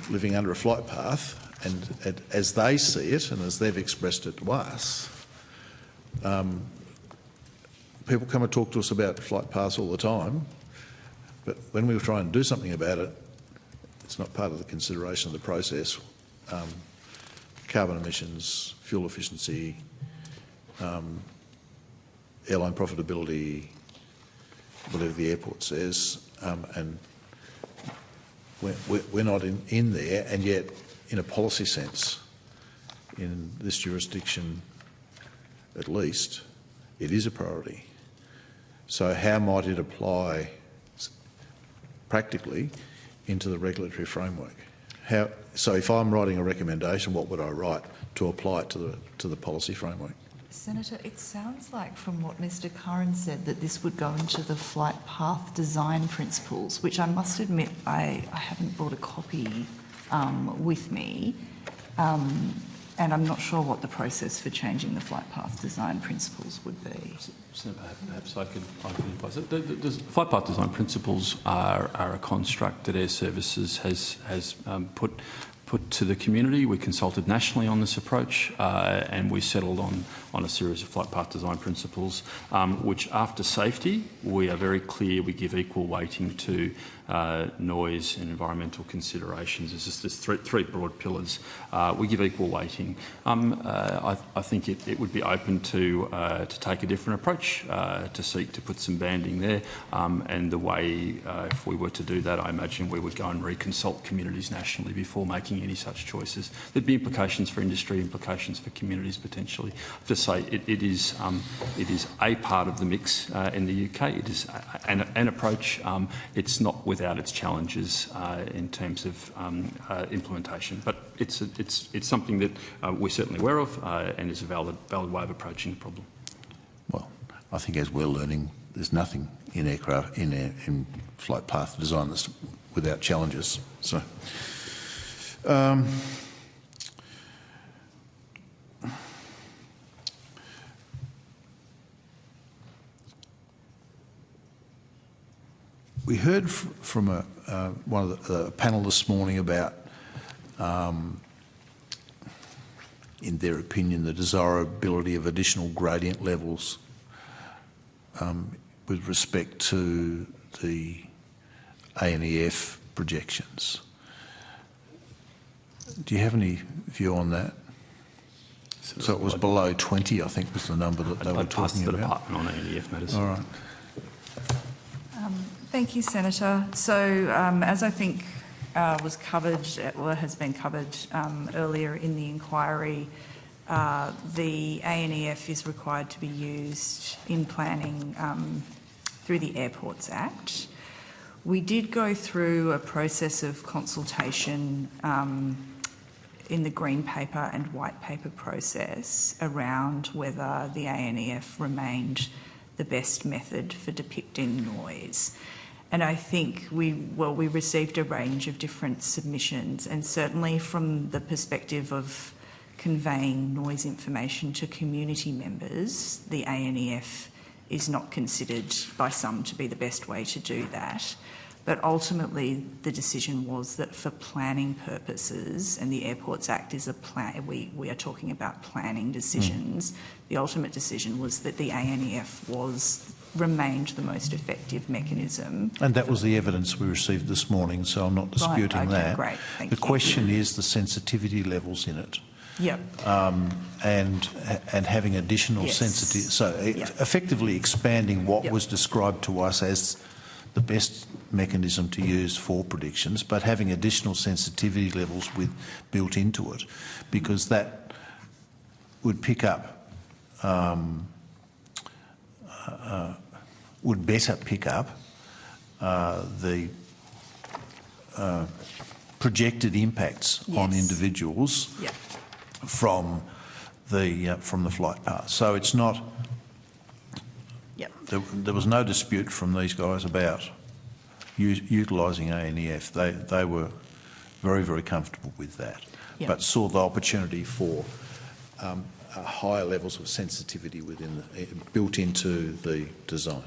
Speaker 7: living under a flight path, and as they see it and as they've expressed it to us, people come and talk to us about flight paths all the time, but when we try and do something about it, it's not part of the consideration of the process. Carbon emissions, fuel efficiency, airline profitability, whatever the airport says, and we're not in there, and yet, in a policy sense, in this jurisdiction at least, it is a priority. So how might it apply practically into the regulatory framework? So if I'm writing a recommendation, what would I write to apply it to the policy framework?
Speaker 21: Senator, it sounds like from what Mr Kieran said that this would go into the flight path design principles, which I must admit I haven't brought a copy with me, and I'm not sure what the process for changing the flight path design principles would be.
Speaker 24: Senator, perhaps I could advise it. The flight path design principles are a construct that Air Services has put to the community. We consulted nationally on this approach, and we settled on a series of flight path design principles, which, after safety, we are very clear we give equal weighting to noise and environmental considerations. There's three broad pillars. We give equal weighting. I think it would be open to take a different approach, to seek to put some banding there, and the way, if we were to do that, I imagine we would go and reconsult communities nationally before making any such choices. There'd be implications for industry, implications for communities potentially. Just say it is a part of the mix in the UK. It is an approach. It's not without its challenges in terms of implementation, but it's something that we're certainly aware of and is a valid way of approaching the problem.
Speaker 7: Well, I think as we're learning, there's nothing in aircraft in flight path design that's without challenges. So. We heard from one of the panel this morning about, in their opinion, the desirability of additional gradient levels with respect to the ANEF projections. Do you have any view on that? So it was below 20, I think, was the number that they were talking about.
Speaker 24: I'd pass the department on ANEF matters.
Speaker 7: All right.
Speaker 21: Thank you, Senator. So, as I think was covered, or has been covered earlier in the inquiry, the ANEF is required to be used in planning through the Airports Act. We did go through a process of consultation in the Green Paper and White Paper process around whether the ANEF remained the best method for depicting noise. And I think we received a range of different submissions, and certainly from the perspective of conveying noise information to community members, the ANEF is not considered by some to be the best way to do that. But ultimately, the decision was that for planning purposes, and the Airports Act is a plan, we are talking about planning decisions, the ultimate decision was that the ANEF remained the most effective mechanism.
Speaker 7: And that was the evidence we received this morning, so I'm not disputing that.
Speaker 21: Great, thank
Speaker 7: you. The question is the sensitivity levels in it.
Speaker 21: Yep.
Speaker 7: And having additional sensitivity, so effectively expanding what was described to us as the best mechanism to use for predictions, but having additional sensitivity levels built into it, because that would pick up, would better pick up the projected impacts on individuals from the flight path. So it's not. There was no dispute from these guys about utilising ANEF. They were very, very comfortable with that, but saw the opportunity for higher levels of sensitivity built into the design.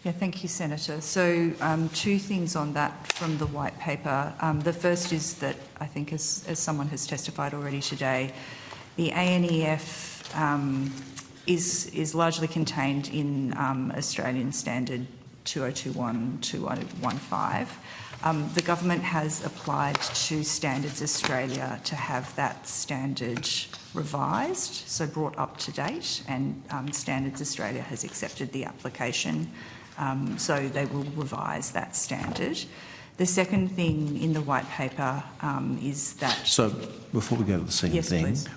Speaker 21: Yeah, thank you, Senator. So two things on that from the white paper. The first is that I think, as someone has testified already today, the ANEF is largely contained in Australian Standard 2021-2015. The government has applied to Standards Australia to have that standard revised, so brought up to date, and Standards Australia has accepted the application So they will revise that standard. The second thing in the white paper is that...
Speaker 7: So before we go to the second thing...
Speaker 21: Please.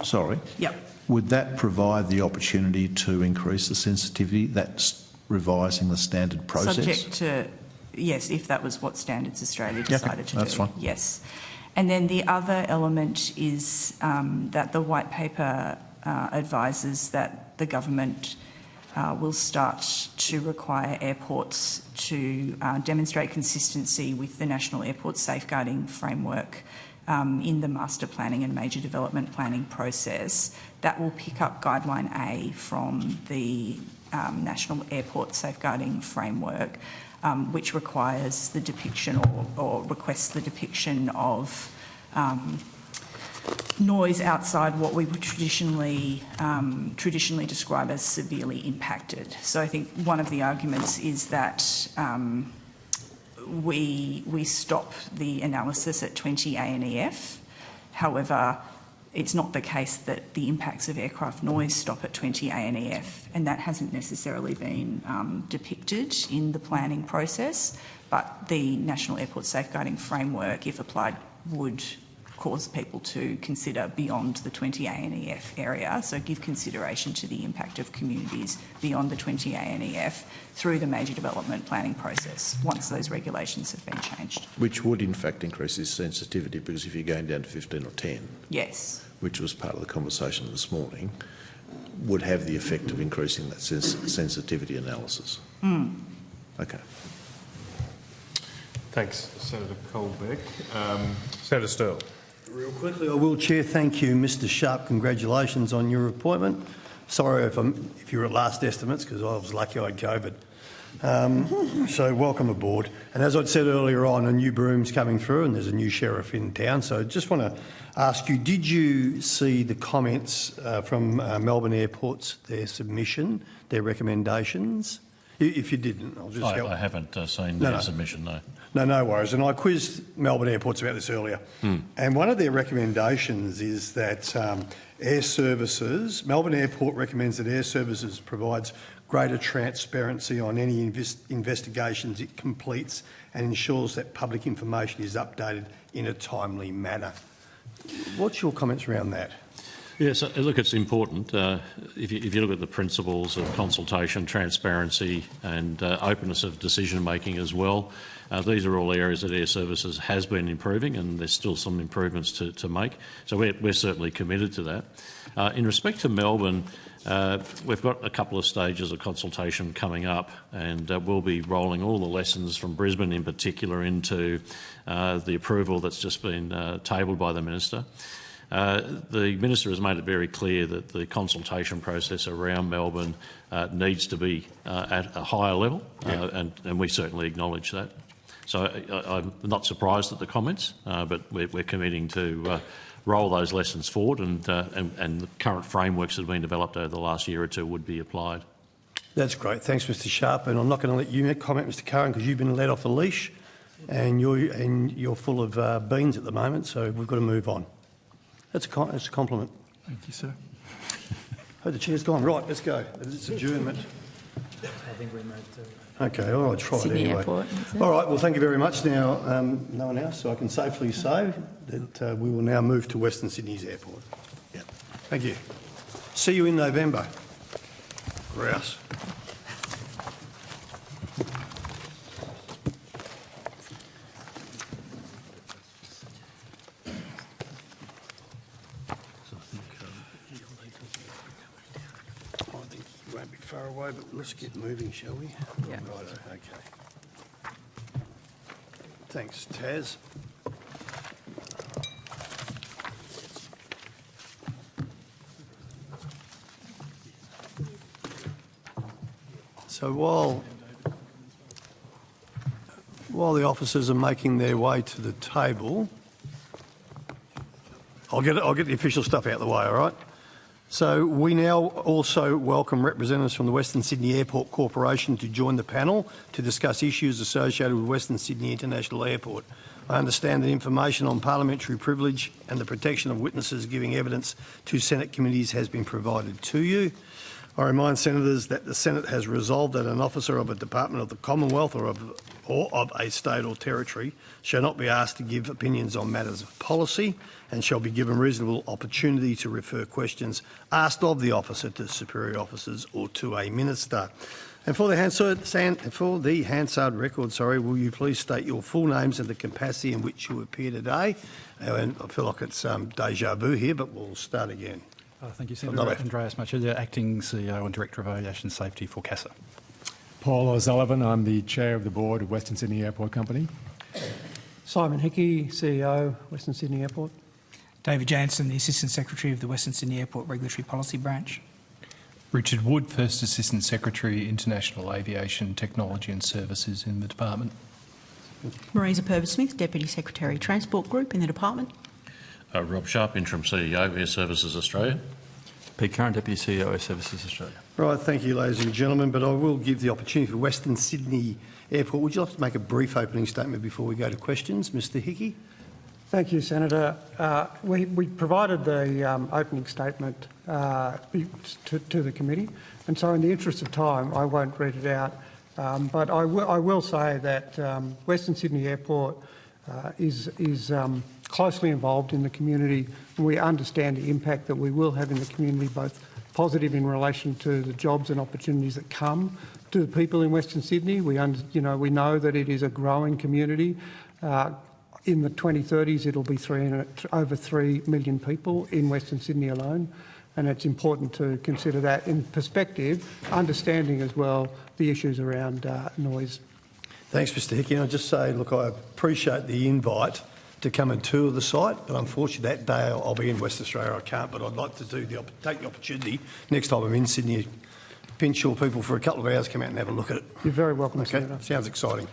Speaker 7: Sorry.
Speaker 21: Yep.
Speaker 7: Would that provide the opportunity to increase the sensitivity? That's revising the standard process?
Speaker 21: Subject to, yes, if that was what Standards Australia decided to do.
Speaker 7: That's fine.
Speaker 21: Yes. And then the other element is that the white paper advises that the government will start to require airports to demonstrate consistency with the National Airport Safeguarding Framework in the master planning and major development planning process. That will pick up Guideline A from the National Airport Safeguarding Framework, which requires the depiction or requests the depiction of noise outside what we would traditionally describe as severely impacted. So I think one of the arguments is that we stop the analysis at 20 ANEF. However, it's not the case that the impacts of aircraft noise stop at 20 ANEF, and that hasn't necessarily been depicted in the planning process, but the National Airport Safeguarding Framework, if applied, would cause people to consider beyond the 20 ANEF area, so give consideration to the impact of communities beyond the 20 ANEF through the major development planning process once those regulations have been changed.
Speaker 7: Which would in fact increase this sensitivity, because if you're going down to 15 or 10,
Speaker 21: yes,
Speaker 7: which was part of the conversation this morning, would have the effect of increasing that sensitivity analysis. Okay.
Speaker 1: Thanks, Senator Colbeck. Senator Sterle.
Speaker 5: Real quickly, I will, Chair. Thank you, Mr Sharp. Congratulations on your appointment. Sorry if you were at last estimates, because I was lucky I had COVID. So welcome aboard. And as I'd said earlier on, a new broom's coming through and there's a new sheriff in town. So I just want to ask you, did you see the comments from Melbourne Airport's, their submission, their recommendations? If you didn't, I'll just help.
Speaker 23: I haven't seen their submission, no.
Speaker 5: No worries. And I quizzed Melbourne Airports about this earlier. And one of their recommendations is that air services, Melbourne Airport recommends that air services provides greater transparency on any investigations it completes and ensures that public information is updated in a timely manner. What's your comments around that?
Speaker 23: Yes, look, it's important. If you look at the principles of consultation, transparency and openness of decision-making as well, these are all areas that Air Services has been improving, and there's still some improvements to make. So we're certainly committed to that. In respect to Melbourne, we've got a couple of stages of consultation coming up, and we'll be rolling all the lessons from Brisbane in particular into the approval that's just been tabled by the Minister. The Minister has made it very clear that the consultation process around Melbourne needs to be at a higher level, and we certainly acknowledge that. So I'm not surprised at the comments, but we're committing to roll those lessons forward, and the current frameworks that have been developed over the last year or two would be applied.
Speaker 5: That's great. Thanks, Mr Sharp. And I'm not going to let you comment, Mr Kieran, because you've been let off the leash and you're full of beans at the moment, so we've got to move on. That's a compliment.
Speaker 18: Thank you, sir.
Speaker 5: Oh, the chair's gone. Right, let's go. It's adjournment.
Speaker 15: I think we moved to...
Speaker 5: Okay, all right, try
Speaker 21: Sydney
Speaker 5: it anyway.
Speaker 21: Airport,
Speaker 5: all right, well, thank you very much. Now, no one else, so I can safely say that we will now move to Western Sydney's airport. Yeah. Thank you. See you in November. Grouse. Far away, but let's get moving, shall we?
Speaker 21: Yeah.
Speaker 5: Right, okay. Thanks, Taz. So while the officers are making their way to the table, I'll get the official stuff out of the way, all right? So we now also welcome representatives from the Western Sydney Airport Corporation to join the panel to discuss issues associated with Western Sydney International Airport. I understand that information on parliamentary privilege and the protection of witnesses giving evidence to Senate committees has been provided to you. I remind senators that the Senate has resolved that an officer of a department of the Commonwealth or of a state or territory shall not be asked to give opinions on matters of policy and shall be given reasonable opportunity to refer questions asked of the officer to superior officers or to a minister. And for the Hansard record, will you please state your full names and the capacity in which you appear today? And I feel like it's deja vu here, but we'll start again.
Speaker 19: Thank you, Senator. Andreas Machida, Acting CEO and Director of Aviation Safety for CAAA.
Speaker 3: Paul O'Sullivan, I'm the Chair of the Board of Western Sydney Airport Company.
Speaker 4: Simon Hickey, CEO, Western Sydney Airport.
Speaker 9: David Jansen, the Assistant Secretary of the Western Sydney Airport Regulatory Policy Branch.
Speaker 10: Richard Wood, First Assistant Secretary, International Aviation Technology and Services in the Department.
Speaker 22: Marisa Purvis-Smith, Deputy Secretary, Transport Group in the Department.
Speaker 23: Rob Sharp, Interim CEO, Air Services Australia.
Speaker 24: Pete Kieran, Deputy CEO, Air Services Australia.
Speaker 5: Right, thank you, ladies and gentlemen, but I will give the opportunity for Western Sydney Airport. Would you like to make a brief opening statement before we go to questions? Mr Hickey.
Speaker 4: Thank you, Senator. We provided the opening statement to the committee, and so in the interest of time, I won't read it out, but I will say that Western Sydney Airport is closely involved in the community, and we understand the impact that we will have in the community, both positive in relation to the jobs and opportunities that come to the people in Western Sydney. We know that it is a growing community. In the 2030s, it'll be over 3 million people in Western Sydney alone, and it's important to consider that in perspective, understanding as well the issues around noise.
Speaker 5: Thanks, Mr Hickey. And I'll just say, look, I appreciate the invite to come and tour the site, but unfortunately that day I'll be in West Australia. I can't, but I'd like to take the opportunity next time I'm in Sydney, pinch your people for a couple of hours, come out and have a look at it.
Speaker 4: You're very welcome,
Speaker 5: okay,
Speaker 4: Senator.
Speaker 5: Sounds exciting.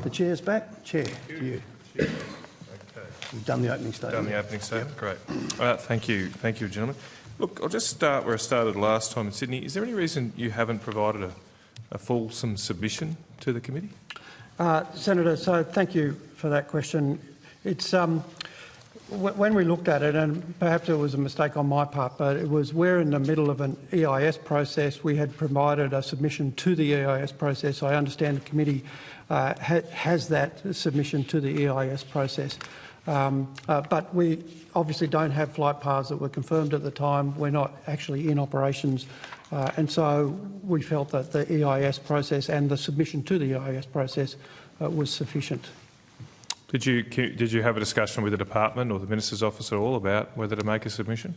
Speaker 5: The chair's back. Chair, to you.
Speaker 1: Okay.
Speaker 5: We've done the opening statement.
Speaker 1: Done the opening statement, great. Thank you, gentlemen. Look, I'll just start where I started last time in Sydney. Is there any reason you haven't provided a fulsome submission to the committee?
Speaker 4: Senator, so thank you for that question. It's when we looked at it, and perhaps it was a mistake on my part, but we're in the middle of an EIS process. We had provided a submission to the EIS process. I understand the committee has that submission to the EIS process. But we obviously don't have flight paths that were confirmed at the time. We're not actually in operations. And so we felt that the EIS process and the submission to the EIS process was sufficient.
Speaker 1: Did you have a discussion with the department or the Minister's office at all about whether to make a submission?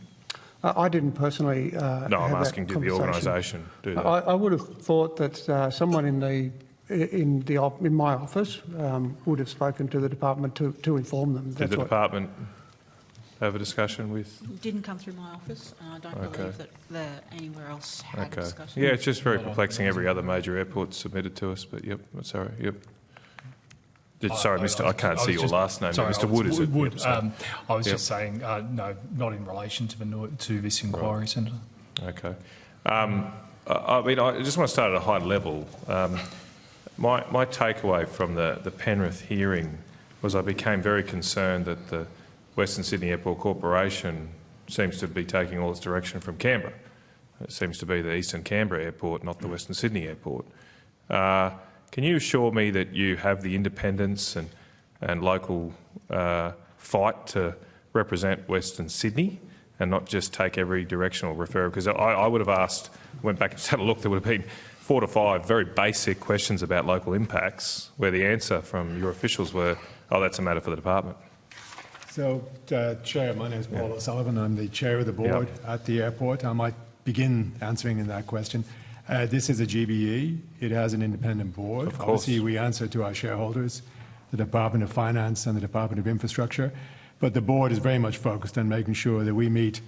Speaker 4: I didn't personally.
Speaker 1: No, I'm asking, did the organisation do that?
Speaker 4: I would have thought that someone in my office would have spoken to the department to inform them.
Speaker 1: Did the department have a discussion with?
Speaker 22: It didn't come through my office. I don't believe that anywhere else had a discussion.
Speaker 1: Yeah, it's just very perplexing. Every other major airport submitted to us, but yep, sorry, yep. Sorry, Mr. I can't see your last name.
Speaker 10: Sorry,
Speaker 1: Mr. Wood, is it?
Speaker 10: Wood. I was just saying, no, not in relation to this inquiry, right. Senator.
Speaker 1: Okay. I mean, I just want to start at a high level. My takeaway from the Penrith hearing was I became very concerned that the Western Sydney Airport Corporation seems to be taking all its direction from Canberra. It seems to be the Eastern Canberra Airport, not the Western Sydney Airport. Can you assure me that you have the independence and local fight to represent Western Sydney and not just take every directional referral? Because I would have asked, went back and had a look, there would have been 4 to 5 very basic questions about local impacts where the answer from your officials were, oh, that's a matter for the department.
Speaker 3: So, Chair, my name is Paul O'Sullivan. I'm the Chair of the Board at the airport. I might begin answering in that question. This is a GBE. It has an independent board.
Speaker 1: Of course.
Speaker 3: Obviously, we answer to our shareholders, the Department of Finance and the Department of Infrastructure. But the board is very much focused on making sure that we meet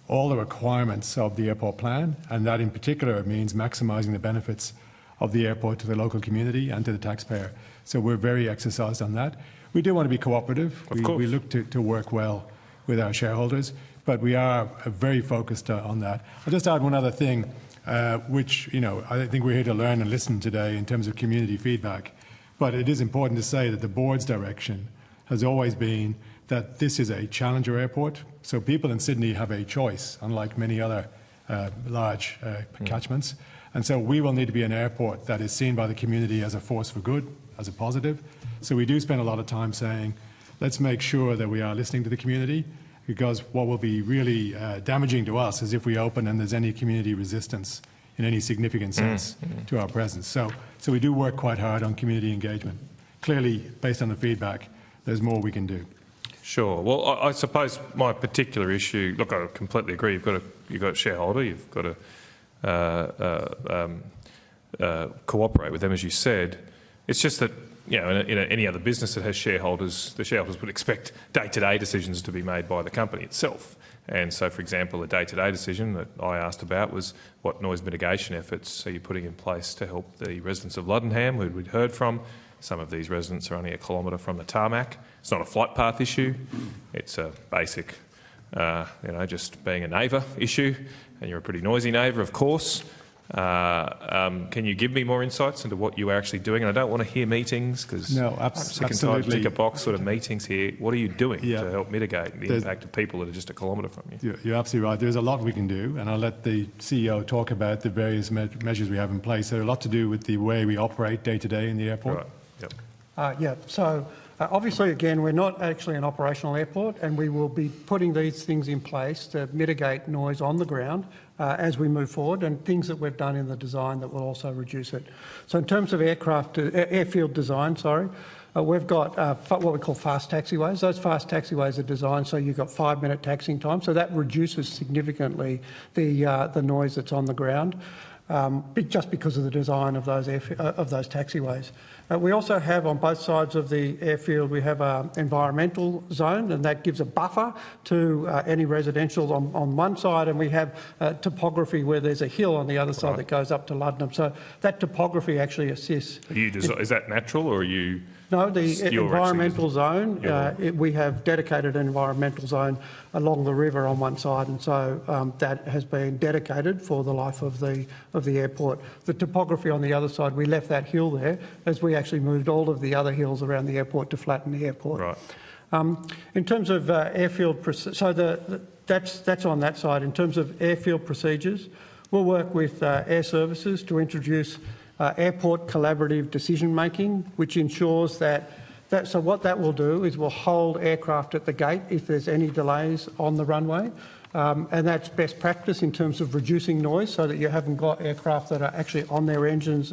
Speaker 3: all the requirements of the airport plan, and that in particular means maximising the benefits of the airport to the local community and to the taxpayer. So we're very exercised on that. We do want to be cooperative. We look to work well with our shareholders, but we are very focused on that. I'll just add one other thing. Which, I think we're here to learn and listen today in terms of community feedback. But it is important to say that the board's direction has always been that this is a challenger airport. So people in Sydney have a choice, unlike many other large catchments. And so we will need to be an airport that is seen by the community as a force for good, as a positive. So we do spend a lot of time saying, let's make sure that we are listening to the community, because what will be really damaging to us is if we open and there's any community resistance in any significant sense to our presence. So we do work quite hard on community engagement. Clearly, based on the feedback, there's more we can do.
Speaker 1: Sure. Well, I suppose my particular issue, look, I completely agree. You've got a shareholder, you've got to cooperate with them, as you said. It's just that, you know, in any other business that has shareholders, the shareholders would expect day-to-day decisions to be made by the company itself. And so, for example, a day-to-day decision that I asked about was what noise mitigation efforts are you putting in place to help the residents of Luddenham, who we'd heard from. Some of these residents are only a kilometre from the tarmac. It's not a flight path issue. It's a basic, just being a neighbour issue, and you're a pretty noisy neighbour, of course. Can you give me more insights into what you are actually doing? And I don't want to hear meetings, because I'm sick and tired of tick-a-box sort of meetings here. What are you doing to help mitigate the impact of people that are just a kilometre from you?
Speaker 3: You're absolutely right. There's a lot we can do, and I'll let the CEO talk about the various measures we have in place. There are a lot to do with the way we operate day-to-day in the airport.
Speaker 1: Right. Yep.
Speaker 4: So obviously, again, we're not actually an operational airport, and we will be putting these things in place to mitigate noise on the ground as we move forward, and things that we've done in the design that will also reduce it. So in terms of airfield design, we've got what we call fast taxiways. Those fast taxiways are designed so you've got 5-minute taxiing time, so that reduces significantly the noise that's on the ground. Just because of the design of those taxiways. We also have on both sides of the airfield, we have an environmental zone, and that gives a buffer to any residential on one side, and we have topography where there's a hill on the other side that goes up to Luddenham. So that topography actually assists.
Speaker 1: Is that natural, or are you...
Speaker 4: No, the environmental zone, we have dedicated an environmental zone along the river on one side, and so that has been dedicated for the life of the airport. The topography on the other side, we left that hill there as we actually moved all of the other hills around the airport to flatten the airport.
Speaker 1: Right.
Speaker 4: In terms of airfield, that's on that side. In terms of airfield procedures, we'll work with air services to introduce airport collaborative decision making, which ensures so what that will do is we'll hold aircraft at the gate if there's any delays on the runway, and that's best practice in terms of reducing noise, so that you haven't got aircraft that are actually on their engines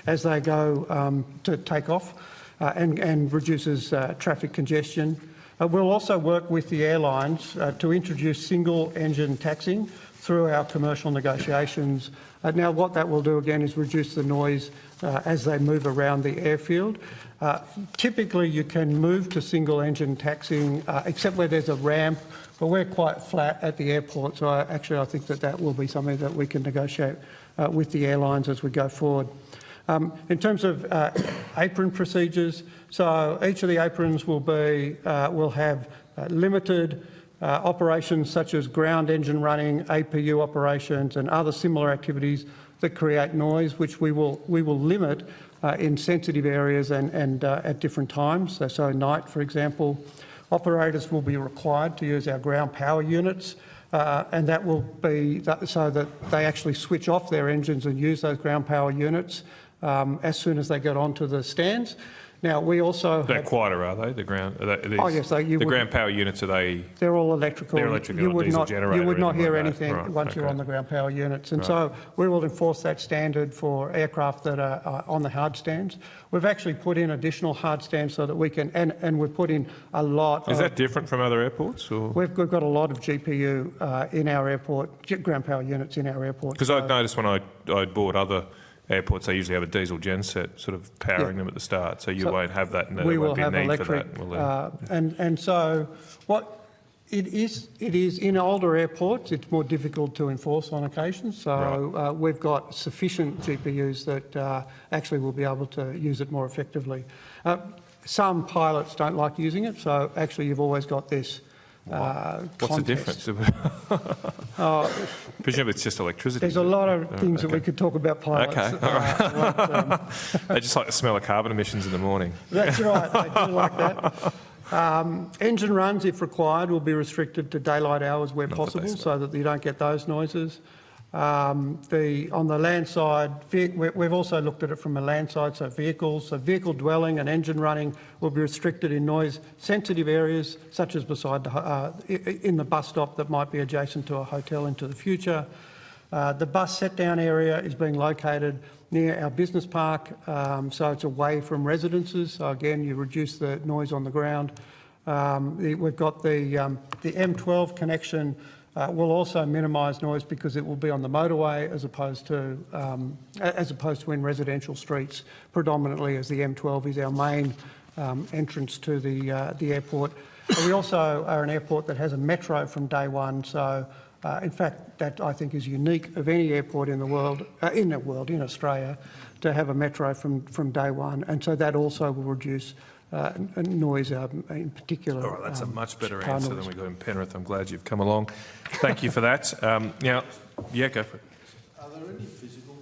Speaker 4: as they go to take off, and reduces traffic congestion. We'll also work with the airlines to introduce single engine taxing through our commercial negotiations. Now, what that will do again is reduce the noise as they move around the airfield. Typically, you can move to single engine taxiing, except where there's a ramp, but we're quite flat at the airport, so I think that will be something that we can negotiate with the airlines as we go forward. In terms of apron procedures, so each of the aprons will have limited operations such as ground engine running, APU operations and other similar activities that create noise, which we will limit in sensitive areas and at different times. So night, for example, operators will be required to use our ground power units, and that will be so that they actually switch off their engines and use those ground power units as soon as they get onto the stands. Now, we also
Speaker 1: They're quieter, are they? The ground?
Speaker 4: Yes.
Speaker 1: The ground power units, are they?
Speaker 4: They're all electrical.
Speaker 1: They're electrical.
Speaker 4: You would not hear
Speaker 1: like
Speaker 4: anything once you're on the ground power units, and so we will enforce that standard for aircraft that are on the hard stands. We've actually put in additional hard stands so that we can, and we've put in a lot.
Speaker 1: Is that different from other airports? Or?
Speaker 4: We've got a lot of GPU in our airport, ground power units in our airport.
Speaker 1: Because I've noticed when I bought other airports, they usually have a diesel genset sort of powering them at the start, so you won't have that.
Speaker 4: We will have electric, and so what it is in older airports, it's more difficult to enforce on occasions. So we've got sufficient GPUs that actually will be able to use it more effectively. Some pilots don't like using it, so actually you've always got this.
Speaker 1: What's the difference? Presumably it's just electricity.
Speaker 4: There's a lot of things that we could talk about pilots.
Speaker 1: Okay, all right. They just like the smell of carbon emissions in the morning.
Speaker 4: That's right, they do like that. Engine runs, if required, will be restricted to daylight hours where possible so that you don't get those noises. On the land side, we've also looked at it from a land side, so vehicle dwelling and engine running will be restricted in noise-sensitive areas, such as beside in the bus stop that might be adjacent to a hotel into the future. The bus set-down area is being located near our business park, so it's away from residences. So again, you reduce the noise on the ground. We've got the M12 connection will also minimise noise because it will be on the motorway as opposed to in residential streets, predominantly as the M12 is our main entrance to the airport. We also are an airport that has a metro from day one, so in fact that I think is unique of any airport in the world, in Australia, to have a metro from day one, and so that also will reduce noise in particular.
Speaker 1: All right, that's a much better answer than we got in Penrith. I'm glad you've come along. Thank you for that. Now, yeah, go for it.
Speaker 7: Are there any physical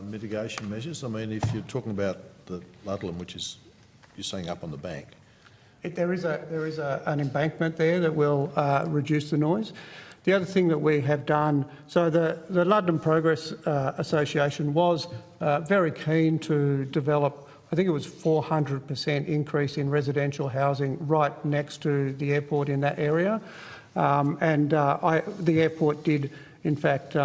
Speaker 7: mitigation measures? I mean, if you're talking about the Ludlam, which is, you're saying up on the bank.
Speaker 4: There is an embankment there that will reduce the noise. The other thing that we have done, so the Ludlam Progress Association was very keen to develop, I think it was 400% increase in residential housing right next to the airport in that area. The airport did, in fact,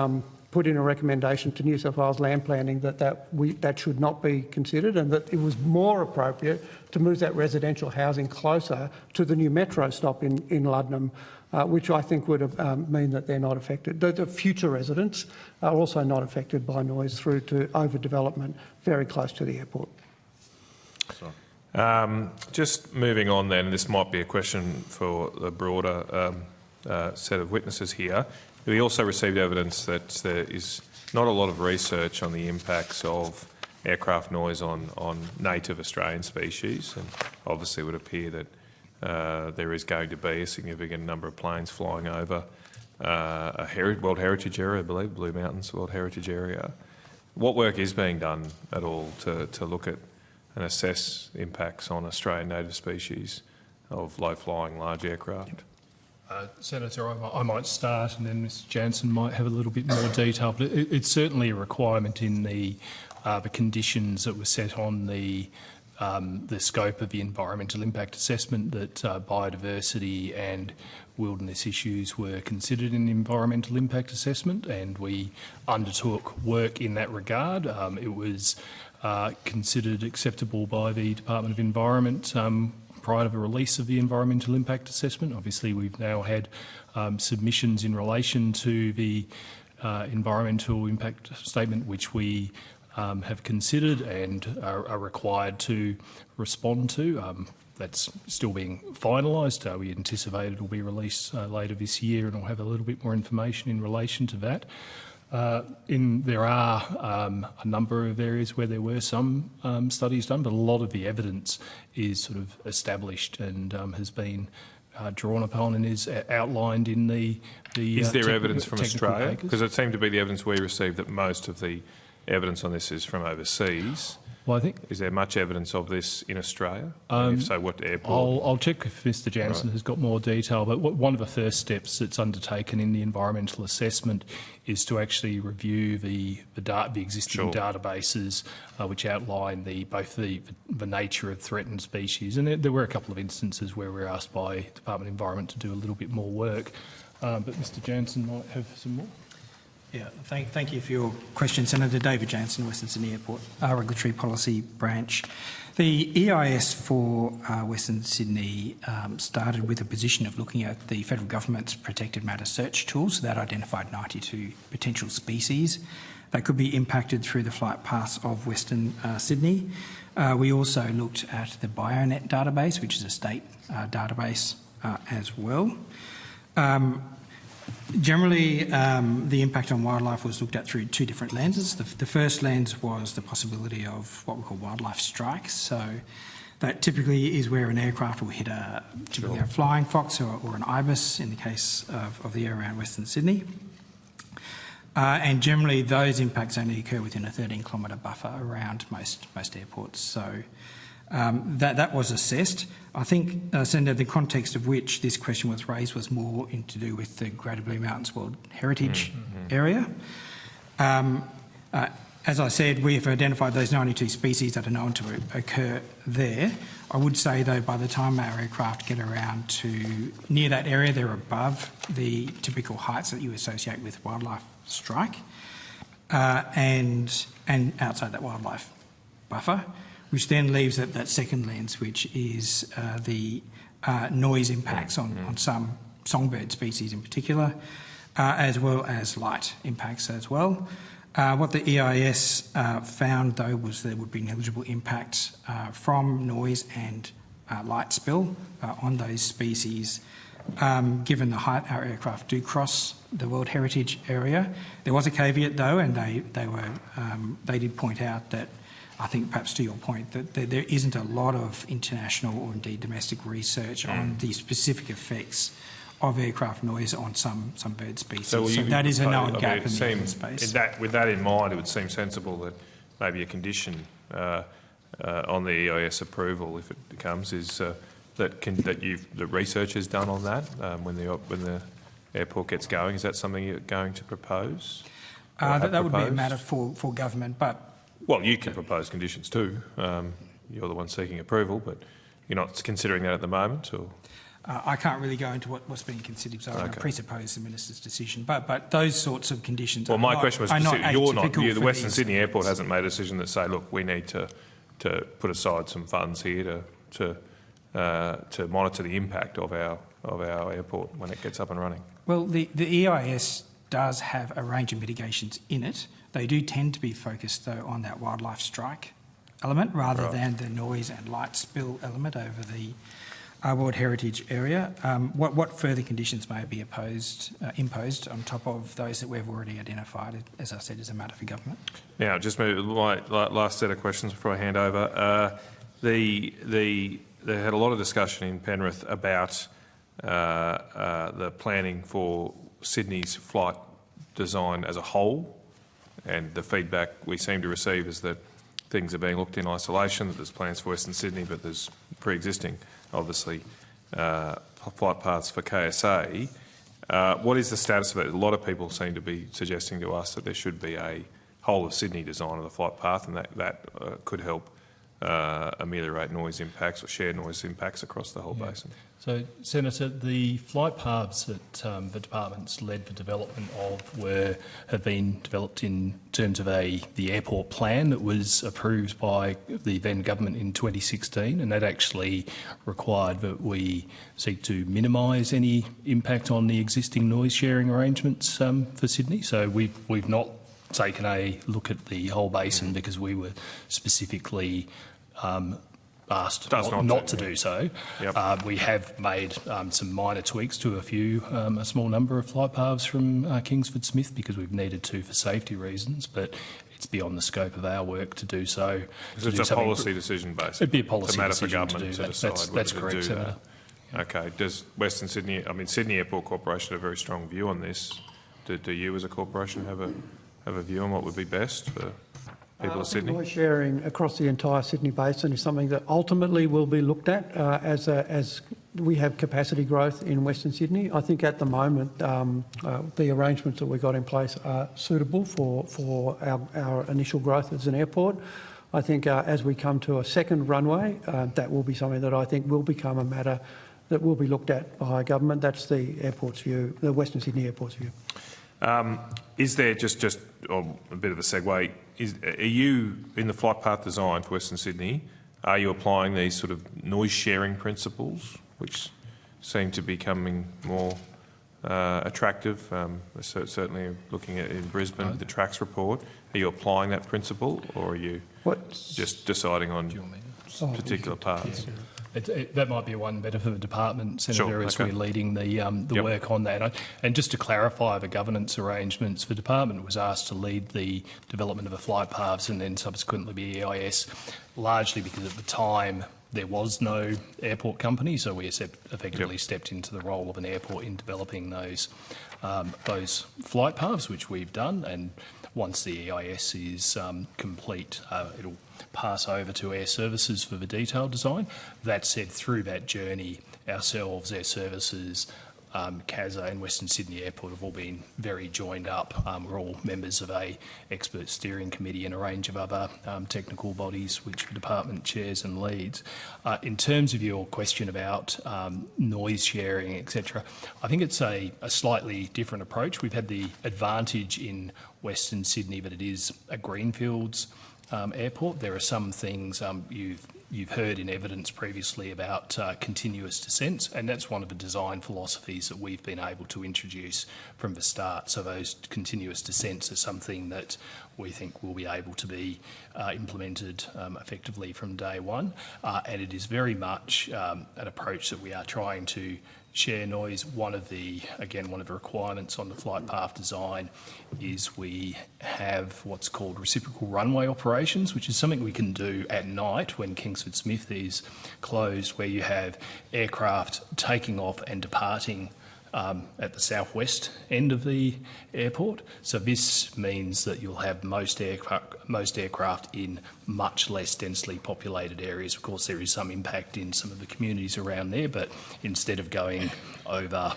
Speaker 4: put in a recommendation to New South Wales Land Planning that should not be considered, and that it was more appropriate to move that residential housing closer to the new metro stop in Ludlam, which I think would mean that they're not affected. The future residents are also not affected by noise through to overdevelopment very close to the airport.
Speaker 1: Just moving on then, this might be a question for the broader set of witnesses here. We also received evidence that there is not a lot of research on the impacts of aircraft noise on native Australian species, and obviously it would appear that there is going to be a significant number of planes flying over a World Heritage Area, I believe, Blue Mountains World Heritage Area. What work is being done at all to look at and assess impacts on Australian native species of low-flying large aircraft?
Speaker 10: Senator, I might start and then Mr Jansen might have a little bit more detail, but it's certainly a requirement in the conditions that were set on the scope of the environmental impact assessment that biodiversity and wilderness issues were considered in the environmental impact assessment, and we undertook work in that regard. It was considered acceptable by the Department of Environment prior to the release of the environmental impact assessment. Obviously, we've now had submissions in relation to the environmental impact statement, which we have considered and are required to respond to. That's still being finalised. We anticipate it will be released later this year, and we'll have a little bit more information in relation to that. There are a number of areas where there were some studies done, but a lot of the evidence is sort of established and has been drawn upon and is outlined in the
Speaker 1: is there evidence from Australia? Because it seemed to be the evidence we received that most of the evidence on this is from overseas.
Speaker 10: Well, I think,
Speaker 1: is there much evidence of this in Australia? If so, what airport?
Speaker 10: I'll check if Mr Jansen has got more detail, but one of the first steps that's undertaken in the environmental assessment is to actually review the existing databases which outline both the nature of threatened species. And there were a couple of instances where we were asked by Department of Environment to do a little bit more work. But Mr Jansen might have some more.
Speaker 9: Yeah, thank you for your question, Senator. David Jansen, Western Sydney Airport, Regulatory Policy Branch. The EIS for Western Sydney started with a position of looking at the federal government's protected matter search tools that identified 92 potential species that could be impacted through the flight paths of Western Sydney. We also looked at the BioNet database, which is a state database as well. Generally, the impact on wildlife was looked at through two different lenses. The first lens was the possibility of what we call wildlife strikes. So that typically is where an aircraft will hit typically a flying fox or an ibis in the case of the area around Western Sydney. And generally, those impacts only occur within a 13-kilometre buffer around most airports. So That was assessed. I think, Senator, the context of which this question was raised was more to do with the Greater Blue Mountains World Heritage Area. As I said, we have identified those 92 species that are known to occur there. I would say, though, by the time our aircraft get around to near that area, they're above the typical heights that you associate with wildlife strike and outside that wildlife buffer, which then leaves that second lens, which is the noise impacts on some songbird species in particular, as well as light impacts as well. What the EIS found, though, was there would be negligible impact from noise and light spill on those species, given the height our aircraft do cross the World Heritage Area. There was a caveat, though, and they did point out that, I think perhaps to your point, that there isn't a lot of international or indeed domestic research on the specific effects of aircraft noise on some bird species. So that is a known gap in the space.
Speaker 1: With that in mind, it would seem sensible that maybe a condition on the EIS approval, if it comes, is that research is done on that when the airport gets going. Is that something you're going to propose?
Speaker 9: That would be a matter for government, but...
Speaker 1: Well, you can propose conditions too. You're the one seeking approval, but you're not considering that at the moment, or...?
Speaker 9: I can't really go into what's being considered, so I presuppose the Minister's decision. But those sorts of conditions
Speaker 1: my question was specific. The Western Sydney Airport hasn't made a decision that say, look, we need to put aside some funds here to monitor the impact of our airport when it gets up and running.
Speaker 9: Well, the EIS does have a range of mitigations in it. They do tend to be focused, though, on that wildlife strike element rather than the noise and light spill element over the World Heritage Area. What further conditions may be imposed on top of those that we've already identified, as I said, is a matter for government? Now, just maybe my last set of questions before I hand over. They had a lot of discussion in Penrith about the planning for Sydney's flight design as a whole, and the feedback we seem to receive is that things are being looked in isolation, that there's plans for Western Sydney, but there's pre-existing, obviously, flight paths for KSA. What is the status of that? A lot of people seem to be suggesting to us that there should be a whole of Sydney design of the flight path, and that could help ameliorate noise impacts or share noise impacts across the whole basin.
Speaker 10: So, Senator, the flight paths that the department's led the development of have been developed in terms of the airport plan that was approved by the then government in 2016, and that actually required that we seek to minimise any impact on the existing noise sharing arrangements for Sydney. So we've not taken a look at the whole basin because we were specifically asked not to do so. Yep. We have made some minor tweaks to a small number of flight paths from Kingsford Smith because we've needed to for safety reasons, but it's beyond the scope of our work to do so.
Speaker 1: Because it's a policy decision, basically.
Speaker 10: It'd be a policy
Speaker 1: matter
Speaker 10: decision
Speaker 1: for government
Speaker 10: to do
Speaker 1: decide
Speaker 10: that. That's
Speaker 1: whether
Speaker 10: correct,
Speaker 1: to do
Speaker 10: Senator.
Speaker 1: that. Okay. Does Sydney Airport Corporation have a very strong view on this? Do you, as a corporation, have a view on what would be best for people of Sydney?
Speaker 4: Noise sharing across the entire Sydney Basin is something that ultimately will be looked at as we have capacity growth in Western Sydney. I think at the moment the arrangements that we've got in place are suitable for our initial growth as an airport. I think as we come to a second runway, that will be something that I think will become a matter that will be looked at by government. That's the airport's view, the Western Sydney Airport's view.
Speaker 1: Is there just a bit of a segue? Are you in the flight path design for Western Sydney? Are you applying these sort of noise sharing principles, which seem to be becoming more attractive? Certainly, looking at in Brisbane, the Tracks report. Are you applying that principle, or are you just deciding on particular parts?
Speaker 10: Yeah. That might be one better for the department, Senator, as we're leading the work on that. And just to clarify the governance arrangements, the department was asked to lead the development of the flight paths and then subsequently the EIS, largely because at the time there was no airport company, so we effectively stepped into the role of an airport in developing those those flight paths, which we've done, and once the EIS is complete, it'll pass over to Air Services for the detailed design. That said, through that journey, ourselves, Air Services, CAAA and Western Sydney Airport have all been very joined up. We're all members of a expert steering committee and a range of other technical bodies which the department chairs and leads. In terms of your question about noise sharing, etc., I think it's a slightly different approach. We've had the advantage in Western Sydney that it is a greenfields airport. There are some things you've heard in evidence previously about continuous descents, and that's one of the design philosophies that we've been able to introduce from the start. So those continuous descents are something that we think will be able to be implemented effectively from day one, and it is very much an approach that we are trying to share noise. One of the requirements on the flight path design is we have what's called reciprocal runway operations, which is something we can do at night when Kingsford Smith is closed, where you have aircraft taking off and departing at the southwest end of the airport. So this means that you'll have most aircraft in much less densely populated areas. Of course, there is some impact in some of the communities around there, but instead of going over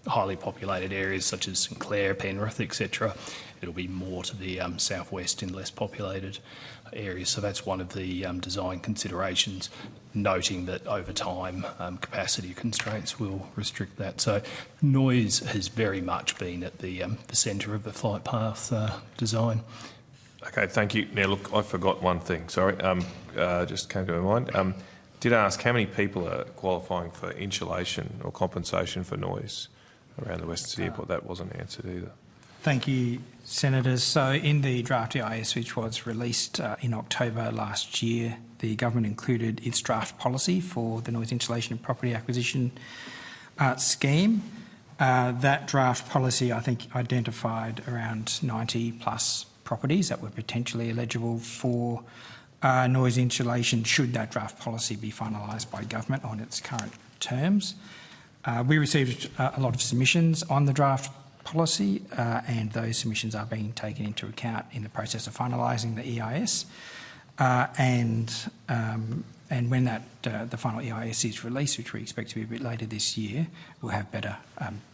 Speaker 10: highly populated areas such as St Clair, Penrith, etc., it'll be more to the southwest in less populated areas. So that's one of the design considerations, noting that over time capacity constraints will restrict that. So noise has very much been at the centre of the flight path design.
Speaker 1: Okay, thank you. Now, look, I forgot one thing, sorry, just came to my mind. Did ask how many people are qualifying for insulation or compensation for noise around the Western Sydney Airport. That wasn't answered either.
Speaker 9: Thank you, Senators. So in the draft EIS, which was released in October last year, the government included its draft policy for the noise insulation and property acquisition scheme. That draft policy, I think, identified around 90 plus properties that were potentially eligible for noise insulation should that draft policy be finalised by government on its current terms. We received a lot of submissions on the draft policy, and those submissions are being taken into account in the process of finalising the EIS. And when that the final EIS is released, which we expect to be a bit later this year, we'll have better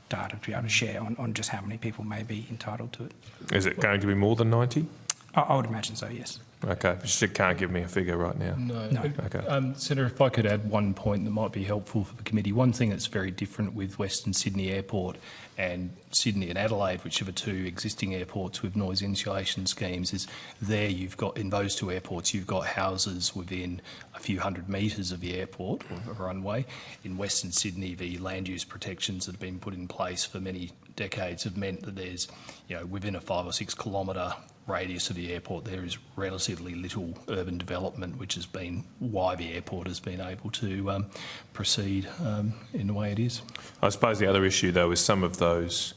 Speaker 9: data to be able to share on just how many people may be entitled to it.
Speaker 1: Is it going to be more than 90?
Speaker 9: I would imagine so, yes.
Speaker 1: Okay, but you can't give me a figure right now.
Speaker 9: No.
Speaker 1: Okay.
Speaker 10: Senator, if I could add one point that might be helpful for the committee. One thing that's very different with Western Sydney Airport and Sydney and Adelaide, which are the two existing airports with noise insulation schemes, is there you've got, in those two airports, you've got houses within a few hundred metres of the airport or runway. In Western Sydney, the land use protections that have been put in place for many decades have meant that there's, within a 5 or 6 kilometre radius of the airport, there is relatively little urban development, which has been why the airport has been able to proceed in the way it is.
Speaker 1: I suppose the other issue, though, is some of those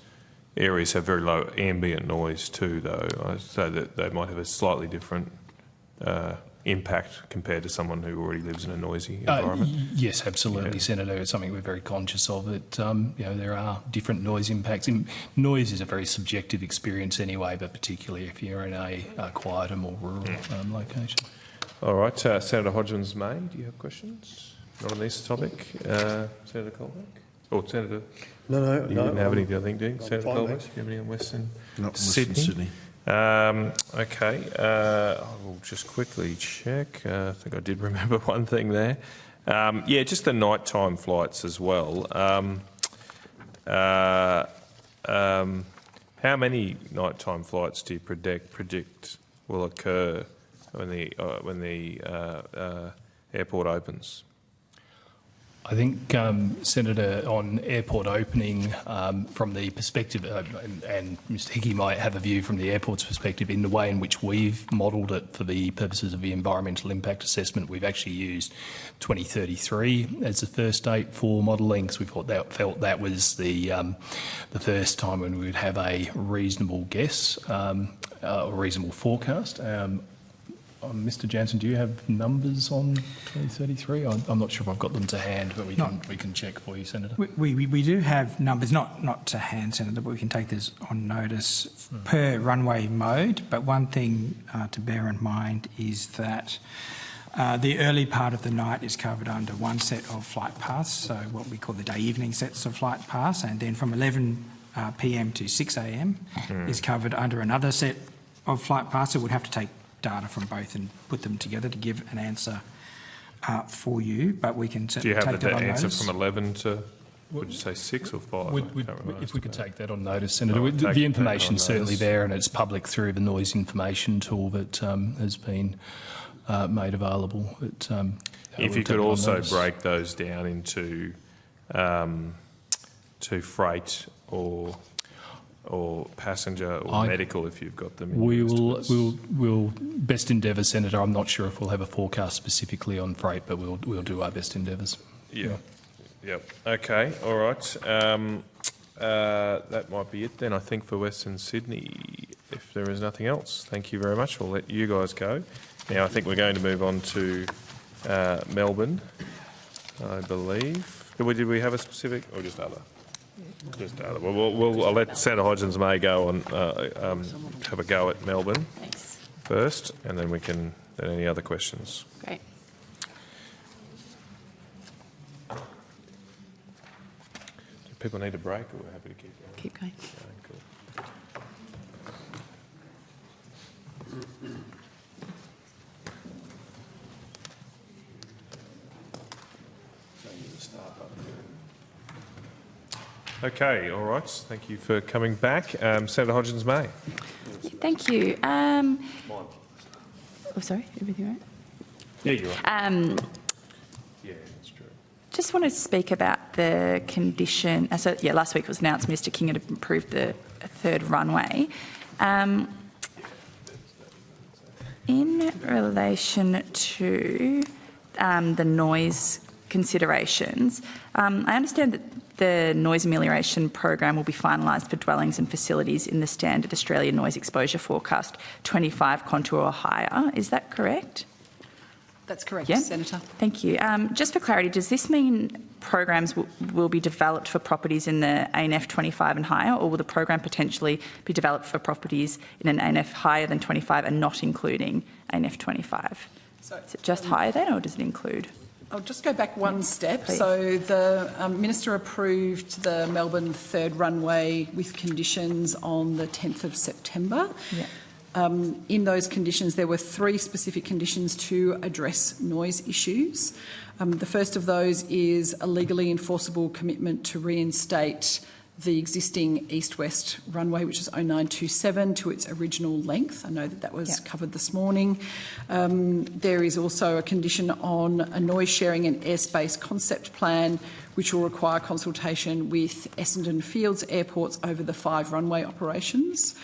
Speaker 1: areas have very low ambient noise too, though, so that they might have a slightly different impact compared to someone who already lives in a noisy environment.
Speaker 10: Yes, absolutely, Senator. It's something we're very conscious of. That there are different noise impacts. Noise is a very subjective experience anyway, but particularly if you're in a quieter, more rural location.
Speaker 1: All right, Senator Hodgins-May, do you have questions? Not on this topic, Senator Colbeck, or Senator?
Speaker 5: No.
Speaker 1: You didn't have anything, I think, do you, Senator Colbeck? Do you have any on Western Sydney? Okay, I will just quickly check. I think I did remember one thing there. Just the nighttime flights as well. How many nighttime flights do you predict will occur when the airport opens?
Speaker 10: I think, Senator, on airport opening, from the perspective, and Mr Hickey might have a view from the airport's perspective, in the way in which we've modelled it for the purposes of the environmental impact assessment, we've actually used 2033 as the first date for modelling, because we felt that was the first time when we would have a reasonable guess, or reasonable forecast. Mr. Jansen, do you have numbers on 2033? I'm not sure if I've got them to hand, but we can check for you, Senator.
Speaker 9: We do have numbers, not to hand, Senator, but we can take this on notice per runway mode. But one thing to bear in mind is that the early part of the night is covered under one set of flight paths, so what we call the day-evening sets of flight paths, and then from 11 p.m. to 6 a.m. is covered under another set of flight paths. So we'd have to take data from both and put them together to give an answer for you, but we can certainly take that on notice.
Speaker 1: Do you have the answer from 11 to, would you say 6 or 5?
Speaker 10: If we could take that on notice, Senator. The information's certainly there, and it's public through the noise information tool that has been made available.
Speaker 1: If you could also break those down into to freight or passenger or medical, if you've got them.
Speaker 10: We'll best endeavour, Senator. I'm not sure if we'll have a forecast specifically on freight, but we'll do our best endeavours.
Speaker 1: Yeah. Yep. Okay. All right. That might be it then, I think, for Western Sydney. If there is nothing else, thank you very much. We'll let you guys go. Now, I think we're going to move on to Melbourne, I believe. Did we have a specific or just other? Just other. I'll let Senator Hodgins-May go and have a go at Melbourne first, and then we can. Then any other questions?
Speaker 8: Great.
Speaker 1: Do people need a break, or we're happy to keep going?
Speaker 8: Keep going.
Speaker 1: Cool. Okay, all right. Thank you for coming back. Senator Hodgins-May.
Speaker 6: Thank you. Sorry, everything right?
Speaker 1: Yeah, you are. Yeah, that's true.
Speaker 6: Just wanted to speak about the condition. Last week it was announced Minister King had approved the third runway. In relation to the noise considerations, I understand that the noise amelioration program will be finalised for dwellings and facilities in the standard Australian noise exposure forecast 25 contour or higher. Is that correct?
Speaker 20: That's correct,
Speaker 6: Yeah.
Speaker 20: Senator.
Speaker 6: Thank you. Just for clarity, does this mean programs will be developed for properties in the ANF 25 and higher, or will the program potentially be developed for properties in an ANF higher than 25 and not including ANF 25? So, is it just higher then, or does it include?
Speaker 20: I'll just go back one step.
Speaker 6: Please.
Speaker 20: So the Minister approved the Melbourne third runway with conditions on the 10th of September.
Speaker 6: Yeah.
Speaker 20: In those conditions, there were 3 specific conditions to address noise issues. The first of those is a legally enforceable commitment to reinstate the existing east-west runway, which is 0927, to its original length. I know that was covered this morning. There is also a condition on a noise sharing and airspace concept plan, which will require consultation with Essendon Fields airports over the 5 runway operations.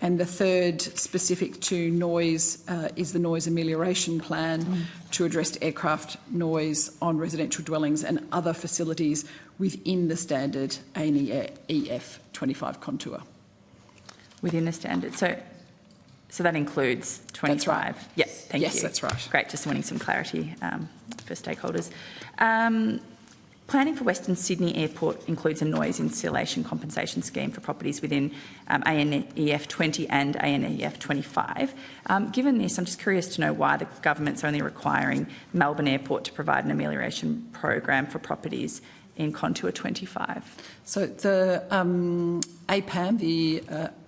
Speaker 20: And the third, specific to noise, is the noise amelioration plan to address aircraft noise on residential dwellings and other facilities within the standard ANEF 25 contour.
Speaker 6: Within the standard. So that includes 25?
Speaker 20: That's right.
Speaker 6: Yeah, thank you.
Speaker 20: Yes, that's right.
Speaker 6: Great, just wanting some clarity for stakeholders. Planning for Western Sydney Airport includes a noise insulation compensation scheme for properties within ANEF 20 and ANEF 25. Given this, I'm just curious to know why the government's only requiring Melbourne Airport to provide an amelioration program for properties in Contour 25.
Speaker 20: So the APAM, the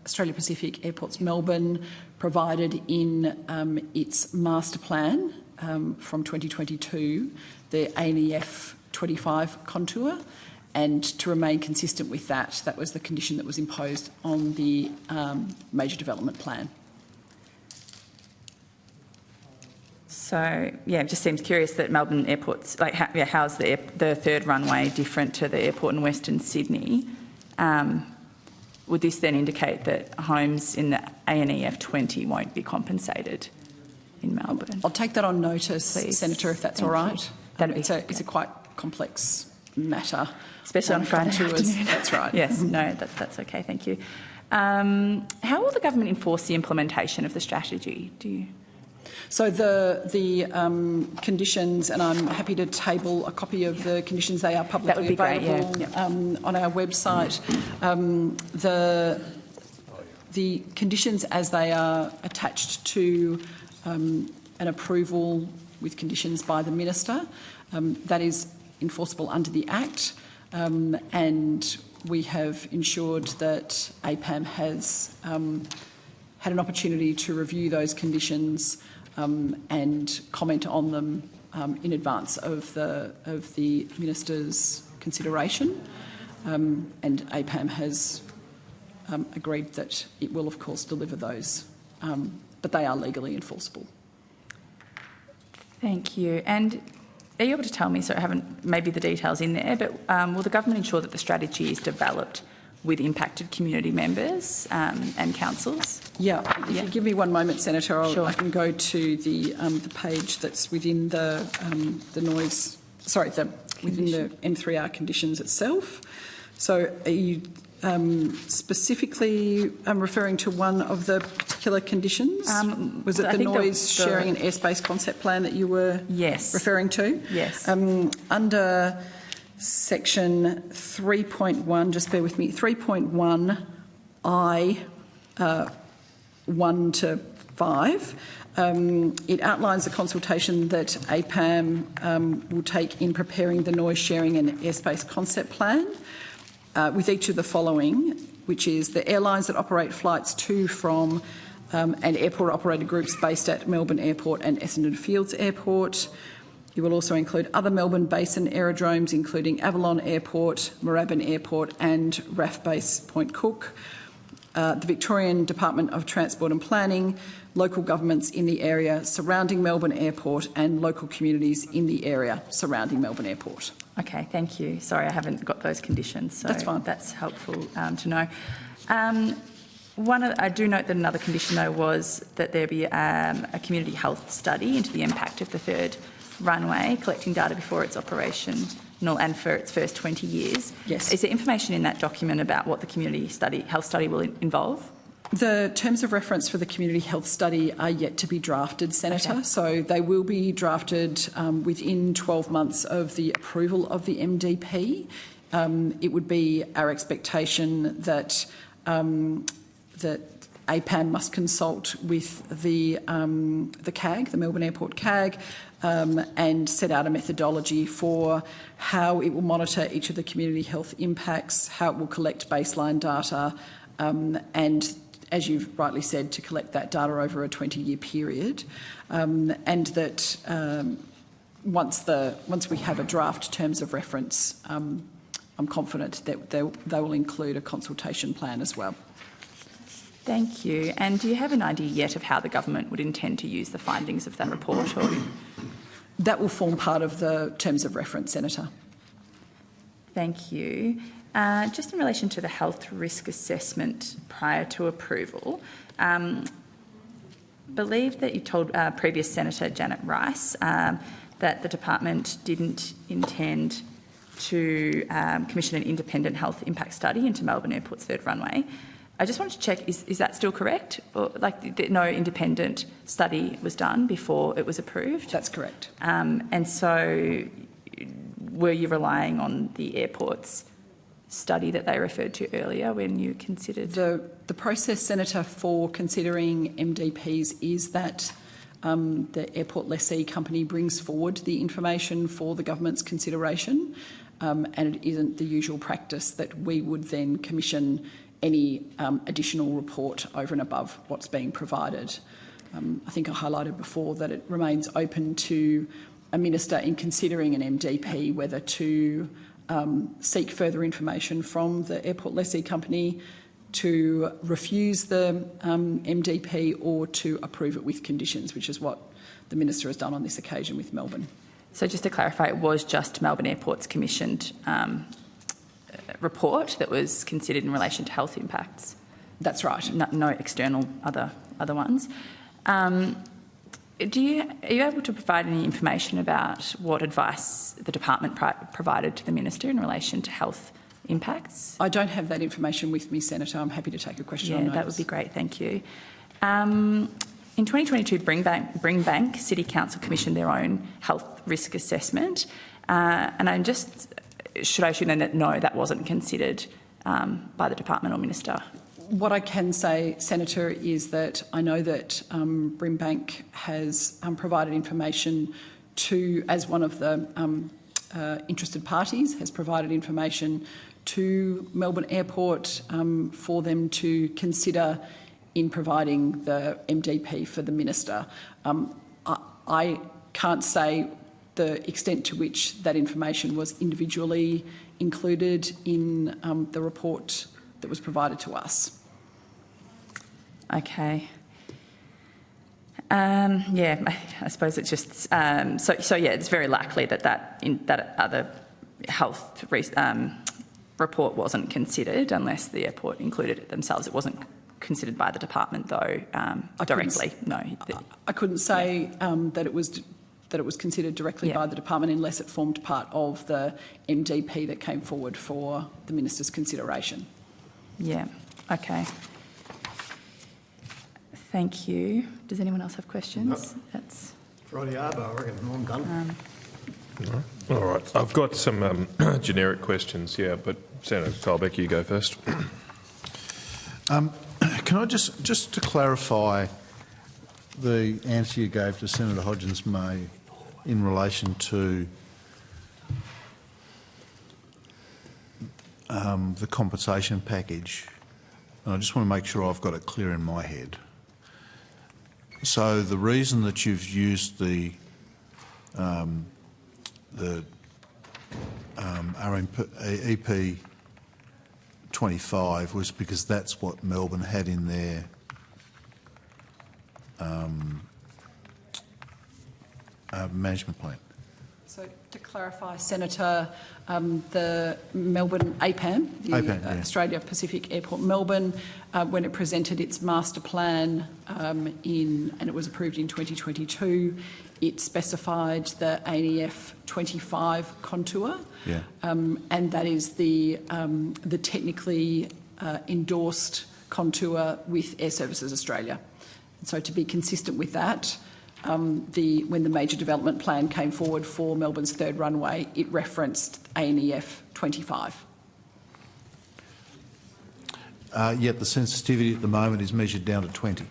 Speaker 20: Australia Pacific Airports Melbourne, provided in its master plan from 2022 the ANEF 25 contour, and to remain consistent with that, that was the condition that was imposed on the major development plan.
Speaker 6: So, yeah, it just seems curious that Melbourne Airport's, like, how's the third runway different to the airport in Western Sydney? Would this then indicate that homes in the ANEF 20 won't be compensated in Melbourne?
Speaker 20: I'll take that on notice, please, Senator, if that's all right. It's a quite complex matter.
Speaker 6: Especially on Friday afternoon.
Speaker 20: That's right.
Speaker 6: Yes, no, that's okay, thank you. How will the government enforce the implementation of the strategy? Do you...
Speaker 20: So the conditions, and I'm happy to table a copy of the conditions. They are publicly available on our website. The conditions as they are attached to an approval with conditions by the Minister, that is enforceable under the Act, and we have ensured that APAM has had an opportunity to review those conditions and comment on them in advance of the Minister's consideration, and APAM has agreed that it will, of course, deliver those, but they are legally enforceable.
Speaker 6: Thank you. And are you able to tell me, so I haven't maybe the details in there, but will the government ensure that the strategy is developed with impacted community members and councils?
Speaker 20: Yeah. If you give me one moment, Senator, I can go to the page that's within the noise. Sorry, within the M3R conditions itself. So, are you specifically referring to one of the particular conditions? Was it the noise sharing and airspace concept plan that you were referring to?
Speaker 6: Yes.
Speaker 20: Under section 3.1, just bear with me, 3.1 I 1 to 5, it outlines the consultation that APAM will take in preparing the noise sharing and airspace concept plan with each of the following, which is the airlines that operate flights to, from and airport operator groups based at Melbourne Airport and Essendon Fields Airport. You will also include other Melbourne Basin aerodromes, including Avalon Airport, Moorabbin Airport and RAF Base Point Cook, the Victorian Department of Transport and Planning, local governments in the area surrounding Melbourne Airport and local communities in the area surrounding Melbourne Airport.
Speaker 6: Okay, thank you. Sorry, I haven't got those conditions, so
Speaker 20: that's fine.
Speaker 6: That's helpful to know. I do note that another condition, though, was that there be a community health study into the impact of the third runway, collecting data before its operational and for its first 20 years.
Speaker 20: Yes.
Speaker 6: Is there information in that document about what the community health study will involve?
Speaker 20: The terms of reference for the community health study are yet to be drafted, Senator. Okay. So they will be drafted within 12 months of the approval of the MDP. It would be our expectation that that APAM must consult with the CAG, the Melbourne Airport CAG, and set out a methodology for how it will monitor each of the community health impacts, how it will collect baseline data, and, as you've rightly said, to collect that data over a 20-year period, and that once we have a draft terms of reference, I'm confident that they will include a consultation plan as well.
Speaker 6: Thank you. And do you have an idea yet of how the government would intend to use the findings of that report? Or?
Speaker 20: That will form part of the terms of reference, Senator.
Speaker 6: Thank you. Just in relation to the health risk assessment prior to approval, believe that you told previous Senator Janet Rice that the department didn't intend to commission an independent health impact study into Melbourne Airport's third runway. I just wanted to check, is that still correct? Or, no independent study was done before it was approved?
Speaker 20: That's correct.
Speaker 6: And so were you relying on the airport's study that they referred to earlier when you considered?
Speaker 20: The process, Senator, for considering MDPs is that the airport lessee company brings forward the information for the government's consideration, and it isn't the usual practice that we would then commission any additional report over and above what's being provided. I think I highlighted before that it remains open to a minister in considering an MDP whether to seek further information from the airport lessee company, to refuse the MDP, or to approve it with conditions, which is what the minister has done on this occasion with Melbourne.
Speaker 6: So just to clarify, it was just Melbourne Airport's commissioned report that was considered in relation to health impacts?
Speaker 20: That's right.
Speaker 6: No external other ones. Are you able to provide any information about what advice the department provided to the minister in relation to health impacts?
Speaker 20: I don't have that information with me, Senator. I'm happy to take a question on notice.
Speaker 6: That would be great. Thank you. In 2022, Bringbank City Council commissioned their own health risk assessment, and I'm just, should I assume then that no, that wasn't considered by the department or minister?
Speaker 20: What I can say, Senator, is that I know that Brimbank has provided information to, as one of the interested parties, has provided information to Melbourne Airport for them to consider in providing the MDP for the minister. I can't say the extent to which that information was individually included in the report that was provided to us.
Speaker 6: Okay. Yeah, I suppose it's just so yeah, it's very likely that that other health report wasn't considered unless the airport included it themselves. It wasn't considered by the department though directly. No,
Speaker 20: I couldn't say that it was considered directly by the department unless it formed part of the MDP that came forward for the minister's consideration.
Speaker 6: Yeah. Okay. Thank you. Does anyone else have questions?
Speaker 5: No.
Speaker 6: That's
Speaker 5: Friday Arbo, I reckon. I'm done.
Speaker 1: All right. I've got some generic questions, yeah, but Senator Colbeck, you go first.
Speaker 7: Can I just to clarify the answer you gave to Senator Hodgins-May in relation to the compensation package, and I just want to make sure I've got it clear in my head. So the reason that you've used the EP 25 was because that's what Melbourne had in their management plan.
Speaker 20: So to clarify, Senator, the Melbourne APAM, Australia Pacific Airport Melbourne, when it presented its master plan and it was approved in 2022, it specified the ANEF 25 contour, and that is the technically endorsed contour with Air Services Australia. And so to be consistent with that, when the major development plan came forward for Melbourne's third runway, it referenced ANEF 25.
Speaker 7: Yet the sensitivity at the moment is measured down to 20,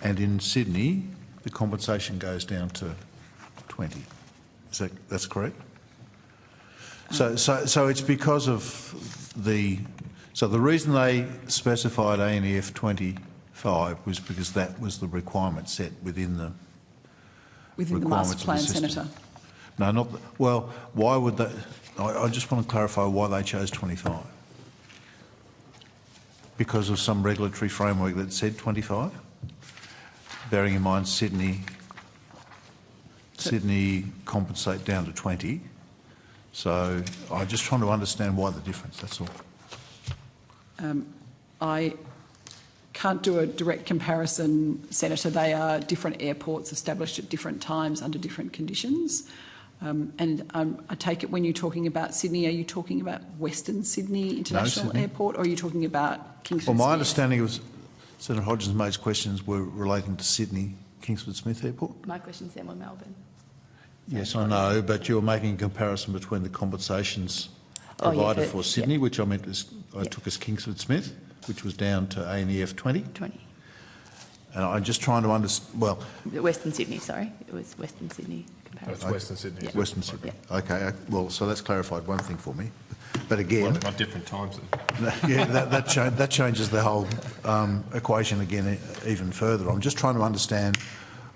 Speaker 7: and in Sydney the compensation goes down to 20. That's correct? So it's because of the reason they specified ANEF 25 was because that was the requirement set within the
Speaker 20: master plan, Senator.
Speaker 7: No, not the, well. Why would they? I just want to clarify why they chose 25. Because of some regulatory framework that said 25. Bearing in mind Sydney compensate down to 20. So I'm just trying to understand why the difference. That's all.
Speaker 20: I can't do a direct comparison, Senator. They are different airports established at different times under different conditions. And I take it when you're talking about Sydney, are you talking about Western Sydney International Airport, or are you talking about Kingsford
Speaker 7: Well, my
Speaker 20: Smith?
Speaker 7: understanding was Senator Hodgins-May's questions were relating to Sydney Kingsford Smith Airport.
Speaker 6: my questions then were Melbourne.
Speaker 7: Yes, I know, but you're making a comparison between the compensations provided for Sydney, which I took as Kingsford Smith, which was down to ANEF 20.
Speaker 6: 20.
Speaker 7: And I'm just trying to understand. Well,
Speaker 6: Western Sydney. Sorry, it was Western Sydney comparison.
Speaker 1: That's Western Sydney.
Speaker 6: Yeah.
Speaker 7: Western Sydney. Yeah. Okay. Well, so that's clarified one thing for me. But again,
Speaker 1: well, at different times.
Speaker 7: Yeah, that changes the whole equation again even further. I'm just trying to understand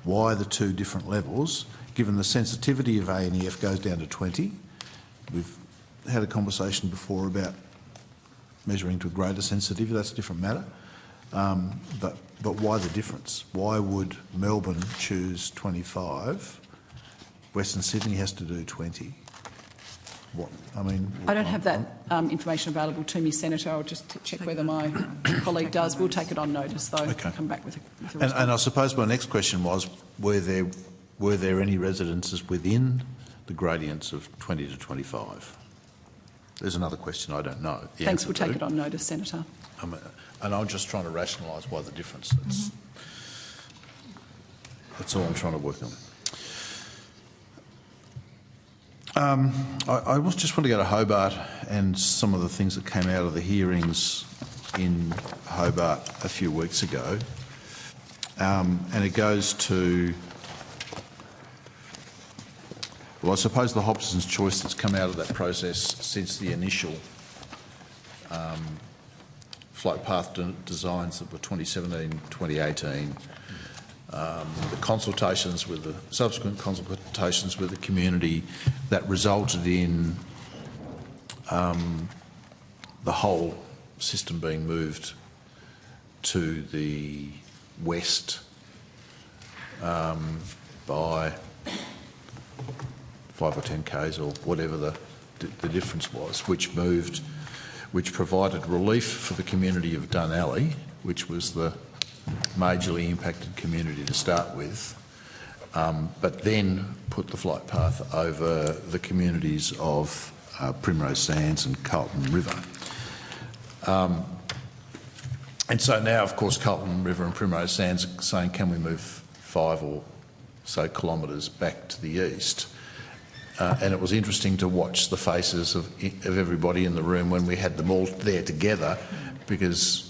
Speaker 7: why the two different levels, given the sensitivity of ANEF goes down to 20. We've had a conversation before about measuring to a greater sensitivity. That's a different matter. But why the difference? Why would Melbourne choose 25? Western Sydney has to do 20. What? I mean,
Speaker 20: I don't have that information available to me, Senator. I'll just check whether my colleague does. We'll take it on notice, though.
Speaker 7: Okay.
Speaker 20: And come back with a
Speaker 7: response. And I suppose my next question was, were there any residences within the gradients of 20 to 25? There's another question I don't know.
Speaker 20: Thanks. We'll take it on notice, Senator.
Speaker 7: And I'm just trying to rationalise why the difference. That's all I'm trying to work on. I just want to go to Hobart and some of the things that came out of the hearings in Hobart a few weeks ago. And it goes to, well, I suppose the Hobson's choice that's come out of that process since the initial flight path designs that were 2017, 2018, the consultations with the subsequent consultations with the community that resulted in the whole system being moved to the west by 5 or 10 k's or whatever the difference was, which provided relief for the community of Dunalley, which was the majorly impacted community to start with, but then put the flight path over the communities of Primrose Sands and Carlton River. And so now, of course, Carlton River and Primrose Sands are saying, can we move 5 or so kilometres back to the east? And it was interesting to watch the faces of everybody in the room when we had them all there together, because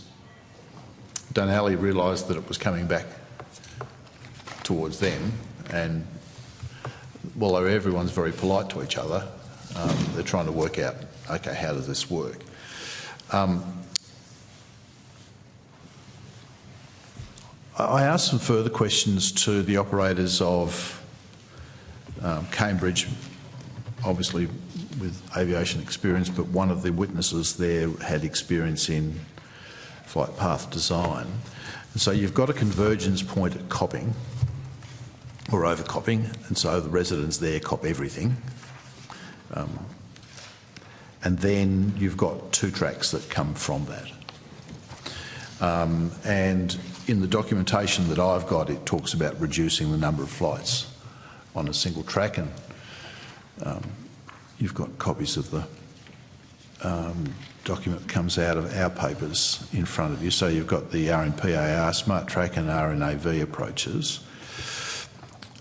Speaker 7: Dunalley realised that it was coming back towards them, and although everyone's very polite to each other, they're trying to work out, okay, how does this work? I asked some further questions to the operators of Cambridge, obviously with aviation experience, but one of the witnesses there had experience in flight path design. And so you've got a convergence point at Copping, or over Copping, and so the residents there cop everything. And then you've got 2 tracks that come from that. And in the documentation that I've got, it talks about reducing the number of flights on a single track, and you've got copies of the document that comes out of our papers in front of you. So you've got the RNPAR, Smart Track and RNAV approaches.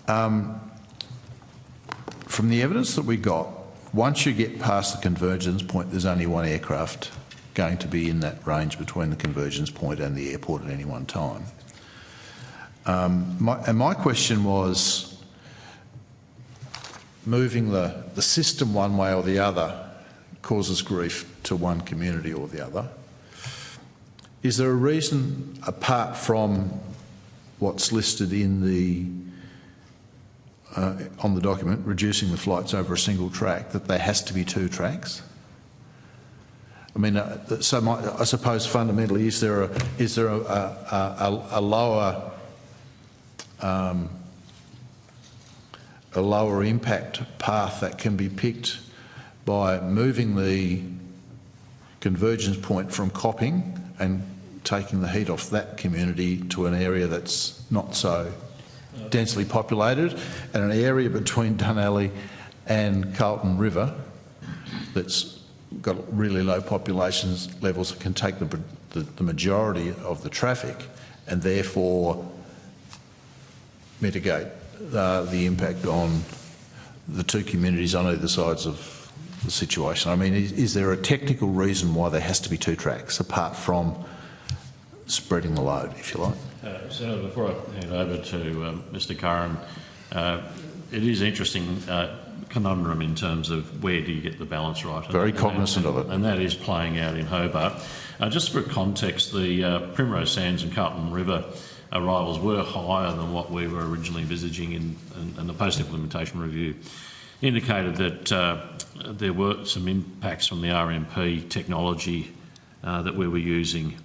Speaker 7: From the evidence that we got, once you get past the convergence point, there's only one aircraft going to be in that range between the convergence point and the airport at any one time. My question was, moving the system one way or the other causes grief to one community or the other. Is there a reason, apart from what's listed in the on the document, reducing the flights over a single track, that there has to be 2 tracks? I mean, I suppose fundamentally, is there a lower impact path that can be picked by moving the convergence point from Copping and taking the heat off that community to an area that's not so densely populated, and an area between Dunalley and Carlton River that's got really low population levels that can take the majority of the traffic and therefore mitigate the impact on the 2 communities on either sides of the situation? I mean, is there a technical reason why there has to be 2 tracks apart from spreading the load, if you like?
Speaker 23: Senator, before I hand over to Mr. Kieran, it is interesting conundrum in terms of where do you get the balance right.
Speaker 7: Very cognisant of it.
Speaker 23: And that is playing out in Hobart. Just for context, the Primrose Sands and Carlton River arrivals were higher than what we were originally envisaging, and the post-implementation review indicated that there were some impacts from the RMP technology that we were using.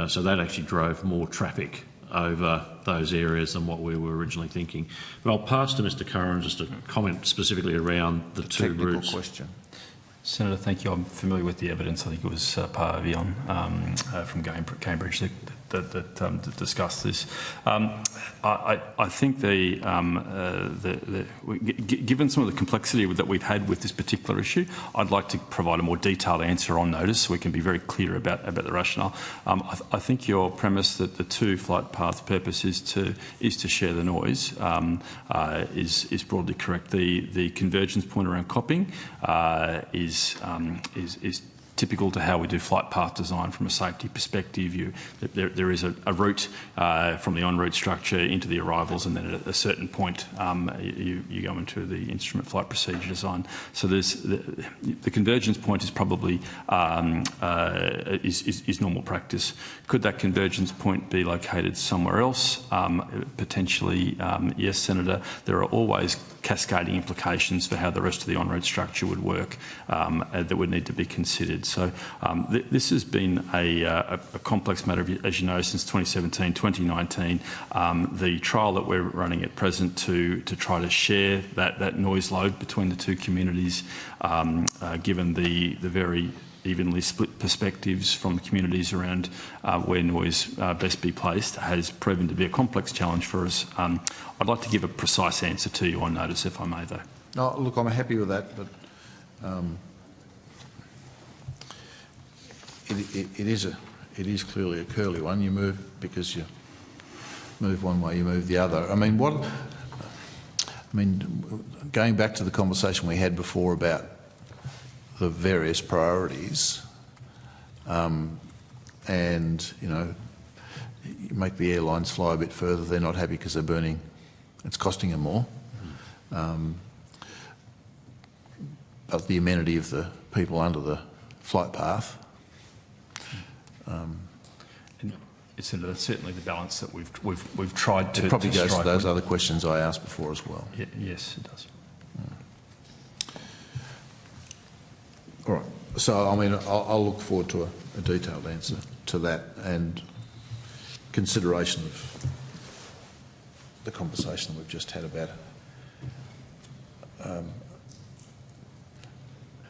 Speaker 23: So that actually drove more traffic over those areas than what we were originally thinking. But I'll pass to Mr. Kieran just to comment specifically around the 2 routes.
Speaker 7: Question.
Speaker 24: Senator, thank you. I'm familiar with the evidence. I think it was Aviation from Cambridge that that discuss this. I think given some of the complexity that we've had with this particular issue, I'd like to provide a more detailed answer on notice so we can be very clear about the rationale. I think your premise that the two flight path purpose is to share the noise is broadly correct. The convergence point around copying is typical to how we do flight path design from a safety perspective. There is a route from the en route structure into the arrivals, and then at a certain point you go into the instrument flight procedure design. So there's the convergence point is probably is normal practice. Could that convergence point be located somewhere else? Potentially, yes, Senator. There are always cascading implications for how the rest of the en route structure would work that would need to be considered. So this has been a complex matter, as you know, since 2017, 2019. The trial that we're running at present to try to share that noise load between the two communities, given the very evenly split perspectives from the communities around where noise best be placed, has proven to be a complex challenge for us. I'd like to give a precise answer to you on notice, if I may, though.
Speaker 7: No, look, I'm happy with that, but it is clearly a curly one. You move because you move one way, you move the other. I mean, going back to the conversation we had before about the various priorities, and you make the airlines fly a bit further. They're not happy because they're burning. It's costing them more. But the amenity of the people under the flight path.
Speaker 24: That's certainly the balance that we've tried to.
Speaker 7: It probably goes to those
Speaker 24: with.
Speaker 7: other questions I asked before as well.
Speaker 24: Yes, it does.
Speaker 7: All right. So, I mean, I'll look forward to a detailed answer to that and consideration of the conversation we've just had about it.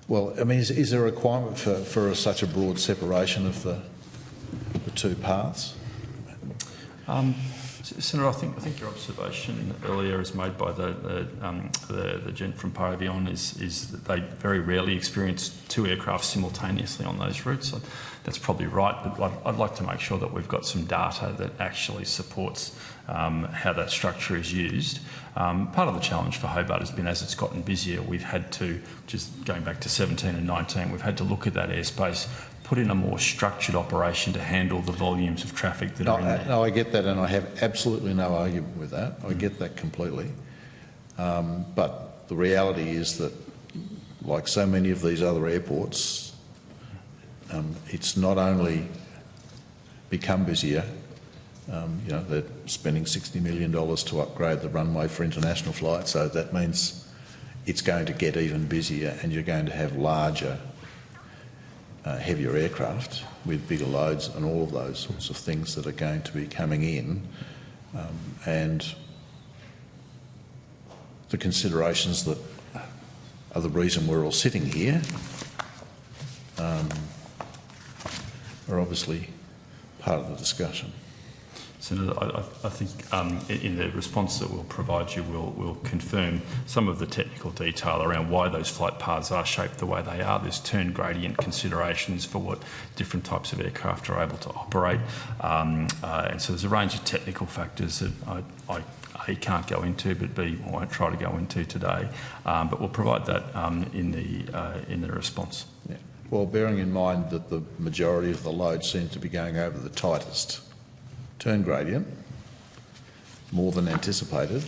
Speaker 7: Well, I mean, is there a requirement for such a broad separation of the two paths?
Speaker 24: Senator, I think your observation earlier, as made by the gent from Aviation, is that they very rarely experience two aircraft simultaneously on those routes. So that's probably right, but I'd like to make sure that we've got some data that actually supports how that structure is used. Part of the challenge for Hobart has been, as it's gotten busier, we've had to, just going back to 17 and 19, we've had to look at that airspace, put in a more structured operation to handle the volumes of traffic that are in there.
Speaker 7: No, I get that, and I have absolutely no argument with that. I get that completely. But the reality is that, like so many of these other airports, it's not only become busier, they're spending $60 million to upgrade the runway for international flights, so that means it's going to get even busier, and you're going to have larger, heavier aircraft with bigger loads and all of those sorts of things that are going to be coming in, and the considerations that are the reason we're all sitting here are obviously part of the discussion.
Speaker 24: Senator, I think in the response that we'll provide you, we'll confirm some of the technical detail around why those flight paths are shaped the way they are. There's turn gradient considerations for what different types of aircraft are able to operate, and so there's a range of technical factors that I A, can't go into, but B, won't try to go into today. But we'll provide that in the response.
Speaker 7: Yeah. Well, bearing in mind that the majority of the load seems to be going over the tightest turn gradient, more than anticipated.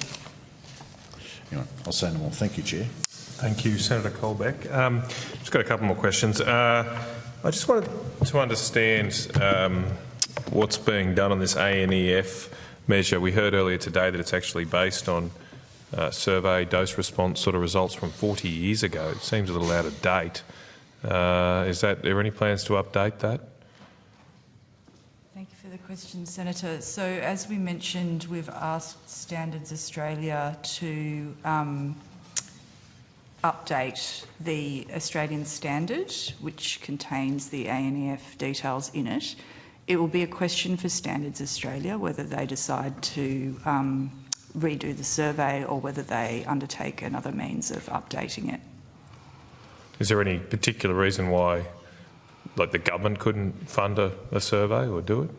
Speaker 7: Anyway, I'll say no more. Thank you, Chair.
Speaker 1: Thank you, Senator Colbeck. Just got a couple more questions. I just wanted to understand what's being done on this ANEF measure. We heard earlier today that it's actually based on survey dose response sort of results from 40 years ago. It seems a little out of date. Are there any plans to update that?
Speaker 21: Thank you for the question, Senator. So, as we mentioned, we've asked Standards Australia to update the Australian standard, which contains the ANEF details in it. It will be a question for Standards Australia whether they decide to redo the survey or whether they undertake another means of updating it.
Speaker 1: Is there any particular reason why, like, the government couldn't fund a survey or do it?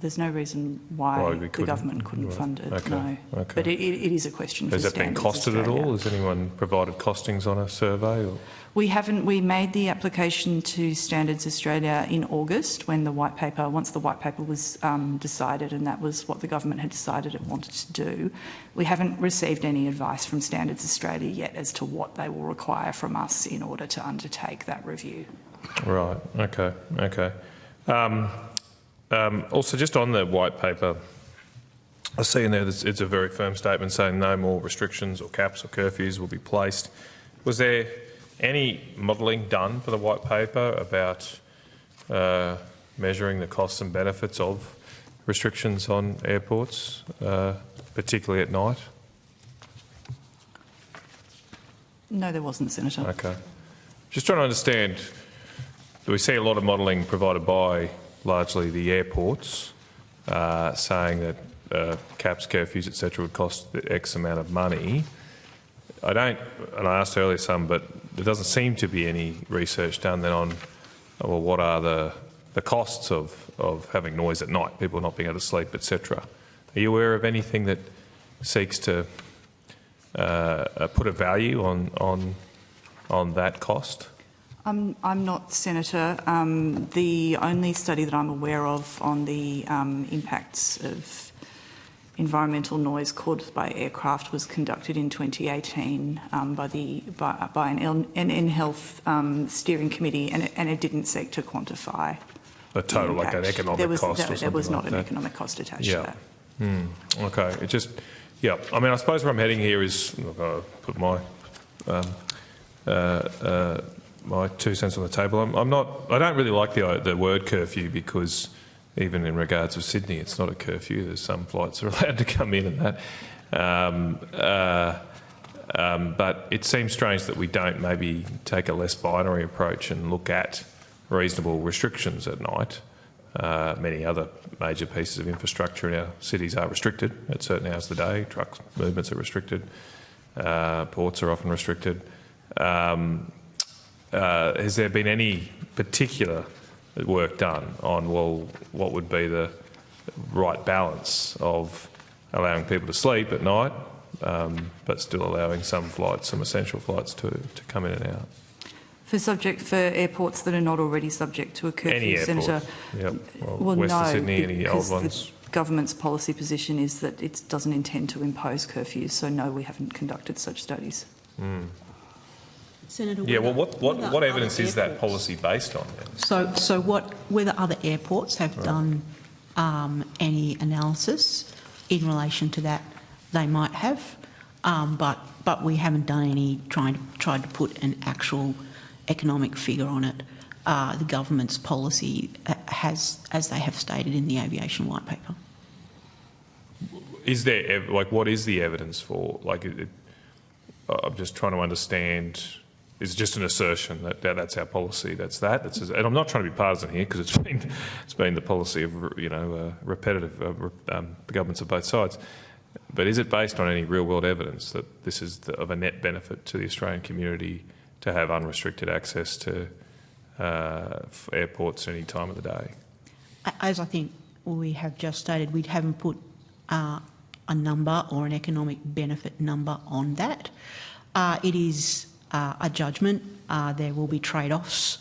Speaker 21: There's no reason why the government couldn't fund it, no.
Speaker 1: Okay.
Speaker 21: But it is a question for
Speaker 1: Standards
Speaker 21: Standards
Speaker 1: Has that been costed
Speaker 21: Australia.
Speaker 1: at all? Has anyone provided costings on a survey? Or?
Speaker 21: We haven't. We made the application to Standards Australia in August when the white paper, once the white paper was decided, and that was what the government had decided it wanted to do. We haven't received any advice from Standards Australia yet as to what they will require from us in order to undertake that review.
Speaker 1: Right. Okay. Okay. Also, just on the white paper, I see in there it's a very firm statement saying no more restrictions or caps or curfews will be placed. Was there any modelling done for the white paper about measuring the costs and benefits of restrictions on airports, particularly at night?
Speaker 21: No, there wasn't, Senator.
Speaker 1: Okay. Just trying to understand, we see a lot of modelling provided by largely the airports, saying that caps, curfews, etc., would cost X amount of money. I don't, and I asked earlier some, but there doesn't seem to be any research done then on, well, what are the costs of having noise at night, people not being able to sleep, etc. Are you aware of anything that seeks to put a value on that cost?
Speaker 21: I'm not, Senator. The only study that I'm aware of on the impacts of environmental noise caused by aircraft was conducted in 2018 by an N-Health steering committee, and it didn't seek to quantify
Speaker 1: a total, like an economic cost or something.
Speaker 21: There was not
Speaker 1: like
Speaker 21: an
Speaker 1: that.
Speaker 21: economic cost attached to that.
Speaker 1: Okay. It just, yeah. I mean, I suppose where I'm heading here is, I'll put my my 2 cents on the table. I don't really like the word curfew, because even in regards of Sydney, it's not a curfew. There's some flights that are allowed to come in and that. But it seems strange that we don't maybe take a less binary approach and look at reasonable restrictions at night. Many other major pieces of infrastructure in our cities are restricted at certain hours of the day. Truck movements are restricted. Ports are often restricted. Has there been any particular work done on, well, what would be the right balance of allowing people to sleep at night, but still allowing some flights, some essential flights, to come in and out?
Speaker 21: For airports that are not already subject to a curfew,
Speaker 1: any airport.
Speaker 21: Senator.
Speaker 1: Yep.
Speaker 21: Well,
Speaker 1: Western
Speaker 21: no,
Speaker 1: Sydney, any old
Speaker 21: because
Speaker 1: ones?
Speaker 21: the government's policy position is that it doesn't intend to impose curfews, so no, we haven't conducted such studies.
Speaker 22: Senator,
Speaker 1: yeah, well, what evidence is that policy based on then?
Speaker 22: So whether other airports have done any analysis in relation to that, they might have, but we haven't done any tried to put an actual economic figure on it. The government's policy has, as they have stated in the aviation white paper.
Speaker 1: Is there, like, what is the evidence for? Like, I'm just trying to understand. Is it just an assertion that that's our policy? That's that. And I'm not trying to be partisan here, because it's been the policy of repetitive governments of both sides. But is it based on any real world evidence that this is of a net benefit to the Australian community to have unrestricted access to airports at any time of the day?
Speaker 22: As I think we have just stated, we haven't put a number or an economic benefit number on that. It is a judgment. There will be trade-offs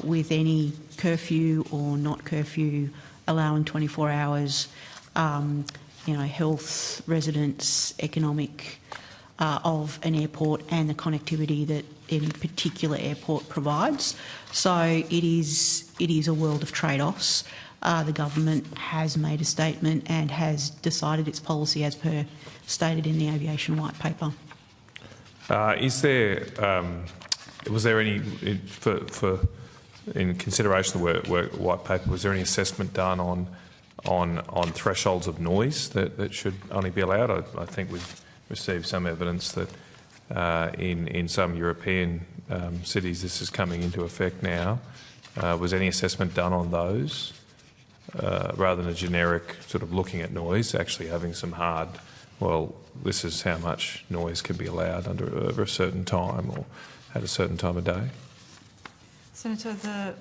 Speaker 22: with any curfew or not curfew, allowing 24 hours, health, residents, economic of an airport, and the connectivity that any particular airport provides. So it is a world of trade-offs. The government has made a statement and has decided its policy as per stated in the aviation white paper.
Speaker 1: Was there any, in consideration of the white paper, was there any assessment done on thresholds of noise that should only be allowed? I think we've received some evidence that in some European cities this is coming into effect now. Was any assessment done on those rather than a generic sort of looking at noise, actually having some hard, well, this is how much noise can be allowed over a certain time or at a certain time of day?
Speaker 21: Senator,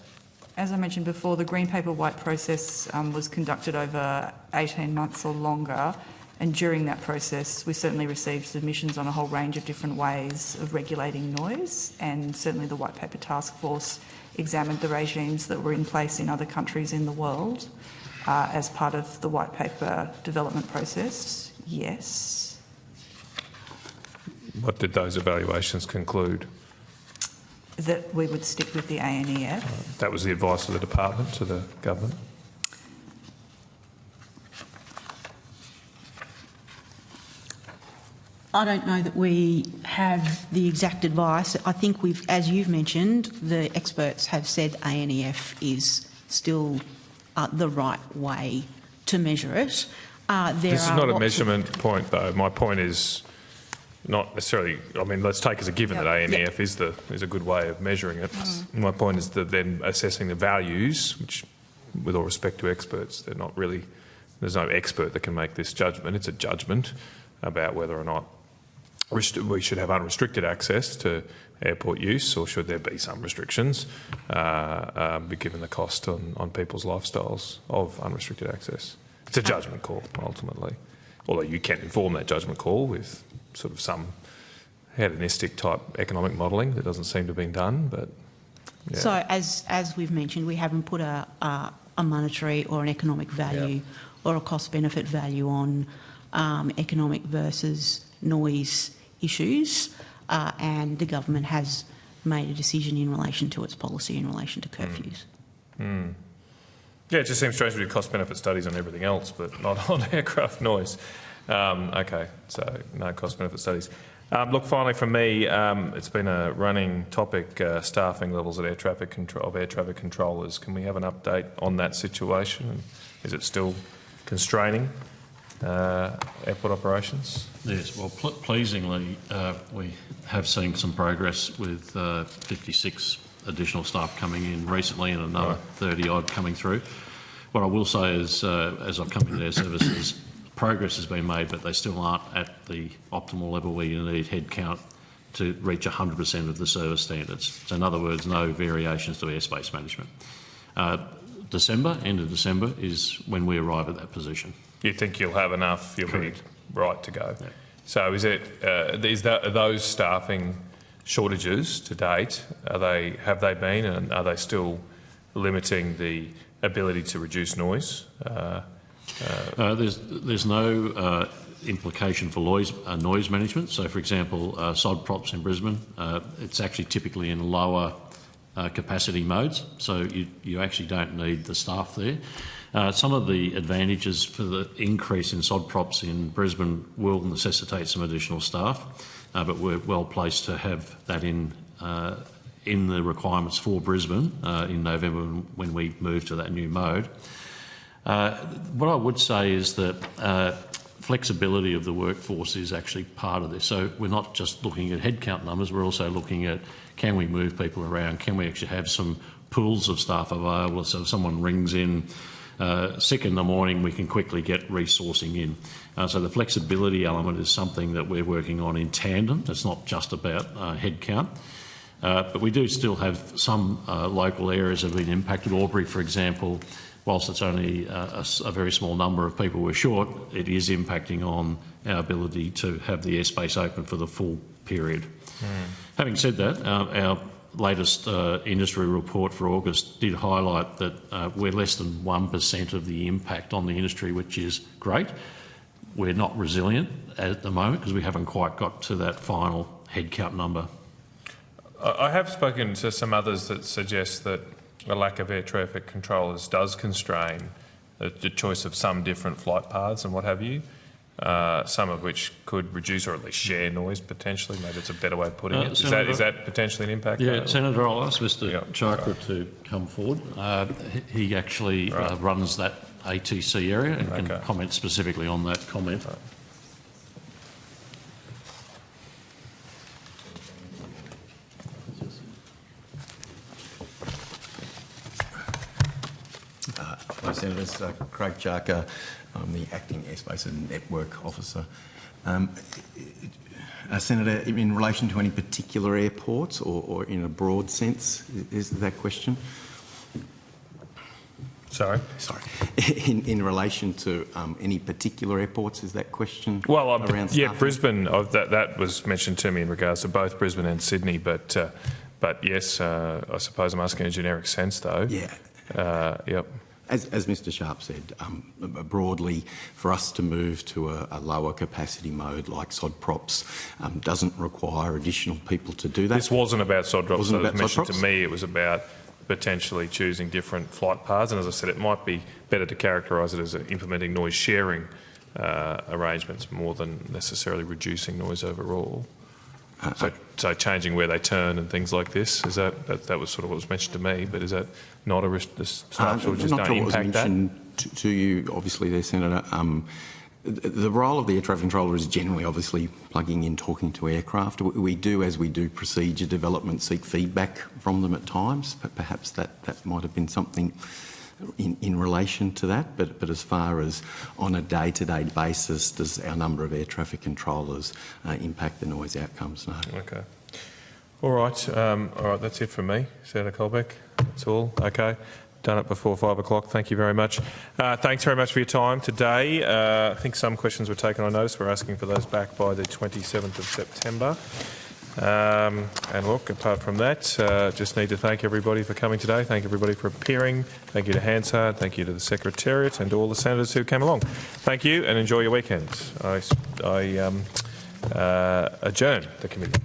Speaker 21: as I mentioned before, the Green Paper White process was conducted over 18 months or longer, and during that process we certainly received submissions on a whole range of different ways of regulating noise, and certainly the White Paper Task Force examined the regimes that were in place in other countries in the world as part of the White Paper development process, yes.
Speaker 1: What did those evaluations conclude?
Speaker 21: That we would stick with the ANEF.
Speaker 1: That was the advice of the department to the government?
Speaker 22: I don't know that we have the exact advice. I think we've, as you've mentioned, the experts have said ANEF is still the right way to measure it.
Speaker 1: This is not a measurement point, though. My point is not necessarily. I mean, let's take as a given that ANEF is a good way of measuring it. My point is that then assessing the values, which, with all respect to experts, they're not really. There's no expert that can make this judgment. It's a judgment about whether or not we should have unrestricted access to airport use, or should there be some restrictions, given the cost on people's lifestyles of unrestricted access. It's a judgment call, ultimately. Although you can inform that judgment call with sort of some hedonistic type economic modelling that doesn't seem to have been done, but yeah.
Speaker 22: So as we've mentioned, we haven't put a monetary or an economic value or a cost-benefit value on economic versus noise issues, and the government has made a decision in relation to its policy in relation to curfews.
Speaker 1: Yeah, it just seems strange to do cost-benefit studies on everything else, but not on aircraft noise. Okay, so no cost-benefit studies. Look, finally from me, it's been a running topic, staffing levels at air traffic controllers. Can we have an update on that situation? Is it still constraining airport operations?
Speaker 23: Yes, well, pleasingly, we have seen some progress with 56 additional staff coming in recently and another 30-odd coming through. What I will say is, as I've come into their services, progress has been made, but they still aren't at the optimal level where you need headcount to reach 100% of the service standards. So in other words, no variations to airspace management. End of December is when we arrive at that position.
Speaker 1: You think you'll have enough, you'll
Speaker 23: Correct.
Speaker 1: be right to go. Yeah. So are those staffing shortages to date, have they been, and are they still limiting the ability to reduce noise?
Speaker 23: There's no implication for noise management. So, for example, sod props in Brisbane, it's actually typically in lower capacity modes, so you actually don't need the staff there. Some of the advantages for the increase in sod props in Brisbane will necessitate some additional staff, but we're well placed to have that in the requirements for Brisbane in November when we move to that new mode. What I would say is that flexibility of the workforce is actually part of this. So we're not just looking at headcount numbers, we're also looking at, can we move people around? Can we actually have some pools of staff available, so if someone rings in sick in the morning, we can quickly get resourcing in. So the flexibility element is something that we're working on in tandem. It's not just about headcount. But we do still have some local areas that have been impacted. Aubrey, for example, whilst it's only a very small number of people we're short, it is impacting on our ability to have the airspace open for the full period. Having said that, our latest industry report for August did highlight that we're less than 1% of the impact on the industry, which is great. We're not resilient at the moment because we haven't quite got to that final headcount number.
Speaker 1: I have spoken to some others that suggest that a lack of air traffic controllers does constrain the choice of some different flight paths and what have you, some of which could reduce or at least share noise potentially. Maybe it's a better way of putting it. Is that potentially an impact?
Speaker 23: Yeah, Senator, I'll ask Mr Chakra to come forward. He actually runs that ATC area and can comment specifically on that comment.
Speaker 8: Senators. Craig Jarker, I'm the Acting Airspace and Network Officer. Senator, in relation to any particular airports or in a broad sense, is that question?
Speaker 1: Sorry?
Speaker 8: Sorry. In relation to any particular airports, is that question around
Speaker 1: yeah,
Speaker 8: staffing?
Speaker 1: Brisbane, that was mentioned to me in regards to both Brisbane and Sydney, but yes, I suppose I'm asking in a generic sense though.
Speaker 8: Yeah.
Speaker 1: Yep.
Speaker 8: As Mr Sharp said, broadly, for us to move to a lower capacity mode like sod props doesn't require additional people to do that.
Speaker 1: This wasn't about sod props. It was mentioned to
Speaker 8: props?
Speaker 1: me. It was about potentially choosing different flight paths, and as I said, it might be better to characterise it as implementing noise sharing arrangements more than necessarily reducing noise overall. So changing where they turn and things like this, is that was sort of what was mentioned to me, but is that not a risk? The staff should just don't impact that?
Speaker 8: Not to you, obviously, there, Senator. The role of the air traffic controller is generally, obviously, plugging in, talking to aircraft. We do, as we do procedure development, seek feedback from them at times, but perhaps that might have been something in relation to that, but as far as on a day-to-day basis, does our number of air traffic controllers impact the noise outcomes? No.
Speaker 1: Okay. All right, that's it from me. Senator Colbeck, that's all. Okay. Done it before 5 o'clock. Thank you very much. Thanks very much for your time today. I think some questions were taken on notice. We're asking for those back by the 27th of September. And look, apart from that, just need to thank everybody for coming today. Thank everybody for appearing. Thank you to Hansard. Thank you to the Secretariat and to all the senators who came along. Thank you and enjoy your weekend. I adjourn the committee.